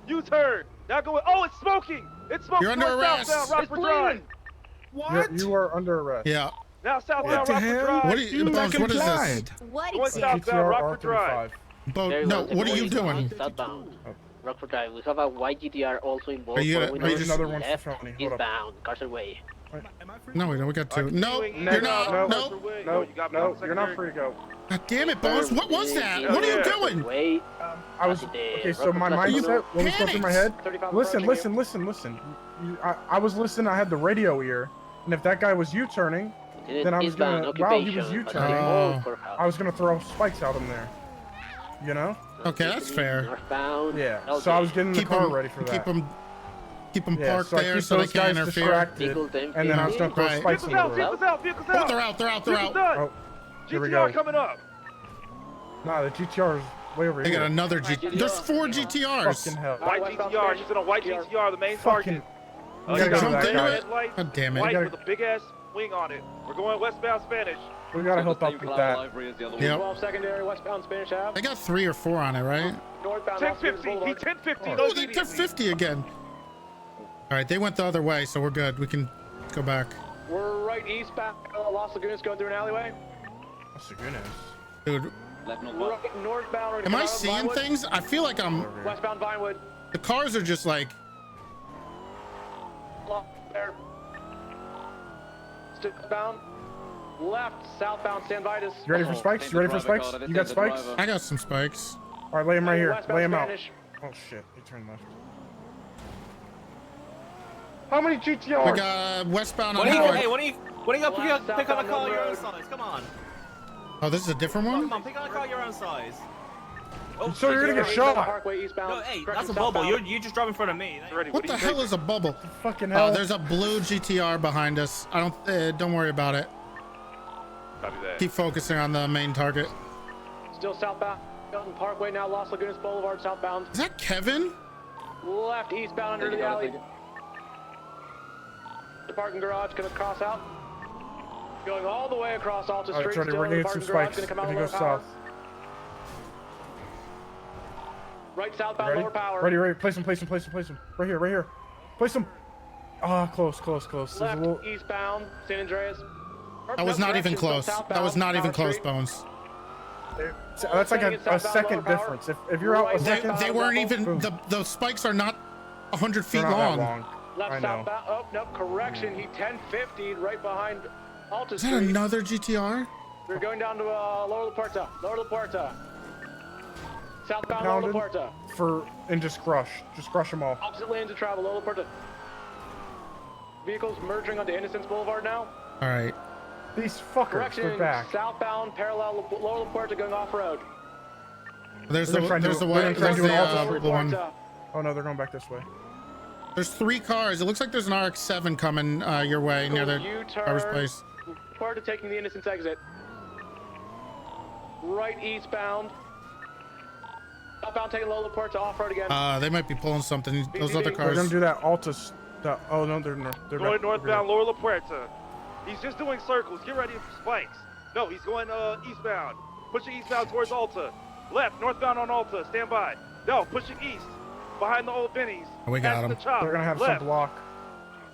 U-turn! Now go. Oh, it's smoking! It's smoking! You're under North, arrest. Southbound, Rockford Drive. You are under arrest. Yeah. Now southbound the Rockford hell? Drive. What, are you, Bones, what is this? What Going exactly? southbound GTR Rockford Drive. R35. No, what are you doing? Southbound. Rockford Drive. We have a white GTR also involved. Are you gonna- There's another one for left, Tony. Hold up. eastbound, Carson Way. No, we don't. We got two. No, you're not. No, No. no, you're not free to go. God damn it, Bones. What was that? What are you doing? Wait. I was okay. So my mindset, what was going through my head? Listen. I was listening. I had the radio ear, and if that guy was U-turning, then I was gonna. While he was U-turning, I was gonna throw spikes out him there. You know? Okay, that's fair. Northbound. Yeah. So I was getting the car ready for that. Keep them Yeah, parked so I there keep so they those can't guys interfere. distracted, and then I was gonna throw spikes in the road. Vehicles out! Oh, they're out. They're out. They're out. Oh, here we go. GTR coming up. Nah, the GTR is way over They here. got another GTR. There's 4 GTRs. Fucking hell. White GTR. She's in a white GTR, the main Fucking. target. We gotta go to jumped that into guy. it? God damn it. White with a big ass wing on it. We're going westbound Spanish. We gotta help out with that. Yep. 12 secondary, westbound Spanish Ave. They got 3 or 4 on it, right? Northbound 1050. He 1050. Oh, they took 50 again. All right, they went the other way, so we're good. We can go back. We're right eastbound, Los Lagunas going through an alleyway. That's a goodness. Dude, Left northbound. am I seeing things? I feel like I'm... Westbound Vinewood. The cars are just like... There. Southbound. Left, southbound, stand by us. You ready for spikes? You ready for spikes? You got spikes? I got some spikes. All right, lay him right here. Westbound Lay him out. Spanish. Oh shit, he turned left. How many GTRs? We got westbound on When are you Howard. pick on a car your own size? Come on. Oh, this is a different one? Come on, pick on a car your own size. Oh, So you're gonna get shot. Parkway eastbound. No, hey, that's a bubble. You just drove in front of me. What the hell is a bubble? Fucking hell. Oh, there's a blue GTR behind us. I don't worry about it. Copy that. Keep focusing on the main target. Still southbound. Milton Parkway now, Los Lagunas Boulevard southbound. Is that Kevin? Left eastbound under the alley. The parking garage gonna cross out. Going all the way across Alta All right, Street. Tony, Still we're in gonna the get some parking garage, spikes gonna come out if he lower goes power. south. Right southbound Ready? lower power. Ready. Place him. Right here. Place him. Ah, close. There's a Left little... eastbound San Andreas. That was not even close. That was not even close, Bones. That's like a second difference. If you're out a second... They weren't even... The spikes are not 100 feet They're not that long. long. Left I know. southbound. Oh, no, correction. He 1050'd right behind Alta Is that Street. another GTR? We're going down to Lower La Puerta. Southbound Lower La Puerta. And just crush them all. Opposite lanes of travel, Lower La Puerta. Vehicles merging onto Innocence Boulevard now. All right. These fuckers, Correction, they're back. southbound parallel Lower La Puerta going off-road. There's They're the gonna try there's the to- one. they're gonna try to There's do an Alta the Street one. Oh no, they're going back this way. There's 3 cars. It looks like there's an RX-7 coming your way near the driver's place. Puerta taking the Innocence exit. Right eastbound. Southbound taking Lower La Puerta off-road again. They might be pulling something. Those other They're cars. gonna do that Altus. Oh no, they're Going back. northbound Lower La Puerta. He's just doing circles. Get ready for spikes. No, he's going eastbound. Pushing eastbound towards Alta. Left, northbound on Alta. Stand by. No, pushing east. Behind the old Bennies. We got Passing him. the chop. They're gonna have Left. some block.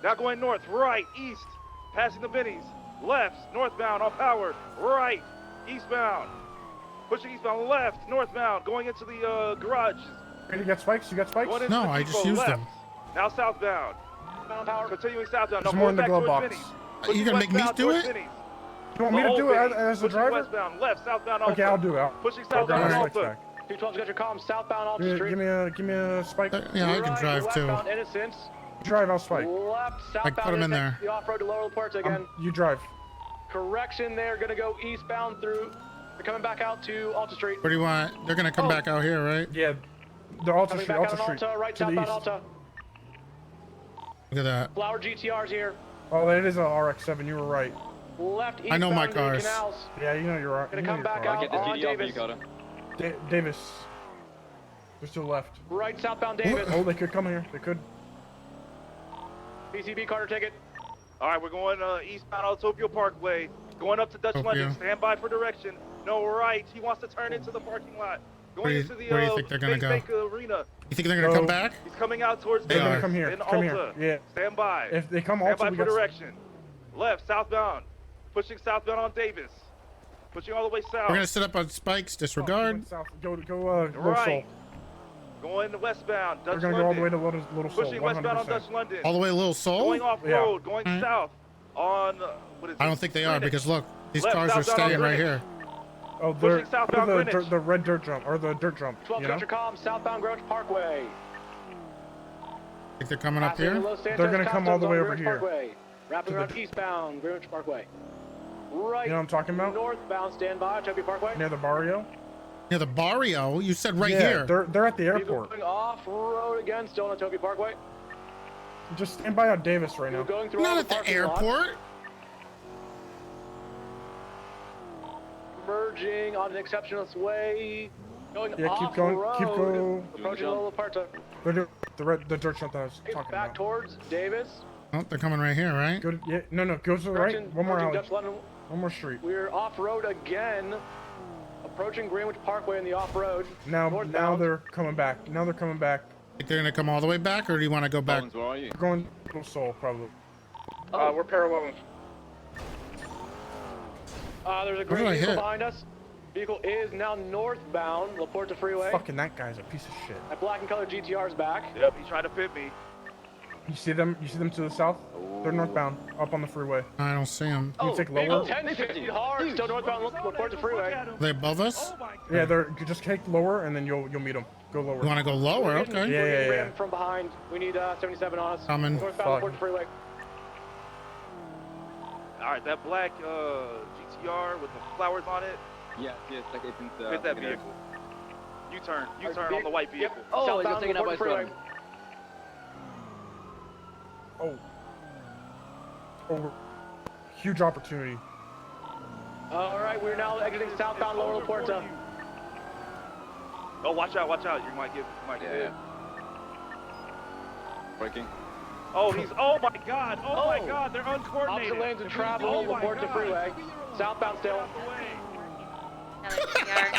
Now going north, right, east. Passing the Bennies. Left, northbound on Power. Right, eastbound. Pushing eastbound, left, northbound. Going into the garage. You got spikes? You got spikes? Going into No, the I depot, just used left. them. Now southbound. Continuing southbound. There's Now more in going the back glove towards box. Bennies. You gonna make me Westbound do towards it? Bennies. You want me to do it as the Pushing driver? westbound, left, southbound, Okay, Alta. I'll do it. Pushing I'll southbound, grab my Alta. spikes back. 212's got your comms southbound Alta Give Street. me a spike. Yeah, I can drive too. Westbound Innocence. Drive, I'll spike. Left, I southbound can put 'em in Innocence, there. The off-road to Lower La Puerta again. You drive. Correction, they're gonna go eastbound through. They're coming back out to Alta Street. What do you want? They're gonna come back out here, right? Yeah. The Alta Coming Street, back Alta out on Street. Alta, right To the southbound east. Alta. Look at that. Flower GTR's here. Oh, that is a RX-7. You were right. Left eastbound I know my into the cars. canals. Yeah, you know you're right. Gonna You know come you're back right. out on Davis. Davis. They're still left. Right southbound Davis. Oh, they could come here. They could. PCB Carter ticket. All right, we're going eastbound Autopia Parkway. Going up to Dutch London. Tokyo. Stand by for direction. No, right. He wants to turn into the parking lot. Where Going do into the where do you think they're gonna Big go? Bank Arena. You think they're gonna come back? He's coming out towards They They're are. gonna come here. in Come here. Alta. Yeah. Stand by. If they come Stand Alta, by we for got. direction. Left, southbound. Pushing southbound on Davis. Pushing all the way south. We're gonna set up on spikes. Disregard. South. Go right. soul. Going westbound, They're Dutch gonna London. go all the way to Little Soul. Pushing westbound on 100%. Dutch London. All the way to Little Soul? Going off road, going Alright. south on what is I it? don't think they are Greenwich. because look, these Left, cars are southbound on staying right Greenwich. here. Oh, they're Pushing southbound the Greenwich. red dirt jump or the dirt jump. 12 You know? Structure Com, southbound Greenwich Parkway. Think they're coming up Passing here? Los Santos They're gonna come all the Customs way on over Greenwich here. Parkway. Wrapping To the- around eastbound Greenwich Parkway. Right. You know what I'm talking about? Northbound, stand by, Toby Parkway. Near the barrio. Near the barrio? You said right yeah, here. They're at the People airport. going off road again, still on Toby Parkway. Just stand by on Davis right now. People going through Not all at the parking lots. airport. Merging on an exceptional way. Going Yeah, off keep going. road. Keep going. Approaching Lola Parta. They're doing the dirt jump that I was talking Back about. towards Davis. Oh, they're coming right here, right? Go to, yeah, no, go to the right. Merging- One more merging alley. Dutch London. One more street. We're off road again. Approaching Greenwich Parkway in the off road. Now they're coming back. Now they're coming back. Think they're gonna come all the way back, or do you want to go back? They're going Little Soul probably. We're paralleling. There's a Where green did I vehicle hit? behind us. Vehicle is now northbound, La Porta Freeway. Fucking that guy's a piece of shit. That black and colored GTR's back. Yep, he tried to pit me. You see them? You see them to the south? They're northbound, up on the freeway. I don't see them. Can you take Vehicle lower? 1050 hard, still northbound, La Porta Freeway. Are they above us? Yeah, they're just take lower and then you'll meet them. Go lower. You want to go lower? We're getting Okay. Yeah. rammed from behind. We need 77 on us. Coming. Northbound, La Porta Freeway. All right, that black GTR with the flowers on it. Yes, like it's in the. Hit that vehicle. U-turn on the white vehicle. Oh, he's Southbound, taking La out by Porta Freeway. Oh. Oh. Huge opportunity. All right, we're now exiting southbound Lower La Porta. Oh, watch out! You might get hit. Braking. Oh, oh my God! Oh my God! They're Opposite uncoordinated. lanes of traffic, Oh La my Porta God. Freeway. Southbound still.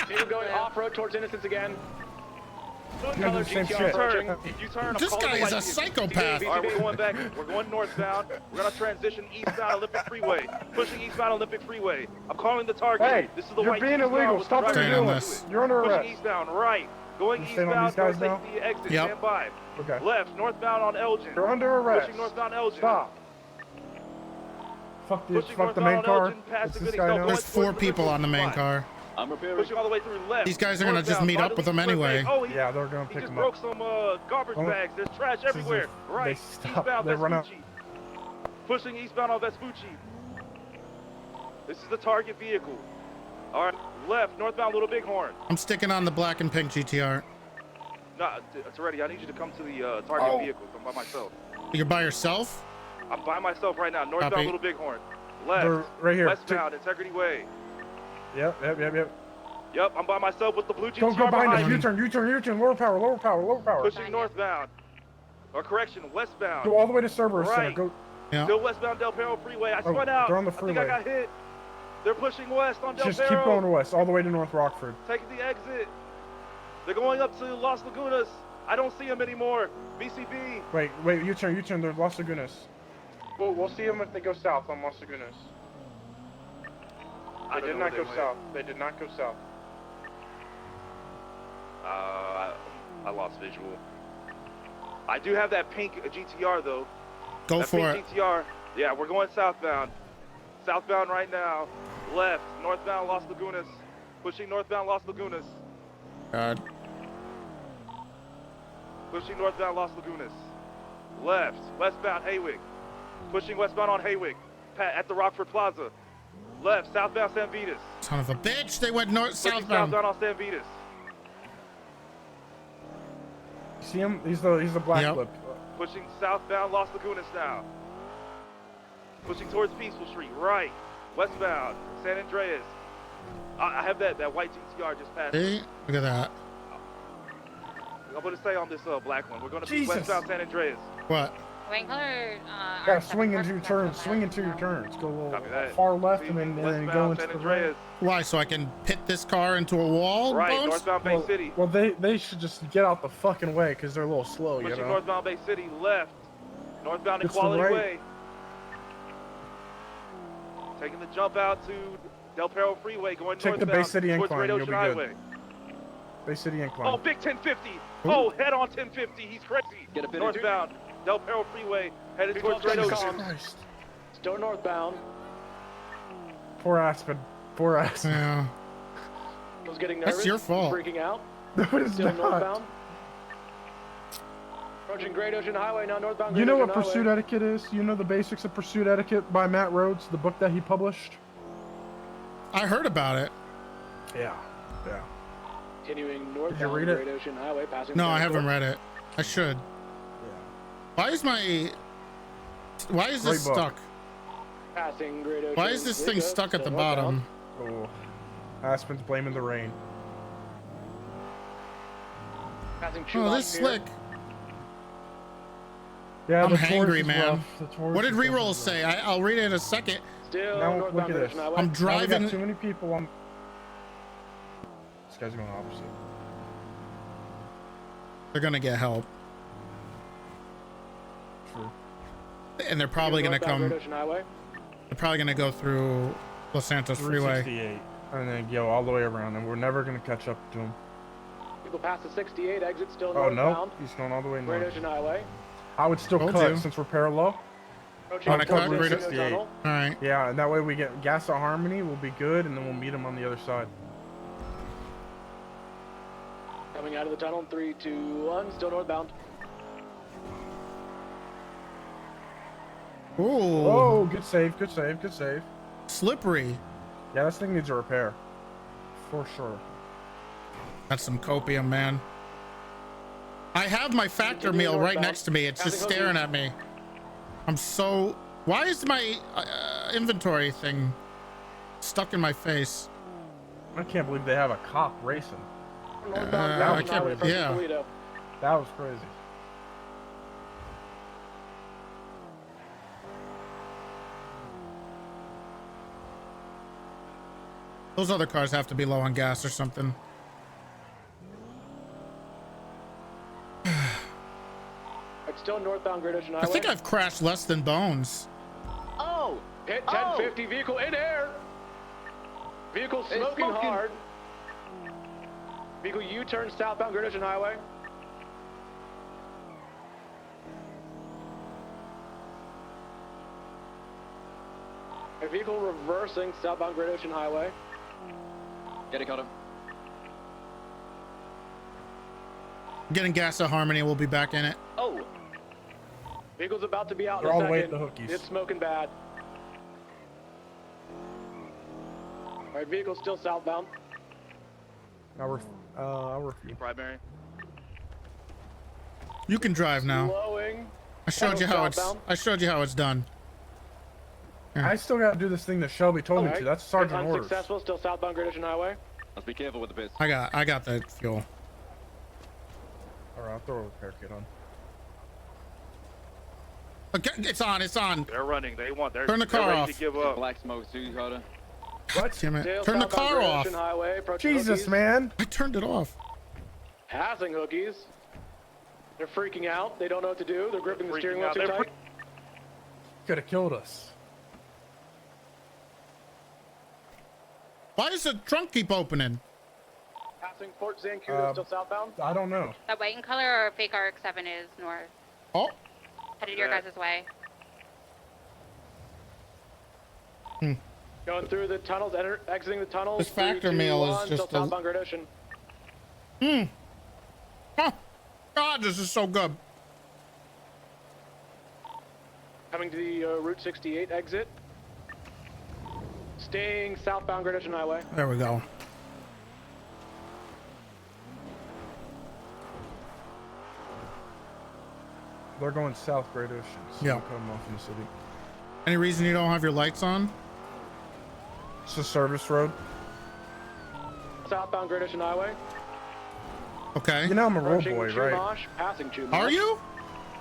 People going off-road towards Innocence again. You're the same shit. U-turn. This guy is a psychopath. All right, we're going back. We're going northbound. We're gonna transition eastbound Olympic Freeway. Pushing eastbound Olympic Freeway. I'm calling the target. Hey, this is the you're white being GTR illegal. with the Stop what driver you're doing. this. You're under Pushing arrest. eastbound, right. Going You staying on eastbound these guys towards now? the exit. Yep. Stand by. Okay. Left, northbound on Elgin. You're under arrest. Pushing northbound Elgin. Stop. Fuck Pushing the main northbound on car. Elgin, past What's the this Gooding. guy No, now? going There's 4 towards the people on the main Spot. car. I'm repairing. Pushing all the way through left. These guys are gonna just Northbound, meet up with them anyway. Oh, Yeah, they're gonna he pick just them broke up. some garbage Well, bags. There's trash this is everywhere. if Right. they stop, Eastbound they run out. Vespucci. Pushing eastbound on Vespucci. This is the target vehicle. All right, left, northbound Little Bighorn. I'm sticking on the black and pink GTR. Nah, Toretti, I need you to come to the target vehicle. I'm by myself. You're by yourself? I'm by myself right now. Northbound Copy. Little Bighorn. Left. They're right here. Westbound Integrity Way. Yep. Yep, I'm by myself with the blue Go GTR behind us. me. U-turn. Lower power. Pushing northbound. Or correction, westbound. Go all the way to Cerberus Center. Right. Go. Yeah. Still westbound Del Perro Freeway. I spun out. they're on the I think I freeway. got hit. They're pushing west on Del Just Perro. keep going west, all the way to North Rockford. Taking the exit. They're going up to Las Lagunas. I don't see them anymore. BCB. Wait, U-turn. They're Las Lagunas. We'll see them if they go south on Las Lagunas. I They don't did know not where go they went. south. They did not go south. I lost visual. I do have that pink GTR though. Go that for pink it. GTR. Yeah, we're going southbound. Southbound right now. Left, northbound Las Lagunas. Pushing northbound Las Lagunas. God. Pushing northbound Las Lagunas. Left, westbound Haywick. Pushing westbound on Haywick. At the Rockford Plaza. Left, southbound San Vitas. Son of a bitch. They went north Pushing southbound. southbound on San Vitas. See him? He's the black Yep. lip. Pushing southbound Las Lagunas now. Pushing towards Peaceful Street. Right, westbound San Andreas. I have that white GTR just passed. See? Look at that. I'm gonna stay on this black one. We're gonna be Jesus. westbound San Andreas. What? Wing color. Gotta swing into your turns. Swing into your turns. Go a little Copy that. far left and then go Westbound into San the Andreas. Why? So I can pit this car into a wall? Right, Bones? northbound Bay Well, City. well, they should just get out the fucking way because they're a little slow, you Pushing know. northbound Bay City. Left, northbound It's the Equality right. Way. Taking the jump out to Del Perro Freeway, going Take the northbound Bay City towards incline, Great you'll Ocean be good. Highway. Bay City Incline. Oh, big 1050. Oh, head on 1050. He's crazy. Get a bit Northbound. Del Perro Freeway, headed towards Great Ocean. Christ. Still northbound. Poor Aspen. Poor Aspen. Yeah. I was getting nervous. That's your fault. Freaking out. No, it's Still not. northbound. Approaching Great Ocean Highway, now northbound. You Great know what Ocean pursuit Highway. etiquette is? You know the basics of pursuit etiquette by Matt Rhodes, the book that he published? I heard about it. Yeah. Yeah. Continuing northbound. Did you read it? Great Ocean Highway, passing. No, I Vancouver. haven't read it. I should. Why is this book. stuck? Passing Great Ocean. Why is this thing Bridge, stuck at the still bottom? northbound. Oh. Aspen's blaming the rain. Passing Oh, Chumash this here. slick. Yeah, I'm the Taurus hangry, is man. rough. The Taurus What did is rough. Reroll say? I'll read it in a second. Still Now northbound look at Great this. Ocean Highway. I'm Now we driving. got too many people on. This guy's going opposite. They're gonna get help, True. and they're probably gonna Northbound come. Great Ocean Highway. They're probably gonna go through Los Santos Freeway. 368. And then go all the way around, and we're never gonna catch up to him. People past the 68 exit, still Oh no, northbound. he's going all the way Great north. Ocean Highway. I would still Told cut you. since we're parallel. Approaching Wanna cut? Port Great Casino Ocean- Tunnel. All right. Yeah, and that way we get gas at Harmony. We'll be good, and then we'll meet him on the other side. Coming out of the tunnel in 3, 2, 1, still northbound. Ooh. Oh, good save, good save, good save. Slippery. Yeah, this thing needs a repair. For sure. That's some copium, man. I have my factor meal right next to me. It's just staring at me. I'm so. Why is my inventory thing stuck in my face? I can't believe they have a cop racing. Northbound I Great Ocean can't- Highway approaching yeah. Toledo. That was crazy. Those other cars have to be low on gas or something. It's still northbound Great Ocean Highway. I think I've crashed less than Bones. Oh! Hit 1050, vehicle in air! Vehicle smoking hard. Vehicle U-turn southbound Great Ocean Highway. A vehicle reversing southbound Great Ocean Highway. Get it, Connor. Getting gas at Harmony. We'll be back in it. Oh! Vehicle's about to be out They're in all a the way second. at the hookies. It's smoking bad. Alright, vehicle's still southbound. Now I'll refuse. Primary. You can drive now. Slowing. I showed you how it's. Southbound. I showed you how it's done. Yeah. I still gotta do this thing that Shelby told me Alright, to. That's sergeant orders. unsuccessful, still southbound Great Ocean Highway. Let's be careful with the bits. I got the fuel. Alright, I'll throw a repair kit on. Okay, it's on. It's on. They're running. They want. They're, Turn the they're car ready off. to give up. Black smoke too, Carter. What? Damn it! Still Turn the southbound car Great off. Ocean Highway, approaching Jesus, hookies. man. I turned it off. Passing hookies. They're freaking out. They don't know what to do. They're gripping the steering wheel out. too They're tight. Could have killed us. Why does the trunk keep opening? Passing Port Zancudo, still southbound. I don't know. That white in color or fake RX-7 is north. Oh. Headed your guys' way. Going through the tunnels, exiting the tunnels. This factor 3, 2, meal is 1, just still southbound Great Ocean. Huh. God, this is so good. Coming to the Route 68 exit. Staying southbound Great Ocean Highway. There we go. They're going south Great Ocean. So Yeah. we'll cut them off in the city. Any reason you don't have your lights on? It's a service road. Southbound Great Ocean Highway. Okay. You know I'm a road Approaching boy, right? Chumash, passing Chumash. Are you?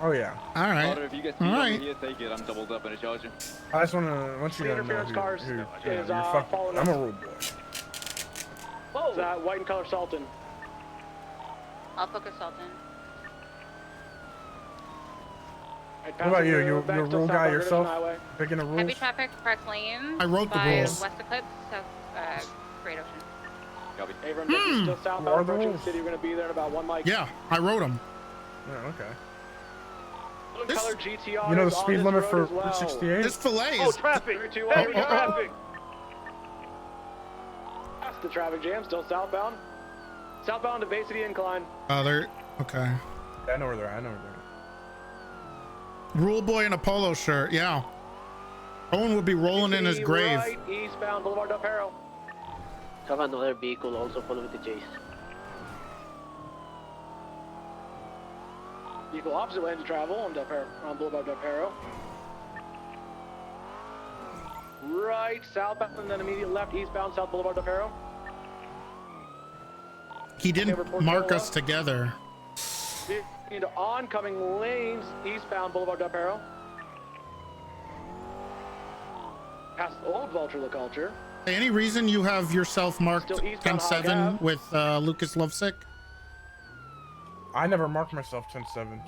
Oh yeah. All right. Carter, if you get speed All over right. here, take it. I'm doubled up in a charger. I just want you to know interference cars who is, you're fucking. following I'm a us. road boy. Whoa! That white and color Sultan. I'll focus Sultan. Right, What about you? passing You're back a still rule guy southbound Great yourself? Ocean Highway. Picking the rules? Heavy traffic, press lanes. I wrote the by rules. West Eclipse, Great Ocean. copy. Abram, still southbound approaching the city. We're going to be there in about 1 mic. Yeah, I wrote them. Oh, okay. Blue color GTR You know the is on speed this limit road for as well. Route 68? This fillet Oh, is. traffic! 3, 2, Heavy 1, traffic! That's the traffic jam, still southbound. Southbound to Bay City Incline. Oh, they're okay. Yeah, I know where they're at. I know where they're at. Rule boy in a polo shirt. Yeah. Owen would be rolling in his grave. Right, eastbound Boulevard Del Perro. Have another vehicle also following the chase. Vehicle opposite lane to travel on Boulevard Del Perro. Right, southbound, and then immediate left, eastbound, South Boulevard Del Perro. He didn't mark us together. Into oncoming lanes, eastbound Boulevard Del Perro. Past old Vulture La Culture. Hey, any reason you have yourself marked Still eastbound 10-7 with Lucas Lovesick? I never marked myself 10-7.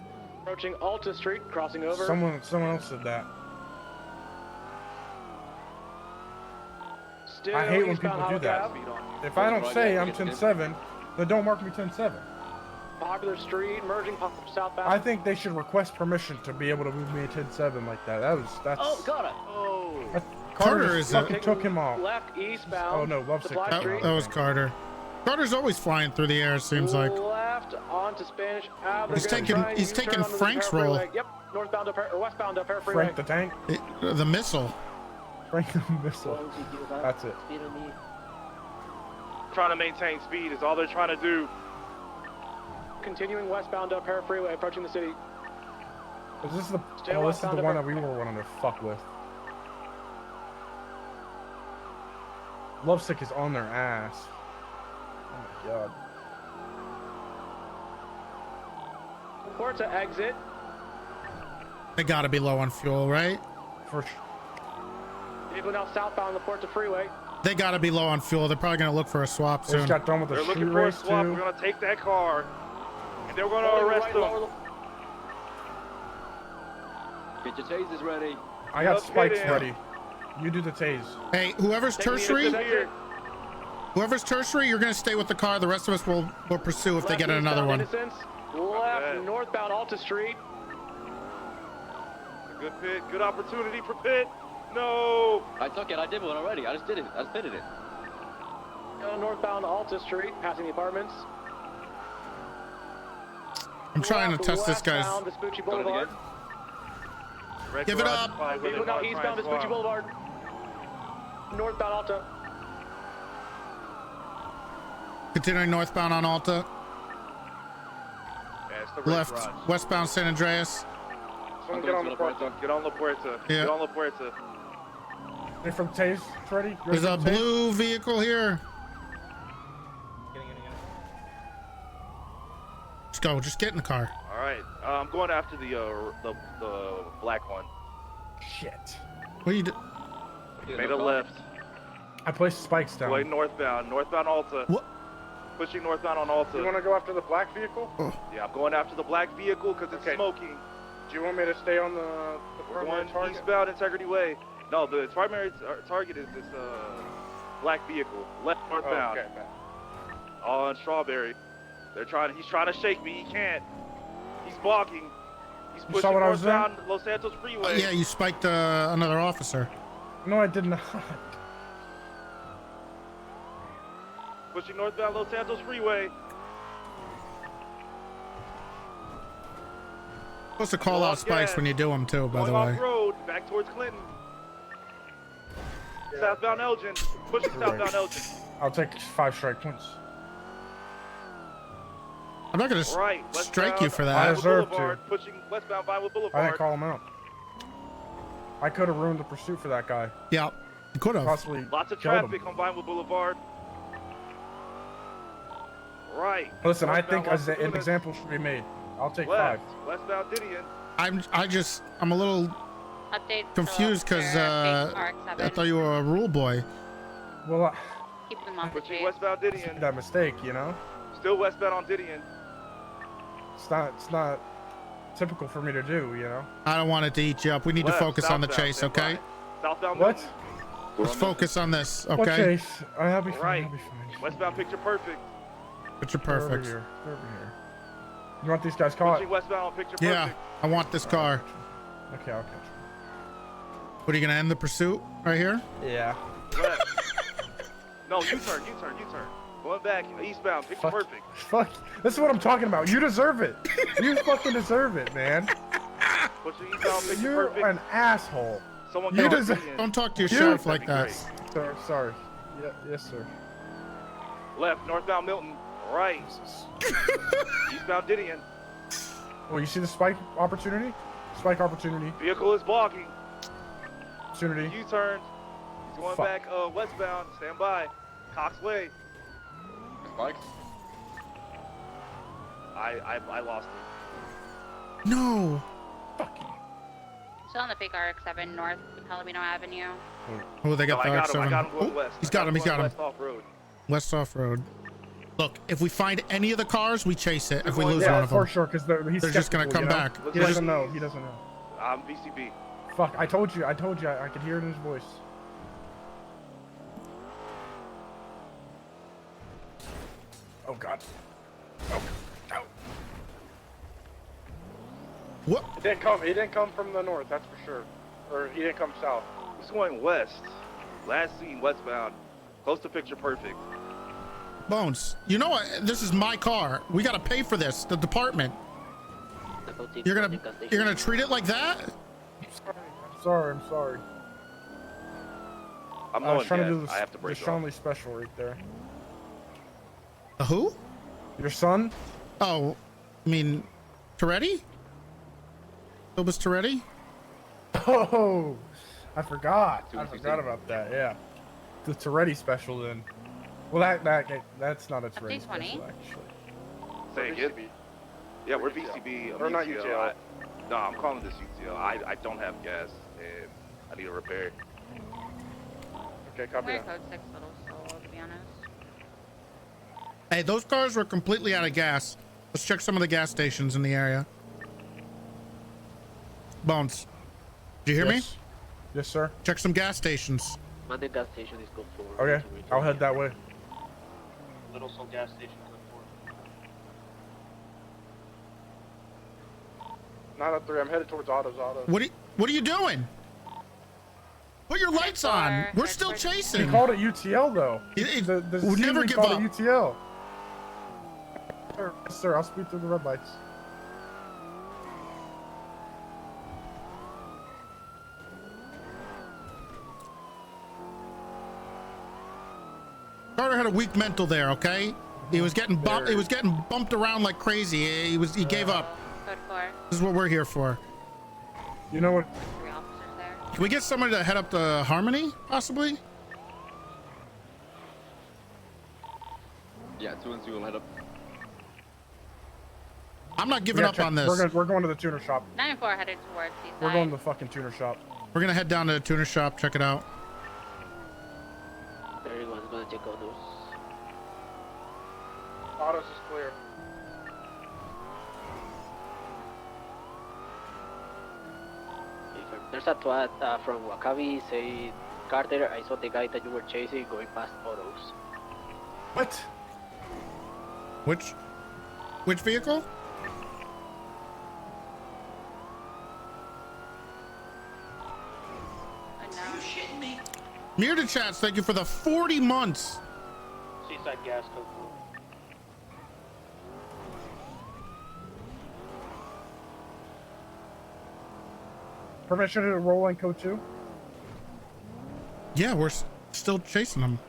Approaching Alta Street, crossing over. Someone else said that. Still I hate when eastbound people do that. Hollow If I don't say I'm 10-7, then don't mark me 10-7. Popular Street, merging southbound. I think they should request permission to be able to move me 10-7 like that. That's. Oh, got it. Oh. Carter is fucking took him off. Left eastbound. Oh no, Lovesick. Supply That was Carter. Carter's always flying through the air, it seems like. Left onto Spanish Ave. He's taking Frank's role. Yep, northbound or westbound up Freeway. Frank the tank. The missile. Frank the missile. That's it. Trying to maintain speed is all they're trying to do. Continuing westbound up Harris Freeway, approaching the city. Is this the? Still Oh, this is the westbound one up that we were wanting to fuck with. Lovesick is on their ass. Oh my god. Report to exit. They gotta be low on fuel, right? For sure. Vehicle now southbound LaPorta Freeway. They gotta be low on fuel. They're probably gonna look for a swap They soon. just got done with the They're street looking for a race swap. too. We're gonna take that car, and they're gonna arrest them. Get your tasers ready. I got Let's spikes hit him. ready. You do the tase. Hey, whoever's tertiary, you're gonna stay with the car. The rest of us will pursue if they get another one. Innocence. Left northbound Alta Street. Good pit. Good opportunity for pit. No. I took it. I did one already. I just did it. I just pitted it. Northbound Alta Street, passing the apartments. I'm trying to test this guy's. Westbound Vespucci Boulevard. Give it up. Vehicle now eastbound Vespucci Boulevard. Northbound Alta. Continuing northbound on Alta. Yeah, it's the Left, garage. westbound San Andreas. Someone get on La Puerta. Get on La Puerta. Yeah. Get on La Puerta. They from tase, Freddy? There's a blue vehicle here. Let's go. Just get in the car. All right. I'm going after the black one. Shit. What are you doing? Made a left. I placed spikes down. Going northbound. Northbound Alta. What? Pushing northbound on Alta. You want to go after the black vehicle? Yeah, I'm going after the black vehicle because it's smoking. Do you want me to stay on the We're primary going target? eastbound Integrity Way. No, the primary target is this black vehicle. Left northbound. Oh, okay, man. On Strawberry. He's trying to shake me. He can't. He's blocking. He's You pushing saw what I was doing? northbound Los Santos Freeway. Yeah, you spiked another officer. No, I did not. Pushing northbound Los Santos Freeway. Supposed to call out spikes when you do them too, by the Going way. off road, back towards Clinton. Southbound Elgin. Pushing southbound Elgin. I'll take 5 strike points. I'm not gonna Right, strike you for I that. deserve Boulevard, to. pushing westbound Vinewood Boulevard. I didn't call him out. I could have ruined the pursuit for that guy. Yeah, you could have. Possibly Lots of killed him. traffic on Vinewood Boulevard. Right. Listen, I Westbound think as Los an Angeles. example should be made. I'll take Left. 5. Westbound Didion. I'm a little Update. confused because I thought you were a rule boy. Well, Keep them off the Pushing chase. westbound Didion. that mistake, you know? Still westbound on Didion. It's not typical for me to do, you know? I don't want it to eat you up. We need Left, to focus on the southbound, chase, stand okay? by. Southbound What? Milton. Let's focus on this, okay? Okay, I'll be fine. Right. I'll be fine. Westbound picture perfect. Picture They're over perfect. here. They're over here. You want these guys caught? Pushing westbound on picture Yeah, perfect. I want this car. Okay, I'll catch you. What, are you gonna end the pursuit right here? Yeah. Left. No, U-turn. Going back, eastbound, picture perfect. Fuck. This is what I'm talking about. You deserve it. You fucking deserve it, man. Pushing eastbound, picture You're perfect. an asshole. Someone You get deserve. Don't talk to your sheriff like that. Sir, sorry. Yeah, yes, sir. Left, northbound Milton. Right. Eastbound Didion. Oh, you see the spike opportunity? Spike opportunity. Vehicle is blocking. Opportunity. U-turn. He's going Fuck. back westbound. Stand by. Cox Way. Spikes. I lost it. No. Still on the fake RX-7 north Palomino Avenue. Oh, they got the I got him. I RX-7. got him going Oh, west. he's got him. He's got him. West off road. West off road. Look, if we find any of the cars, we chase it. If we lose yeah, one of them, for sure, because he's they're just gonna skeptical, come you know? back. He doesn't know. He doesn't know. I'm VCB. Fuck! I told you. I could hear it in his voice. Oh God. Oh. Oh. What? He didn't come from the north, that's for sure. Or he didn't come south. He's going west. Last seen westbound. Close to picture perfect. Bones, you know what? This is my car. We gotta pay for this. The department. You're gonna treat it like that? I'm sorry. I'm I was going trying to gas. do this, I have to the break off. Shanley special right there. Who? Your son? Oh, I mean, Toretti? It was Toretti? Oh, I forgot. I forgot about that. Yeah, the Toretti special then. Well, that's not a Toretti special actually. Say again? Yeah, we're VCB. Or not UTL. No, I'm calling this UTL. I don't have gas and I need a repair. Okay, copy We're that. code 6 little soul, to be honest. Hey, those cars were completely out of gas. Let's check some of the gas stations in the area. Bones, did you hear me? Yes, sir. Check some gas stations. Monday gas station is good for. Okay, I'll head that way. Little Soul gas station good for. 903, I'm headed towards Autos. What are you doing? Put your lights on. We're still chasing. He called it UTL though. We'll never give up. UTL. Sir, I'll speed through the red lights. Carter had a weak mental there, okay? He was getting bumped. He was getting bumped around like crazy. He gave up. Code 4. This is what we're here for. You know what? 3 officers there. Can we get somebody to head up to Harmony, possibly? Yeah, 2 and 2 will head up. I'm not giving up on this. We're going to the tuner shop. 9-4 headed towards Seaside. We're going to the fucking tuner shop. We're gonna head down to the tuner shop, check it out. Everyone's gonna check out those. Autos is clear. There's a twat from Wakabi say, Carter, I saw the guy that you were chasing going past Autos. What? Which vehicle? Mirda Chats, thank you for the 40 months. Seaside gas code 4. Permission to roll in code 2? Yeah, we're still chasing them.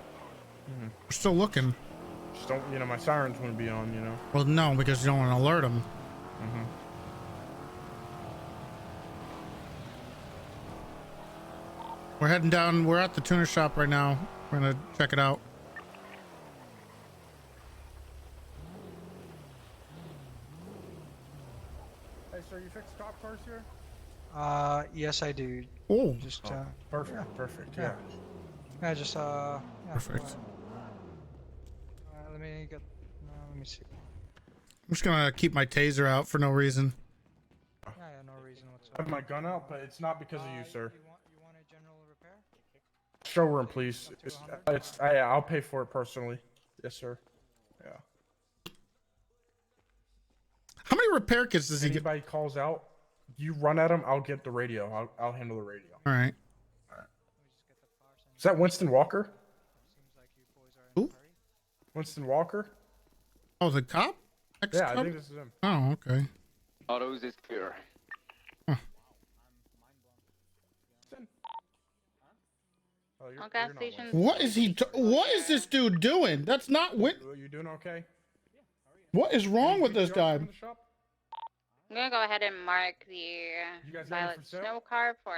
We're still looking. Just don't, my sirens wouldn't be on, Well, no, because you don't want to alert them. We're heading down. We're at the tuner shop right now. We're gonna check it out. Hey, sir, you fix cop cars here? Yes, I do. Oh. Just Perfect. yeah. Yeah, just yeah. Perfect. Let me get. Let me see. I'm just gonna keep my taser out for no reason. Yeah, no reason I have my gun out, but it's not because of you, sir. You want a general repair? showroom, please. I'll pay for it personally. Yes, sir. Yeah. How many repair kits does he get? Anybody calls out, you run at him. I'll get the radio. I'll handle the radio. All right. Is that Winston Walker? Who? Winston Walker? Oh, the cop? Yeah, I think this is him. Oh, okay. Autos is clear. All gas stations. What is he? What is this dude doing? That's not what. Are you doing okay? What is wrong with this guy? I'm gonna go ahead and mark the violet snow car for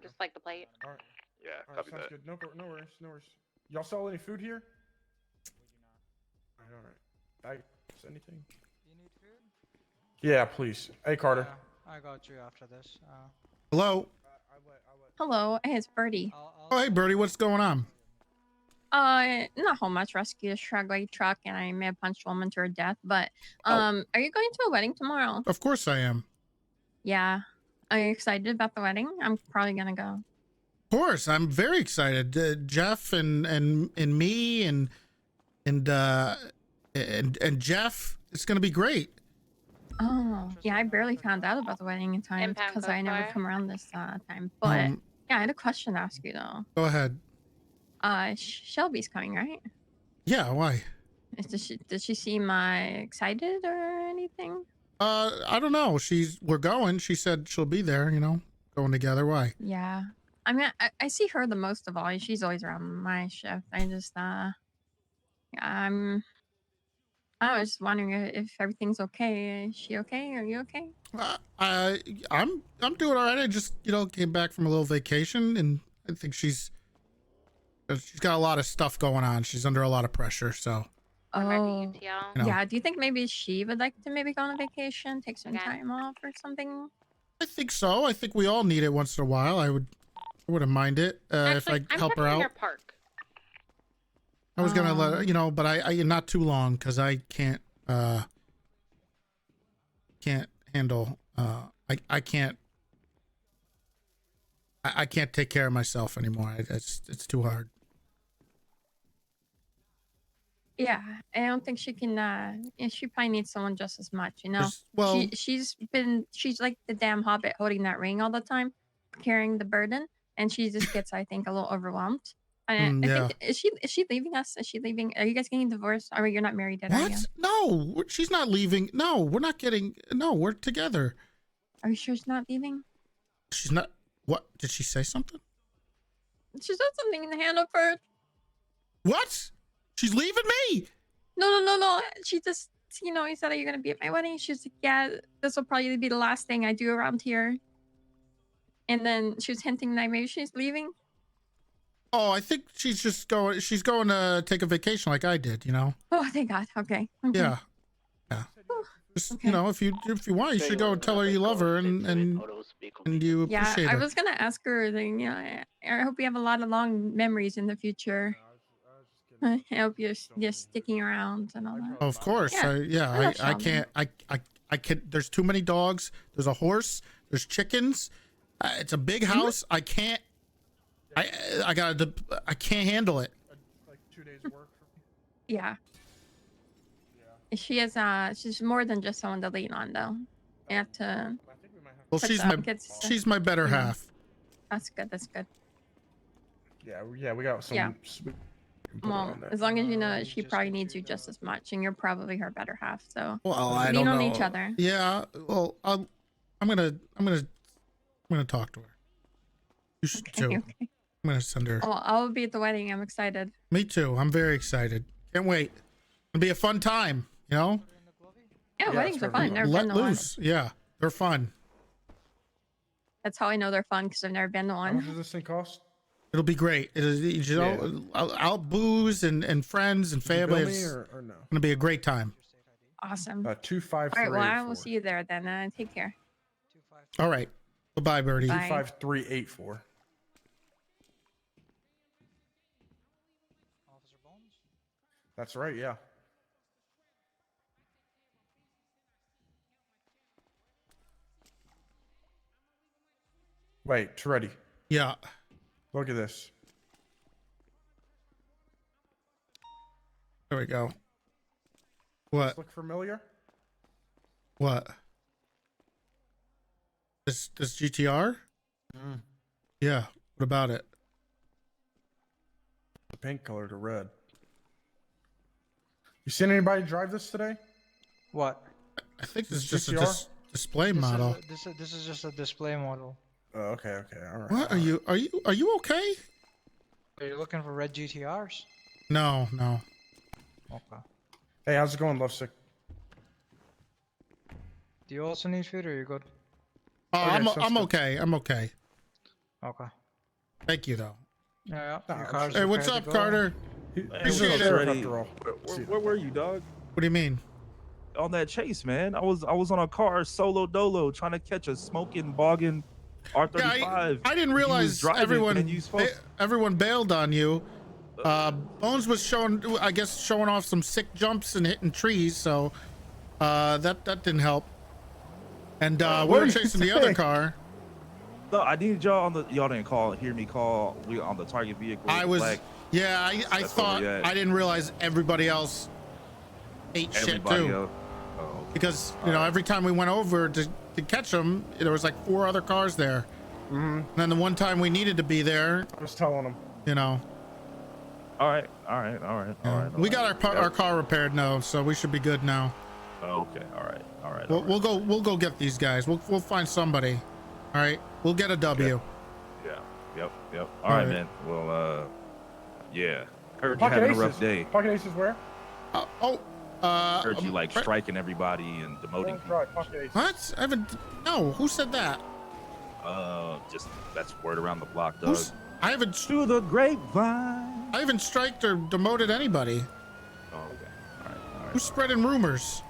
just like the plate. All right. Yeah, All right, copy sounds that. good. No worries. No worries. Y'all sell any food here? All right. Is anything? You need food? Yeah, please. Hey, Carter. Yeah, I got you after this. Hello. Hello, hey, it's Birdie. Oh, hey, Birdie. What's going on? Not whole much. Rescue a struggling truck, and I may have punched a woman to her death. But, are you going to a wedding tomorrow? Of course I am. Yeah. Are you excited about the wedding? I'm probably gonna go. Of course, I'm very excited. Jeff and me and Jeff. It's gonna be great. Oh, yeah. I barely found out about the wedding in time because I never come around this time. But yeah, I had a question to ask you though. Go ahead. Shelby's coming, right? Yeah. Why? Does she seem excited or anything? I don't know. We're going. She said she'll be there. Going together. Why? Yeah. I mean, I see her the most of all. She's always around my shift. I was just wondering if everything's okay. Is she okay? Are you okay? I'm doing all right. I just came back from a little vacation, and I think she's got a lot of stuff going on. She's under a lot of pressure. So. Oh. Yeah. Do you think maybe she would like to maybe go on a vacation, take some time off or something? I think so. I think we all need it once in a while. I wouldn't mind it if I help her out. Park. I was gonna let her, but I not too long because I can't handle. I can't take care of myself anymore. It's too hard. Yeah, I don't think she can. She probably needs someone just as much, Well, she's like the damn hobbit holding that ring all the time, carrying the burden, and she just gets, I think, a little overwhelmed. I think is she leaving us? Is she leaving? Are you guys getting divorced? Or you're not married yet? What? No, she's not leaving. No, we're not getting. No, we're together. Are you sure she's not leaving? She's not. What? Did she say something? She said something in the Hannaford. What? She's leaving me? No. She just, he said, "Are you gonna be at my wedding?" She's like, "Yeah, this will probably be the last thing I do around here." And then she was hinting that maybe she's leaving. Oh, I think she's just going. She's going to take a vacation like I did. Oh, thank God. Okay. Yeah. Just, if you want, you should go and tell her you love her and you appreciate her. I was gonna ask her. I hope you have a lot of long memories in the future. I hope you're sticking around and all that. Of course. I can't. I can't. There's too many dogs. There's a horse. There's chickens. It's a big house. I can't. I can't handle it. Like 2 days of work. Yeah. She is. She's more than just someone to lean on, though. You have to. Well, she's my better half. That's good. That's good. Yeah, we got some. Yeah. Well, as long as you know that she probably needs you just as much, and you're probably her better half. So well, I lean don't on know. each other. Yeah. Well, I'm gonna talk to her. You should too. Okay. I'm gonna send her. Well, I'll be at the wedding. I'm excited. Me too. I'm very excited. Can't wait. It'll be a fun time. Yeah, weddings are fun. Never Let been to one. loose. Yeah, they're fun. That's how I know they're fun because I've never been to How one. much does this thing cost? It'll be great. I'll booze and friends and family. Bill me It's or no? gonna be a great time. Awesome. 25384. All right. Well, I will see you there then. Take care. All right. Bye, Birdie. Bye. 25384. That's right. Yeah. Wait, Toretti. Yeah. Look at this. There we go. Does What? this look familiar? What? This GTR? Yeah. What about it? The pink color to red. You seen anybody drive this today? What? I think This this is just a GTR? display model. This is just a display model. Oh, okay, all right. What are you? Are you okay? Are you looking for red GTRs? No. Okay. Hey, how's it going, Lovesick? Do you also need food, or you good? Oh, I'm good. okay. I'm okay. Okay. Thank you, though. Yeah. Your Nah, car's Hey, what's okay up, to go? Carter? Appreciate it. After all. Where were you, dog? What do you mean? On that chase, man. I was on a car solo dolo trying to catch a smoking bogging R35. Yeah, I didn't realize everyone bailed on you. Bones was showing off some sick jumps and hitting trees, so that didn't help. And we were chasing the other car. No, I needed y'all on the. Y'all didn't hear me call. We were on the target vehicle. I was. Black. Yeah, I thought. I didn't realize everybody else ate shit too. Because every time we went over to catch them, there was like 4 other cars there. And then the one time we needed to be there, I was telling them. All right. We got our car repaired now, so we should be good now. Okay. All right. We'll go get these guys. We'll find somebody. All right. We'll get a W. Yeah. Yep. All right, man. Well, yeah. Heard you Pocket having Aces. a rough day. Pocket Aces where? Heard you like striking everybody and demoting people. Right, Pocket Aces. What? I haven't. No. Who said that? Just that's word around the block, dog. I haven't. To the grapevine. I haven't striked or demoted anybody. Oh, okay. All right. Who's spreading rumors?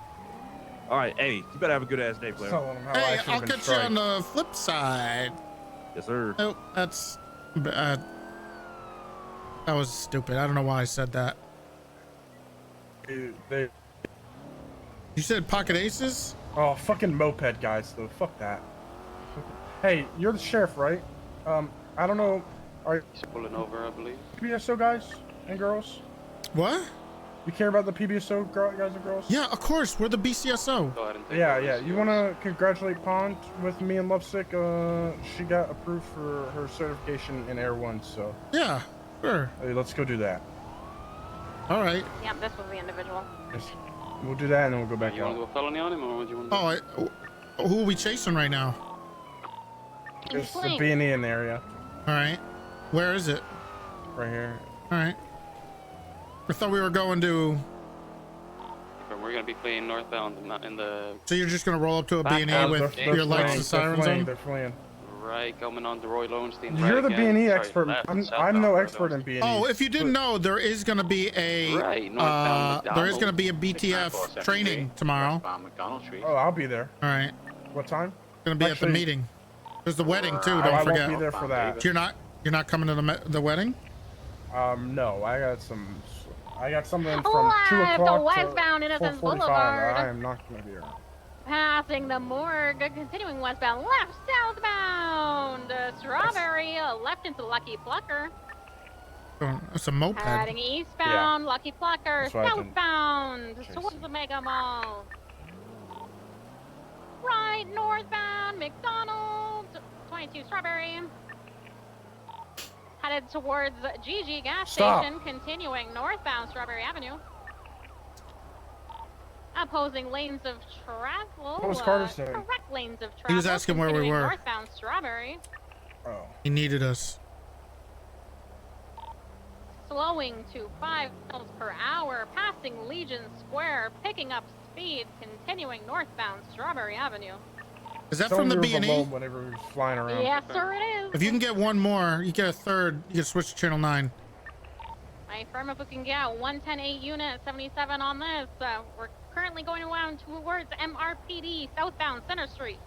All right. Hey, you better have a good ass day, player. Hey, I'll catch you on the flip side. Yes, sir. Oh, that's bad. That was stupid. I don't know why I said that. You said Pocket Aces? Oh, fucking moped guys, though. Fuck that. Hey, you're the sheriff, right? I don't know. He's pulling over, I believe. PBSO guys and girls? What? You care about the PBSO guys and girls? Yeah, of course. We're the BCSO. Go ahead and take Yeah. You want to congratulate Pond with me and Lovesick? She got approved for her certification in Air 1, so. Yeah, sure. Hey, let's go do that. All right. Yeah, this was the individual. Yes. We'll do that and then we'll go back You want to out. do a felony on him, or what do you want to do? Who are we chasing right now? It's the B&E in the area. All right. Where is it? Right here. All right. I thought we were going to. We're going to be fleeing northbound, not in the. So you're just going to roll up to a B&E with your lights and sirens on? They're fleeing. Right, coming on to Roy Lowenstein. You're right the again. B&E Sorry, expert. left, I'm southbound no Roy expert in B&E. Oh, if you didn't know, there is going to be a there is going to be a BTF training tomorrow. Oh, I'll be there. All right. What time? Going to be at the meeting. There's the wedding too. Don't I forget. won't be there for that. You're not coming to the wedding. No, I got something from 2 Left o'clock westbound to Innocence 4:45. Boulevard. I am not gonna be here. Passing the morgue, continuing westbound, left southbound. Strawberry, left into Lucky Plucker. Oh, it's a moped. Heading eastbound, Lucky Plucker, That's why I didn't southbound towards the Mega Mall. Right, northbound, McDonald's, 22 Strawberry. Headed towards GG gas station, continuing northbound Strawberry Avenue. Opposing lanes of travel. What was Carter saying? Correct lanes of travel. He was asking where we continuing were. Northbound Strawberry. Oh. He needed us. Slowing to 5 miles per hour, passing Legion Square, picking up speed, continuing northbound Strawberry Avenue. Is that from the B&E? Whenever we was flying around. Yes, sir, it is. If you can get one more, you get a third. You can switch to channel 9. My firm, if we can get 110-8 unit 77 on this, we're currently going around towards MRPD, southbound Center Street.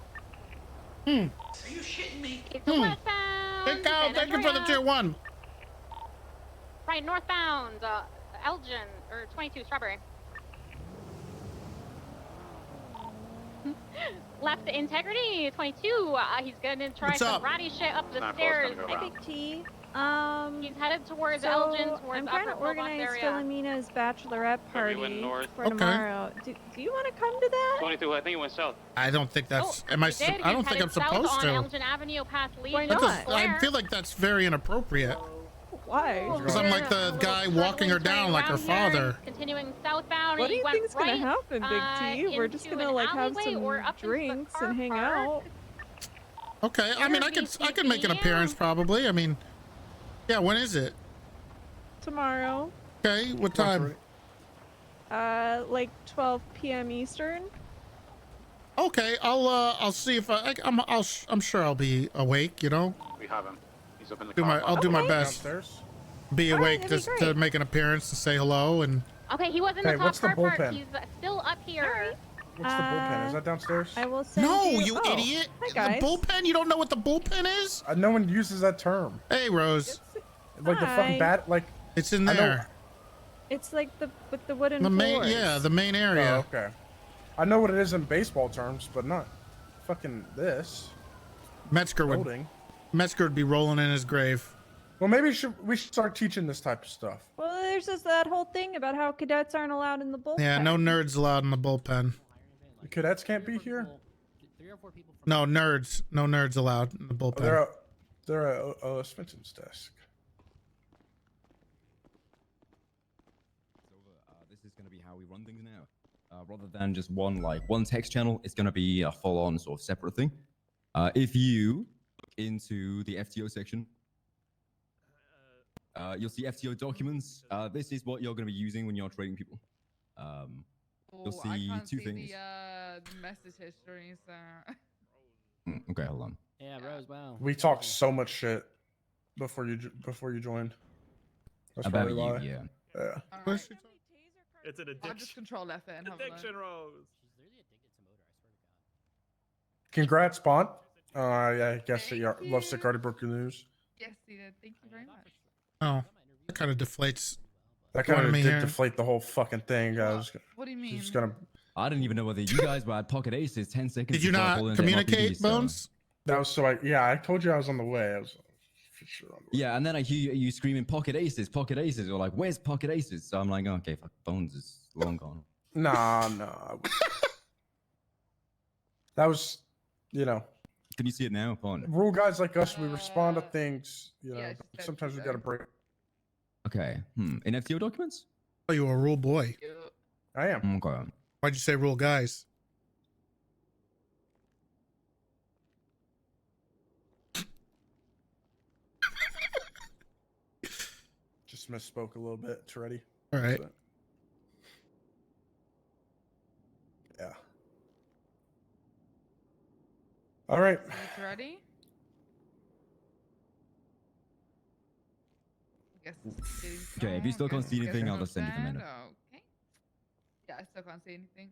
Are you shitting me? It's westbound. Thank you for the tier 1. Right, northbound, Elgin, or 22 Strawberry. Left Integrity, 22. He's gonna try What's some up? ratty shit up the Not stairs. close, gonna go Hi, around. Big T. He's headed towards so Elgin, towards I'm Upper trying to Pillbox organize area. Philomena's bachelorette Everyone party north. for Okay. tomorrow. Do you want to come to that? 22. I think it went south. I don't think that's. Am I? He did. I don't He's think I'm headed south supposed on to. Elgin Avenue past Lee. Why That not? does- I feel like that's very inappropriate. Why? Because I'm like the guy walking her down like her father. Continuing southbound. What do he you went think's right, gonna happen, Big T? We're just into gonna an like have alleyway some or up into the drinks car and hang park. out. Okay, I mean, I could make an appearance probably. I mean, yeah. When is it? Tomorrow. Okay, what time? Like 12 p.m. Eastern. Okay, I'll see if I'm sure I'll be awake. You know. We have him. He's up in the car. I'll do my best. Be awake that'd be just to great. make an appearance and say hello and. Okay, he was in the top car park. He's still up here. What's the bullpen? Is that downstairs? I will send No, you. you Oh, idiot! Hi The guys. bullpen? You don't know what the bullpen is? No one uses that term. Hey, Rose. Like the fucking Hi. bat. Like it's in I know- there. It's like with the wooden The main, floors. yeah, the main area. Oh, okay. I know what it is in baseball terms, but not fucking this. Metzger Building. would be rolling in his grave. Well, maybe we should start teaching this type of stuff. Well, there's just that whole thing about how cadets aren't allowed in the bullpen. Yeah, no nerds allowed in the bullpen. The cadets can't be here. No nerds, no nerds allowed in the bullpen. They're at Spencer's desk. This is going to be how we run things now. Rather than just one text channel, it's going to be a full-on sort of separate thing. If you look into the FTO section, you'll see FTO documents. This is what you're going to be using when you're trading people. You'll see two things. The message history, so. Okay, hold on. Yeah, Rose. Wow. We talked so much shit before you joined. That's About probably you, why. yeah. Yeah. It's an addiction. I'll just control F and have a look. Addiction Rose. Congrats, Bont. Yeah, I guess that Lovesick already broke your news. Yes, he did. Thank you very much. Oh, that kind of deflates. That kind what of I mean did here. deflate the whole fucking thing. What do you mean? Just gonna. I didn't even know whether you guys were at Pocket Aces 10 seconds. Did you before I not pulled into communicate, MRPD, so- Bones? That was so. I told you I was on the way. I was for sure on the way. Yeah, and then I hear you screaming Pocket Aces, Pocket Aces. You're like, where's Pocket Aces? So I'm like, oh, okay, fuck, Bones is long gone. Nah. That was, Can you see it now, Bon? rule guys like us. We respond to things. yeah, But sometimes we gotta break. Okay. In FTO documents? Oh, you were a rule boy. I am. Okay. Why'd you say rule guys? Just misspoke a little bit, Toretti. All right. But- yeah. All right. You ready? I guess it's getting Okay, if you still strong. can't see Guess anything, it's I'll just send you the bad. minute. Okay. Yeah, I still can't see anything.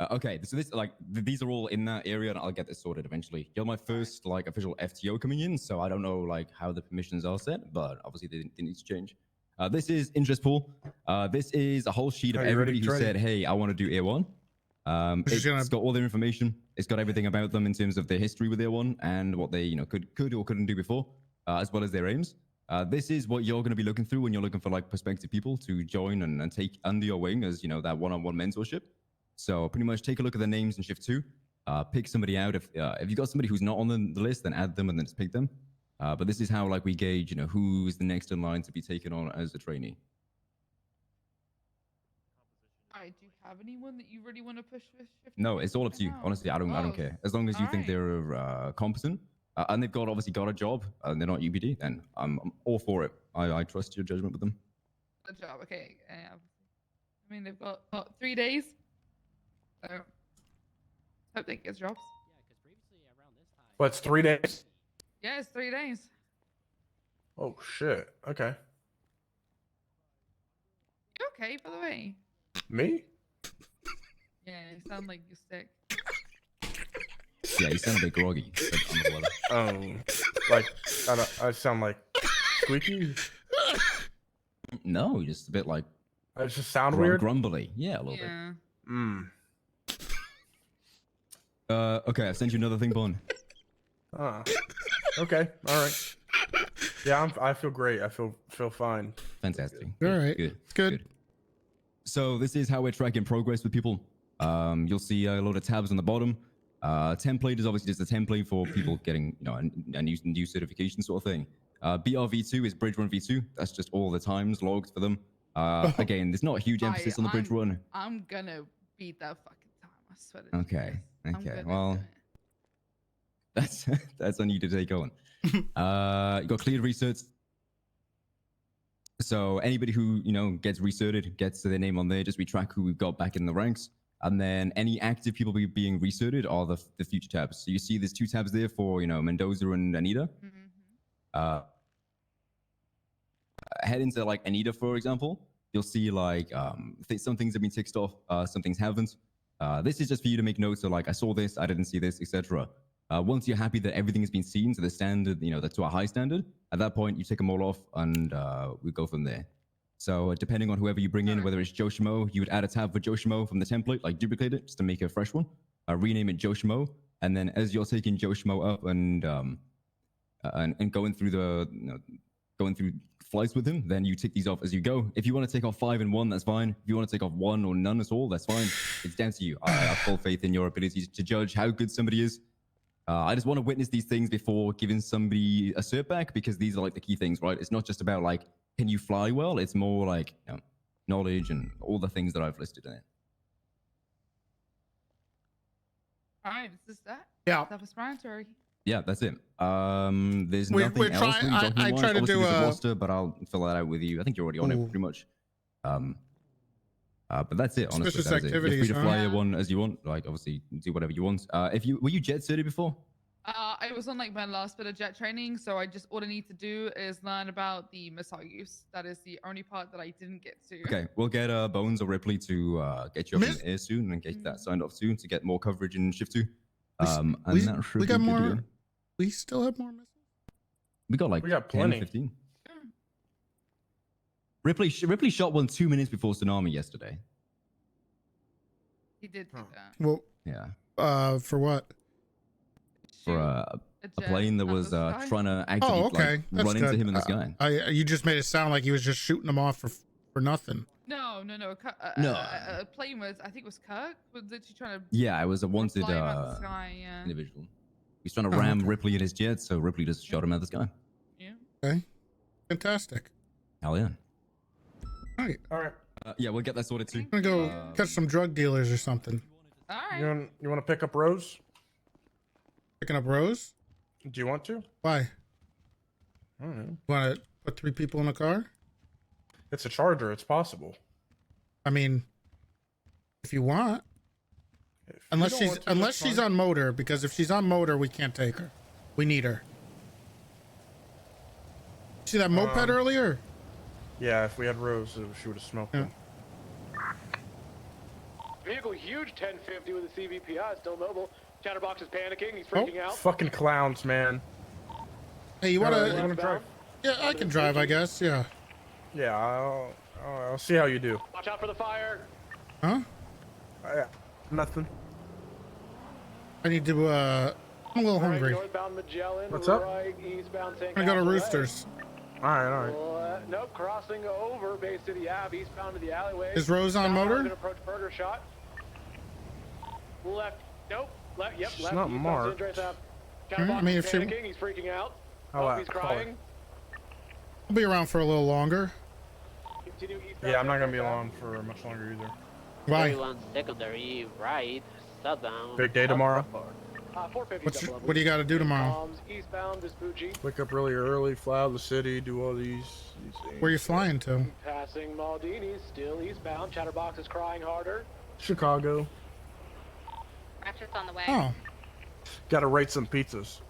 Okay, so these are all in that area, and I'll get this sorted eventually. You're my first official FTO coming in, so I don't know how the permissions are set, but obviously they need to change. This is interest pool. This is a whole sheet of Are you ready everybody to who trade? said, "Hey, I want to do A1." It's got all their information. It's got everything about them in terms of their history with A1 and what they could or couldn't do before, as well as their aims. This is what you're going to be looking through when you're looking for prospective people to join and take under your wing as that one-on-one mentorship. So pretty much take a look at the names in shift 2. Pick somebody out. If you got somebody who's not on the list, then add them and then just pick them. But this is how we gauge who's the next in line to be taken on as a trainee. Alright, do you have anyone that you really want to push this shift? No, it's all up to you. No. Honestly, I don't care. As long as you think they're competent and they've obviously got a job and they're not UPD, then I'm all for it. I trust your judgment with them. Good job. Okay. I mean, they've got 3 days. So, hope they get jobs. What's 3 days? Yeah, it's 3 days. Oh shit. Okay. You okay, by the way? Me? Yeah, you sound like you're sick. Yeah, you sound a bit groggy. But I'm I sound like squeaky. No, just a bit like. I just sound weird. Grumbly. Yeah, a little bit. Okay, I've sent you another thing, Bon. Okay. All right. Yeah, I feel great. I feel fine. Fantastic. All right. Good. So this is how we're tracking progress with people. You'll see a load of tabs on the bottom. Template is obviously just a template for people getting, a new certification sort of thing. BRV2 is bridge run V2. That's just all the times logged for them. Again, there's not a huge emphasis on the bridge run. I'm gonna beat that fucking time. I swear to Okay. I'm Okay. gonna Well, do that's on you to take on. You got cleared research. So anybody who gets recerted gets their name on there. Just we track who we've got back in the ranks, and then any active people being recerted are the future tabs. So you see there's 2 tabs there for Mendoza and Anita. Head into like Anita, for example. You'll see like some things have been ticked off, some things haven't. This is just for you to make notes of like I saw this, I didn't see this, etc. Once you're happy that everything has been seen to the standard, that's to a high standard, at that point you take them all off and we go from there. So depending on whoever you bring in, whether it's Joe Schmo, you would add a tab for Joe Schmo from the template, like duplicate it just to make a fresh one, rename it Joe Schmo, and then as you're taking Joe Schmo up and going through going through flights with him, then you tick these off as you go. If you want to take off 5 and 1, that's fine. If you want to take off 1 or none at all, that's fine. It's down to you. I have full faith in your ability to judge how good somebody is. I just want to witness these things before giving somebody a cert back, because these are like the key things, right? It's not just about like, can you fly well? It's more like knowledge and all the things that I've listed in it. All right, this is that. Yeah. Self-explanatory. Yeah, that's it. There's nothing else. I try to do a roster, but I'll fill that out with you. I think you're already on it pretty much. But that's it. Honestly, Suspicious that's it. You're free to activities, fly huh? one as you want. Like obviously, do whatever you want. Were you jet certed before? I was on like my last bit of jet training, so all I need to do is learn about the missile use. That is the only part that I didn't get to. Okay, we'll get Bones or Ripley to get you up in the air soon and get that signed off soon to get more coverage in shift 2. And that should we be got good to more. go. We still have more missiles. We got 10, plenty. 15. Ripley shot one 2 minutes before tsunami yesterday. He did do that. Well, yeah. For what? For a plane that was trying to actually run into him in the sky. You just made it sound like he was just shooting them off for nothing. No. No. A plane was, I think it was Kirk, was literally trying to. Yeah, it was a wanted fly him out of the sky, yeah. individual. He's trying to ram Ripley in his jet, so Ripley just shot him out of the sky. Yeah. Okay. Fantastic. Hell yeah. All right. Yeah, we'll get that sorted too. I'm gonna go catch some drug dealers or something. All right. You want to pick up Rose? Picking up Rose? Do you want to? Why? I don't know. Want to put 3 people in a car? It's a Charger. It's possible. I mean, if you want. Unless she's on motor, because if she's on motor, we can't take her. We need her. See that moped earlier? Yeah, if we had Rose, she would have smoked him. Vehicle huge 1050 with a CVPI, still mobile. Chatterbox is panicking, he's freaking out. Fucking clowns, man. Hey, you want to to drive? Yeah, I can drive, I guess. Yeah. Yeah, I'll see how you do. Watch out for the fire. Huh? Yeah, nothing. I need to, I'm a little hungry. Northbound Magellan, What's up? right, eastbound St. I go to Catharines. Roosters. All right. Nope, crossing over Bay City Ave, eastbound to the alleyway. Is Rose on motor? Gonna approach Burger Shot. Left, nope, left, yep, She's left. not eastbound marked. Andres Ave. I Chatterbox mean, is if she- panicking, he's freaking out. I'll He's call her. crying. I'll be around for a little longer. Continue eastbound. Yeah, I'm not gonna be along for much longer either. Why? 31 secondary right, southbound. Big day tomorrow. 450 What do you got to do tomorrow? Eastbound Vespucci. Wake up really early, fly out of the city, do all these things. Where are you flying to? Passing Maldini, still eastbound. Chatterbox is crying harder. Chicago. Rapture's on the way. Oh. Got to rate some pizzas.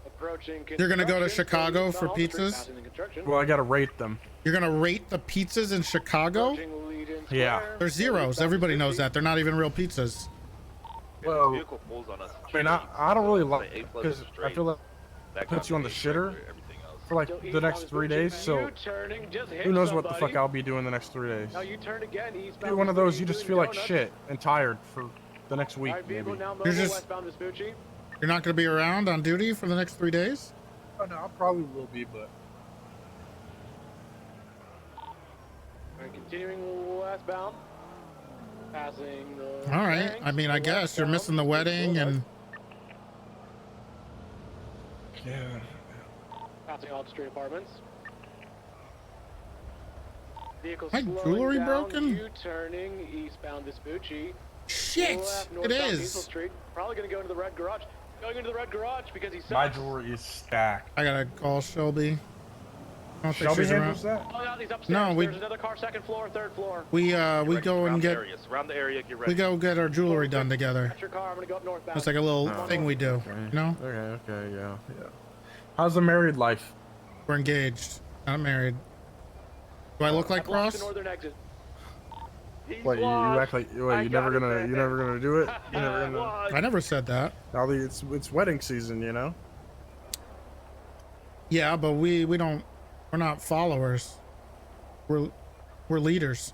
Approaching. You're going to go to construction, Chicago for on the street, pizzas? passing the construction. Well, I got to rate them. You're going to rate the pizzas in Chicago? Approaching lead-in Yeah. square. They're zeros. Everybody knows that. They're not even real pizzas. Well, I mean, I don't really like because I feel like it puts you on the shitter for like the next 3 days. So U-turning, just hit who knows what the fuck somebody. I'll be doing the next 3 days. Now you turn again, eastbound Be one of those you Vespucci, just doing feel like donuts. shit and tired for the next week Alright, maybe. vehicle now You're mobile, just- westbound Vespucci. You're not going to be around on duty for the next 3 days? Oh, no, I probably will be, but Alright, continuing westbound. Passing the. All right. bearings, I mean, I guess you're missing the wedding and. yeah. Passing Odd Street Apartments. Vehicle My slowing jewelry down, broken? U-turning eastbound Vespucci. Shit! Left, It northbound is. Diesel Street. Probably gonna go into the red garage. Going into the red garage because he sucks. My jewelry is stacked. I gotta call Shelby. I don't think Shelby she's handles around. that? Oh, no, he's upstairs. No, we There's another car, second floor, third floor. we go and Surround get the area. Get ready. we go get our jewelry done together. That's your car. I'm gonna go up northbound. It's like a little Oh, thing we do. okay. You know, Okay, yeah. How's the married life? we're engaged, not married. Do I look like I blocked the Ross? northern exit. He's What you lost. act like? What, I you got never it, gonna do it? You never gonna? Lost. I never said that. Now it's wedding season, you know. Yeah, but we're not followers. We're leaders.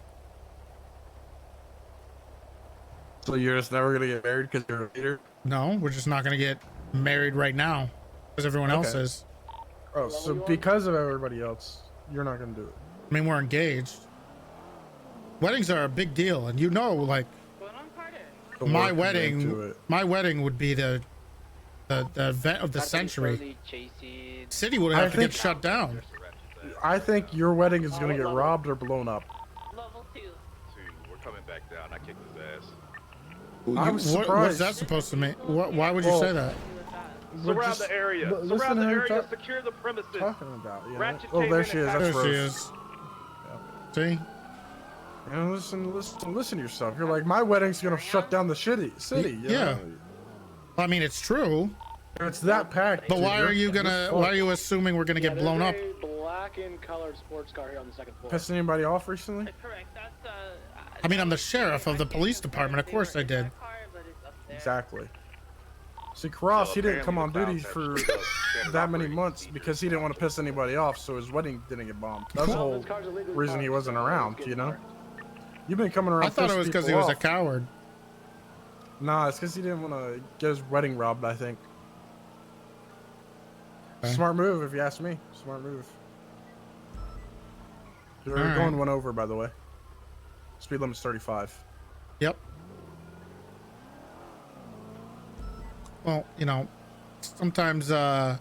So you're just never gonna get married because you're a leader? No, we're just not gonna get married right now because everyone else Okay. is. Oh, so because of everybody else, you're not gonna do it. I mean, we're engaged. Weddings are a big deal, and you know, like The my work you into wedding. it. My wedding would be the event of the century. City would have to get shut down. I think your wedding is gonna get robbed or blown up. We're coming back down. I kicked his ass. I was What is surprised. that supposed to mean? Why would you Well, say that? Surround the area. listen Surround to the her area. talk- Secure the premises. Talking about, you know? Ratchet Oh, there tape she is. and That's There she Rose. is. See? You know, listen to yourself. You're like, my wedding's gonna shut down the city. You Yeah. know? I mean, it's true. It's that packed. But dude. why are you gonna? Why are you assuming we're gonna get there's blown up? a black and colored sports car here on the second floor. Pissing anybody off recently? Correct. That's I mean, I'm the sheriff of the police department. Of course I did. Exactly. See, Cross, he didn't come on duty for that many months because he didn't want to piss anybody off, so his wedding didn't get bombed. That's the whole reason he wasn't around, you know? You've been coming around. I thought it pissing was because he people was a off. coward. Nah, it's because he didn't want to get his wedding robbed, I think. Okay. Smart move, if you ask me. Smart move. You're All right. going one over, by the way. Speed limit's 35. Yep. Well, you know, sometimes the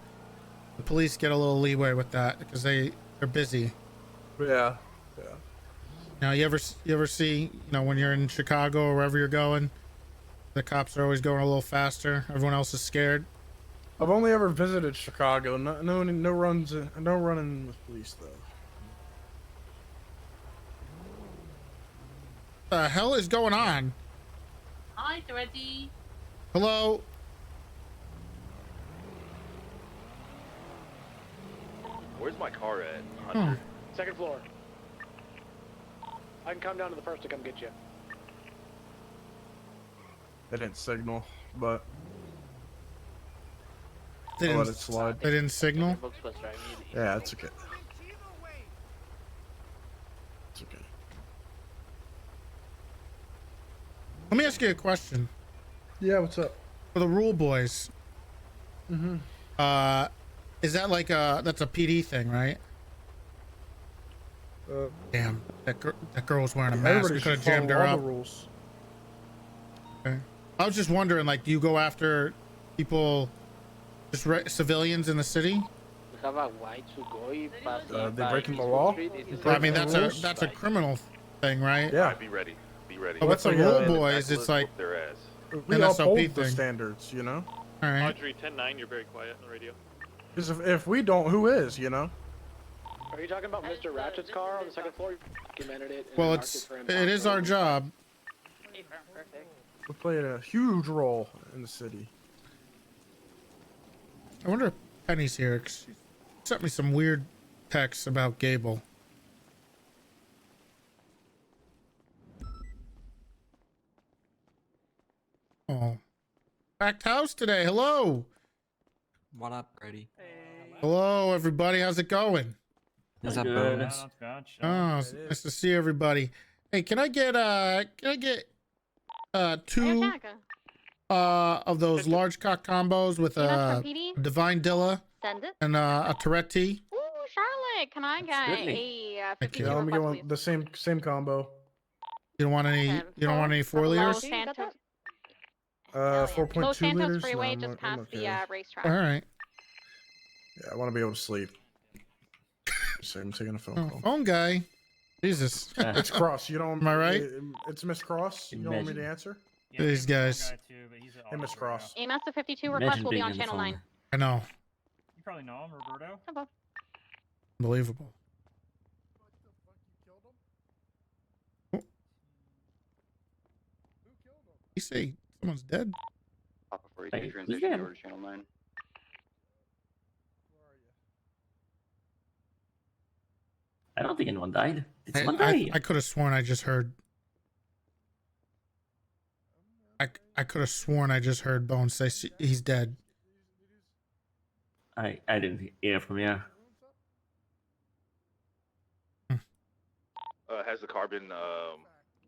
police get a little leeway with that because they're busy. Yeah. Now, you ever see, you know, when you're in Chicago or wherever you're going, the cops are always going a little faster. Everyone else is scared. I've only ever visited Chicago. No running with police though. What the hell is going on? Hi, Toretti. Hello? Where's my car at? Hmm. Second floor. I can come down to the first to come get you. They didn't signal, but They I'll let didn't, it slide. they didn't signal? Yeah, it's okay. It's okay. Let me ask you a question. Yeah, what's up? For the rule boys, Mm-hmm. is that like that's a PD thing, right? Damn, that girl was wearing a mask. Everybody We could have should jammed follow her all up. the rules. Okay. I was just wondering, like, do you go after people, just civilians in the city? We have a white Sugoi passing They by breaking the Eastwood law? Street. It is I mean, Breaking the that's a criminal thing, right? Yeah. Alright, be ready. Be ready. But with the rule boys, it's like Their ass. We an uphold SOP the thing. standards, you know? All right. Audrey 10-9, you're very quiet on the radio. Because if we don't, who is, you know? Are you talking about Mr. Ratchet's car on the second floor? You documented it. and Well, marked it for it impact. is our job. We played a huge role in the city. I wonder if Penny's here. 'Cause she sent me some weird texts about Gable. Oh, packed house today. Hello. What up, Brady? Hello, everybody. How's it going? Is that bonus? Oh, it's nice to see everybody. Hey, can I get two of those large cock combos with a Divine Dilla Send it. and a Toretti. Ooh, Charlotte, can I get a 52 Yeah, let me get request, one, the same combo. You don't want any? You don't want any 4 liters? Los Santos. 4.2 Los Santos liters. Freeway No, just I'm past okay. the racetrack. All right. Yeah, I want to be able to sleep. So I'm taking a phone call. Phone guy. Jesus. It's Cross. You don't. Am I right? It's Miss Cross. You don't want me to answer? These guys. Hey, Miss Cross. AMS to 52 request will be on channel 9. I know. You probably know him, Roberto. Unbelievable. You see, someone's dead. Papa 42 transition over to channel 9. I don't think anyone died. It's I Monday. could have sworn I just heard. I could have sworn I just heard Bones say he's dead. I didn't hear from you. Has the car been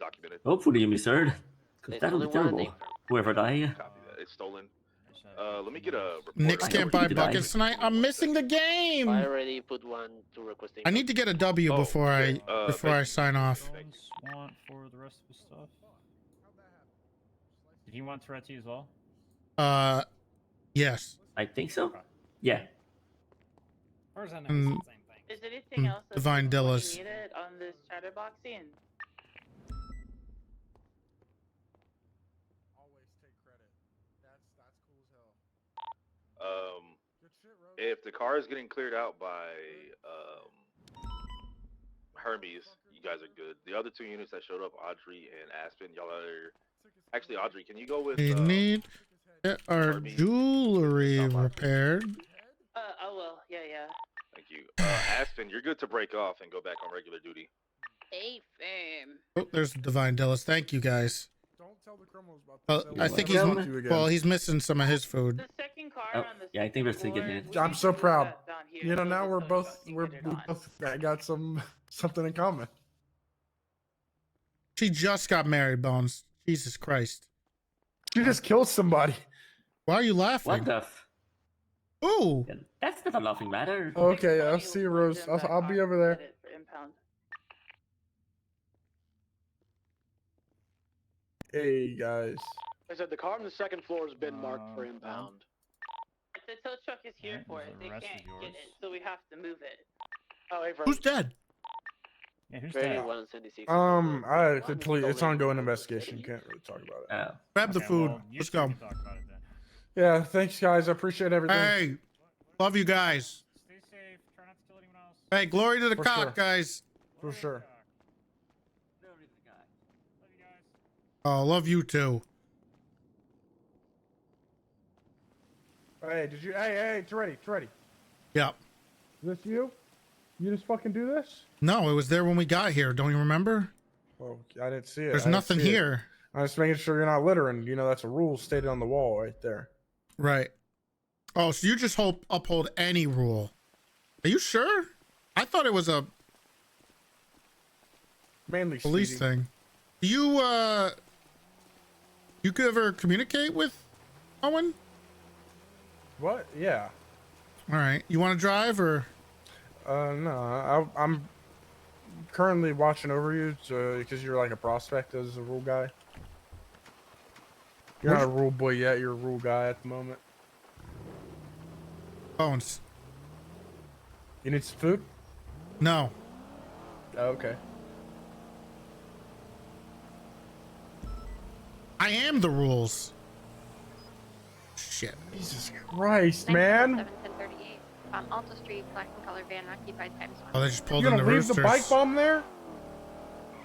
documented? Hopefully you misheard. Because that would be terrible. Whoever died. Copy that. It's stolen. Let me get a report. Knicks can't buy buckets tonight. I'm missing the game. I already put one to requesting. I need to get a W before I sign off. Want for the rest of the stuff. Did you want Toretti as well? Yes. I think so. Yeah. Is anything else that's Divine Dillas. needed on this chatterboxing? If the car is getting cleared out by Hermes, you guys are good. The other 2 units that showed up, Audrey and Aspen, y'all are actually Audrey. Can you go with? We need to get our jewelry repaired. Oh well, yeah. Thank you. Aspen, you're good to break off and go back on regular duty. Hey, fam. Oh, there's Divine Dillas. Thank you guys. Don't tell the criminals about this. I think he's missing some of his food. Yeah, I think we're still getting it. I'm so proud. You know, now we both got something in common. She just got married, Bones. Jesus Christ. She just killed somebody. Why are you laughing? What the f? Ooh. Yeah, that's not a laughing matter. Okay, I'll see you, Rose. I'll be over there. Hey, guys. I said the car on the second floor has been marked for impound. The tow truck is here for it. They can't get it, so we have to move it. Oh, hey, Who's dead? Yeah, who's Training dead? 176. It's ongoing investigation. Can't really talk about it. Grab the food. Let's go. Yeah, thanks, guys. I appreciate everything. Hey, love you guys. Stay safe. Try not to kill anyone else. Hey, glory to the For cock, sure. guys. For sure. Oh, love you too. Hey, hey, Toretti. Yep. Is this you? You just fucking do this? No, it was there when we got here. Don't you remember? Oh, I didn't see it. There's I didn't nothing see it. here. I'm just making sure you're not littering. You know, that's a rule stated on the wall right there. Right. Oh, so you just uphold any rule. Are you sure? I thought it was a mainly police speeding. thing. Do you could ever communicate with Owen? What? Yeah. All right. You want to drive or? No. I'm currently watching over you because you're like a prospect as a rule guy. You're not a rule boy yet. You're a rule guy at the moment. Bones. You need some food? No. Oh, okay. I am the rules. Shit. Jesus Christ, man. 1038 on Alta Street, black and color van, occupied times 1. Oh, they just pulled You in gonna the leave roosters. the bike bomb there?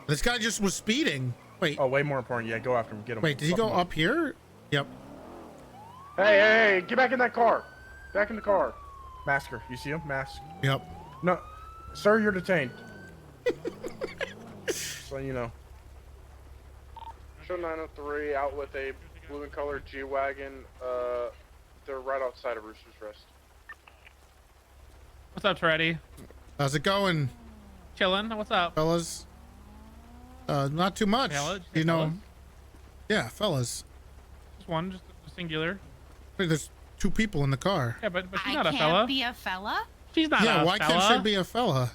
This guy just was speeding. Wait. Oh, way more important. Yeah, go after him. Get him. Wait, did he go up here? Yep. Hey, get back in that car. Back in the car. Masker. You see him? Mask. Yep. No. Sir, you're detained. So you know. Show 903 out with a blue and colored G-Wagon. They're right outside of Rooster's Rest. What's up, Toretti? How's it going? Chilling. What's up, fellas? Not too much. Fellas? You know. Fellas? Yeah, fellas. Just one, just a singular. Wait, there's 2 people in the car. Yeah, but she's I not a can't fella. be a fella. She's not Yeah, a why fella. can't she be a fella?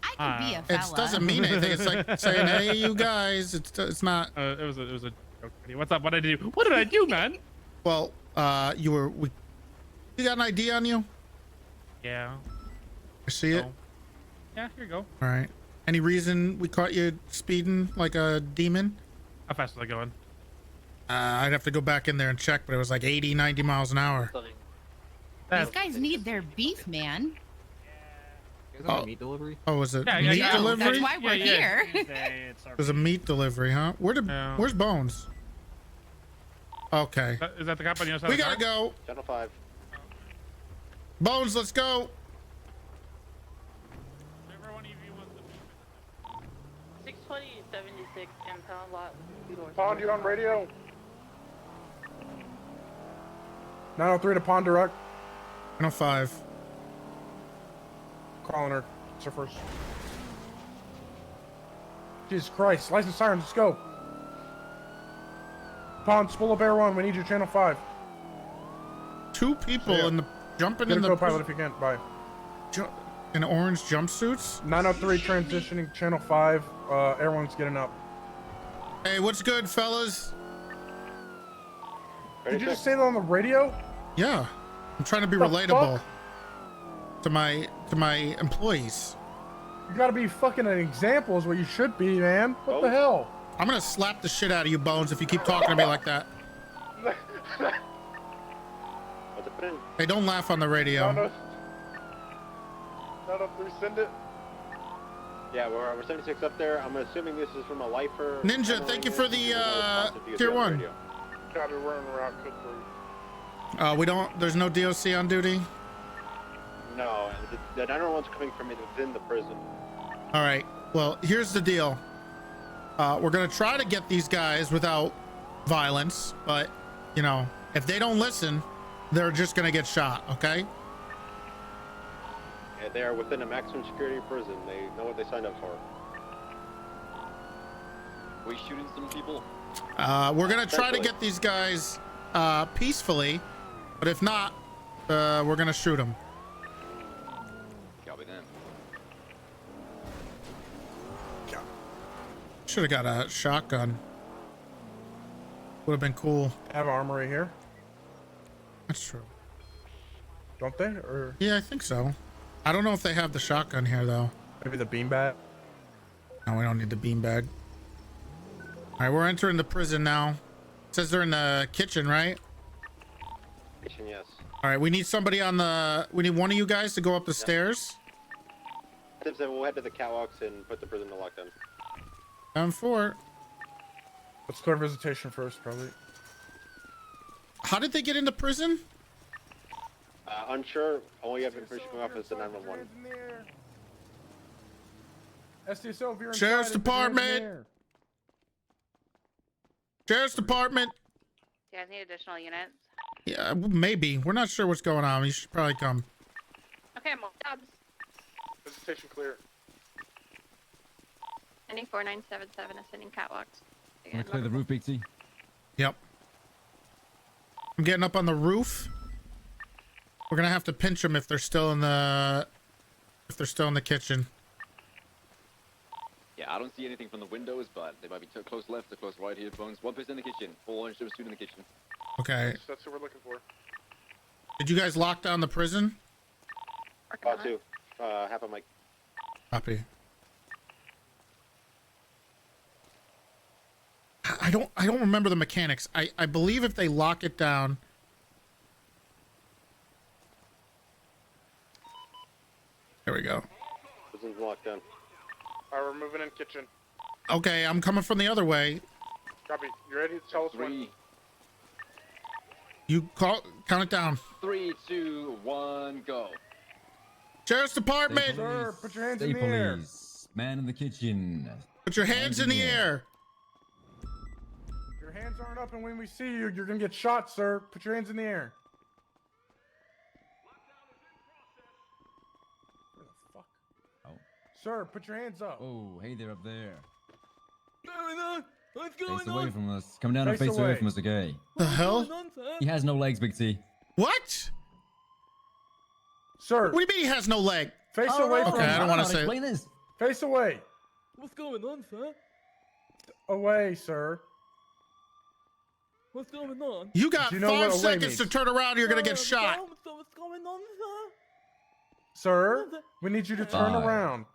I can be a fella. It doesn't mean anything. It's like saying, "Hey, you guys." It's not. It was a joke. What's up? What did I do? What did I do, man? Well, you got an ID on you? Yeah. I see it. Yeah, here you go. All right. Any reason we caught you speeding like a demon? How fast was I going? I'd have to go back in there and check, but it was like 80, 90 miles an hour. These guys need their beef, man. Oh. Meat delivery? Oh, was it Yeah, meat yeah. delivery? That's why we're here. It was a meat delivery, huh? Where's Bones? Okay. Is that the cop on the other side? We of the gotta car? go. Channel 5. Bones, let's go. 620-76 impound lot. Pond, you on radio? 903 to Pond Direct. 905. Calling her. It's her first. Jesus Christ. License sirens, let's go. Pond, spool up Air 1. We need you, Channel 5. 2 people in the jumping Get in a the co-pilot if you can. Bye. in orange jumpsuits. 903 transitioning Channel 5. Air 1's getting up. Hey, what's good, fellas? Did you just say that on the radio? Yeah, I'm trying to be The relatable fuck? to my employees. You gotta be fucking an example is what you should be, man. What the hell? I'm gonna slap the shit out of you, Bones, if you keep talking to me like that. Hey, don't laugh on the radio. 903, send it. Yeah, we're 76 up there. I'm assuming this is from a lifer. Ninja, thank you for the tier 1. Copy, we're en route, code 3. We don't. There's no DOC on duty. No, the 911's coming from within the prison. All right. Well, here's the deal. We're gonna try to get these guys without violence, but you know, if they don't listen, they're just gonna get shot. Okay. Yeah, they are within a maximum security prison. They know what they signed up for. We shooting some people? We're gonna try to get these guys peacefully, but if not, we're gonna shoot them. Copy them. Should have got a shotgun. Would have been cool. Have armory here. That's true. Don't they? Or Yeah, I think so. I don't know if they have the shotgun here though. maybe the beanbag. No, we don't need the beanbag. All right, we're entering the prison now. It says they're in the kitchen, right? Kitchen, yes. All right, we need somebody on the. We need one of you guys to go up the stairs. We'll head to the catwalks and put the prison to lockdown. Down 4. Let's clear visitation first, probably. How did they get into prison? Unsure. All you have information coming off is the 911. SDSO, if you're Sheriff's inside, put your hands in the Department. air. Sheriff's Department. You guys need additional units? Yeah, maybe. We're not sure what's going on. You should probably come. Okay, more jobs. Visitation clear. Ending 4977 ascending catwalks. I'm gonna clear the roof, BT. Yep. I'm getting up on the roof. We're gonna have to pinch them if they're still in the kitchen. Yeah, I don't see anything from the windows, but they might be close left or close right here. Bones. 1 person in the kitchen. 4 orange students in the kitchen. Okay. That's what we're looking for. Did you guys lock down the prison? About 2. Half a mic. Copy. I don't remember the mechanics. I believe if they lock it down. There we go. Prison's locked down. Alright, we're moving in kitchen. Okay, I'm coming from the other way. Copy. You ready to tell us when? You count it down. 3, 2, 1, go. Sheriff's Department. Sir, put your hands Stay in the air. police. Man in the kitchen. Put your hands in the air. Your hands aren't up, and when we see you, you're gonna get shot, sir. Put your hands in the air. Where the fuck? Oh. Sir, put your hands up. Oh, hey there up there. Face away from us. Come down and Face face away away. from us, okay? The hell? He has no legs, Big T. What? Sir. What do you mean he has no leg? Face away from Okay, I don't want to say. Explain this. Face away. What's going on, sir? Away, sir. What's going on? You got Do you know 5 what away seconds means? to turn around. You're gonna get shot. What's going on, sir? Sir, we need you to turn Five. around.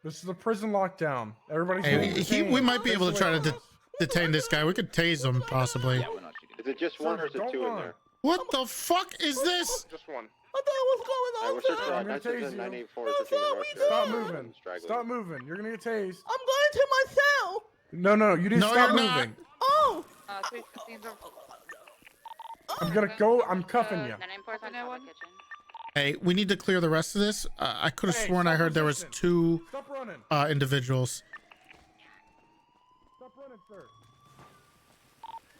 This is a prison lockdown. Everybody's being Hey, detained. we might be Face able to try away to from us. detain this guy. We could tase him possibly. Is it just one or is it two in there? What the fuck is this? Just one. What the hell was going on, We're sir? searching I'm gonna that's just tase in you. 94, searching the north shore. Stop moving. Stop moving. You're gonna get tased. I'm going to my cell. No, you didn't No, stop you're not. moving. Oh. I'm gonna go. I'm cuffing you. 994 is on top of the kitchen. Hey, we need to clear the rest of this. I could have Hey, sworn I stop heard there was resisting. 2 Stop running. individuals. Stop running, sir.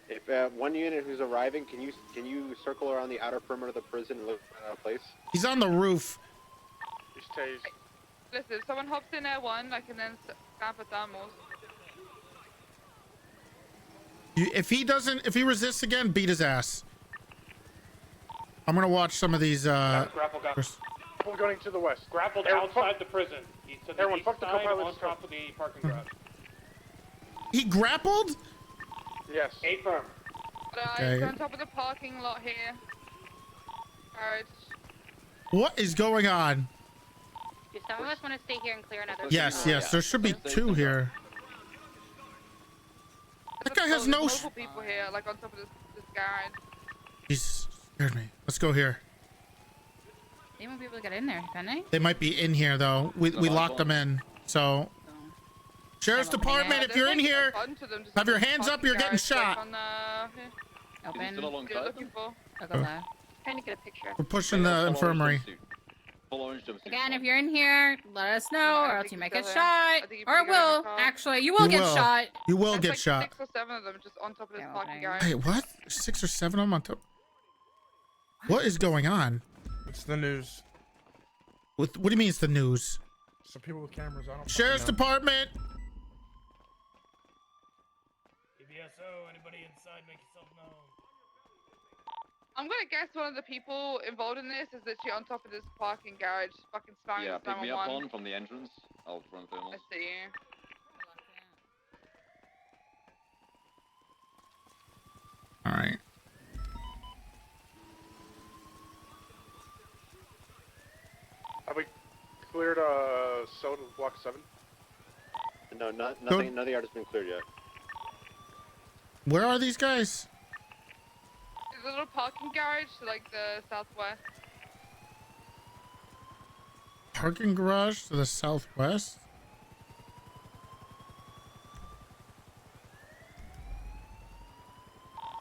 If one unit who's arriving, can you circle around the outer perimeter of the prison and look for a place? He's on the roof. He's tased. Listen, if someone hops in Air1, I can then scan for thermals. If he resists again, beat his ass. I'm gonna watch some of these. Grapple got. People going to the west. Grappled Everyone, outside the prison. He's to the Everyone, east fuck the side co-pilot's on top of the parking garage. He grappled? Yes. Affirm. Okay. He's on top of the parking lot here. Alright. What is going on? Do some of us want to stay here and clear another? Yes, there should be 2 here. That guy has no. Multiple people here, like on top of this garage. He's scared me. Let's go here. They won't be able to get in there, can they? They might be in here though. We locked them in. So, Sheriff's Department, if you're in here, have your hands up. You're getting shot. Open. Still alongside them? I'll go left. Trying to get a picture. We're pushing the infirmary. Again, if you're in here, let us know, or else you might get shot. I think you Or it probably got will. a call. Actually, you will get shot. You will There's get like shot. 6 or 7 of them just on top of this parking garage. Hey, what? 6 or 7 of them on top. What is going on? It's the news. What do you mean it's the news? Some people with cameras. I don't. Sheriff's fucking know. Department. PBSO, anybody inside, make yourself known. I'm gonna guess one of the people involved in this is literally on top of this parking garage, fucking spamming Yeah, this pick me up 911. on from the entrance. I'll run thermals. I see you. All right. Have we cleared soda block 7? No, nothing. None of the yard has been cleared yet. Where are these guys? There's a little parking garage to like the southwest. Parking garage to the southwest.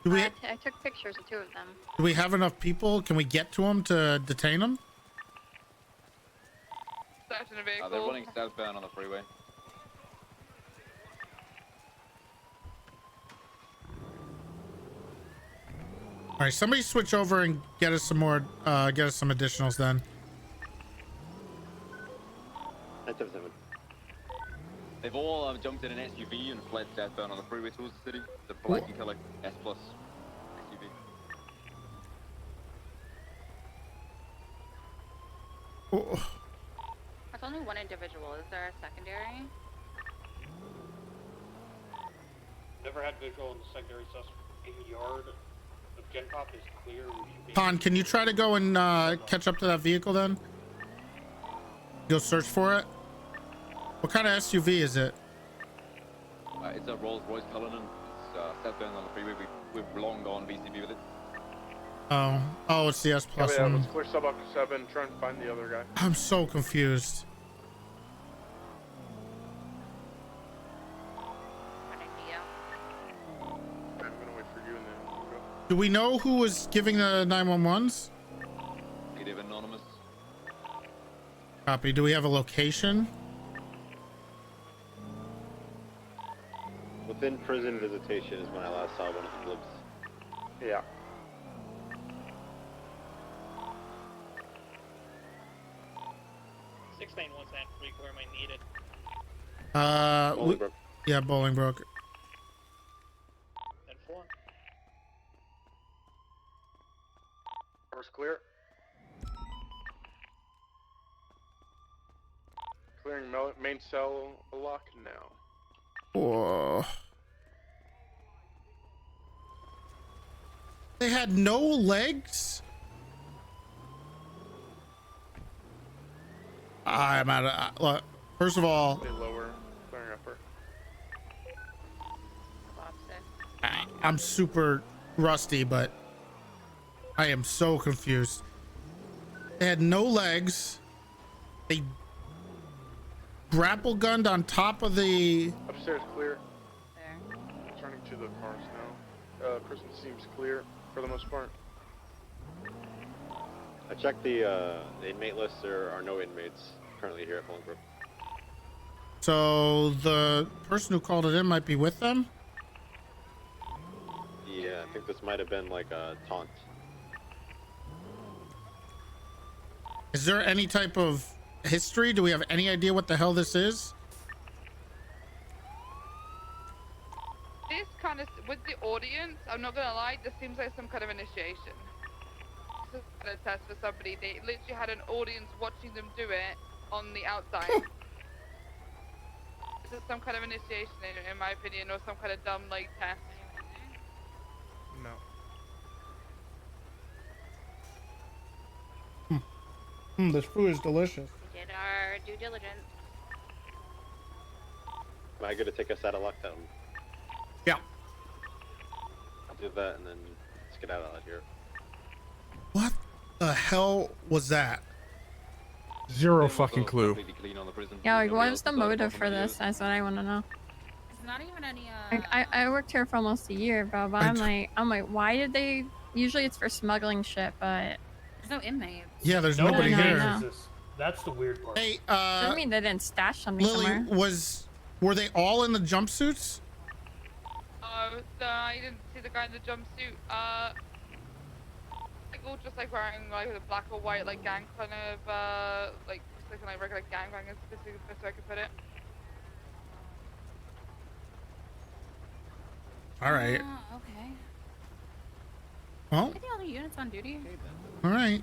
I took pictures of 2 of them. Do we have enough people? Can we get to them to detain them? Searching a vehicle. They're running southbound on the freeway. All right, somebody switch over and get us some more. Get us some additionals then. 977. They've all jumped in an SUV and fled southbound on the freeway towards the city. The black and color S plus SUV. Oh. There's only one individual. Is there a secondary? Never had visual on the secondary suspect in the yard. The gen pop is clear. We should be. Han, can you try to go and catch up to that vehicle then? Go search for it. What kind of SUV is it? It's a Rolls Royce Cullinan. It's southbound on the freeway. We've long gone VCB with it. Oh, it's the S plus Yeah, one. let's clear sub up to 7. Try and find the other guy. I'm so confused. I'm gonna wait for you and then we'll go. Do we know who was giving the 911s? Native anonymous. Copy. Do we have a location? Within prison visitation is when I last saw one of the blips. Yeah. Where am I needed? Yeah, Bolingbroke. main cell lock now. Whoa. They had no legs? I'm out of... Look, first of all... They lower, clearing upper. I'm super rusty, but I am so confused. They had no legs. They grapple gunned on top of the... Upstairs clear. There. Turning to the cars now. Prison seems clear for the most part. I checked the inmate list. There are no inmates currently here at Bolingbroke. So the person who called it in might be with them? Yeah, I think this might have been like a taunt. Is there any type of history? Do we have any idea what the hell this is? This kind of, with the audience, I'm not gonna lie, this seems like some kind of initiation. This is kind of test for somebody. They literally had an audience watching them do it on the outside. This is some kind of initiation, in my opinion, or some kind of dumb, like, test. No. This food is delicious. We did our due diligence. Am I going to take us out of lockdown? Yeah. I'll do that and then let's get out of here. What the hell was that? Zero fucking clue. Yeah, like, what is the motive for this? That's what I want to know. It's not even any, Like, I worked here for almost a year, bro, but I'm like, why did they... Usually it's for smuggling shit, but... There's no inmates. Yeah, there's No nobody one here. knows. That's the weird part. Hey, Doesn't mean they didn't stash something Lily, somewhere. were they all in the jumpsuits? I didn't see the guy in the jumpsuit. Like all just like wearing like a black or white like gang kind of like just looking like regular gangbangers. This is the best way I could put it. All right. Okay. Well, Are the other units on duty? all right.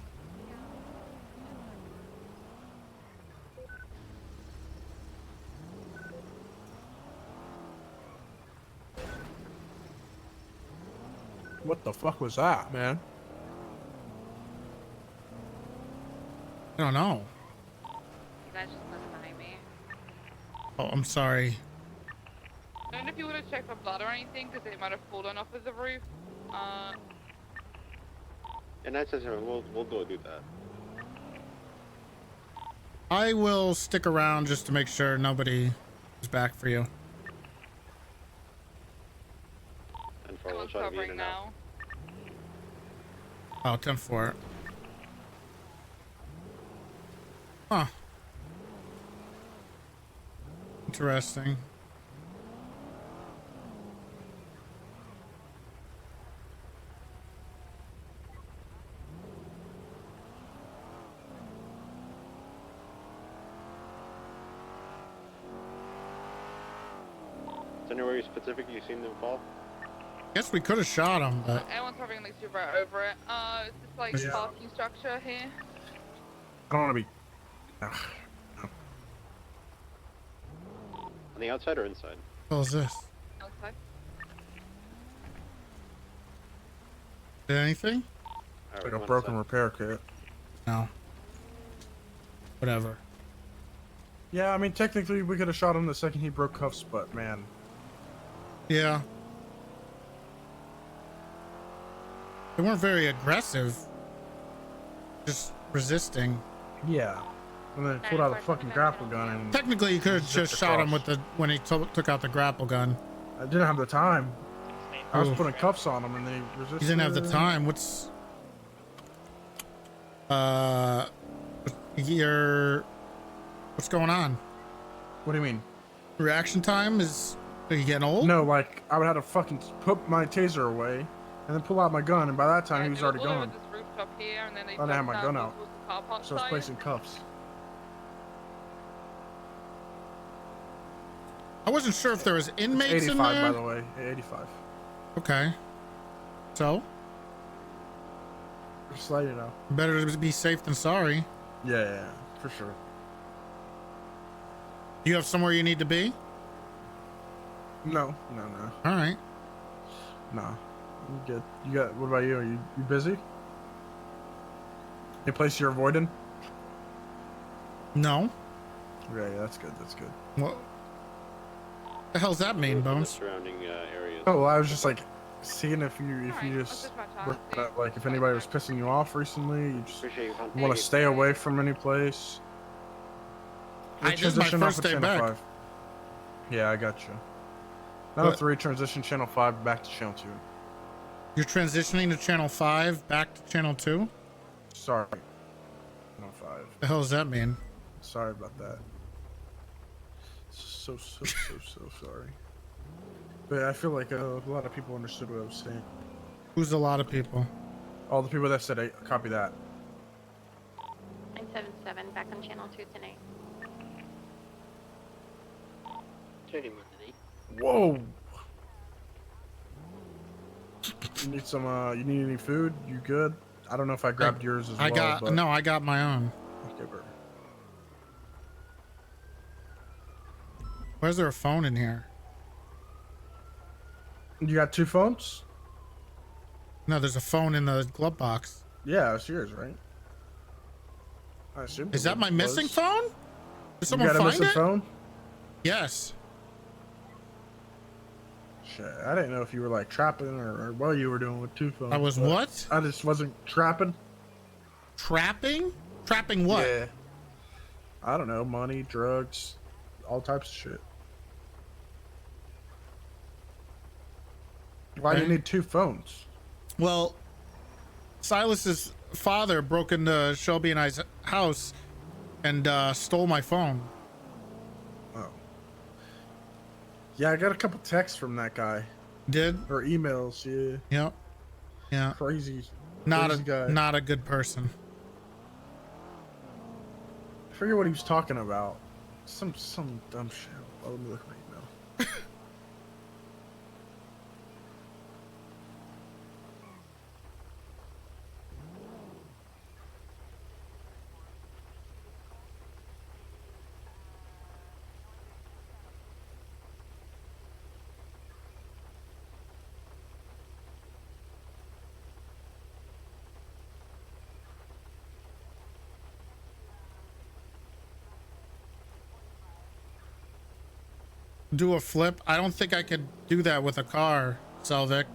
What the fuck was that, man? I don't know. You guys just left behind me. Oh, I'm sorry. I don't know if you want to check for blood or anything, because it might have fallen off of the roof. And that's just we'll go do that. I will stick around just to make sure nobody is back for you. And for we'll try to be in and out. Oh, 10-4. Huh. Interesting. Is anywhere specific you've seen them fall? Guess we could have shot him, but Everyone's having like super over it. Is this like Yeah. parking structure here? I don't want to be. On the outside or inside? what was this? Outside. Did anything? All Like come a on broken inside. repair kit. No. Whatever. Yeah, I mean, technically we could have shot him the second he broke cuffs, but man. Yeah. They weren't very aggressive. Just resisting. Yeah. And then pulled out a fucking grapple gun and. Technically, you could have zipped just shot him across. with the when he took out the grapple gun. I didn't have the time. I was Oof. putting cuffs on him and they resisted. He didn't have the time. What's what's going on? What do you mean? Reaction time is. Are you getting old? No, like I would have to fucking put my taser away and then pull out my gun, and by that time he was already gone. This rooftop here, and then they I didn't have my jumped gun down out, towards the car park so I was side. placing cuffs. I wasn't sure if there was inmates It's 85, in there. by the way. 85. Okay. So Just let you know. better to be safe than sorry. Yeah, for sure. You have somewhere you need to be? No. All right. Nah. You good. You got, what about you? Are you busy? Any place you're avoiding? No. Okay, yeah, that's good. What the hell's that mean, Bones? Surrounding areas. Oh, well, I was just like seeing if you just like if anybody was pissing you off recently. You just want to stay away from any place. This is my first day back. 5. Yeah, I got you. Channel 3, transition channel 5 back to channel 2. You're transitioning to channel 5 back to channel 2? Sorry. Channel 5. The hell does that mean? Sorry about that. So sorry. But I feel like a lot of people understood what I was saying. Who's a lot of people? All the people that said, hey, copy that. 977 back on channel 2 tonight. Whoa! You need some, you need any food? You good? I don't know if I grabbed yours as well. No, I got my own. Okay, bro. Why is there a phone in here? You got 2 phones? No, there's a phone in the glove box. Yeah, it's yours, right? I assume. Is that my missing phone? Did someone you got a find missing it? phone? Yes. Shit, I didn't know if you were like trapping or what you were doing with 2 phones. I was what? I just wasn't trapping. Trapping? Trapping what? Yeah. I don't know, money, drugs, all types of shit. Why do you need 2 phones? Well, Silas's father broke into Shelby and I's house and stole my phone. Oh. Yeah, I got a couple texts from that guy. Did? Or emails, yeah. Yep. Yeah. Crazy Not guy. Not a good person. I forget what he was talking about. Some dumb shit. Oh, let me look at my email. Do a flip? I don't think I could do that with a car, Selvik.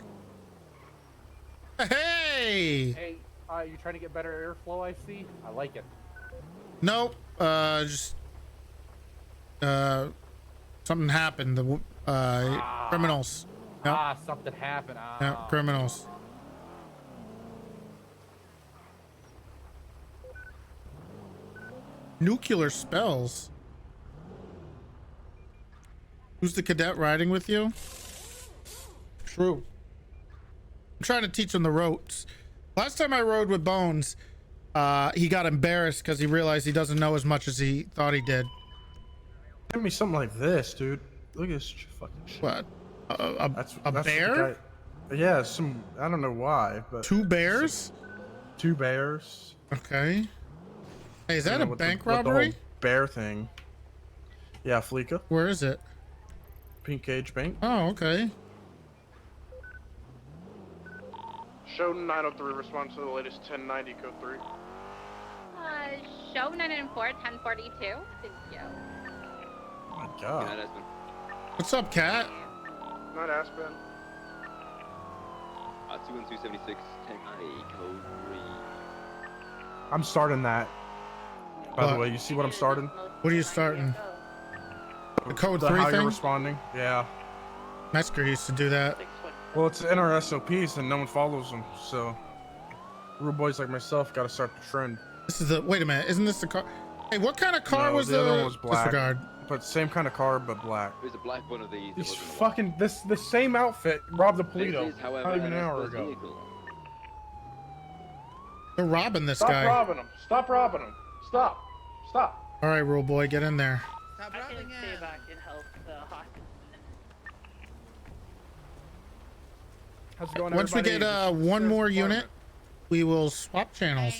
Hey! Hey, you trying to get better airflow, I see? I like it. Nope. Just something happened. The criminals. Yep. Something happened. Yeah, criminals. Nuclear spells. Who's the cadet riding with you? True. I'm trying to teach him the ropes. Last time I rode with Bones, he got embarrassed because he realized he doesn't know as much as he thought he did. Give me something like this, dude. Look at this fucking shit. What? That's bear? Yeah, I don't know why, but 2 bears? 2 bears. Okay. Hey, is that a bank with robbery? the whole bear thing. Yeah, Fleeka. Where is it? Pink Cage Bank. Oh, okay. Show 903 response to the latest 1090 code 3. Show 904 1042. Thank you. Oh my god. What's up, Cat? Not Aspen. 21276 1090 code 3. I'm starting that. By the way, you see what I'm starting? What are you starting? The code 3 how thing? you're responding? Yeah. Metzger used to do that. Well, it's in our SOPs and no one follows them, so rude boys like myself got to start the trend. This is the. Wait a minute, isn't this the car? Hey, what kind of car was the other one was black. Disregard. But same kind of car, but black. There's a black one of these. This fucking the same outfit robbed the Polito not even an hour ago. They're robbing this Stop guy. robbing him. Stop robbing him. Stop. Stop. All right, rule boy, get in there. I can stay back and help the hostage. How's it going, Once we everybody? get one more unit, we will swap channels.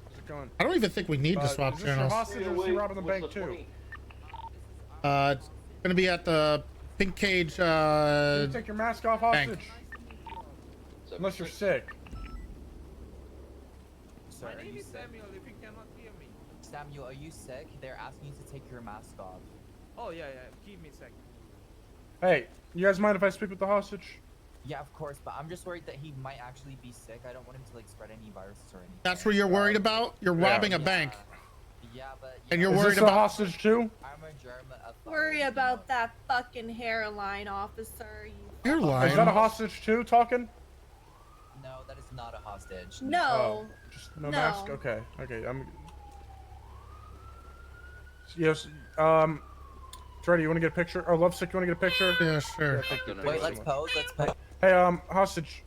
How's it Keep going. I don't even think we need to swap Is this your channels. hostage or is he robbing the bank too? It's gonna be at the pink cage. Can you take your mask off, bank. hostage? Unless you're sick. Sir, are you sick? If you cannot hear me. Samuel, are you sick? They're asking you to take your mask off. Oh yeah. Give me a second. Hey, you guys mind if I speak with the hostage? Yeah, of course, but I'm just worried that he might actually be sick. I don't want him to like spread any viruses or anything. That's what you're worried about? You're robbing a bank. Yeah, but And you're Is worried this a about hostage too? I'm a German. Worry about that fucking hairline, officer. You hairline. Is that a hostage too talking? No, that is not a hostage. No. Just no mask? Okay. I'm... Yes, Toretti, you want to get a picture? Or Lovesick, you want to get a picture? Yeah, sure. Wait, let's pose. Hey, hostage.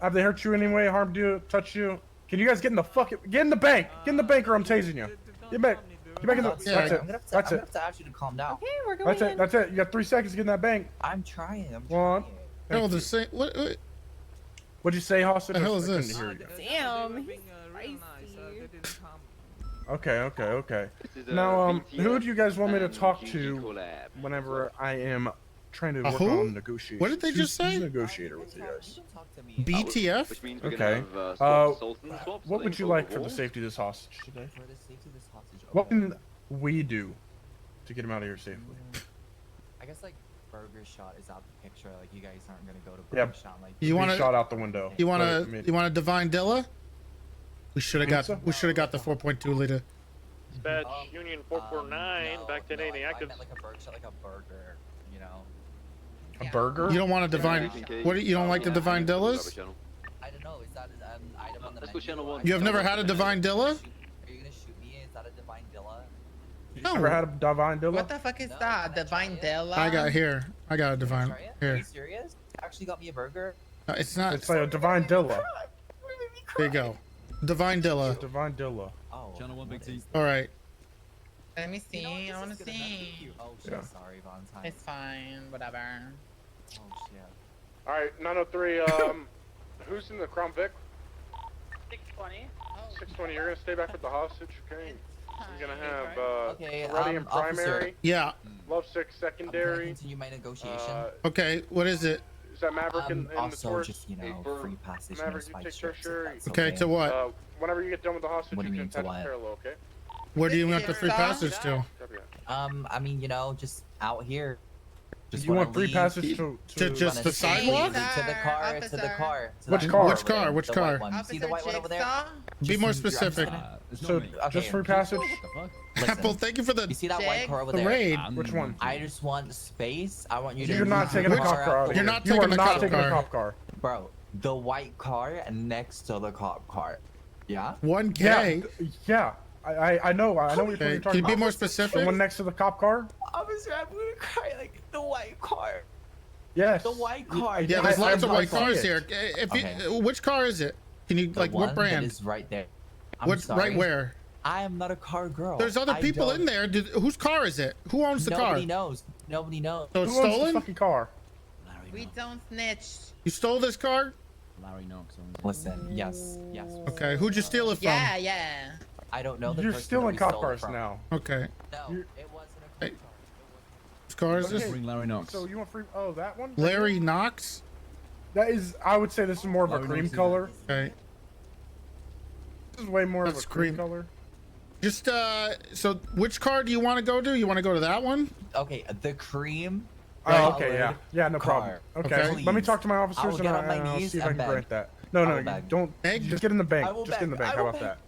Have they hurt you in any way, harmed you, touched you? Can you guys get in the get in the bank? Get in the bank or I'm tasing you. Get back. Get back in the... Yeah, That's it. I'm gonna That's have it. to ask you to calm down. Okay, we're going in. That's it. You got 3 seconds to get in that bank. I'm trying. One. No, the same. What? What'd you say, hostage? The hell is I couldn't this? hear you. Damn, he's spicy. Okay. Now, who do you guys want me to talk to whenever I am trying to work who? on negotiations? What did they just say? Who's a negotiator with you guys? BTF? Okay. What would you like for the safety of this hostage today? For the safety of this hostage. What can we do to get him out of here safely? I guess like Burger Shot is out the picture. Like you guys aren't gonna go to Yeah. Burger Shot. Like You want to shot out the window? You want to divine Dilla? We should have got. so? We should have got the 4.2 liter. Dispatch Union 449 back to 80 I active. meant like a Burger Shot, like a burger. You know. A burger? You don't want to divine. What? You don't like the divine Dillas? I don't know. Is that an item on the menu? You have never had a divine Dilla? Are you gonna shoot me? Is that a divine Dilla? You ever had a divine Dilla? What the fuck is that? Divine Dilla? I got here. I got a divine Are here. you serious? You actually got me a burger? No, it's not. It's like a divine Dilla. There you go. Divine Dilla. Divine Dilla. Oh. Channel 1 Big T. All right. Let me see. I want to see. Oh shit! Yeah. Sorry, Valentine. It's fine. Whatever. Oh shit. All right, 903. Who's in the Crown Vic? 620. 620. You're gonna stay back with the hostage, okay? You're gonna have Okay, Toretti in primary, officer. Yeah. Lovesick I'm gonna secondary. continue my negotiation. Okay. What is it? Is that Maverick in the also tourist? just, you know, free passage, no Maverick, you spike take strips, tertiary. if that's Okay. To what? Whenever you get done with the hostage, What do you you can mean, to attach what? parallel, okay? Where do you want the free passage to? I mean, you know, just out here. Just You wanna want free leave. passage to just Wanna the stay sidewalk? To the car, to the car. to Which that car? Which car? Which the car? white one. You see the white one over there? Be more specific. So, just free passage? Apple, thank you for the You see that white car over the there? raid. Which one? I just want space. I want you to. You're not move taking the a cop car out of You're here. not You taking are the not cop taking a car. cop car. Bro, the white car next to the cop car. Yeah? 1K. Yeah. I know what you're Okay, talking about. can you be more specific? The one next to the cop car? Officer, I'm gonna cry like the white car. Yes. The white car. Yeah, there's lots of I white see cars it. here. If Okay. you, which car is it? Can you The like one what brand? That is right there. I'm What sorry. right where? I am not a car girl. There's other I people don't- in there. Whose car is it? Who owns the car? Nobody knows. Nobody knows. So it's Who owns the stolen? fucking car? We don't snitch. You stole this car? Larry Knox. Listen, yes. Okay, who'd you steal it from? Yeah. I don't know the You're person stealing that we cop stole it cars from. now. Okay. No, it wasn't a Hey, cop car. whose car is this? Okay. Bring Larry Knox. So you want free? Oh, that one? Larry Knox? That is. I would say this is more of a Larry cream Knox is- color. Okay. This is way more That's of a cream cream. color. Just so which car do you want to go to? You want to go to that one? Okay, the cream. Oh, okay, yeah, no problem. car. Okay, Please. let me talk to my I officers will and get on my I'll knees see if I and can beg. grant that. I No, will beg. don't. Beg? Just get in the bank. I will Just get in the beg. bank. I How will about beg. that?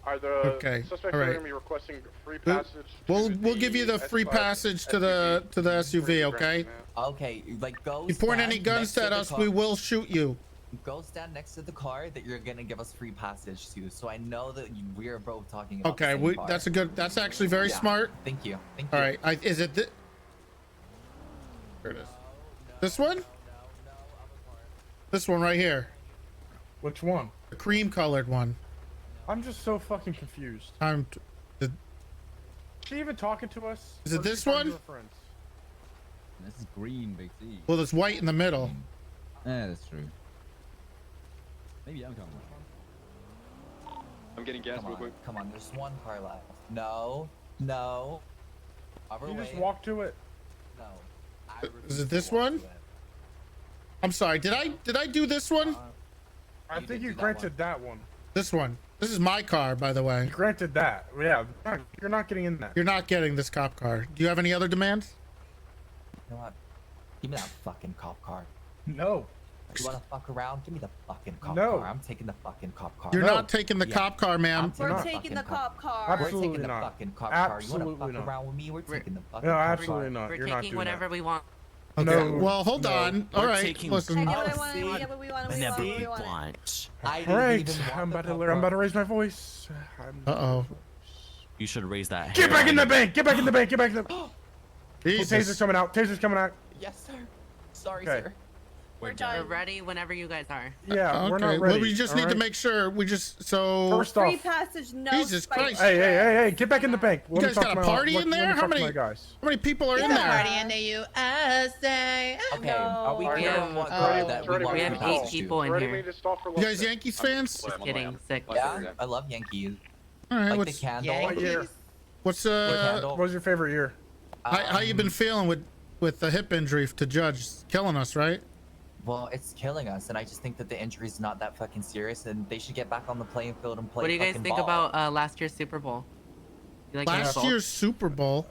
Are the Okay, suspects all right. going to be requesting free passage? We'll give you the free passage to the SUV, okay? Okay, like go. You point any stand guns next to at the us, car. we will shoot you. Go stand next to the car that you're gonna give us free passage to, so I know that we are both talking about. Okay, the same car. that's actually very Yeah. smart. Thank you. Thank All you. right, is it Here it is. This one? This one right here. Which one? The cream colored one. I'm just so fucking confused. Is she even talking to us? Is it Or she this talking one? to her friends? This is green, Big T. Well, there's white in the middle. Yeah, that's true. Maybe I'm coming. I'm getting gas real quick. Come on, there's one car left. No, no. You just walk to it. No. Is it this one? I'm sorry. Did I do this one? I think you granted that one. This one. This is my car, by the way. You granted that. Yeah, you're not getting in that. You're not getting this cop car. Do you have any other demands? You know what? Give me that fucking cop car. No. You wanna fuck around? Give me the fucking cop No. car. I'm taking the fucking cop car. You're not taking the cop car, ma'am. We're taking the cop car. We're Absolutely taking the not. fucking cop car. You wanna Absolutely fuck not. around with me? We're taking the fucking No, cop absolutely car. not. We're You're not taking doing whatever that. we want. Okay. No. Well, hold No. on. All right. Listen. I get what I want. We get what we want. We Never want what we be want. blunt. All right. I'm about to raise my voice. Uh-oh. You should raise that. Get back in the bank. Get back in the bank. Get back in the. Jesus. Taser's coming out. Taser's coming out. Yes, sir. Sorry, Okay. sir. We're We're done. ready whenever you guys are. Yeah, we're not Okay. ready. Well, we just need to make sure. First Free off, passage, no Jesus spike Christ. hey, get back in the bank. You guys got a party in there? How many? Guys? How many people are in It's a there? party in the USA. Okay, are we We clear have, on what car that we want we have to 8 pass to? people in here. You guys Yankees fans? Just kidding. Sick. Yeah, I love Yankees. All right. Like What's the candle. Yankees? what's What was your favorite year? how you been feeling with the hip injury to Judge? It's killing us, right? Well, it's killing us, and I just think that the injury's not that fucking serious, and they should get back on the playing field and play. What do you guys fucking think ball. about last year's Super Bowl? You like Last baseball? year's Super Bowl.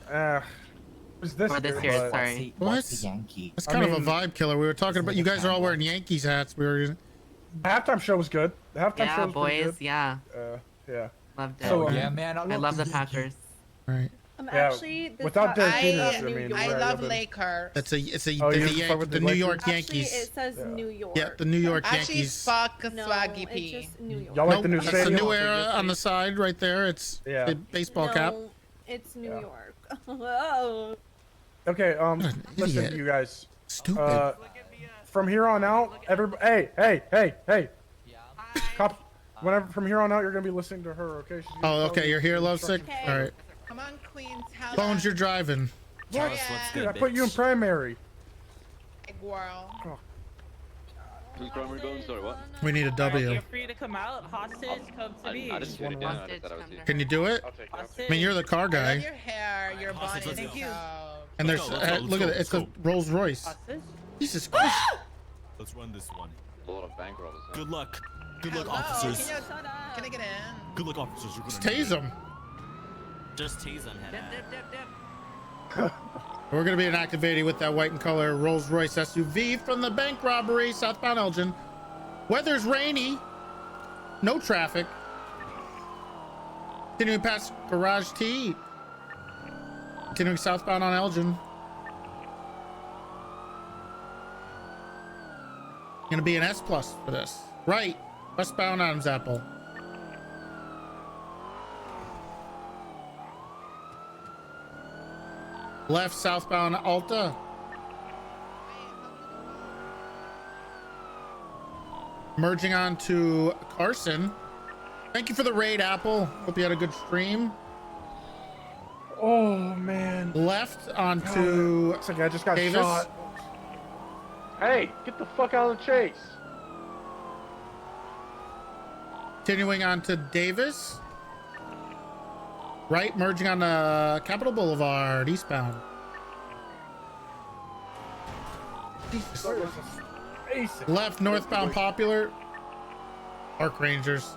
Was this Or this year, year, but- sorry. What's the Yankee? That's kind of a vibe killer. We were talking about. You guys are all wearing Yankees hats. We were. The halftime show was good. The halftime Yeah, show was pretty boys. good. Yeah. Yeah. Loved it. So, yeah, man. I love the Packers. Right. Actually, this without pa- Derek Peters, I mean, I love Lakers. It's a Oh, the, you Yan- fuck with the the New Lakers? York Actually, Yankees. it says New York. Yeah, the New York Actually, Yankees. fuck No, Swaggy it's P. just New York. Y'all like the new It's the stadium? new era on the side right there. It's Yeah. a baseball no, cap. it's New York. Oh. Okay, listen, idiot. you guys. Stupid. From here on out, everybody. Hey. Cop. Whenever from here on out, you're gonna be listening to her. Okay. She's gonna Oh, tell okay. you You're here, the lovesick. instructions. All right. Come on, Queens. How Bones, you're driving. What? what's Dude, good, I put you in bitch. primary. Girl. Who's primary Bones? Sorry, what? We need a W. You're free to come out. Hostage, come to me. I didn't get it down. I just said I was here. Can you do it? I'll take it. I mean, you're the car I love guy, your hair, your Hostage, body. let's Thank go. you. and there's Let's go, let's look go, at it. It's a let's Rolls Royce. Hostage? Jesus Christ. Let's run this one. A lot of bank robbers. huh? Good luck. Good luck, Hello, officers. Can I get in? Good luck, officers. You're Just gonna need tase it. him. Just tase them, Dip, Hannah. dip, dip, dip. We're gonna be inactivating with that white and color Rolls Royce SUV from the bank robbery, southbound Elgin. Weather's rainy. No traffic. Continuing past Garage T. Continuing southbound on Elgin. Gonna be an S plus for this. Right. Westbound Adams Apple. Left southbound Alta. Merging on to Carson. Thank you for the raid, Apple. Hope you had a good stream. Oh man. Left onto Looks like I just got Davis. shot. Hey, get the fuck out of the chase. Continuing on to Davis. Right, merging on Capitol Boulevard, eastbound. Jesus. Left, northbound Popular. Park Rangers.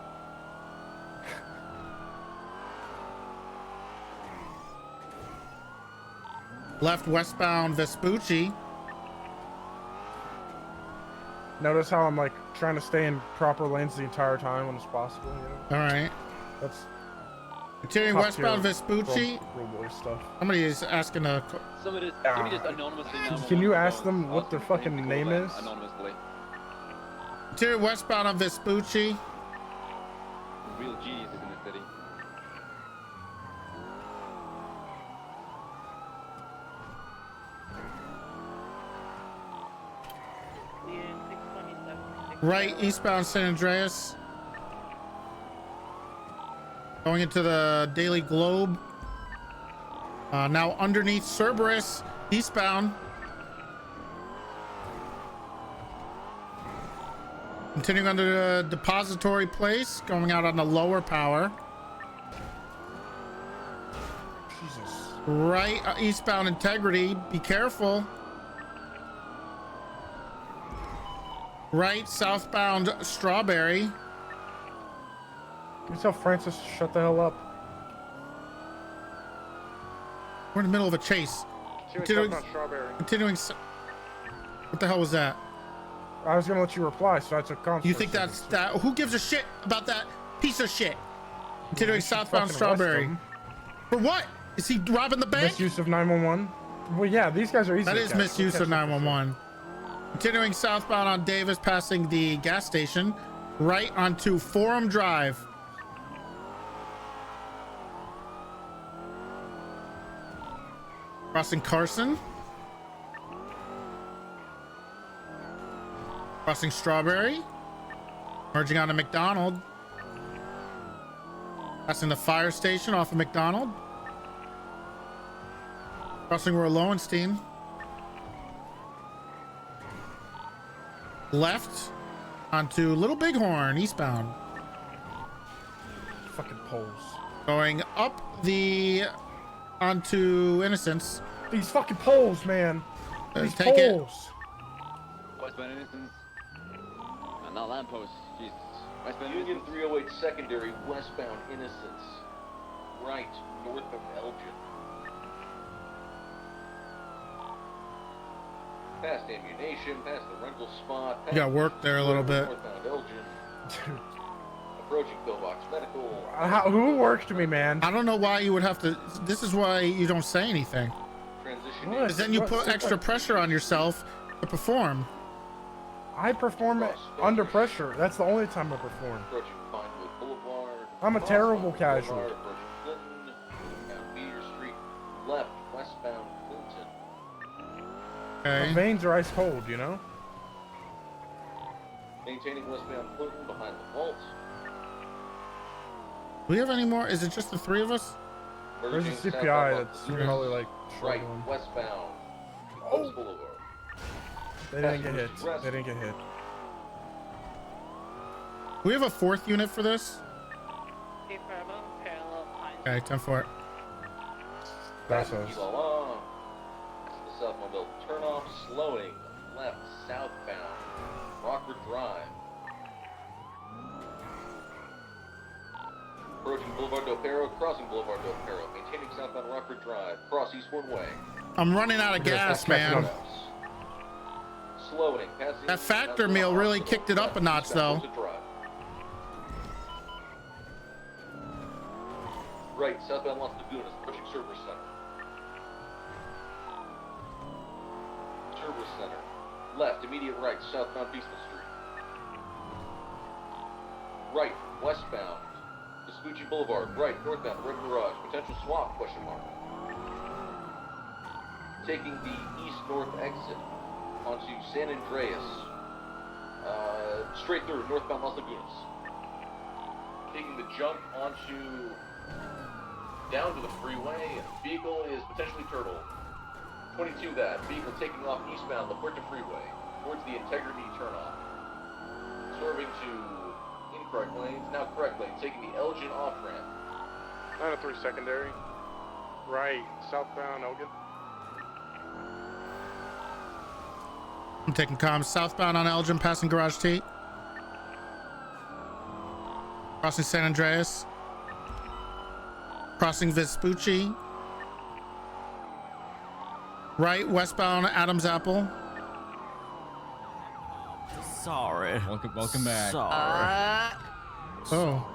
Left, westbound Vespucci. Notice how I'm like trying to stay in proper lanes the entire time when it's possible. You know? All right. That's Continuing top westbound tier Vespucci. Roll boy stuff. Somebody is asking a. Somebody just anonymously. Can you ask them what their fucking name is? Anonymously. Continuing westbound on Vespucci. Real geniuses in the city. Right, eastbound San Andreas. Going into the Daily Globe. Now underneath Cerberus, eastbound. Continuing under the depository place, going out on the lower power. Jesus. Right, eastbound Integrity. Be careful. Right, southbound Strawberry. Can you tell Francis to shut the hell up? We're in the middle of a chase. Continuing. What the hell was that? I was gonna let you reply, so I took comms. You think that's that? Who gives a shit about that piece of shit? Continuing southbound Strawberry. For what? Is he robbing the bank? Misuse of 911. Well, yeah, these guys are easy. That is misuse of 911. Continuing southbound on Davis, passing the gas station, right onto Forum Drive. Crossing Carson. Crossing Strawberry. Merging onto McDonald. Passing the fire station off of McDonald. Crossing Royal Lowenstein. Left onto Little Bighorn, eastbound. Fucking poles. Going up the onto Innocence. These fucking poles, man. These Take it. poles. Westbound Innocence. Not lamppost. Jesus. Westbound Union 308 secondary, westbound Innocence. Right, north of Elgin. Past ammunition, past the rental spot. You got work there a little bit. Northbound Elgin. Approaching Pillbox Medical. Who worked me, man? I don't know why you would have to. This is why you don't say anything. Transition. Because then you put extra pressure on yourself to perform. I perform under pressure. That's the only time I perform. Approaching Pinewood Boulevard. I'm a terrible casual. Approaching Clinton. Down Beer Street. Left, westbound Clinton. Okay. My veins are ice cold, you know? Maintaining westbound Clinton behind the vault. Do we have any more? Is it just the three of us? There's a CPI that's probably like right, struggling. westbound. Oh. Boulevard. They didn't get hit. They didn't get hit. We have a fourth unit for this. Okay, 10 for it. That's us. The Southmobile turnoff, slowing left southbound Rockford Drive. Approaching Boulevard Del Perro, crossing Boulevard Del Perro, maintaining southbound Rockford Drive, cross East One Way. I'm running out of gas, man. Slowing, passing. That factor meal really kicked it up a notch, though. Right, southbound Las Lagunas, approaching Service Center. Service Center. Left, immediate right, southbound Beastman Street. Right, westbound Vespucci Boulevard. Right, northbound Red Garage. Potential swap, question mark. Taking the east-north exit onto San Andreas. Straight through, northbound Las Lagunas. Taking the jump onto down to the freeway, and vehicle is potentially turtle. 22 that. Vehicle taking off eastbound La Puerta Freeway towards the Integrity turnoff. Swerving to incorrect lanes, now correct lane, taking the Elgin off ramp. 903 secondary. Right, southbound Elgin. I'm taking comms southbound on Elgin, passing Garage T. Crossing San Andreas. Crossing Vespucci. Right, westbound Adams Apple. Sorry. Welcome back. Sorry. Oh.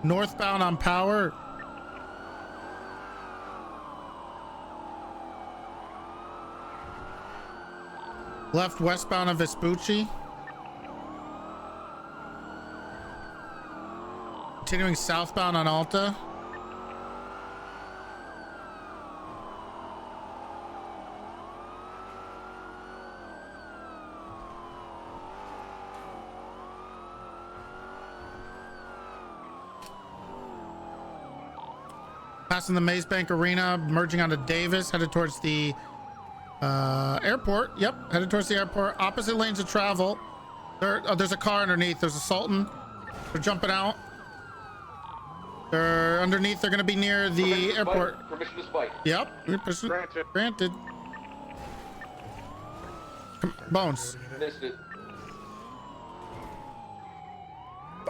Northbound on Power. Left westbound on Vespucci. Continuing southbound on Alta. Passing the Maze Bank Arena, merging onto Davis, headed towards the airport. Yep, headed towards the airport. Opposite lanes of travel. There's a car underneath. There's a Sultan. They're jumping out. They're underneath. They're going to be near the airport. Permission to spike. Yep. Granted. Come, Bones. Missed it.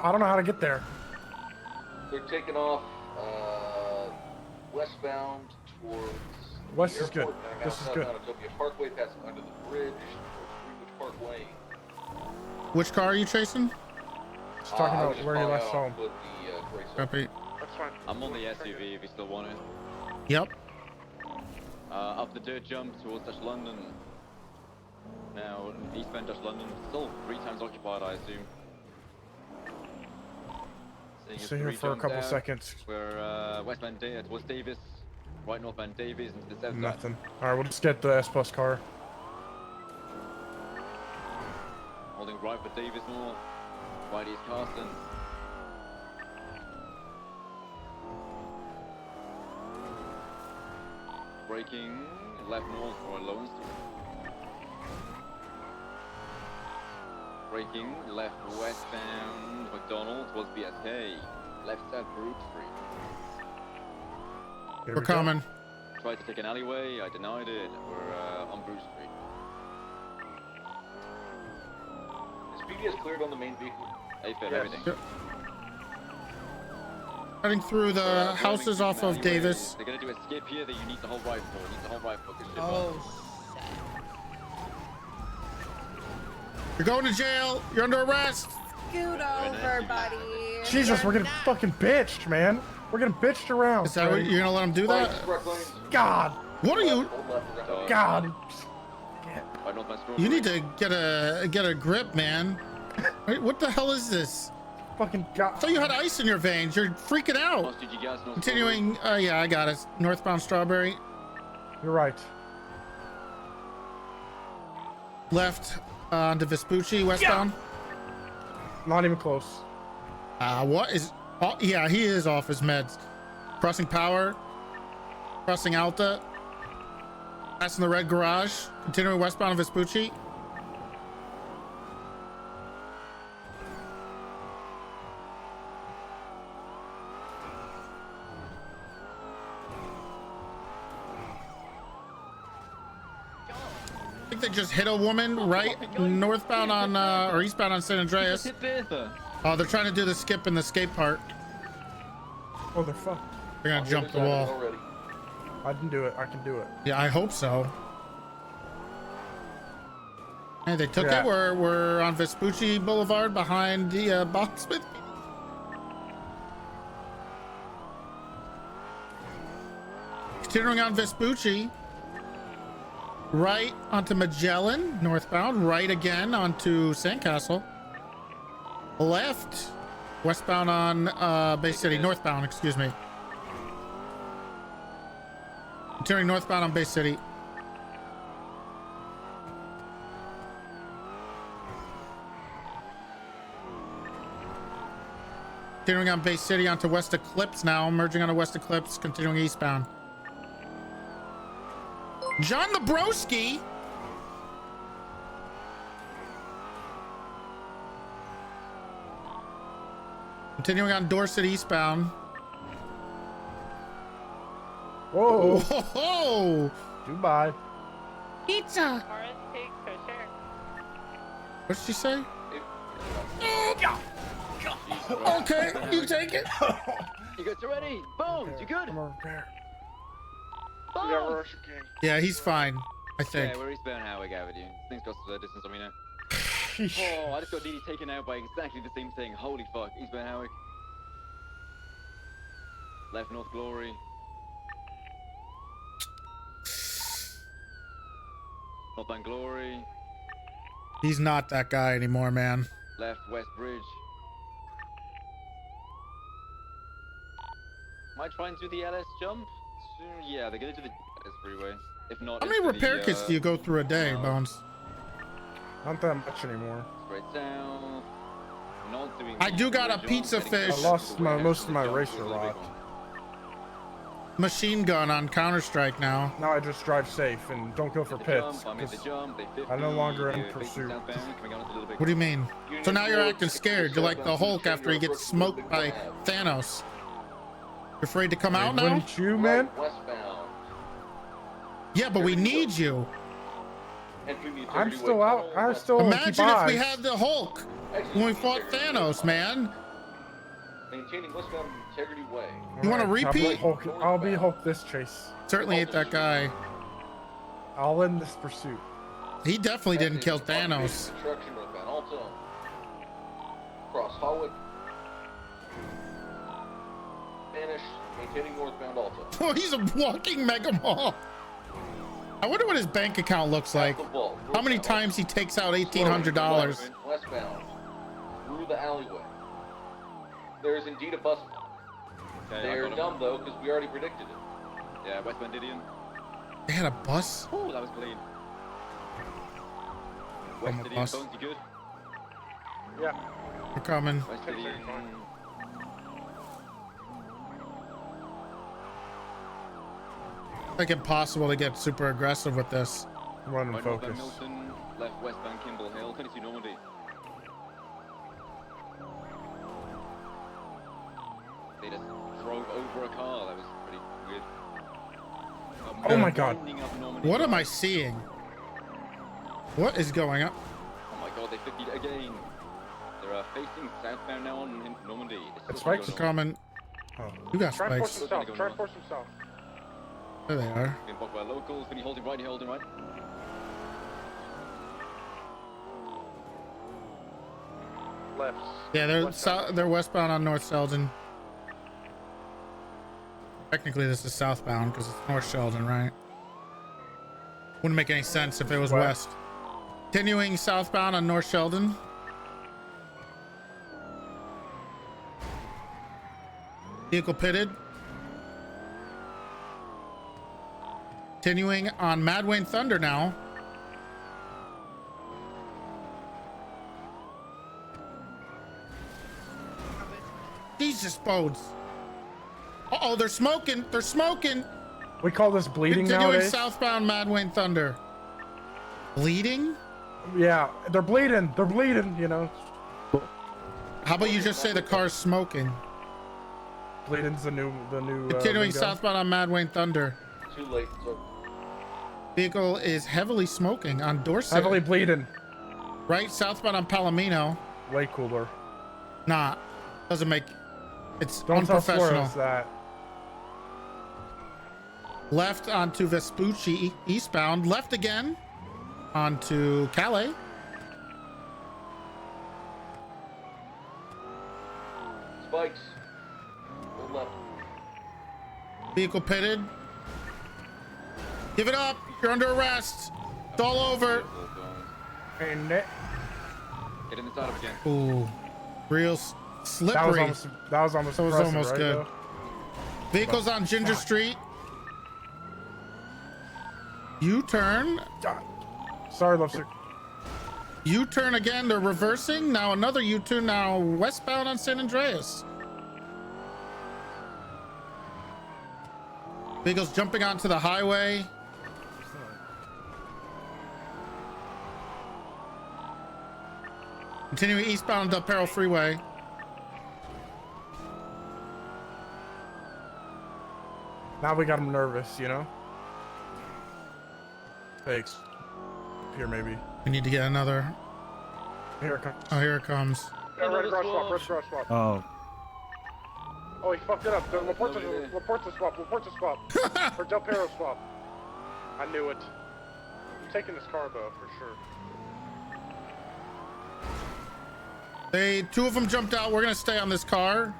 I don't know how to get there. They're taking off westbound towards West the is good. airport, This is south good. Utopia Parkway, passing under the bridge towards Greenwich Parkway. Which car are you chasing? Just talking I about was just where you following last saw him. off with the gray Copy. That's fine. I'm on the SUV if you still want it. Yep. Up the dirt jump towards Dutch London. Now, eastbound Dutch London. Still 3 times occupied, I assume. Stay here for a couple seconds. We're westbound towards Davis. Right northbound Davis into the south. Nothing. Alright, we'll just get the S-Plus car. Holding right for Davis north. Right east Carson. Braking left north for Lawrence. Braking left westbound McDonald towards BSK. Left south Brook Street. We're coming. Tried to take an alleyway, I denied it. We're on Brook Street. Is PBS cleared on the main vehicle? AFib, everything. Yep. Heading through the houses off of Davis. They're gonna do a skip here that you need to hold right for. You need to hold right for. Oh, You're going to jail. You're under arrest. Scoot over, buddy. Jesus, we're getting fucking bitched, man. We're getting bitched around. Is that what you're gonna let him do that? God. What are you? God. You need to get a grip, man. Wait, what the hell is this? Fucking God. I thought you had ice in your veins. You're freaking out. Continuing. Yeah, I got it. Northbound Strawberry. You're right. Left onto Vespucci, westbound. Not even close. What is? Oh, yeah, he is off his meds. Crossing Power. Crossing Alta. Passing the red garage. Continuing westbound on Vespucci. I think they just hit a woman right northbound on or eastbound on San Andreas. Oh, they're trying to do the skip in the skate park. Oh, they're fucked. They're gonna jump the wall. I can do it. I can do it. Yeah, I hope so. Hey, they took it. We're on Vespucci Boulevard behind the Boxsmith. Continuing on Vespucci. Right onto Magellan, northbound. Right again onto Sandcastle. Left, westbound on Bay City. Northbound, excuse me. Turning northbound on Bay City. Continuing on Bay City onto West Eclipse now. Merging onto West Eclipse, continuing eastbound. John Nabrowski. Continuing on Dorset eastbound. Whoa. Whoa. Goodbye. Pizza. What did she say? Okay, you take it. You got Toretti. Bones, you good? Yeah, Yeah, he's fine, I think. Yeah, we're eastbound Howard Avenue. Things got the distance on me now. Oh, I just got nearly taken out by exactly the same thing. Holy fuck. Eastbound Howard. Left North Glory. Northbound Glory. He's not that guy anymore, man. Left West Bridge. Might try and do the LS jump. Yeah, they're gonna do the LS freeway. If not, How many repair kits do you go through a day, Bones? Not that much anymore. Straight south. Not doing. I do got a pizza fish. I lost most of my racer rod. machine gun on Counter-Strike now. Now I just drive safe and don't go for pits. 'Cause I'm no longer in pursuit. What do you mean? So now you're acting scared. You're like the Hulk after he gets smoked by Thanos. You're afraid to come out now? Wouldn't you, man? Yeah, but we need you. I'm still out. I still Imagine keep if we eyes. had the Hulk when we fought Thanos, man. Maintaining westbound Integrity Way. You want to repeat? I'll be Hulk this chase. Certainly ain't that guy. I'll end this pursuit. He definitely didn't kill Thanos. Construction northbound Alta. Cross Hallwood. Spanish. Maintaining northbound Alta. Oh, he's a walking mega mall. I wonder what his bank account looks like. How many times he takes out $1,800. Westbound. Through the alleyway. There is indeed a bus. Okay, They're dumb though, because we already predicted it. Yeah, westbound Didion. They had a bus? Oh, that was clean. West a Didion, bus. Bones, you good? Yeah. We're coming. West Didion. Like impossible to get super aggressive with this. Run and Right, focus. northbound Milton, left westbound Kimball Hill, 22 Normandy. They just drove over a car. That was pretty weird. Oh my God. What am I seeing? What is going on? Oh my God, they 50'd again. They're facing southbound now on Normandy. It's Spikes are coming. Oh. You got Try and force spikes. them south. Try and force them south. There they are. Being blocked by locals. Can you hold him right? Hold him right. Left. Yeah, they're westbound on North Sheldon. Technically, this is southbound because it's North Sheldon, right? Wouldn't make any sense if it was west. Continuing southbound on North Sheldon. Vehicle pitted. Continuing on Mad Wayne Thunder now. Jesus, Bones. Uh-oh, they're smoking. They're smoking. We call this bleeding Continuing nowadays. southbound Mad Wayne Thunder. Bleeding? Yeah, they're bleeding. They're bleeding, you know. How about you just say the car's smoking? Bleeding's the new Continuing lingo. southbound on Mad Wayne Thunder. Too late. So Vehicle is heavily smoking on Dorset. Heavily bleeding. Right, southbound on Palomino. Way cooler. Nah, doesn't make. It's Don't tell unprofessional. Flores that. Left onto Vespucci eastbound. Left again onto Calais. Spikes. Go left. Vehicle pitted. Give it up. You're under arrest. It's all over. And it. Get in the side of again. Ooh, real slippery. That was almost impressive, right, good. though? Vehicles on Ginger Street. U-turn. Sorry, Lobster. U-turn again. They're reversing. Now another U-turn. Now westbound on San Andreas. Vehicles jumping onto the highway. Continuing eastbound on Del Perro Freeway. Now we got him nervous, you know? Thanks. Here, maybe. We need to get another. Here it comes. Oh, here it comes. Yeah, red cross swap. Red cross swap. Oh. Oh, he fucked it up. Report the swap. Report the swap. For Del Perro swap. I knew it. I'm taking this car though, for sure. Two of them jumped out. We're gonna stay on this car.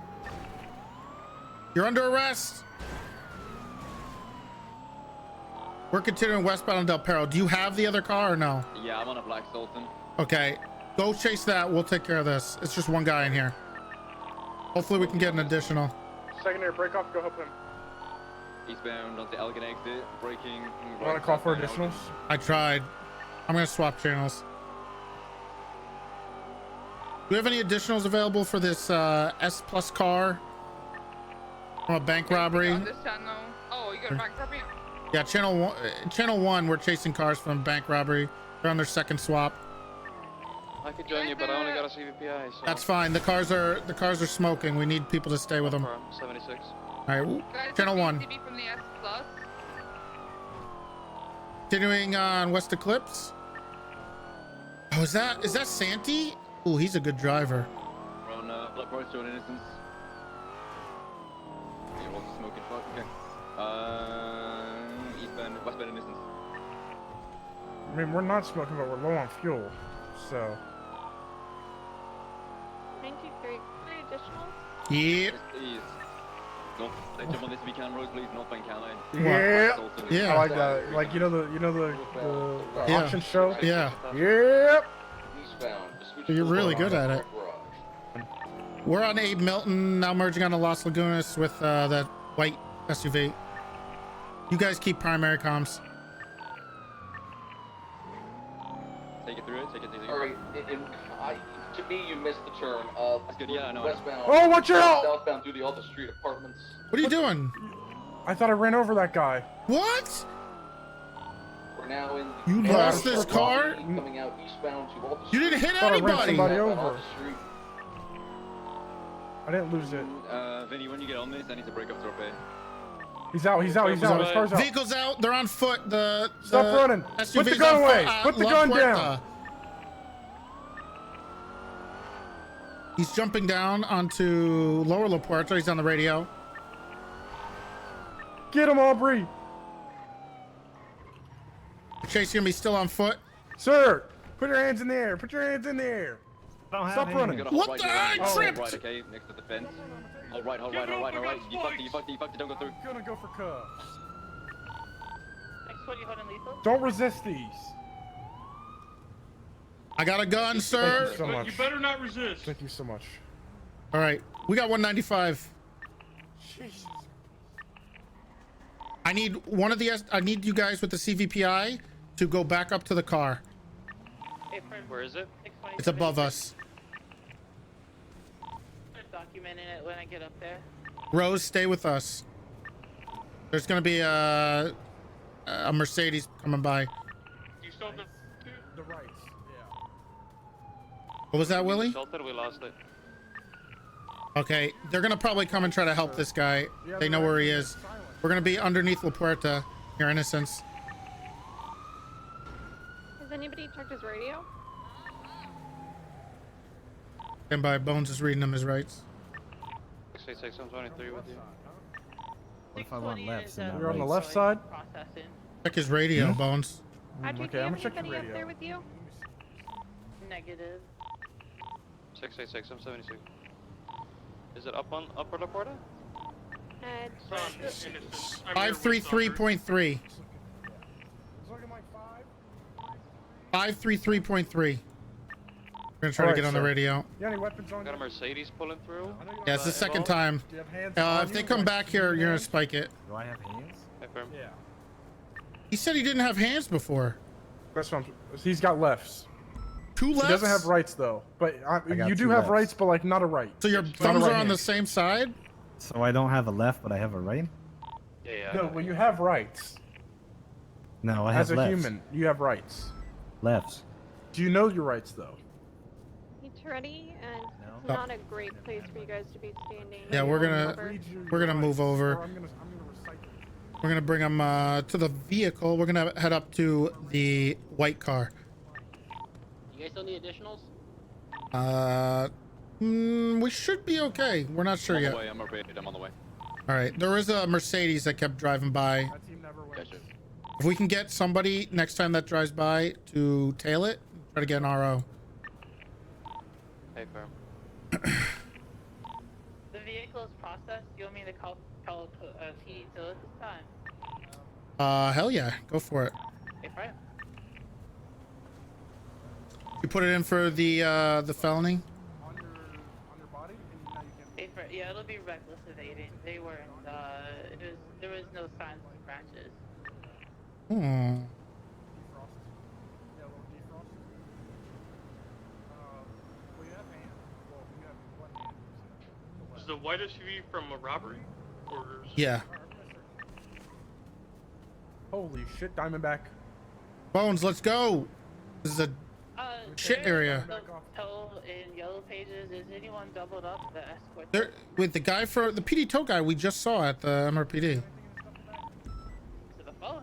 You're under arrest. We're continuing westbound on Del Perro. Do you have the other car or no? Yeah, I'm on a Black Sultan. Okay, go chase that. We'll take care of this. It's just one guy in here. Hopefully we can get an additional. Secondary break off. Go help him. Eastbound onto Elgin exit. Braking. You want to call for additionals? I tried. I'm gonna swap channels. Do we have any additionals available for this S Plus car? From a bank robbery. On this channel. Oh, you got a bank robbery? Yeah, channel one. We're chasing cars from bank robbery. They're on their second swap. I could join you, but I only got a CVPI. So. That's fine. The cars are smoking. We need people to stay with them. 76. All right, channel one. From the S Plus. Continuing on West Eclipse. Oh, is that Santi? Oh, he's a good driver. We're on Black Road, showing innocence. You're also smoking. Fuck. Okay. Westbound innocence. I mean, we're not smoking, but we're low on fuel, so. 93 additionals? Yep. Yes, please. Don't jump on this if you can, Rose, please. Northbound Cali. Yeah. I like that. Like the Yeah. auction show. Yeah. Yep. You're really good at it. We're on Abe Milton now, merging on the Los Lagunas with that white SUV. You guys keep primary comms. Take it through it. Take it through it. All right. To me, you missed the turn. That's good. Yeah, I know. Westbound. Oh, watch out! Southbound through the Alta Street apartments. What are you doing? I thought I ran over that guy. What? We're now in. You lost this car? Coming out eastbound to Alta You Street. didn't hit I ran anybody. somebody Alta over. Street. I didn't lose it. Vinny, when you get on this, I need to break up Toretti. He's out. His car's out. Vehicle's out. They're on foot. Stop running. SUV's Put the gun on away. foot at Put the La gun Puerta. down. He's jumping down onto Lower La Puerta. He's on the radio. Get him, Aubrey. Chase gonna be still on foot. Sir, put your hands in the air. Put your hands in the air. Stop running. What the heck? Tripped. Right, okay, next to the fence. All right. You fucked it, don't go through. I'm gonna go for cuffs. Next one, you holding lethal? Don't resist these. I got a gun, sir. Thank you so much. You better not resist. Thank you so much. All right, we got 195. Jesus. I need I need you guys with the CVPI to go back up to the car. Where is it? It's above us. I'm documenting it when I get up there. Rose, stay with us. There's gonna be a Mercedes coming by. You still the rights. Yeah. What was that, Willie? Shelter, we lost it. Okay, they're gonna probably come and try to help this guy. They know where he is. We're gonna be underneath La Puerta. Your innocence. Has anybody checked his radio? Stand by. Bones is reading him his rights. 686, I'm 23 with you. What if I want left? You're on the left side? Processing. Check his radio, Bones. Audrey, do Okay, you I'm have gonna check your anybody up radio. there with you? Negative. 686, I'm 76. Is it up on Upper La Puerta? 533.3. 533.3. We're gonna try to get on the radio. You got any weapons on Got a you? Mercedes pulling through. Yeah, it's the second time. Do you have hands on If they you? come back here, you're gonna spike it. Do I have hands? Affirm. Yeah. He said he didn't have hands before. That's what he's got lefts. Two lefts? He doesn't have rights though. But got you do two have lefts. rights, but like not a right. So your Not a thumbs right are on hand. the same side? So I don't have a left, but I have a right? Yeah. No, well you have rights. No, I have As a lefts. human, you have rights. Lefts. Do you know your rights though? Need Toretti, and it's No. not a great place for you guys to be standing. Yeah, we're Over. gonna move over. Or I'm gonna recite them. We're gonna bring him to the vehicle. We're gonna head up to the white car. You guys still need additionals? We should be okay. We're not sure I'm on yet. the way, I'm upgraded, I'm on the way. All right, there is a Mercedes that kept driving by. That team never wins. Gotcha. If we can get somebody next time that drives by to tail it, try to get an RO. Hey, firm. The vehicle is processed. You want me to call PD till at this time? Hell yeah, go for it. Hey, Brian. You put it in for the felony. On your body, and now you can. Hey, yeah, it'll be reckless evading. They weren't. There was no signs of scratches. Hmm. Yeah, a little defrost. Well, you have hands. Well, you have one hand. Is the white SUV from a robbery? headquarters. Yeah. Holy shit, Diamondback. Bones, let's go. This is a shit area. Tow in yellow pages. Is anyone doubled up the escort? There, with the guy for the PD tow guy we just saw at the MRPD. To the phone.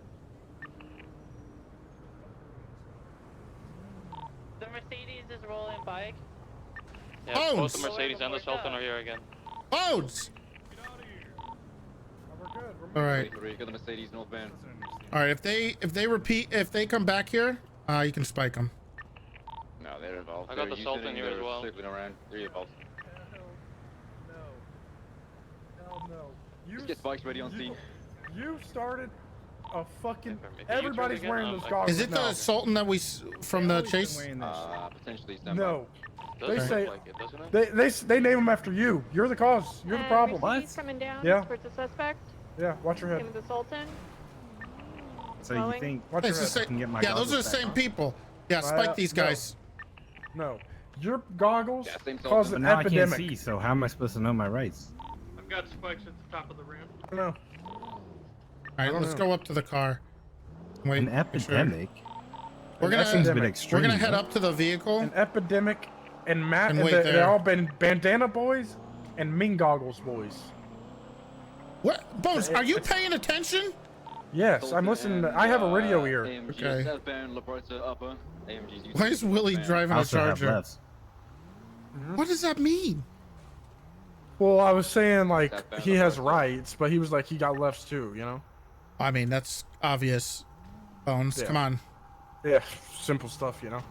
The Mercedes is rolling bike. Yeah, Bones! both the Mercedes and the Sultan are here again. Bones! All right. Got the Mercedes northbound. All right. If they come back here, you can spike them. No, they're involved. I got They're the Sultan here as well. Circling around. They're involved. No. Let's get spikes ready on scene. You started a fucking. Everybody's wearing those goggles. Is it the Sultan that we from the chase? Potentially. No. They Doesn't say look like it, doesn't it? they name them after you. You're the cause. You're the problem. Mercedes coming down. Yeah. Towards the suspect. Yeah. Watch your head. Name of the Sultan. So you think Watch your It's the head. same, can get my yeah, those are the goggles back same on? people. Yeah, spike these no. guys. No. Your goggles same cause But an now I can't epidemic. see, so how am I supposed to know my rights? I've got spikes at the top of the ramp. No. All right, let's go up to the car. Wait, An make sure. epidemic? We're That seems a bit gonna extreme. we're gonna head huh? up to the vehicle. An epidemic and Matt And and wait they there. all been bandana boys and mean goggles boys. What, Bones? Are you paying attention? Yes, I'm listening. I have a radio ear. Okay. Southbound, Laporta upper. AMG's Why is Willie driving I a also have Charger? lefts. What does that mean? Well, I was saying like Southbound, he has Laporta. rights, but he was like he got lefts too. You know? I mean, that's obvious. Bones, Yeah. come on. Yeah, simple stuff. You know?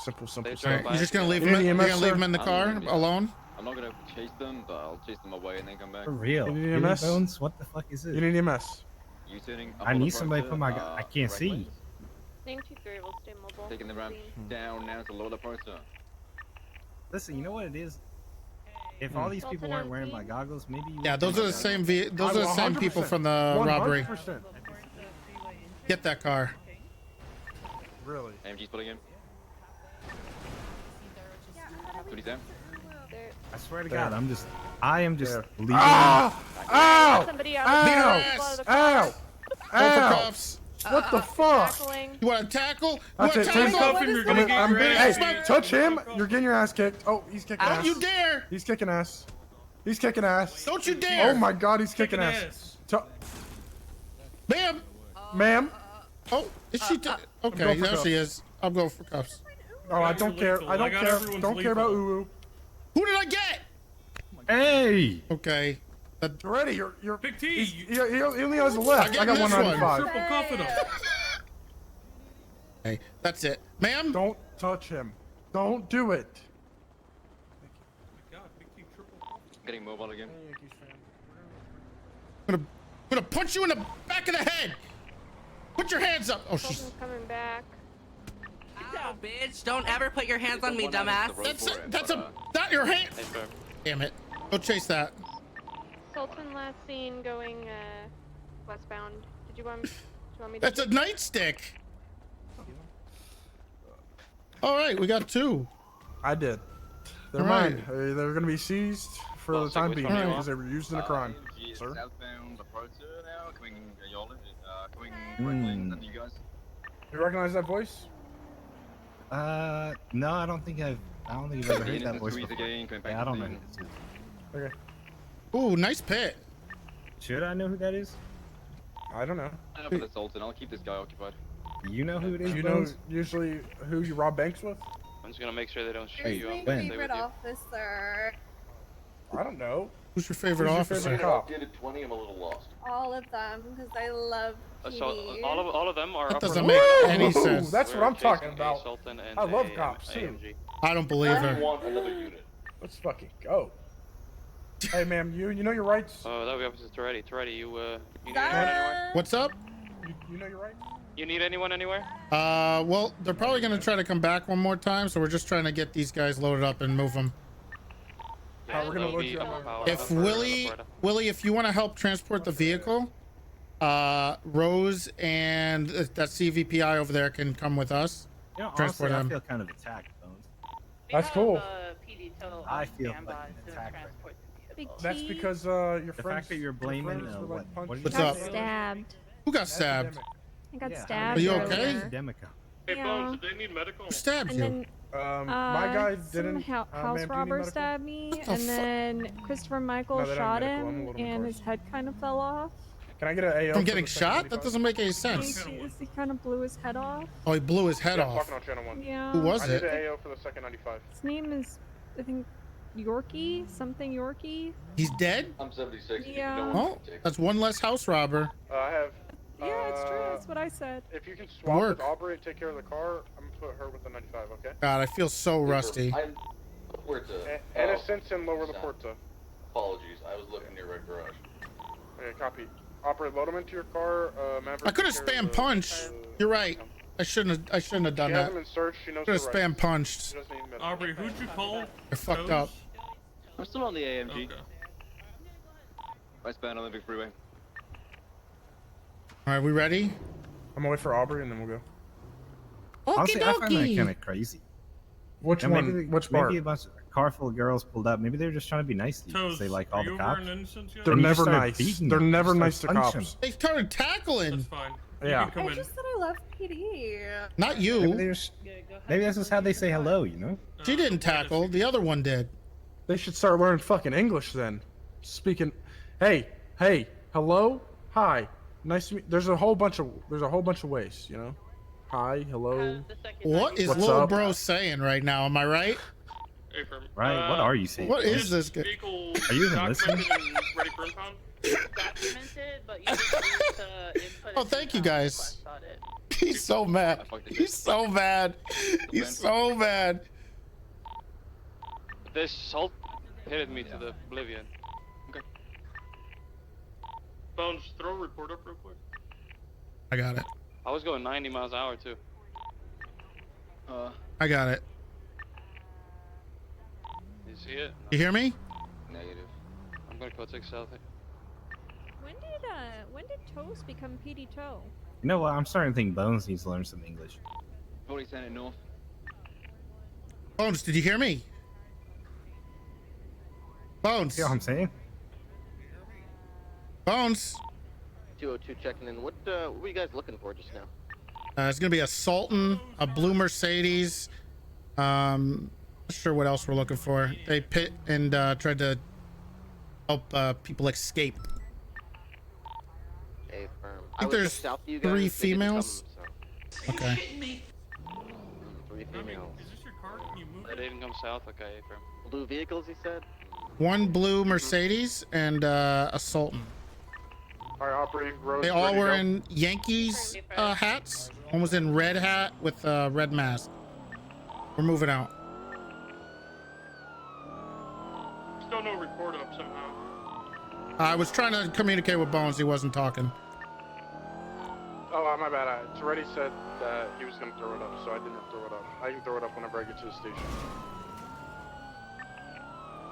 Simple They stuff. You're just gonna leave You him. need You're EMS, gonna leave sir? him in the car alone? I'm not gonna chase them, but I'll chase them away and then come back. For real? You need Really, EMS? Bones? What the fuck is You it? need EMS. You turning I need somebody to put my. I can't see. Name 2-3 will stay mobile. Taking the ramp down now to lower the Laporta. Listen, you know what it is? If all these people weren't wearing my goggles, maybe. You Yeah, would those think are the I same. got- Those are the same people 100%. from the robbery. 100%. Get that car. Really? AMG's pulling in. What down? I swear to There. God, I am just There. leaving. Ah! Ow! Somebody Ow! out. Ow! Go for Ow! cuffs. What the fuck? Tackling. You want to tackle? You That's want it. to Take tackle? off. You're gonna get Hey, touch him. You're getting your ass kicked. Oh, he's kicking ass. Don't you dare! He's kicking ass. He's kicking ass. Don't you dare! Oh my God, he's kicking ass. Ma'am! Ma'am. Oh, is she? Okay, for there cuffs. she is. I'll go for cuffs. Oh, I don't care. I don't care. Don't care about Uwu. Who did I get? Hey! Okay. Toretti, you're. Big T. He only has the left. I got this one. 195. Triple cuff it up. Hey, that's it, ma'am. Don't touch him. Don't do it. God, Big T triple. Getting mobile again. I'm gonna punch you in the back of the head. Put your hands up. Oh, she's. Sultan's coming back. Ow, bitch. Don't ever put your hands on me, dumbass. That's not your hand. Hey, sir. Damn it. Go chase that. Sultan last seen going westbound. Did you want me to? That's a nightstick. All right, we got two. I did. They're All mine. right. They're gonna be seized for the time being one you because they were used in a crime. AMG is Sir? southbound Laporta now, coming Yola, coming directly. Is that you guys? You recognize that voice? No, I don't think I've ever heard that voice Squeeze before. again, coming back Yeah, I to don't know scene. who this is. Okay. Ooh, nice pit. Should I know who that is? I don't know. I'm for the Sultan. I'll keep this guy occupied. You know who it is, Do you know Bones? usually who you rob banks with? I'm just gonna make sure they don't shoot Who's you. my I'm gonna stay favorite with you. officer? I don't know. Who's your favorite Who's your officer? favorite cop? Updated 20, I'm a little lost. All of them, because I love PD. So all of them are. That upper doesn't level. make any Woo! sense. That's what I'm We're talking chasing a about. Sultan and I love a, cops too. AMG. I don't believe I her. want another unit. Let's fucking go. Hey, ma'am, you know your rights. Oh, that would be Officer Toretti. Toretti, you need anyone That- anywhere? What's up? You know your rights. You need anyone anywhere? Well, they're probably gonna try to come back one more time, so we're just trying to get these guys loaded up and move them. We're gonna that'll load be you up. upper power, If upper Willie, Laporta. if you want to help transport the vehicle, Rose and that CVPI over there can come with us. You know, Transport honestly, I them. feel kind of attacked, Bones. That's cool. PD tow I feel standby like an to attack right transport the vehicle. Big T. That's because your The friends. fact that you're blaming What's got up? stabbed. Who got stabbed? I got Yeah, stabbed. Are you earlier. okay? Hey, Yeah. Bones, do they need medical? Who stabbed And you? then my guy some didn't. house man, do you need robber medical? stabbed me, What the and then Christopher Michael No, they don't shot need medical. I'm a him, little and his head kind of fell off. Can I get an AO? From for getting the shot? That 295? doesn't make any sense. He kind of blew his head off. Oh, he blew his head Yeah, off. talking on channel 1. Yeah. Who was I need it? an AO for the second 95. His name is, I think, Yorkie, something Yorkie. He's dead? I'm 76. Yeah. Oh, that's one less house robber. I have. Yeah, it's true. That's what I said. If you can swap Work. with Aubrey and take care of the car, I'm gonna put her with the 95. Okay. God, I feel so rusty. I'm Puerta. Innocence and Lower La Puerta. Apologies, I was looking near Red Garage. Okay, copy. Aubrey, load them into your car. I could have spam punched. You're right. I shouldn't have done She has that. them in search. She knows Could have the spam rights. punched. She doesn't need medical. Aubrey, who'd you call? I fucked up. I'm still on the AMG. Okay. Westbound Olympic Freeway. All right, we ready? I'm gonna wait for Aubrey and then we'll go. Honestly, I find that kind of crazy. Which And one? Which part? Maybe a bunch of a car full of girls pulled up. Maybe they're just trying to be nice to you. 'Cause they like all the cops. They're And you never just start nice. beating They're them. You never start nice to punching cops. them. They started tackling. That's fine. Yeah. Come I in. just said I love PD. Not Maybe, you. maybe that's just how they say hello, you know? She didn't tackle. The other one did. They should start learning fucking English then. Speaking. Hey, hello, hi, nice to meet. There's a whole bunch of ways, you know. Hi, hello. What is What's little up? bro saying right now? Am I right? Right? What are you saying? What is this guy? Are you even listening? Ready for impound? Documented, but you just need to input Oh, thank you guys. request on it. He's so mad. He's so mad. He's so mad. This salt hit me to the oblivion. Okay. Bones, throw a report up real quick. I got it. I was going 90 miles an hour too. I got it. You see it? You hear me? Negative. I'm gonna go take south. When did Toast become PD Toe? You know what? I'm starting to think Bones needs to learn some English. 40 Senate North. Bones, did you hear me? Bones. You know what I'm saying? Bones. 202 checking in. What were you guys looking for just now? It's gonna be a Sultan, a blue Mercedes. Not sure what else we're looking for. They pit and tried to help people escape. Hey, firm. I think there's south of you guys. 3 They didn't females. come, so. Okay. 3 females. Is this your car? Can you move? They didn't come south. Okay, from. Blue vehicles, he said. 1 blue Mercedes and a Sultan. All right, Aubrey, Rose. They all ready to were go? in Yankees hats. One was in red hat with a red mask. We're moving out. Still no report up somehow. I was trying to communicate with Bones. He wasn't talking. Oh, my bad. Toretti said that he was gonna throw it up, so I didn't throw it up. I can throw it up whenever I get to the station.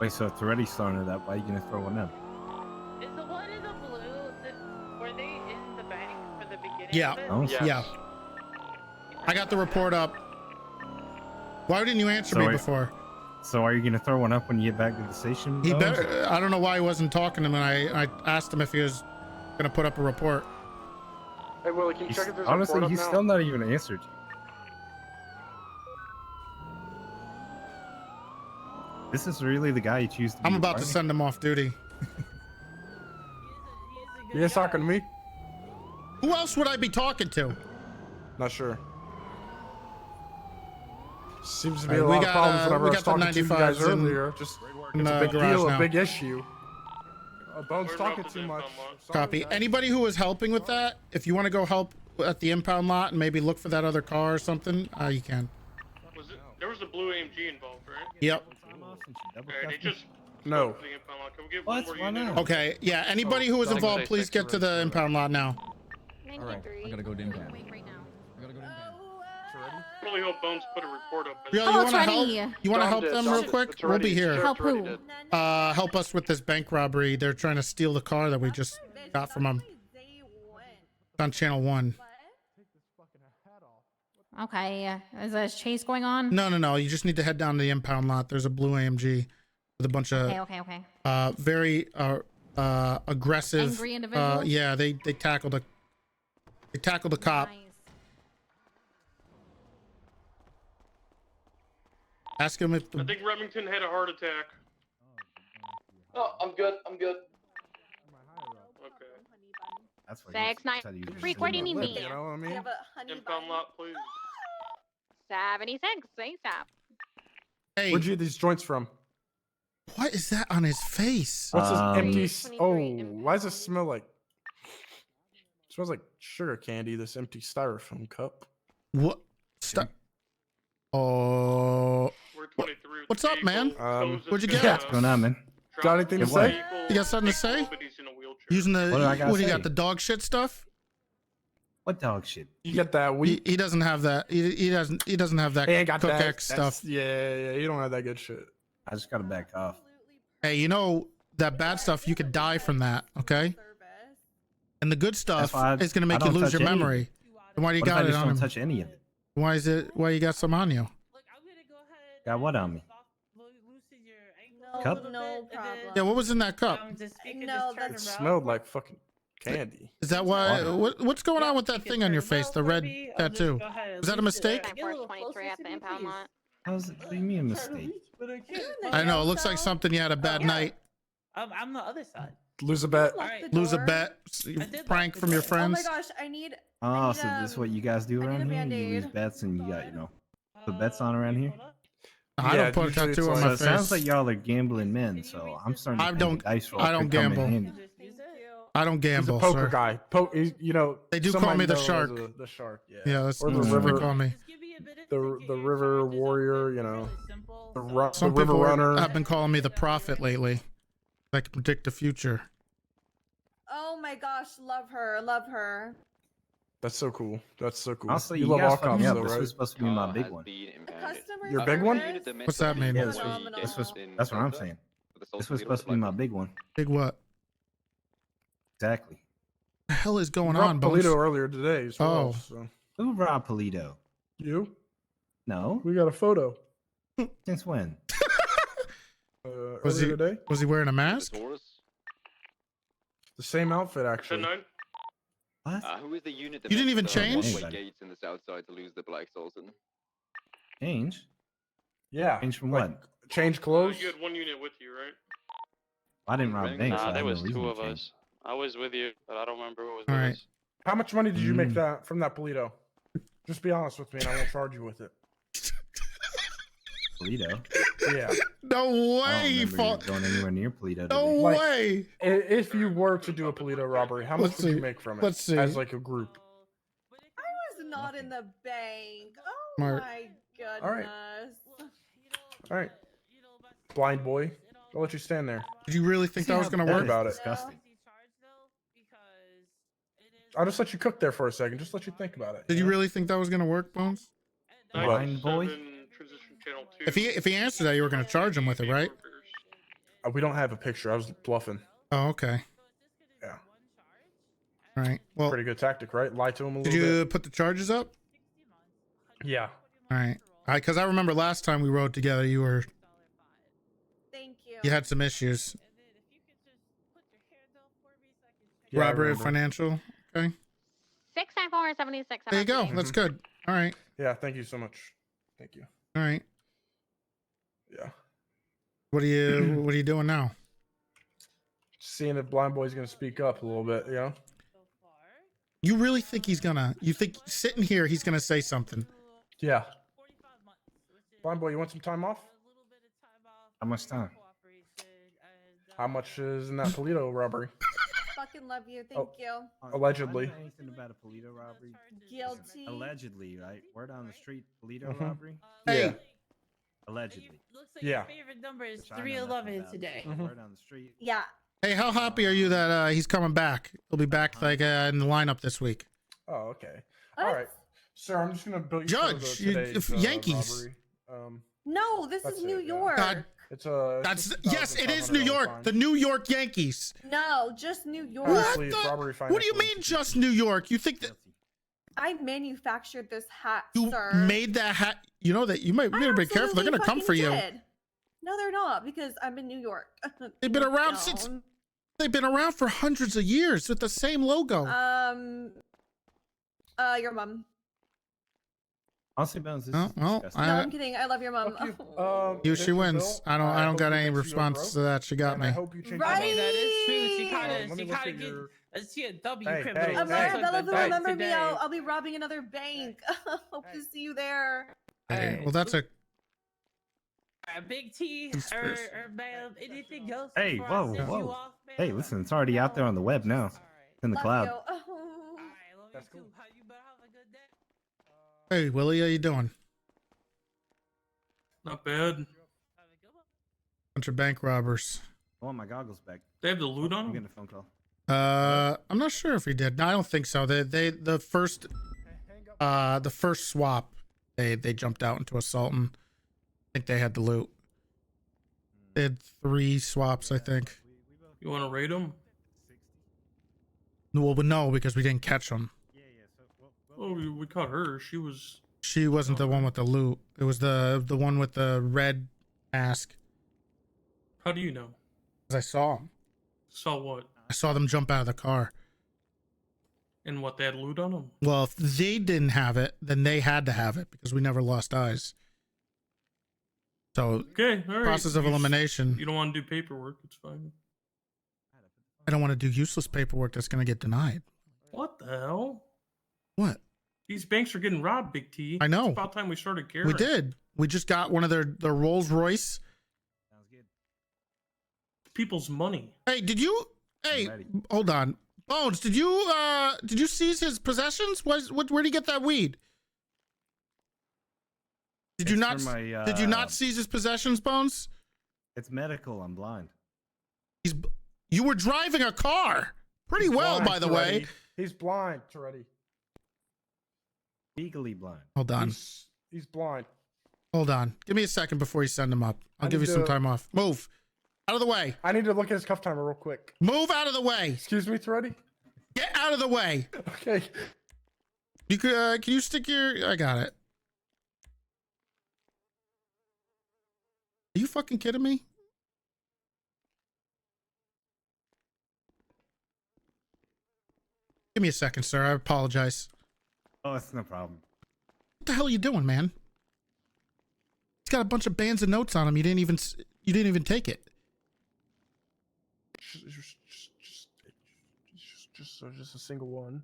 Wait, so it's already started up. Why are you gonna throw one up? Is the one in the blue? Were they in the bank for the beginning? Yeah. Of it? Oh, Yes. Yeah. I got the report up. Why didn't you answer me before? So are you gonna throw one up when you get back to the station? He Bones? better. I don't know why he wasn't talking to me. I asked him if he was gonna put up a report. Hey, Willie, can you check if there's a Honestly, report up he's now? still not even answered you. This is really the guy you choose to be I'm about to fighting? send him off duty. You guys talking to me? Who else would I be talking to? Not sure. Seems to be All a right, lot of problems whenever I was we got the talking to you guys 95s in- earlier. Just in it's a the big garage deal, now. a big issue. Bones talking too much. Copy. Anybody who was helping with that, if you want to go help at the impound lot and maybe look for that other car or something, you can. Was it? There was a blue AMG involved, right? Yep. Alright, they just. No. Can we get What? one more Why unit? not? Okay. Yeah. Anybody who was involved, please get to the impound lot now. All right, I gotta go to impound. Really hope Bones put a report up. Real, you want to help? You want to help them real quick? We'll be here. Help who? Help us with this bank robbery. They're trying to steal the car that we just got from them. It's on channel 1. Okay, is a chase going on? No. You just need to head down to the impound lot. There's a blue AMG. with a bunch of Okay. very aggressive. Angry individuals? Yeah, they tackled a cop. Nice. Ask him if I think Remington had a heart attack. Oh, I'm good. Okay. That's what 693, where do you need me? You know what I mean? Impound lot, please. 76, ASAP. Hey, Where'd you get these joints from? what is that on his face? What's this empty? 23 Why does it smell like? It smells like sugar candy. This empty styrofoam cup. What? Oh. We're 23 with What's the up, man? vehicle. What'd you get? What's going on, man? Got anything to Hey, what? say? You got something to say? But he's in a wheelchair. Using the What do I gotta what do you say? got? The dog shit stuff? What dog shit? You get that wheat? He doesn't have that. He doesn't have that He ain't got Cook that X stuff. Yeah. You don't have that good shit. I just gotta back off. Hey, you know that bad stuff, you could die from that, okay? And the good stuff is gonna make you lose your memory. And why do you got it on don't him? touch any of it? Why you got some on you? Got what on me? Cup? No problem. Yeah, what was in that cup? No, It that's smelled like fucking candy. Is that why? What's going on with that thing on your face? The red tattoo? Was that a mistake? 423 at the impound lot. How's it? What do you mean a mistake? I know. It looks like something you had a bad night. I'm the other side. Lose a bet. Lose a bet. Prank from your Oh friends. my gosh, I need. Oh, so this is what you guys do I need around a here? You Band-Aid. lose bets and you got, put bets on around here? I don't put a usually tattoo it's on So my it sounds face. like y'all are gambling men, so I'm starting to I think don't- the dice roll I don't could come in gamble. handy. I don't He's a gamble, poker sir. guy. They do some call might me the know as shark. The shark, yeah. Yeah, that's Or the what they river. call me. The river warrior, the Some river people runner. have been calling me the prophet lately. I can predict the future. Oh my gosh, love her. That's so cool. Also, you you love guys all fucked cops me up. though, This right? was supposed to be my big one. Your big one? What's that mean? Yeah, that's what I'm saying. This was supposed to be my big one. Big what? Exactly. What the hell is going You on, robbed Bones? Polito earlier today as well. Oh. So. Who robbed Polito? You? No. We got a photo. Since when? Was earlier today. he wearing a mask? The same outfit, actually. What? Who is the unit that You didn't even makes the change? walkway gates in the south side to lose the Black Sultan? Change? Yeah. Change from like, what? Change clothes? You had one unit with you, right? I didn't rob banks. so I Nah, there have no was reason two to of change. us. I was with you, but I don't remember who was All with right. us. How much money did you make that from that Polito? Just be honest with me, and I won't charge you with it. Polito? Yeah. No way I he don't remember you fought. going anywhere near Polito. No today. way. If you were to do a Polito robbery, how much Let's would see. you make from it? Let's see. As like a group. I was not in the bank. Oh Smart. my goodness. All right. All right. Blind boy. I'll let you stand there. Did you really think that was gonna Worry work? about it. Disgusting. I'll just let you cook there for a second. Just let you think about it. Did you really think that was gonna work, Bones? Blind boy? If he answered that, you were gonna charge him with it, right? We don't have a picture. I was bluffing. Oh, okay. Yeah. All right. Well, Pretty good tactic, right? Lie to him a did little you bit. put the charges up? Yeah. All right. Because I remember last time we rode together, you Thank you. had some issues. Yeah, I Robbery of remember. financial. Okay. 694 76. There you go. That's good. All right. Yeah. Thank you so much. Thank you. All right. Yeah. What are you doing now? Seeing if Blind Boy's gonna speak up a little bit, you know? You really think you think sitting here he's gonna say something? Yeah. Blind Boy, you want some time off? How much time? How much is in that Polito robbery? Fucking love you. Thank you. Allegedly. I don't know anything about a Polito robbery. Guilty. Allegedly, right? Word on the street, Polito Mhm. robbery. Yeah. Allegedly. Looks like Yeah. your favorite number is Which I know 311 nothing about. today. Word on the street. Yeah. Hey, how happy are you that he's coming back? He'll be back like in the lineup this week. Oh, okay. All right. Sir, I'm just gonna bill you Judge, for you- today's, if Yankees. robbery. No, this That's is New it, yeah. York. God, It's that's yes, it is $6,500 New York. fine. The New York Yankees. No, just New York. What Please, robbery fine. What do you mean, just New York? You think that I manufactured this hat, you sir. made that hat? You know that you better be careful. They're gonna come for you. Did. No, they're not because I'm in New York. They've been around since. They've been around for hundreds of years with the same logo. Your mom. Honestly, Bones, this Oh, is well, disgusting. No, I'm kidding. I love your mom. She wins. I don't got any response to that. She got me. I mean, that is true. She kind of get. Let's see a W criminal. Amara, remember me. I'll be robbing another bank. Hope to see you there. Hey, well, that's a. Big T or ma'am, anything else? Hey, whoa. Hey, listen, it's already out there on the web now. It's in the cloud. That's cool. Hey, Willie, how you doing? Not bad. Bunch of bank robbers. I want my goggles back. They have the loot on I'm them? getting a phone call. I'm not sure if he did. No, I don't think so. The first swap, they jumped out into assaulting. I think they had the loot. They had 3 swaps, I think. You want to raid them? Well, but no, because we didn't catch them. Oh, we caught her. She wasn't the one with the loot. It was the one with the red mask. How do you know? Because I saw them. Saw what? I saw them jump out of the car. And what, they had loot on them? Well, if they didn't have it, then they had to have it because we never lost eyes. So, okay, all right. Process of elimination. You don't want to do paperwork, it's fine. I don't want to do useless paperwork that's going to get denied. What the hell? What? These banks are getting robbed, Big T. I know. It's about time we started caring. We did. We just got one of their Rolls Royce. Sounds good. People's money. Hey, did you? Hey, hold on, Bones. Did you seize his possessions? Where'd he get that weed? Did you not? Did you not seize his possessions, Bones? It's medical. I'm blind. You were driving a car pretty well, by the way. He's blind, Toretti. Legally blind. Hold on. He's blind. Hold on. Give me a second before you send him up. I'll give you some time off. Move. Out of the way. I need to look at his cuff timer real quick. Move out of the way. Excuse me, Toretti? Get out of the way. Okay. You could, can you stick your... I got it. Are you fucking kidding me? Give me a second, sir. I apologize. Oh, it's no problem. What the hell are you doing, man? He's got a bunch of bands of notes on him. You didn't even take it. Just a single one.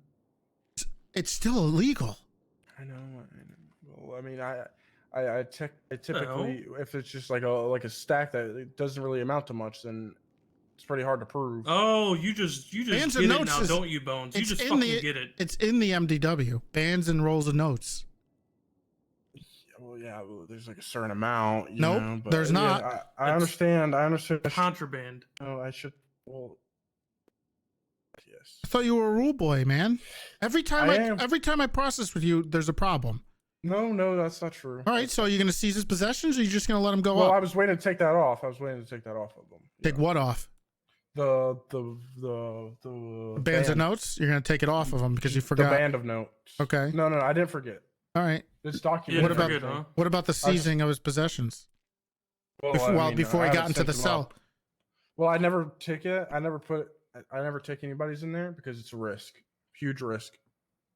It's still illegal. I know. Well, I mean, I typically, if it's just like a stack that it doesn't really amount to much, then it's pretty hard to prove. Oh, you just bands get it notes now, don't you, Bones? You just fucking get it. It's in the MDW. Bands and rolls of notes. Well, yeah, there's like a certain amount. Nope, there's not. Yeah, I understand. Contraband. Oh, I should. Well, yes. I thought you were a rule boy, man. Every time I process with you, there's a problem. No, that's not true. All right, so are you going to seize his possessions, or are you just going to let him go Well, up? I was waiting to take that off. of them. Take what off? The bands of notes. You're going to take it off of him because you forgot. The band of notes. Okay. No, I didn't forget. All right. It's documented. What about the seizing of his possessions? Well, before he got into the cell. Well, I never take it. I never take anybody's in there because it's a risk. Huge risk.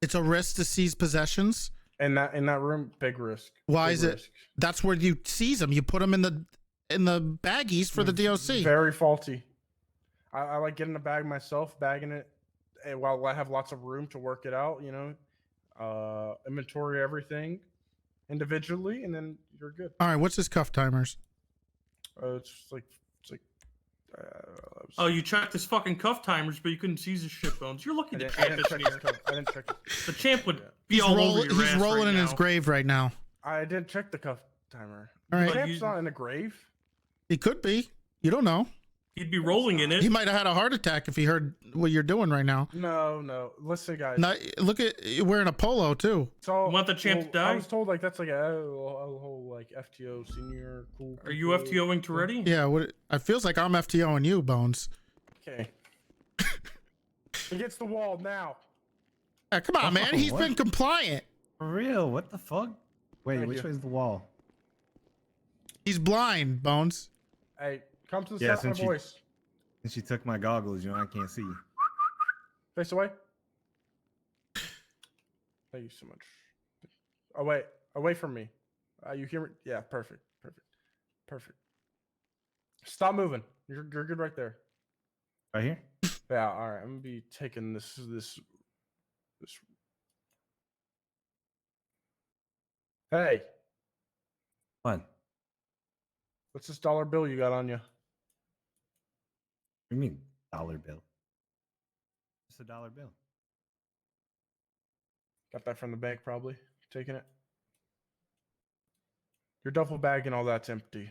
It's a risk to seize possessions. In that room, big risk. Why big is risk. it? That's where you seize them. You put them in the baggies for the DOC. Very faulty. I like getting a bag myself, bagging it, and while I have lots of room to work it out, inventory everything individually, and then you're good. All right, what's his cuff timers? Oh, you checked his fucking cuff timers, but you couldn't seize his shit, Bones. You're looking to check this. I didn't check it. The champ would be all over your ass He's rolling right in his now. grave right now. I didn't check the cuff timer. All right. The champ's not in a grave. He could be. You don't know. He'd be rolling in it. He might have had a heart attack if he heard what you're doing right now. No. Listen, guys. Look at you wearing a polo too. So, you want the champ to die? I was told like that's like a whole like FTO senior cool. Are you FTOing Toretti? Yeah. What? It feels like I'm FTOing you, Bones. Okay. Against the wall now. Come on, man. He's been compliant. For real? What the fuck? Wait, Thank which you. way is the wall? He's blind, Bones. Hey, come to the Yeah, side of my voice. Since she took my goggles, I can't see. Face away. Thank you so much. Away from me. You hear me? Yeah, perfect. Stop moving. You're good right there. Right here? Yeah, all right. I'm gonna be taking this. Hey, What? what's this dollar bill you got on you? What do you mean dollar bill? It's a dollar bill. Got that from the bank, probably. Taking it. Your duffel bag and all that's empty.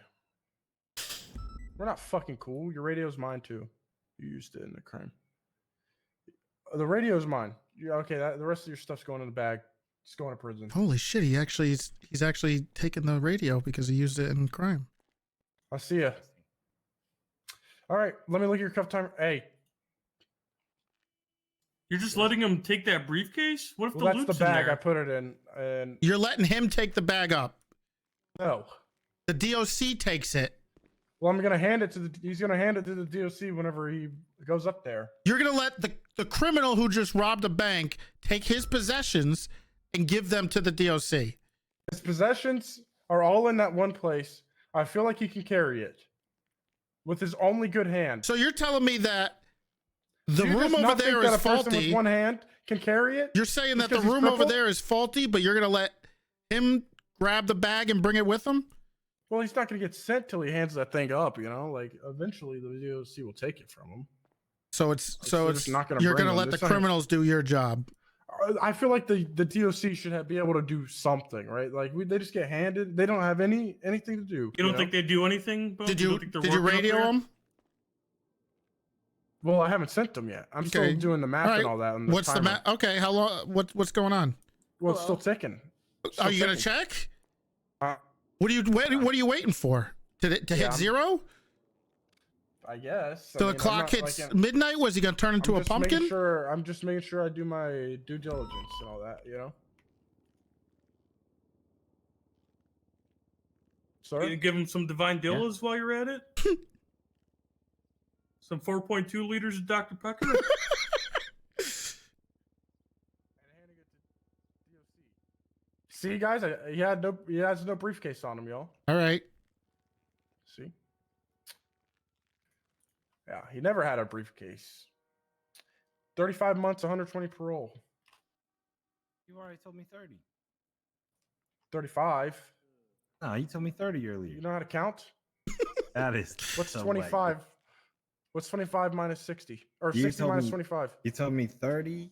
We're not fucking cool. Your radio's mine too. You used it in the crime. The radio's mine. Yeah, okay. The rest of your stuff's going in the bag. It's going to prison. Holy shit! He's actually taken the radio because he used it in crime. I'll see ya. All right. Let me look at your cuff timer. Hey. You're just letting him take that briefcase? What if Well, the that's loot's the bag in there? I put it in, and You're letting him take the bag up. no. The DOC takes it. Well, I'm gonna hand it to the. He's gonna hand it to the DOC whenever he goes up there. You're gonna let the criminal who just robbed a bank take his possessions and give them to the DOC. His possessions are all in that one place. I feel like he can carry it with his only good hand. So you're telling me that the Do you room just over not there think that is a person faulty? with one hand can carry it? You're saying Just that the 'cause he's room over crippled? there is faulty, but you're gonna let him grab the bag and bring it with him? Well, he's not gonna get sent till he hands that thing up. Like eventually the DOC will take it from him. So it's they're just not gonna you're bring gonna them. let the It's not- criminals do your job. I feel like the DOC should be able to do something, right? Like they just get handed. They don't have anything to do. You don't think they do anything? Bo? Did You you don't think they're did you working up radio there? him? Well, I haven't sent them yet. I'm still doing the math and all that. On What's the timer. math? Okay, how long? What's going on? Well, it's still ticking. Are you gonna check? Uh, What are you waiting for? To Yeah, hit I'm- zero? I guess. So the clock hits midnight. Was he gonna turn into a pumpkin? I'm just making sure I do my due diligence and all that. Sorry. You gonna give him some divine dillas while you're at it? Some 4.2 liters of Dr. Pepper? See, guys, he has no briefcase on him, y'all. All right. See? Yeah, he never had a briefcase. 35 months, 120 parole. You already told me 30. 35. No, you told me 30 earlier. You know how to count? That is. What's so 25? late. What's 25 minus 60? Or You 60 told minus me- 25? You told me 30,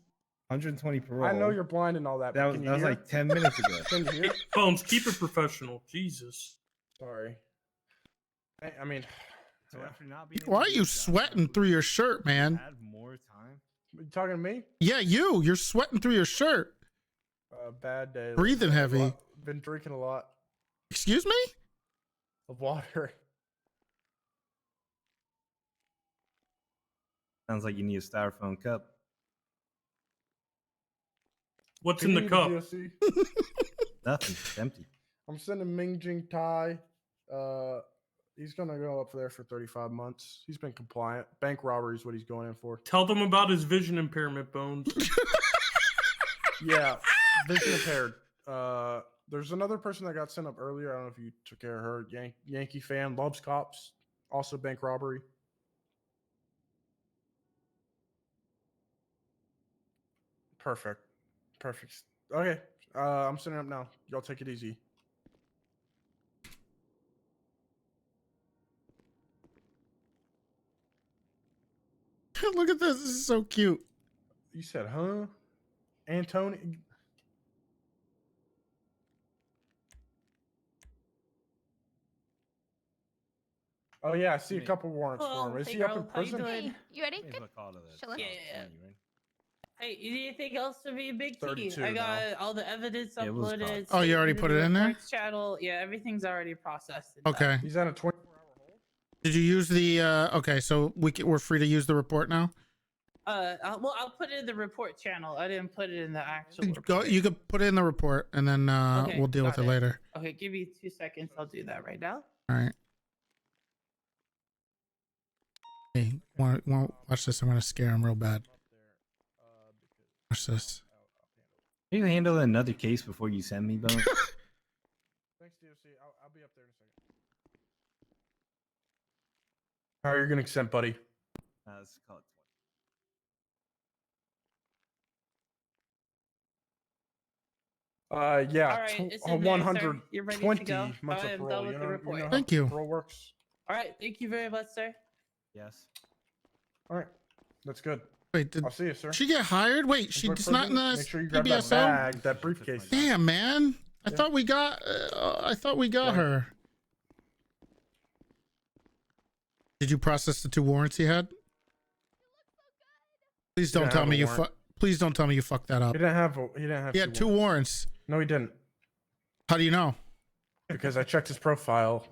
120 parole. I know you're blind and all that. That but was, can you that was hear? like 10 minutes ago. Can you hear? Bones, keep it professional. Jesus. Sorry. I mean, So after not being Why are you sweating through your shirt, man? add more time? you talking to me? Yeah, you're sweating through your shirt. Bad day. Breathing heavy. Been drinking a lot Excuse me? of water. Sounds like you need a styrofoam cup. What's Can in the you cup? DOC? Nothing. It's empty. I'm sending Ming Jing Tai. He's gonna go up there for 35 months. He's been compliant. Bank robbery is what he's going in for. Tell them about his vision impairment, Bones. Yeah, vision impaired. There's another person that got sent up earlier. I don't know if you took care of her. Yankee fan, loves cops. Also bank robbery. Perfect. Okay, I'm sending up now. Y'all take it easy. Look at this. This is so cute. You said, huh? Antony. Oh yeah, I see a couple warrants for him. Is he up in prison? Hey, you ready? Here's what call to this. Chillin'? Yeah. Hey, anything else to be Big T? 32 I got now. all the evidence Yeah, it was uploaded. Oh, you already saved put in it the in there? reports Channel. Yeah, everything's already processed. and Okay. done. He's on a 24-hour hold. Did you use the? Okay, so we're free to use the report now. I'll put it in the report channel. I didn't put it in the actual. Go. report. You could put it in the report, and then Okay, we'll deal with got it later. Okay, give me 2 seconds. I'll do that right now. All right. Hey, watch this. I'm gonna scare him real bad. Watch this. Can you handle another case before you send me, Bo? Thanks, DOC. I'll be up there in a second. How are you gonna consent, buddy? Let's call it 20. Yeah, All right, it's in there, sir. 120 You're ready to go. months I of am parole. done with the You report. know how Thank you. parole works? All right, thank you very much, sir. Yes. All right, that's good. Wait, did I'll see you, sir. she get hired? Wait, Enjoy she's prison. not in the Make sure you grab that PBSO? bag, that briefcase. Damn, man. I Yeah. thought we got. I thought we got her. Did you process the 2 warrants he had? Please don't didn't tell have me a you warrant. Please don't tell me you fucked that up. He didn't have. He didn't have. He had 2 warrants. No, he didn't. How do you know? Because I checked his profile.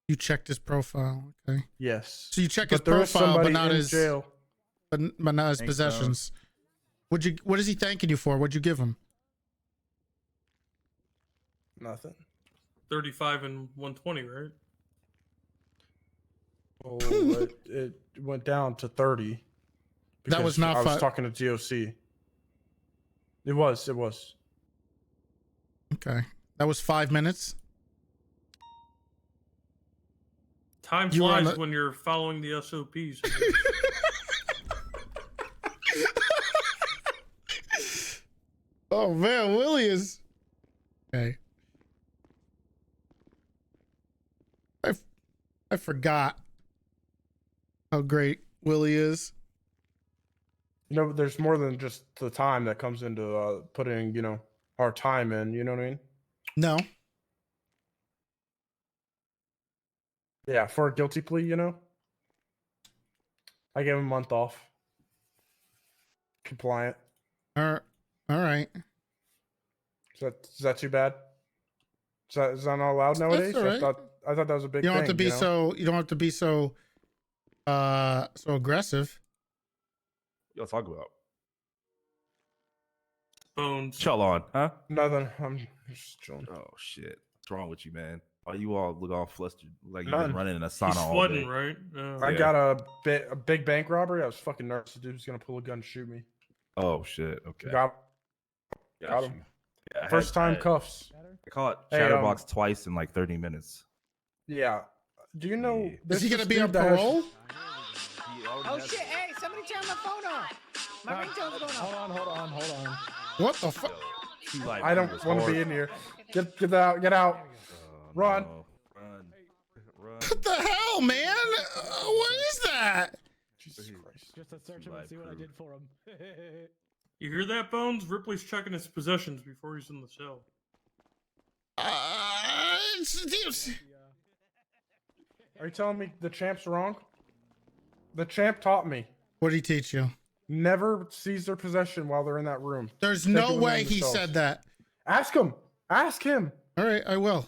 You checked his profile. Okay. Yes. So you check his But there is profile, but somebody not in his jail. but not his Thanks, possessions. What is he thanking you for? What'd you give him? Nothing. 35 and 120, right? Oh, it went down to 30. That was not I was fi- talking to DOC. It was. Okay. That was 5 minutes. Time You were on flies the- when you're following the SOPs. Oh man, Willie is okay. I forgot how great Willie is. You know, there's more than just the time that comes into putting, our time in. You know what I mean? No. Yeah, for a guilty plea, I gave him a month off. Compliant. All right. Is that too bad? Is that not allowed nowadays? all right. I thought that was a big You don't thing. have to be so. You don't have to be so. So aggressive. Yo, talk about. Bones. Chill on, huh? Nothing. I'm just chilling. Oh shit, what's wrong with you, man? Why you all look all flustered? Like you've None. been running in a sauna He's all flooding, day. right? I got a big bank robbery. I was fucking nervous. The dude was gonna pull a gun and shoot me. Oh shit. Okay. Got Got him. you. Yeah, First time cuffs. I caught Hey, Chatterbox twice in like 30 minutes. Yeah. Do you know? Is he this gonna be on dude that has- parole? Oh shit! Hey, somebody turn my phone on. My ringtone's going on. Hold on. What the fuck? I don't want to be in here. Get out. Get out. Run. No. Run. What the hell, man? What is that? Jesus Christ. Just to search him and see what I did for him. You hear that, Bones? Ripley's checking his possessions before he's in the cell. Are you telling me the champ's wrong? The champ taught me. What did he teach you? Never seize their possession while they're in that room. There's Take it no within way he themselves. said that. Ask him. Ask him. All right, I will.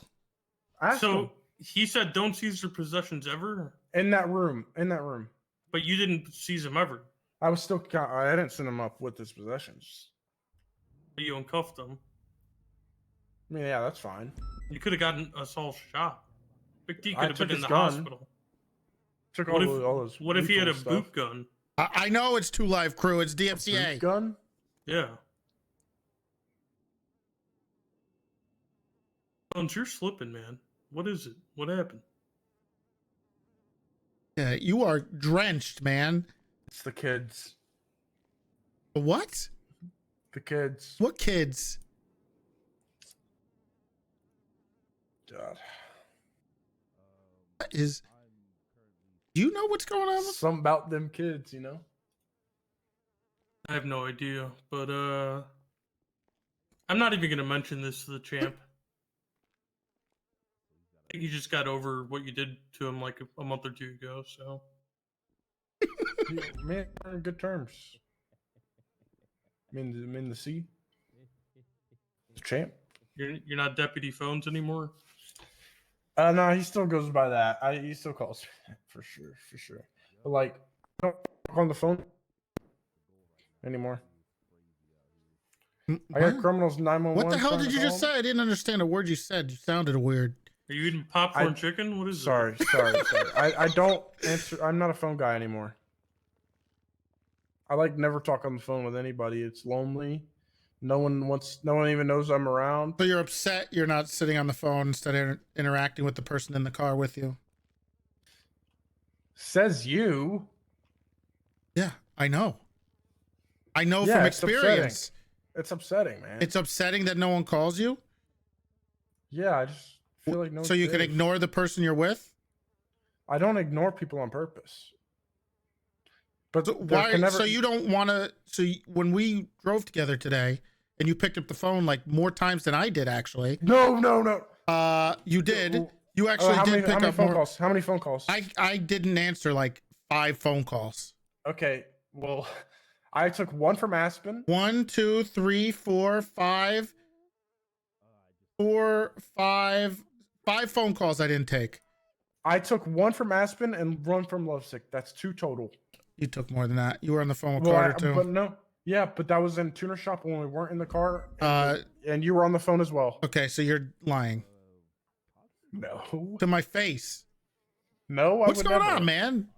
Ask him. So he said don't seize their possessions ever, In that room. In that room. but you didn't seize them ever. I was still. I didn't send him up with his possessions. But you uncuffed them. I mean, yeah, that's fine. You could have gotten us all shot. Big D I could have took been in his the gun. hospital. Took What all if, his. what if he had a lethal boot stuff. gun? I know it's 2 Live Crew. It's Boot DMCA. gun? Yeah. Bones, you're slipping, man. What is it? What happened? Yeah, you are drenched, man. It's the kids. What? The kids. What kids? God. What is? Do you know what's going on? Something about them kids, I have no idea, but I'm not even gonna mention this to the champ. I think you just got over what you did to him like a month or 2 ago, so. Man, we're in good terms. Mean the sea. The champ. You're not Deputy Phones anymore? No, he still goes by that. He still calls me for sure. But like, I don't talk on the phone anymore. I got criminals 911. What the hell trying did to you call just him. say? I didn't understand a word you said. You sounded weird. Are you eating popcorn chicken? What is sorry, it? Sorry. I don't answer. I'm not a phone guy anymore. I never talk on the phone with anybody. It's lonely. No one even knows I'm around. So you're upset you're not sitting on the phone instead of interacting with the person in the car with you. Says you. Yeah, I know. I know Yeah, from it's experience. It's upsetting, man. It's upsetting that no one calls you. Yeah, I just feel like no. So you can ignore the person you're with. I don't ignore people on purpose. But so why? So you don't want to? So when we drove together today, and you picked up the phone like more times than I did, actually. No. You did. You actually did pick up more calls. How many phone calls? I didn't answer like 5 phone calls. Okay, well, I took one from Aspen. 1, 2, 3, 4, 5. 4, 5 phone calls I didn't take. I took one from Aspen and one from Lovesick. That's 2 total. You took more than that. You were on the phone with Carter too. But no. Yeah, but that was in tuner shop when we weren't in the car. And you were on the phone as well. Okay, so you're lying. No. To my face. No, What's going on, man?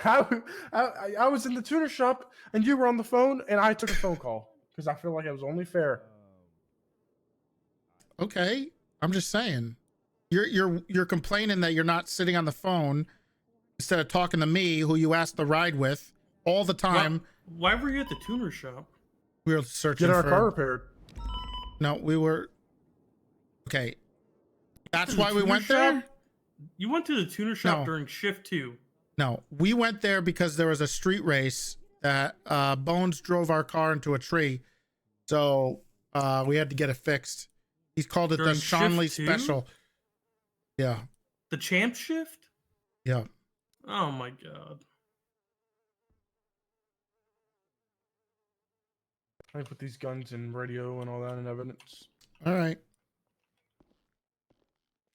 I was in the tuner shop and you were on the phone and I took a phone call because I feel like it was only fair. Okay, I'm just saying. You're complaining that you're not sitting on the phone instead of talking to me, who you asked to ride with all the time. Why were you at the tuner shop? We were searching for... Get our car repaired. No, we were... Okay. That's why we went there? You went to the tuner shop during shift 2. No, we went there because there was a street race that Bones drove our car into a tree. So we had to get it fixed. He's called it during the Shanley shift 2? Special. Yeah. The champ shift? Yeah. Oh my god. I put these guns and radio and all that in evidence. All right.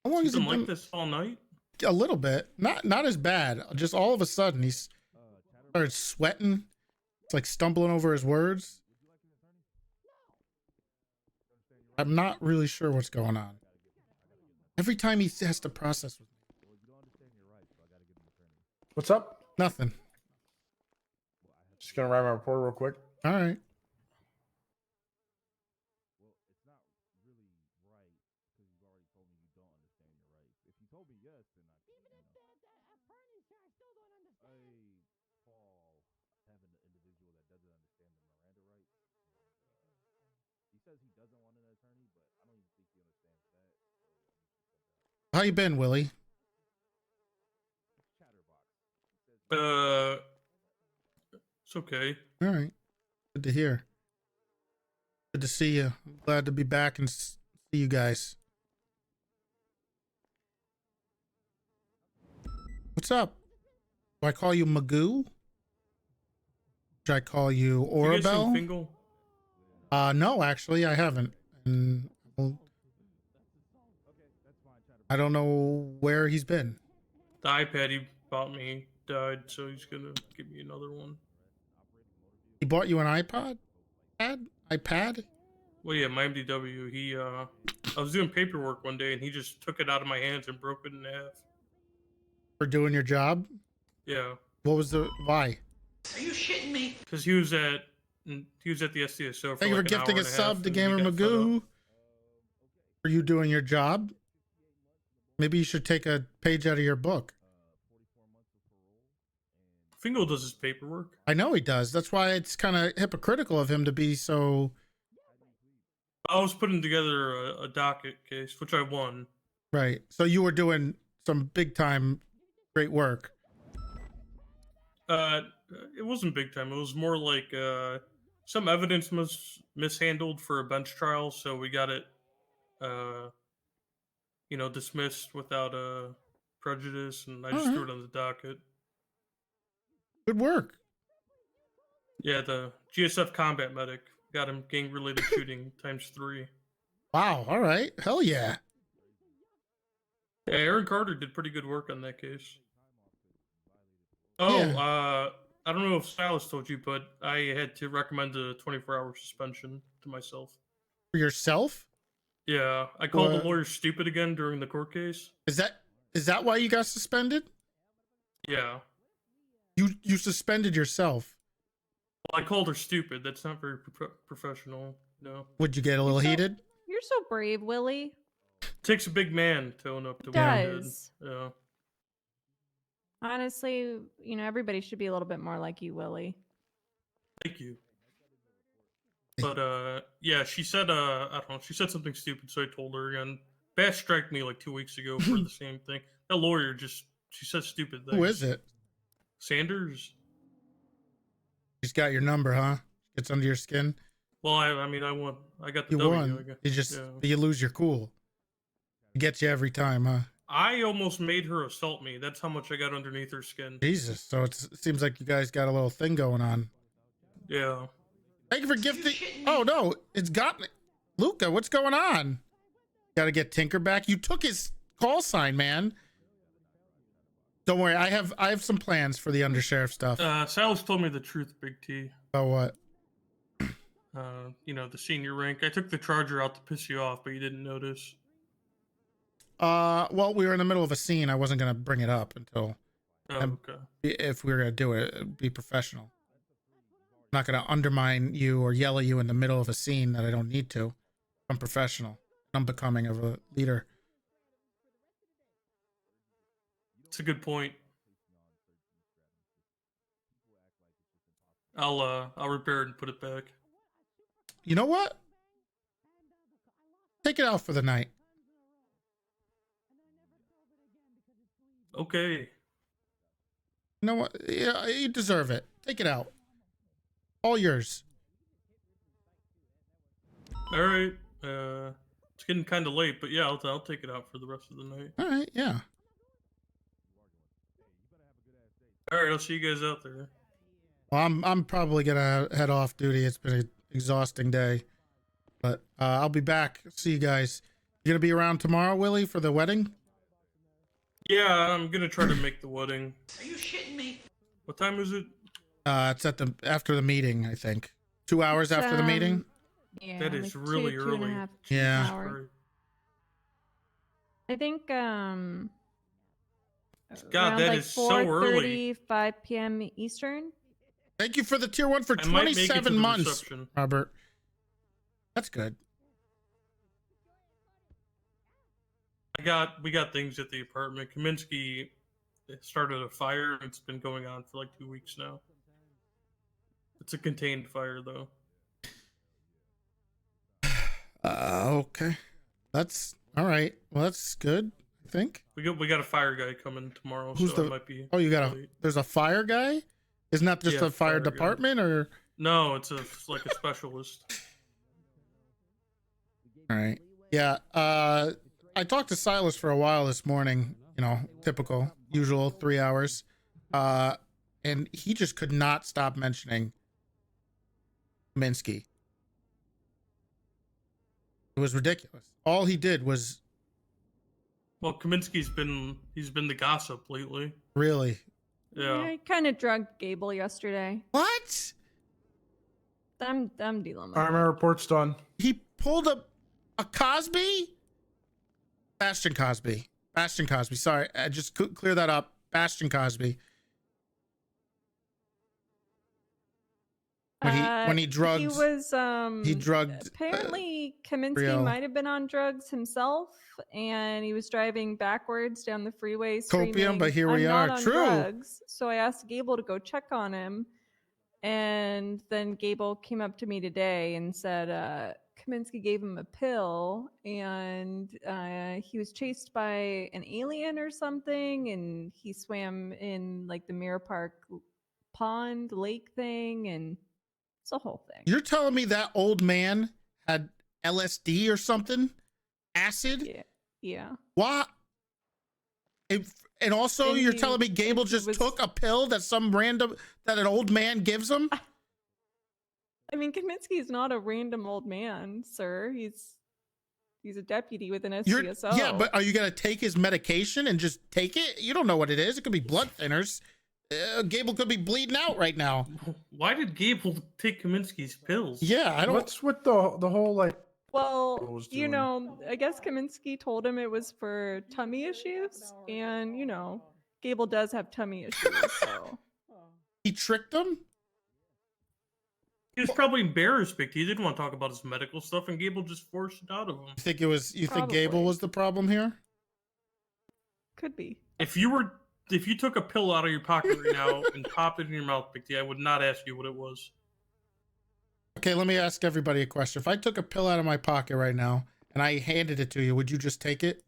How long has he been like this all night? A little bit. Not as bad. Just all of a sudden he started sweating. It's like stumbling over his words. I'm not really sure what's going on. Every time he has to process with me. What's up? Nothing. Just gonna write my report real quick. All right. How you been, Willie? It's okay. All right. Good to hear. Good to see you. I'm glad to be back and see you guys. What's up? Do I call you Magoo? Should I call you Orabel? No, actually, I haven't. And I don't know where he's been. The iPad he bought me died, so he's gonna give me another one. He bought you an iPod? iPad? Well, yeah, my MDW. He, I was doing paperwork one day, and he just took it out of my hands and broke it in half. For doing your job? Yeah. What was the why? Are you shitting me? Because he was at the SDSO. Thank you for gifting a sub to Gamer Magoo. For you doing your job? Maybe you should take a page out of your book. Fingal does his paperwork. I know he does. That's why it's kind of hypocritical of him to be so... I was putting together a docket case, which I won. Right. So you were doing some big time great work. It wasn't big time. It was more like some evidence was mishandled for a bench trial, so we got it, dismissed without prejudice, and I just threw it on the docket. Good work. Yeah, the GSF combat medic got him gang-related shooting ×3. Wow. All right. Hell yeah. Yeah, Aaron Carter did pretty good work on that case. Oh, yeah. I don't know if Silas told you, but I had to recommend a 24-hour suspension to myself. For yourself? Yeah, I called the What? lawyer stupid again during the court case. Is that why you got suspended? Yeah. You suspended yourself. Well, I called her stupid. That's not very professional. No. Would you get a little heated? You're so brave, Willie. Takes a big man to own up to It what I did. does. Yeah. Honestly, you know, everybody should be a little bit more like you, Willie. Thank you. But yeah, she said I don't know, she said something stupid, so I told her again. Bash striked me like 2 weeks ago for the same thing. That lawyer she said stupid things. Who is it? Sanders. He's got your number, huh? Gets under your skin. Well, I mean, I won. I got the You W. won. I guess. You just Yeah. you lose your cool. It gets you every time, huh? I almost made her assault me. That's how much I got underneath her skin. Jesus. So it seems like you guys got a little thing going on. Yeah. Thank you for gifting. Oh no, it's got me. Luca, what's going on? Got to get Tinker back. You took his call sign, man. Don't worry, I have some plans for the undersheriff stuff. Silas told me the truth, Big T. Oh what? You know, the senior rank. I took the charger out to piss you off, but you didn't notice. Well, we were in the middle of a scene. I wasn't gonna bring it up until. Oh, okay. If we were gonna do it, it'd be professional. I'm not gonna undermine you or yell at you in the middle of a scene that I don't need to. I'm professional. I'm becoming of a leader. It's a good point. I'll repair it and put it back. You know what? Take it out for the night. Okay. You know what? Yeah, you deserve it. Take it out. All yours. All right. It's getting kind of late, but yeah, I'll take it out for the rest of the night. All right. Yeah. All right. I'll see you guys out there. Well, I'm probably gonna head off duty. It's been an exhausting day, but I'll be back. See you guys. You gonna be around tomorrow, Willie, for the wedding? Yeah, I'm gonna try to make the wedding. Are you shitting me? What time is it? It's at after the meeting, I think. 2 hours after the meeting. Yeah, That is like really two and a early. half Yeah. hours. I think God, around that like is so early. 5 p.m. Eastern. Thank you for the tier 1 for I might make it to 27 the months, reception. Robert. That's good. We got things at the apartment. Kaminsky started a fire. It's been going on for like 2 weeks now. It's a contained fire, though. Okay. That's all right. Well, that's good, I think. We got a fire guy coming tomorrow, Who's so the? it might be. Oh, you got late. there's a fire guy? Isn't that just Yeah, a fire guy. department or? No, it's like a specialist. All right. Yeah. I talked to Silas for a while this morning. You know, typical, usual 3 hours. And he just could not stop mentioning Minsky. It was ridiculous. All he did was Well, Kaminsky's been the gossip lately. really. Yeah. I kind of drugged Gable yesterday. What? I'm dealing with All right, my report's done. He pulled a Cosby? Bastion Cosby. Sorry, I just clear that up. Bastion Cosby. When he drugged. He was he drugged. Apparently, Kaminsky Brielle. might have been on drugs himself, and he was driving backwards down the freeway screaming, Copium, but here we "I'm are." not on True. drugs." So I asked Gable to go check on him, and then Gable came up to me today and said Kaminsky gave him a pill, and he was chased by an alien or something, and he swam in like the Mirror Park pond lake thing, and it's a whole thing. You're telling me that old man had LSD or something? Acid? Yeah. What? And also, And you're he- telling me Gable just took a pill that an old man gives him? I mean, Kaminsky's not a random old man, sir. He's a deputy with an SGSO. Yeah, but are you gonna take his medication and just take it? You don't know what it is. It could be blood thinners. Gable could be bleeding out right now. Why did Gable take Kaminsky's pills? Yeah, I don't. What's with the whole like Well, was you doing. know, I guess Kaminsky told him it was for tummy issues, and you know, Gable does have tummy issues, so He tricked him? He was probably embarrassed, Big T. He didn't want to talk about his medical stuff, and Gable just forced it out of him. You think it was? You think Probably. Gable was the problem here? could be. If you took a pill out of your pocket right now and popped it in your mouth, Big T, I would not ask you what it was. Okay, let me ask everybody a question. If I took a pill out of my pocket right now and I handed it to you, would you just take it?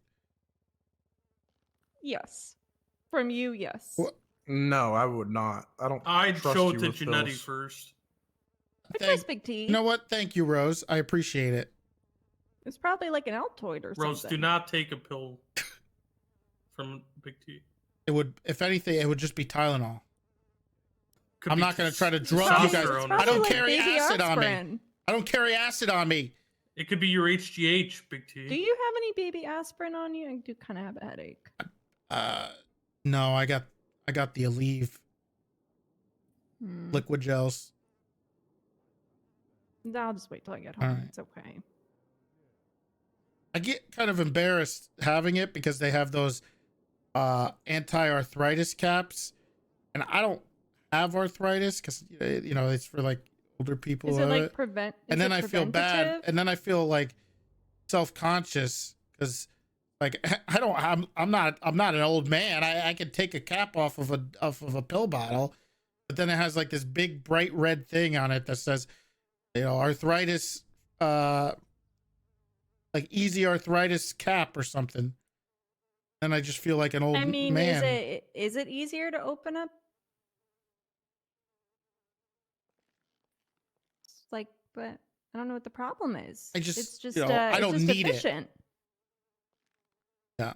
Yes. From you, yes. What? No, I would not. I don't. I'd trust show you it to with Janetti pills. first. Thank, Big T. You know what? Thank you, Rose. I appreciate it. It's probably like an Altoid or Rose, something. do not take a pill from Big T. It would, if anything, it would just be Tylenol. Could I'm be not going to try to drug you guys. testosterone. I don't like carry baby acid on me. aspirin. I don't carry acid on me. It could be your HGH, Big T. Do you have any baby aspirin on you? I do kind of have a headache. No, I got the Aleve liquid gels. I'll just wait till I get home. All right. It's okay. I get kind of embarrassed having it because they have those anti-arthritis caps, and I don't have arthritis because you know it's for like older people. Is it like prevent? And then I feel bad, and then I feel like self-conscious because like I'm not an old man. I can take a cap off of a pill bottle, but then it has like this big bright red thing on it that says, you know, arthritis, like easy arthritis cap or something. And I just feel like an old I mean, man. is it easier to open up? It's like, but I don't know what the problem is. It's just you know, I don't it's just need efficient. Yeah.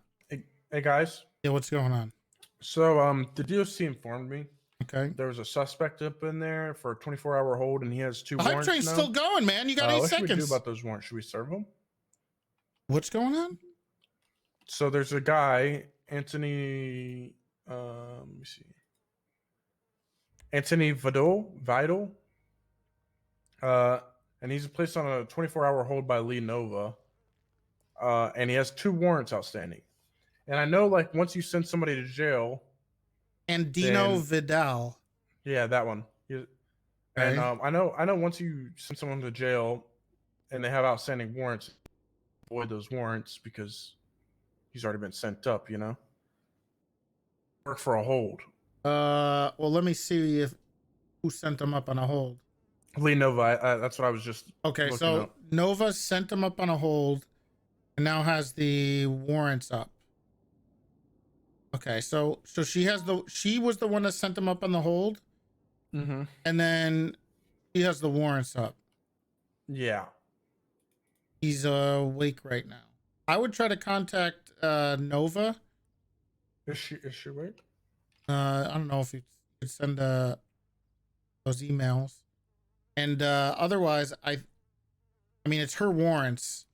Hey guys. Yeah, what's going on? So the DOC informed me. Okay. There was a suspect up in there for a 24-hour hold, and he has 2 The hype warrants train's now. still going, man. You got 8 What should we do seconds. about those warrants? Should we serve them? What's going on? So there's a guy, Anthony. Let me see. Anthony Vidal. And he's placed on a 24-hour hold by Lee Nova. And he has 2 warrants outstanding. And I know, like, once you send somebody to jail. Andino Vidal. Yeah, that one. And I know once you send someone to jail and they have outstanding warrants, avoid those warrants because he's already been sent up, you know? Work for a hold. Well, let me see who sent them up on a hold. Lee Nova, that's what I was just Okay, looking so up. Nova sent them up on a hold and now has the warrants up. Okay, so she was the one that sent them up on the hold, Mm-hmm. and then he has the warrants up. Yeah. He's awake right now. I would try to contact Nova. Is she awake? I don't know if you could send those emails, and otherwise, I mean, it's her warrants.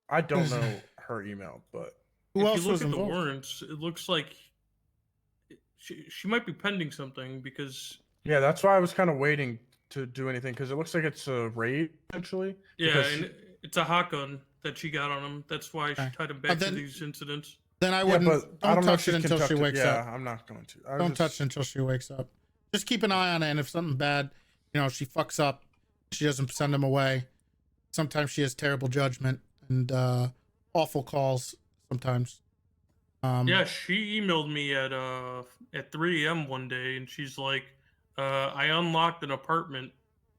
I don't know her email, but Who else if you look was at the involved? warrants, it looks like she might be pending something because yeah, that's why I was kind of waiting to do anything because it looks like it's a raid essentially. yeah, because and it's a hot gun that she got on him. That's why she tied him back to then- these incidents. Then I Yeah, wouldn't. but I don't know if touch it she's until she conducted- wakes yeah, up. I'm not going to. Don't touch it until she wakes up. Just keep an eye on it, and if something bad, you know, she fucks up, she doesn't send them away. Sometimes she has terrible judgment and awful calls. Sometimes. Yeah, she emailed me at 3 a.m. one day, and she's like, "I unlocked an apartment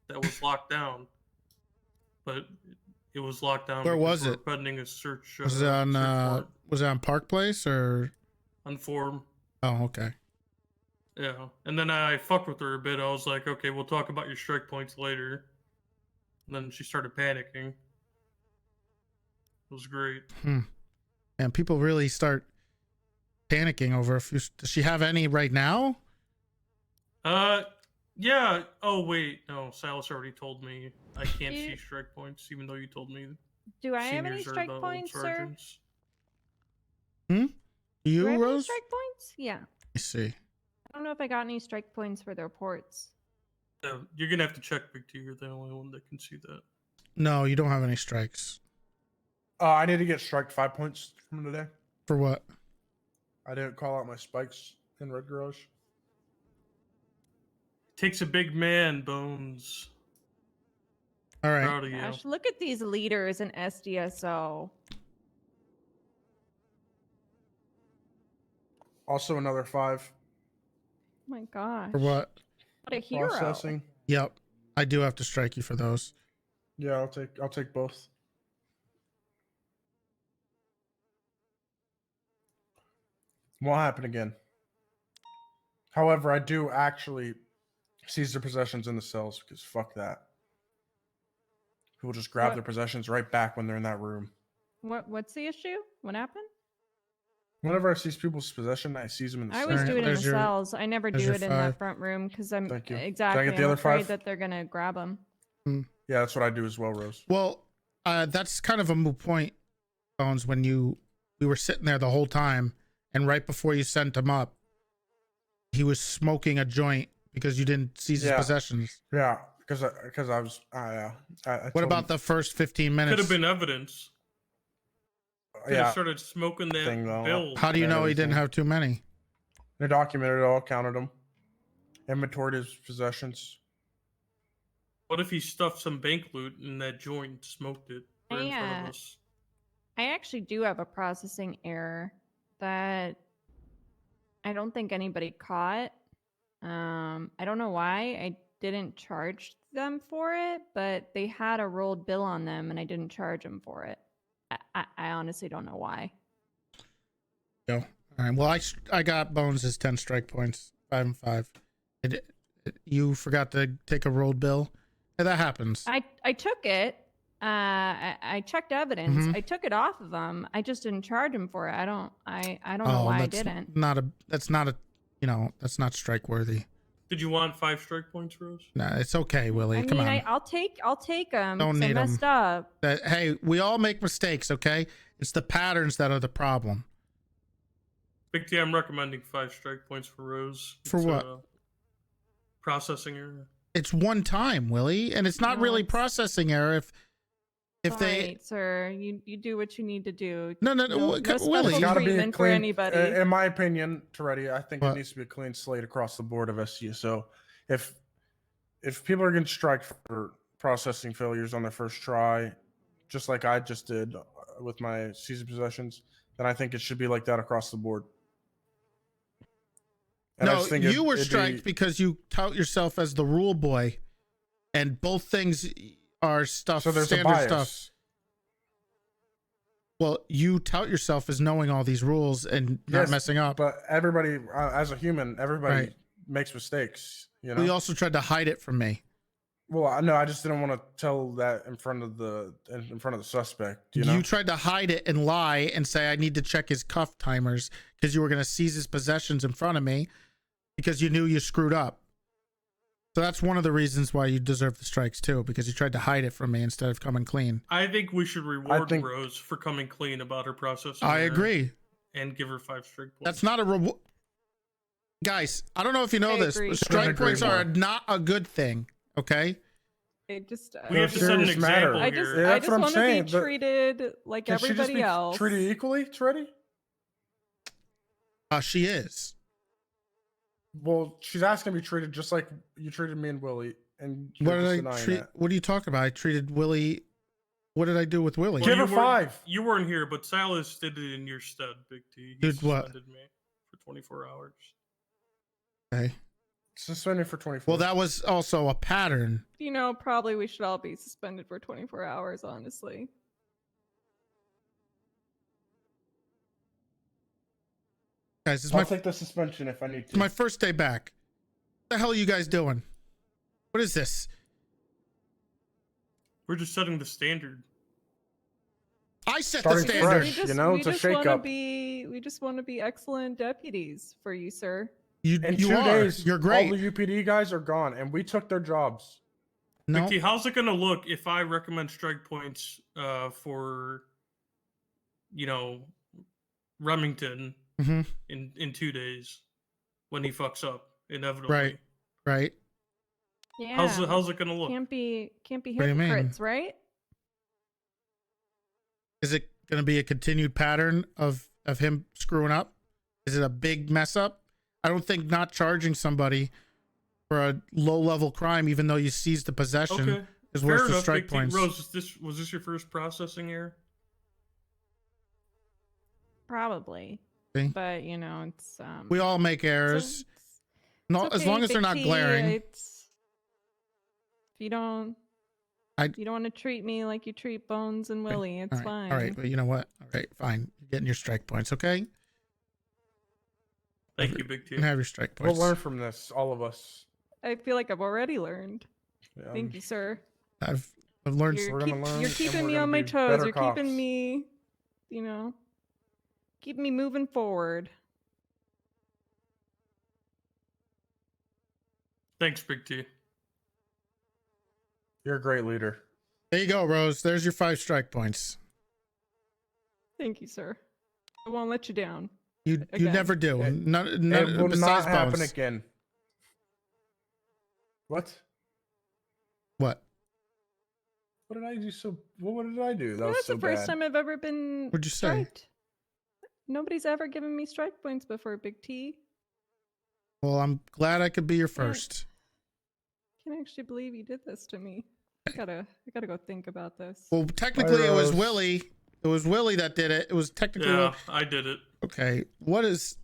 that was locked down, but it was locked down. Where because was we're it? Pending a search. Was it on? search warrant Was it on Park Place or? on Forum. Oh, okay. Yeah, and then I fucked with her a bit. I was like, "Okay, we'll talk about your strike points later." And then she started panicking. It was great. And people really start panicking over a few. Does she have any right now? Yeah. Oh wait, no. Silas already told me I can't You- see strike points, even though you told me. Do I have any seniors are strike the old points, sir? sergeants. You, Do I have any Rose? strike points? Yeah. Let me see. I don't know if I got any strike points for the reports. You're gonna have to check, Big T. You're the only one that can see that. No, you don't have any strikes. I need to get striked 5 points from today. For what? I didn't call out my spikes in Red Garage. Takes a big man, Bones. All right. Proud of you. Gosh, look at these leaders in SDSO. Also another 5. Oh my gosh. For what? What a hero. Processing. Yep. I do have to strike you for those. Yeah, I'll take both. Won't happen again. However, I do actually seize their possessions in the cells because fuck that. People just grab What? their possessions right back when they're in that room. What's the issue? What happened? Whenever I seize people's possession, I seize them in the I cells. always do it in the There's your- cells. I never there's do your it in 5. that front room because I'm Thank you. Can I exactly get the I'm other afraid 5? that they're gonna grab them. Yeah, that's what I do as well, Rose. Well, that's kind of a moot point, Bones, when we were sitting there the whole time, and right before you sent him up, he was smoking a joint because you didn't seize his possessions. Yeah, because I was. I What about the first 15 minutes? Could have been evidence. Could have yeah? started smoking that Thing, though. bill. How do you know he didn't have too many? They documented it all, counted them, inventoried his possessions. What if he stuffed some bank loot in that joint, smoked it right in front of us? I actually do have a processing error that I don't think anybody caught. I don't know why I didn't charge them for it, but they had a rolled bill on them and I didn't charge them for it. I honestly don't know why. Go. All right. Well, I got Bones' 10 strike points, 5 and 5. You forgot to take a rolled bill. Yeah, that happens. I took it. I checked evidence. Mhm. I took it off of them. I just didn't charge him for it. I don't know why I didn't. That's not strike worthy. Did you want 5 strike points, Rose? No, it's okay, Willie. Come on. I'll take them. Don't need I messed up. Hey, we all make mistakes, okay? It's the patterns that are the problem. Big T, I'm recommending 5 strike points for Rose. For It's, what? Processing error. It's one time, Willie, and it's not really processing error if All they. right, sir, you do what you need to do. No, Willie. It's gotta be a treatment for clean- anybody. In my opinion, Toretti, I think What? it needs to be a clean slate across the board of SCSO. If people are getting striked for processing failures on their first try, just like I just did with my season possessions, then I think it should be like that across the board. And I No, just think you were it'd striked because you tout yourself as the rule boy, and both things are stuff. So there's a standard bias. stuff. Well, you tout yourself as knowing all these rules and not Yes, messing up. But everybody, as a human, everybody Right. makes mistakes. You know. Well, you also tried to hide it from me. Well, I just didn't want to tell that in front of the suspect. You know. You tried to hide it and lie and say I need to check his cuff timers because you were going to seize his possessions in front of me because you knew you screwed up. So that's one of the reasons why you deserve the strikes too, because you tried to hide it from me instead of coming clean. I think we should reward Rose for coming clean about her processing I error agree. And give her 5 strike points. That's not a reward. Guys, I don't know if you know I this, agree. but strike Couldn't agree points are more. not a good thing. Okay. It just We have to set an serious matter. example I here. just Yeah, I that's just what I'm want to saying, be but treated like Can she just everybody be else. treated equally, Toretti? She is. Well, she's asking to be treated just like you treated me and Willie, and What you're just did I denying treat? that. What are you talking about? I treated Willie. What did I do with Willie? Well, Give you her weren't- 5. You weren't here, but Silas did it in your stead, Big T. He Did what? suspended me for 24 hours. Okay. Suspended for 24. Well, that was also a pattern. You know, probably we should all be suspended for 24 hours, honestly. Guys, this is I'll take the suspension if I need to. my first day back. What the hell are you guys doing? What is this? We're just setting the standard. I set Starting the standard. fresh. You know, it's a shake-up. We just want to be excellent deputies for you, sir. In You 2 are. days, You're great. all the UPD guys are gone, and we took their jobs. No. Big T, how's it going to look if I recommend strike points for, Remington, in 2 days when he fucks up inevitably. Right. Right. Yeah. How's it gonna look? Can't be What do you mean? hypocrites, right? Is it going to be a continued pattern of him screwing up? Is it a big mess up? I don't think not charging somebody for a low level crime, even though you seized the possession, Okay. is Fair worth the enough, strike Big T. points. Rose, was this your first processing error? Probably. See? But you know, it's We all make errors. No, it's as okay, long as they're Big not T, glaring. It's, if you don't want to treat me like you treat Bones and Willie, it's fine. All right, but you know what? All right, fine. You're getting your strike points, okay? Thank you, Big T. You can have your strike points. We'll learn from this, all of us. I feel like I've already learned. Yeah, Thank you, sir. I've learned. You're gonna learn, you're and keeping we're me gonna on my be toes. better You're cops. keeping me, you know, keeping me moving forward. Thanks, Big T. You're a great leader. There you go, Rose. There's your 5 strike points. Thank you, sir. I won't let you down. You Again. never do. It will Besides not happen Bones. again. What? What? What did I do so? What did I do? That was That's so the first bad. time I've ever been What'd you say? striked. Nobody's ever given me strike points before, Big T. Well, I'm glad I could be your first. I can't actually believe you did this to me. I gotta go think about this. Well, technically, it was Rose. Willie. It was Willie that did it. It was technically. Yeah, I did it. Okay. What is?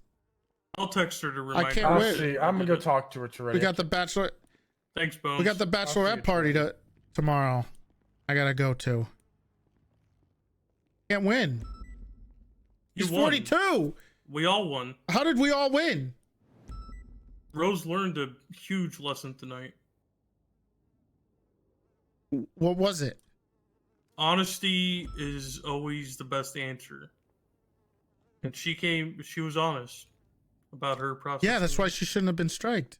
I'll text her to remind can't her. wait. I'll see. I'm gonna go talk to her today. We got the bachelor. Thanks, Bones. We got the bachelorette party tomorrow. I gotta go to. Can't win. You He's won. 42. We all won. How did we all win? Rose learned a huge lesson tonight. What was it? Honesty is always the best answer. And she was honest about her process. Yeah, that's why she shouldn't have been striked.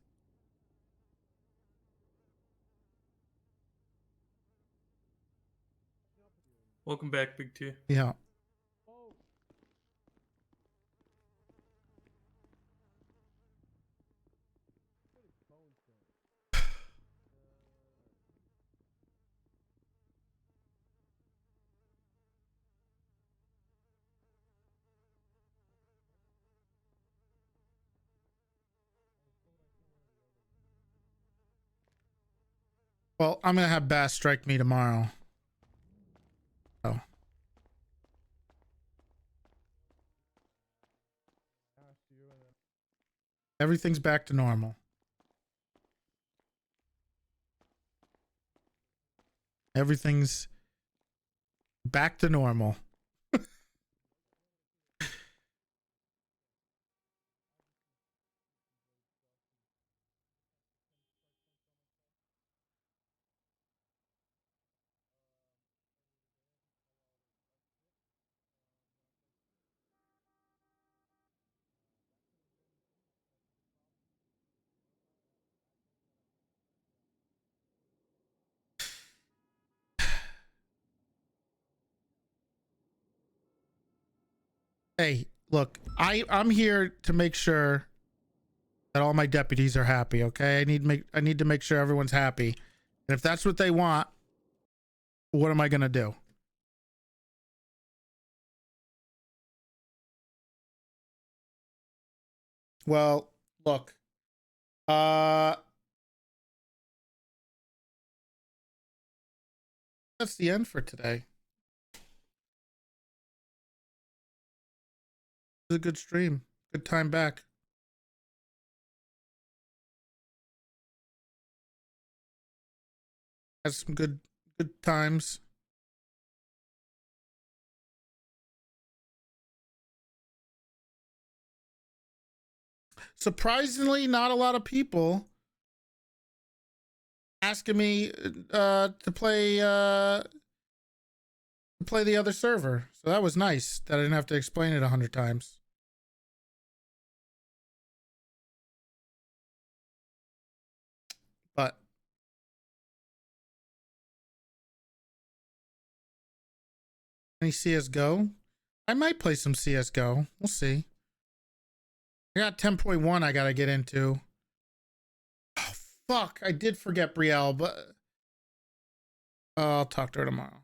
Welcome back, Big T. Yeah. Well, I'm gonna have Bass strike me tomorrow. Oh. Everything's back to normal. Everything's back to normal. Hey, look, I'm here to make sure that all my deputies are happy, okay? I need to make sure everyone's happy. And if that's what they want, what am I going to do? Well, look. That's the end for today. It was a good stream. Good time back. Had some good times. Surprisingly, not a lot of people asking me to play the other server. So that was nice that I didn't have to explain it 100 times. But any CSGO? I might play some CSGO. We'll see. I got 10.1 I gotta get into. Oh, fuck. I did forget Brielle, but I'll talk to her tomorrow.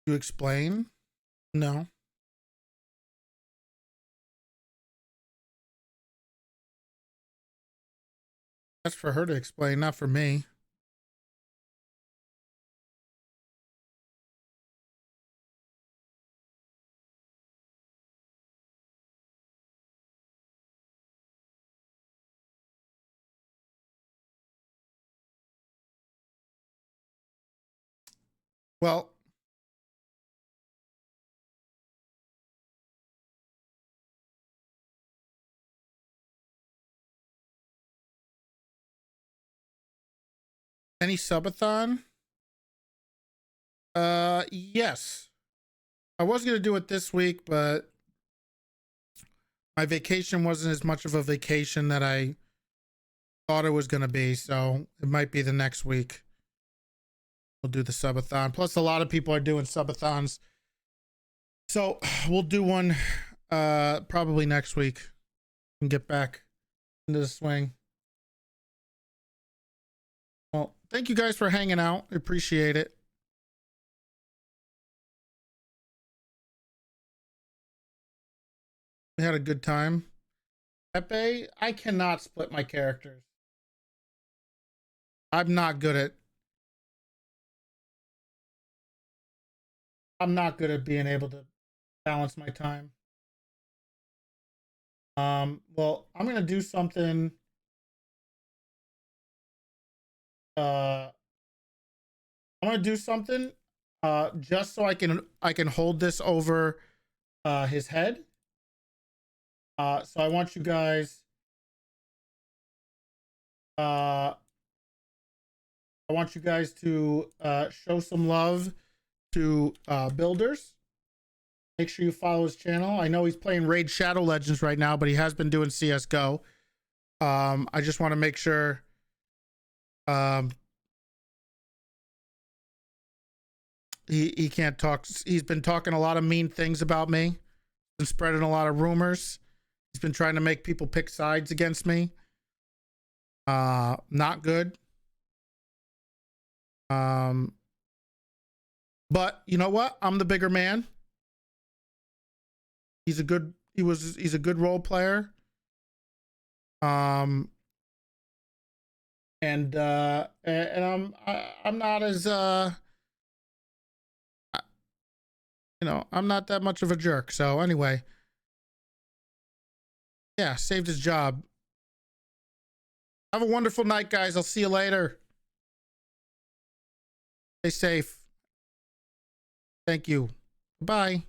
You explain? No. That's for her to explain, not for me. Well, any subathon? Yes. I was gonna do it this week, but my vacation wasn't as much of a vacation that I thought it was gonna be, so it might be the next week. We'll do the subathon. Plus, a lot of people are doing subathons, so we'll do one probably next week and get back into the swing. Well, thank you guys for hanging out. I appreciate it. We had a good time. Pepe, I cannot split my characters. I'm not good at being able to balance my time. Well, I'm gonna do something. I'm gonna do something just so I can hold this over his head. So I want you guys to show some love to Builders. Make sure you follow his channel. I know he's playing Raid Shadow Legends right now, but he has been doing CSGO. I just want to make sure he can't talk. He's been talking a lot of mean things about me, been spreading a lot of rumors. He's been trying to make people pick sides against me. Not good. But you know what? I'm the bigger man. He's a good role player. And I'm not as I'm not that much of a jerk. So anyway, yeah, saved his job. Have a wonderful night, guys. I'll see you later. Stay safe. Thank you. Bye.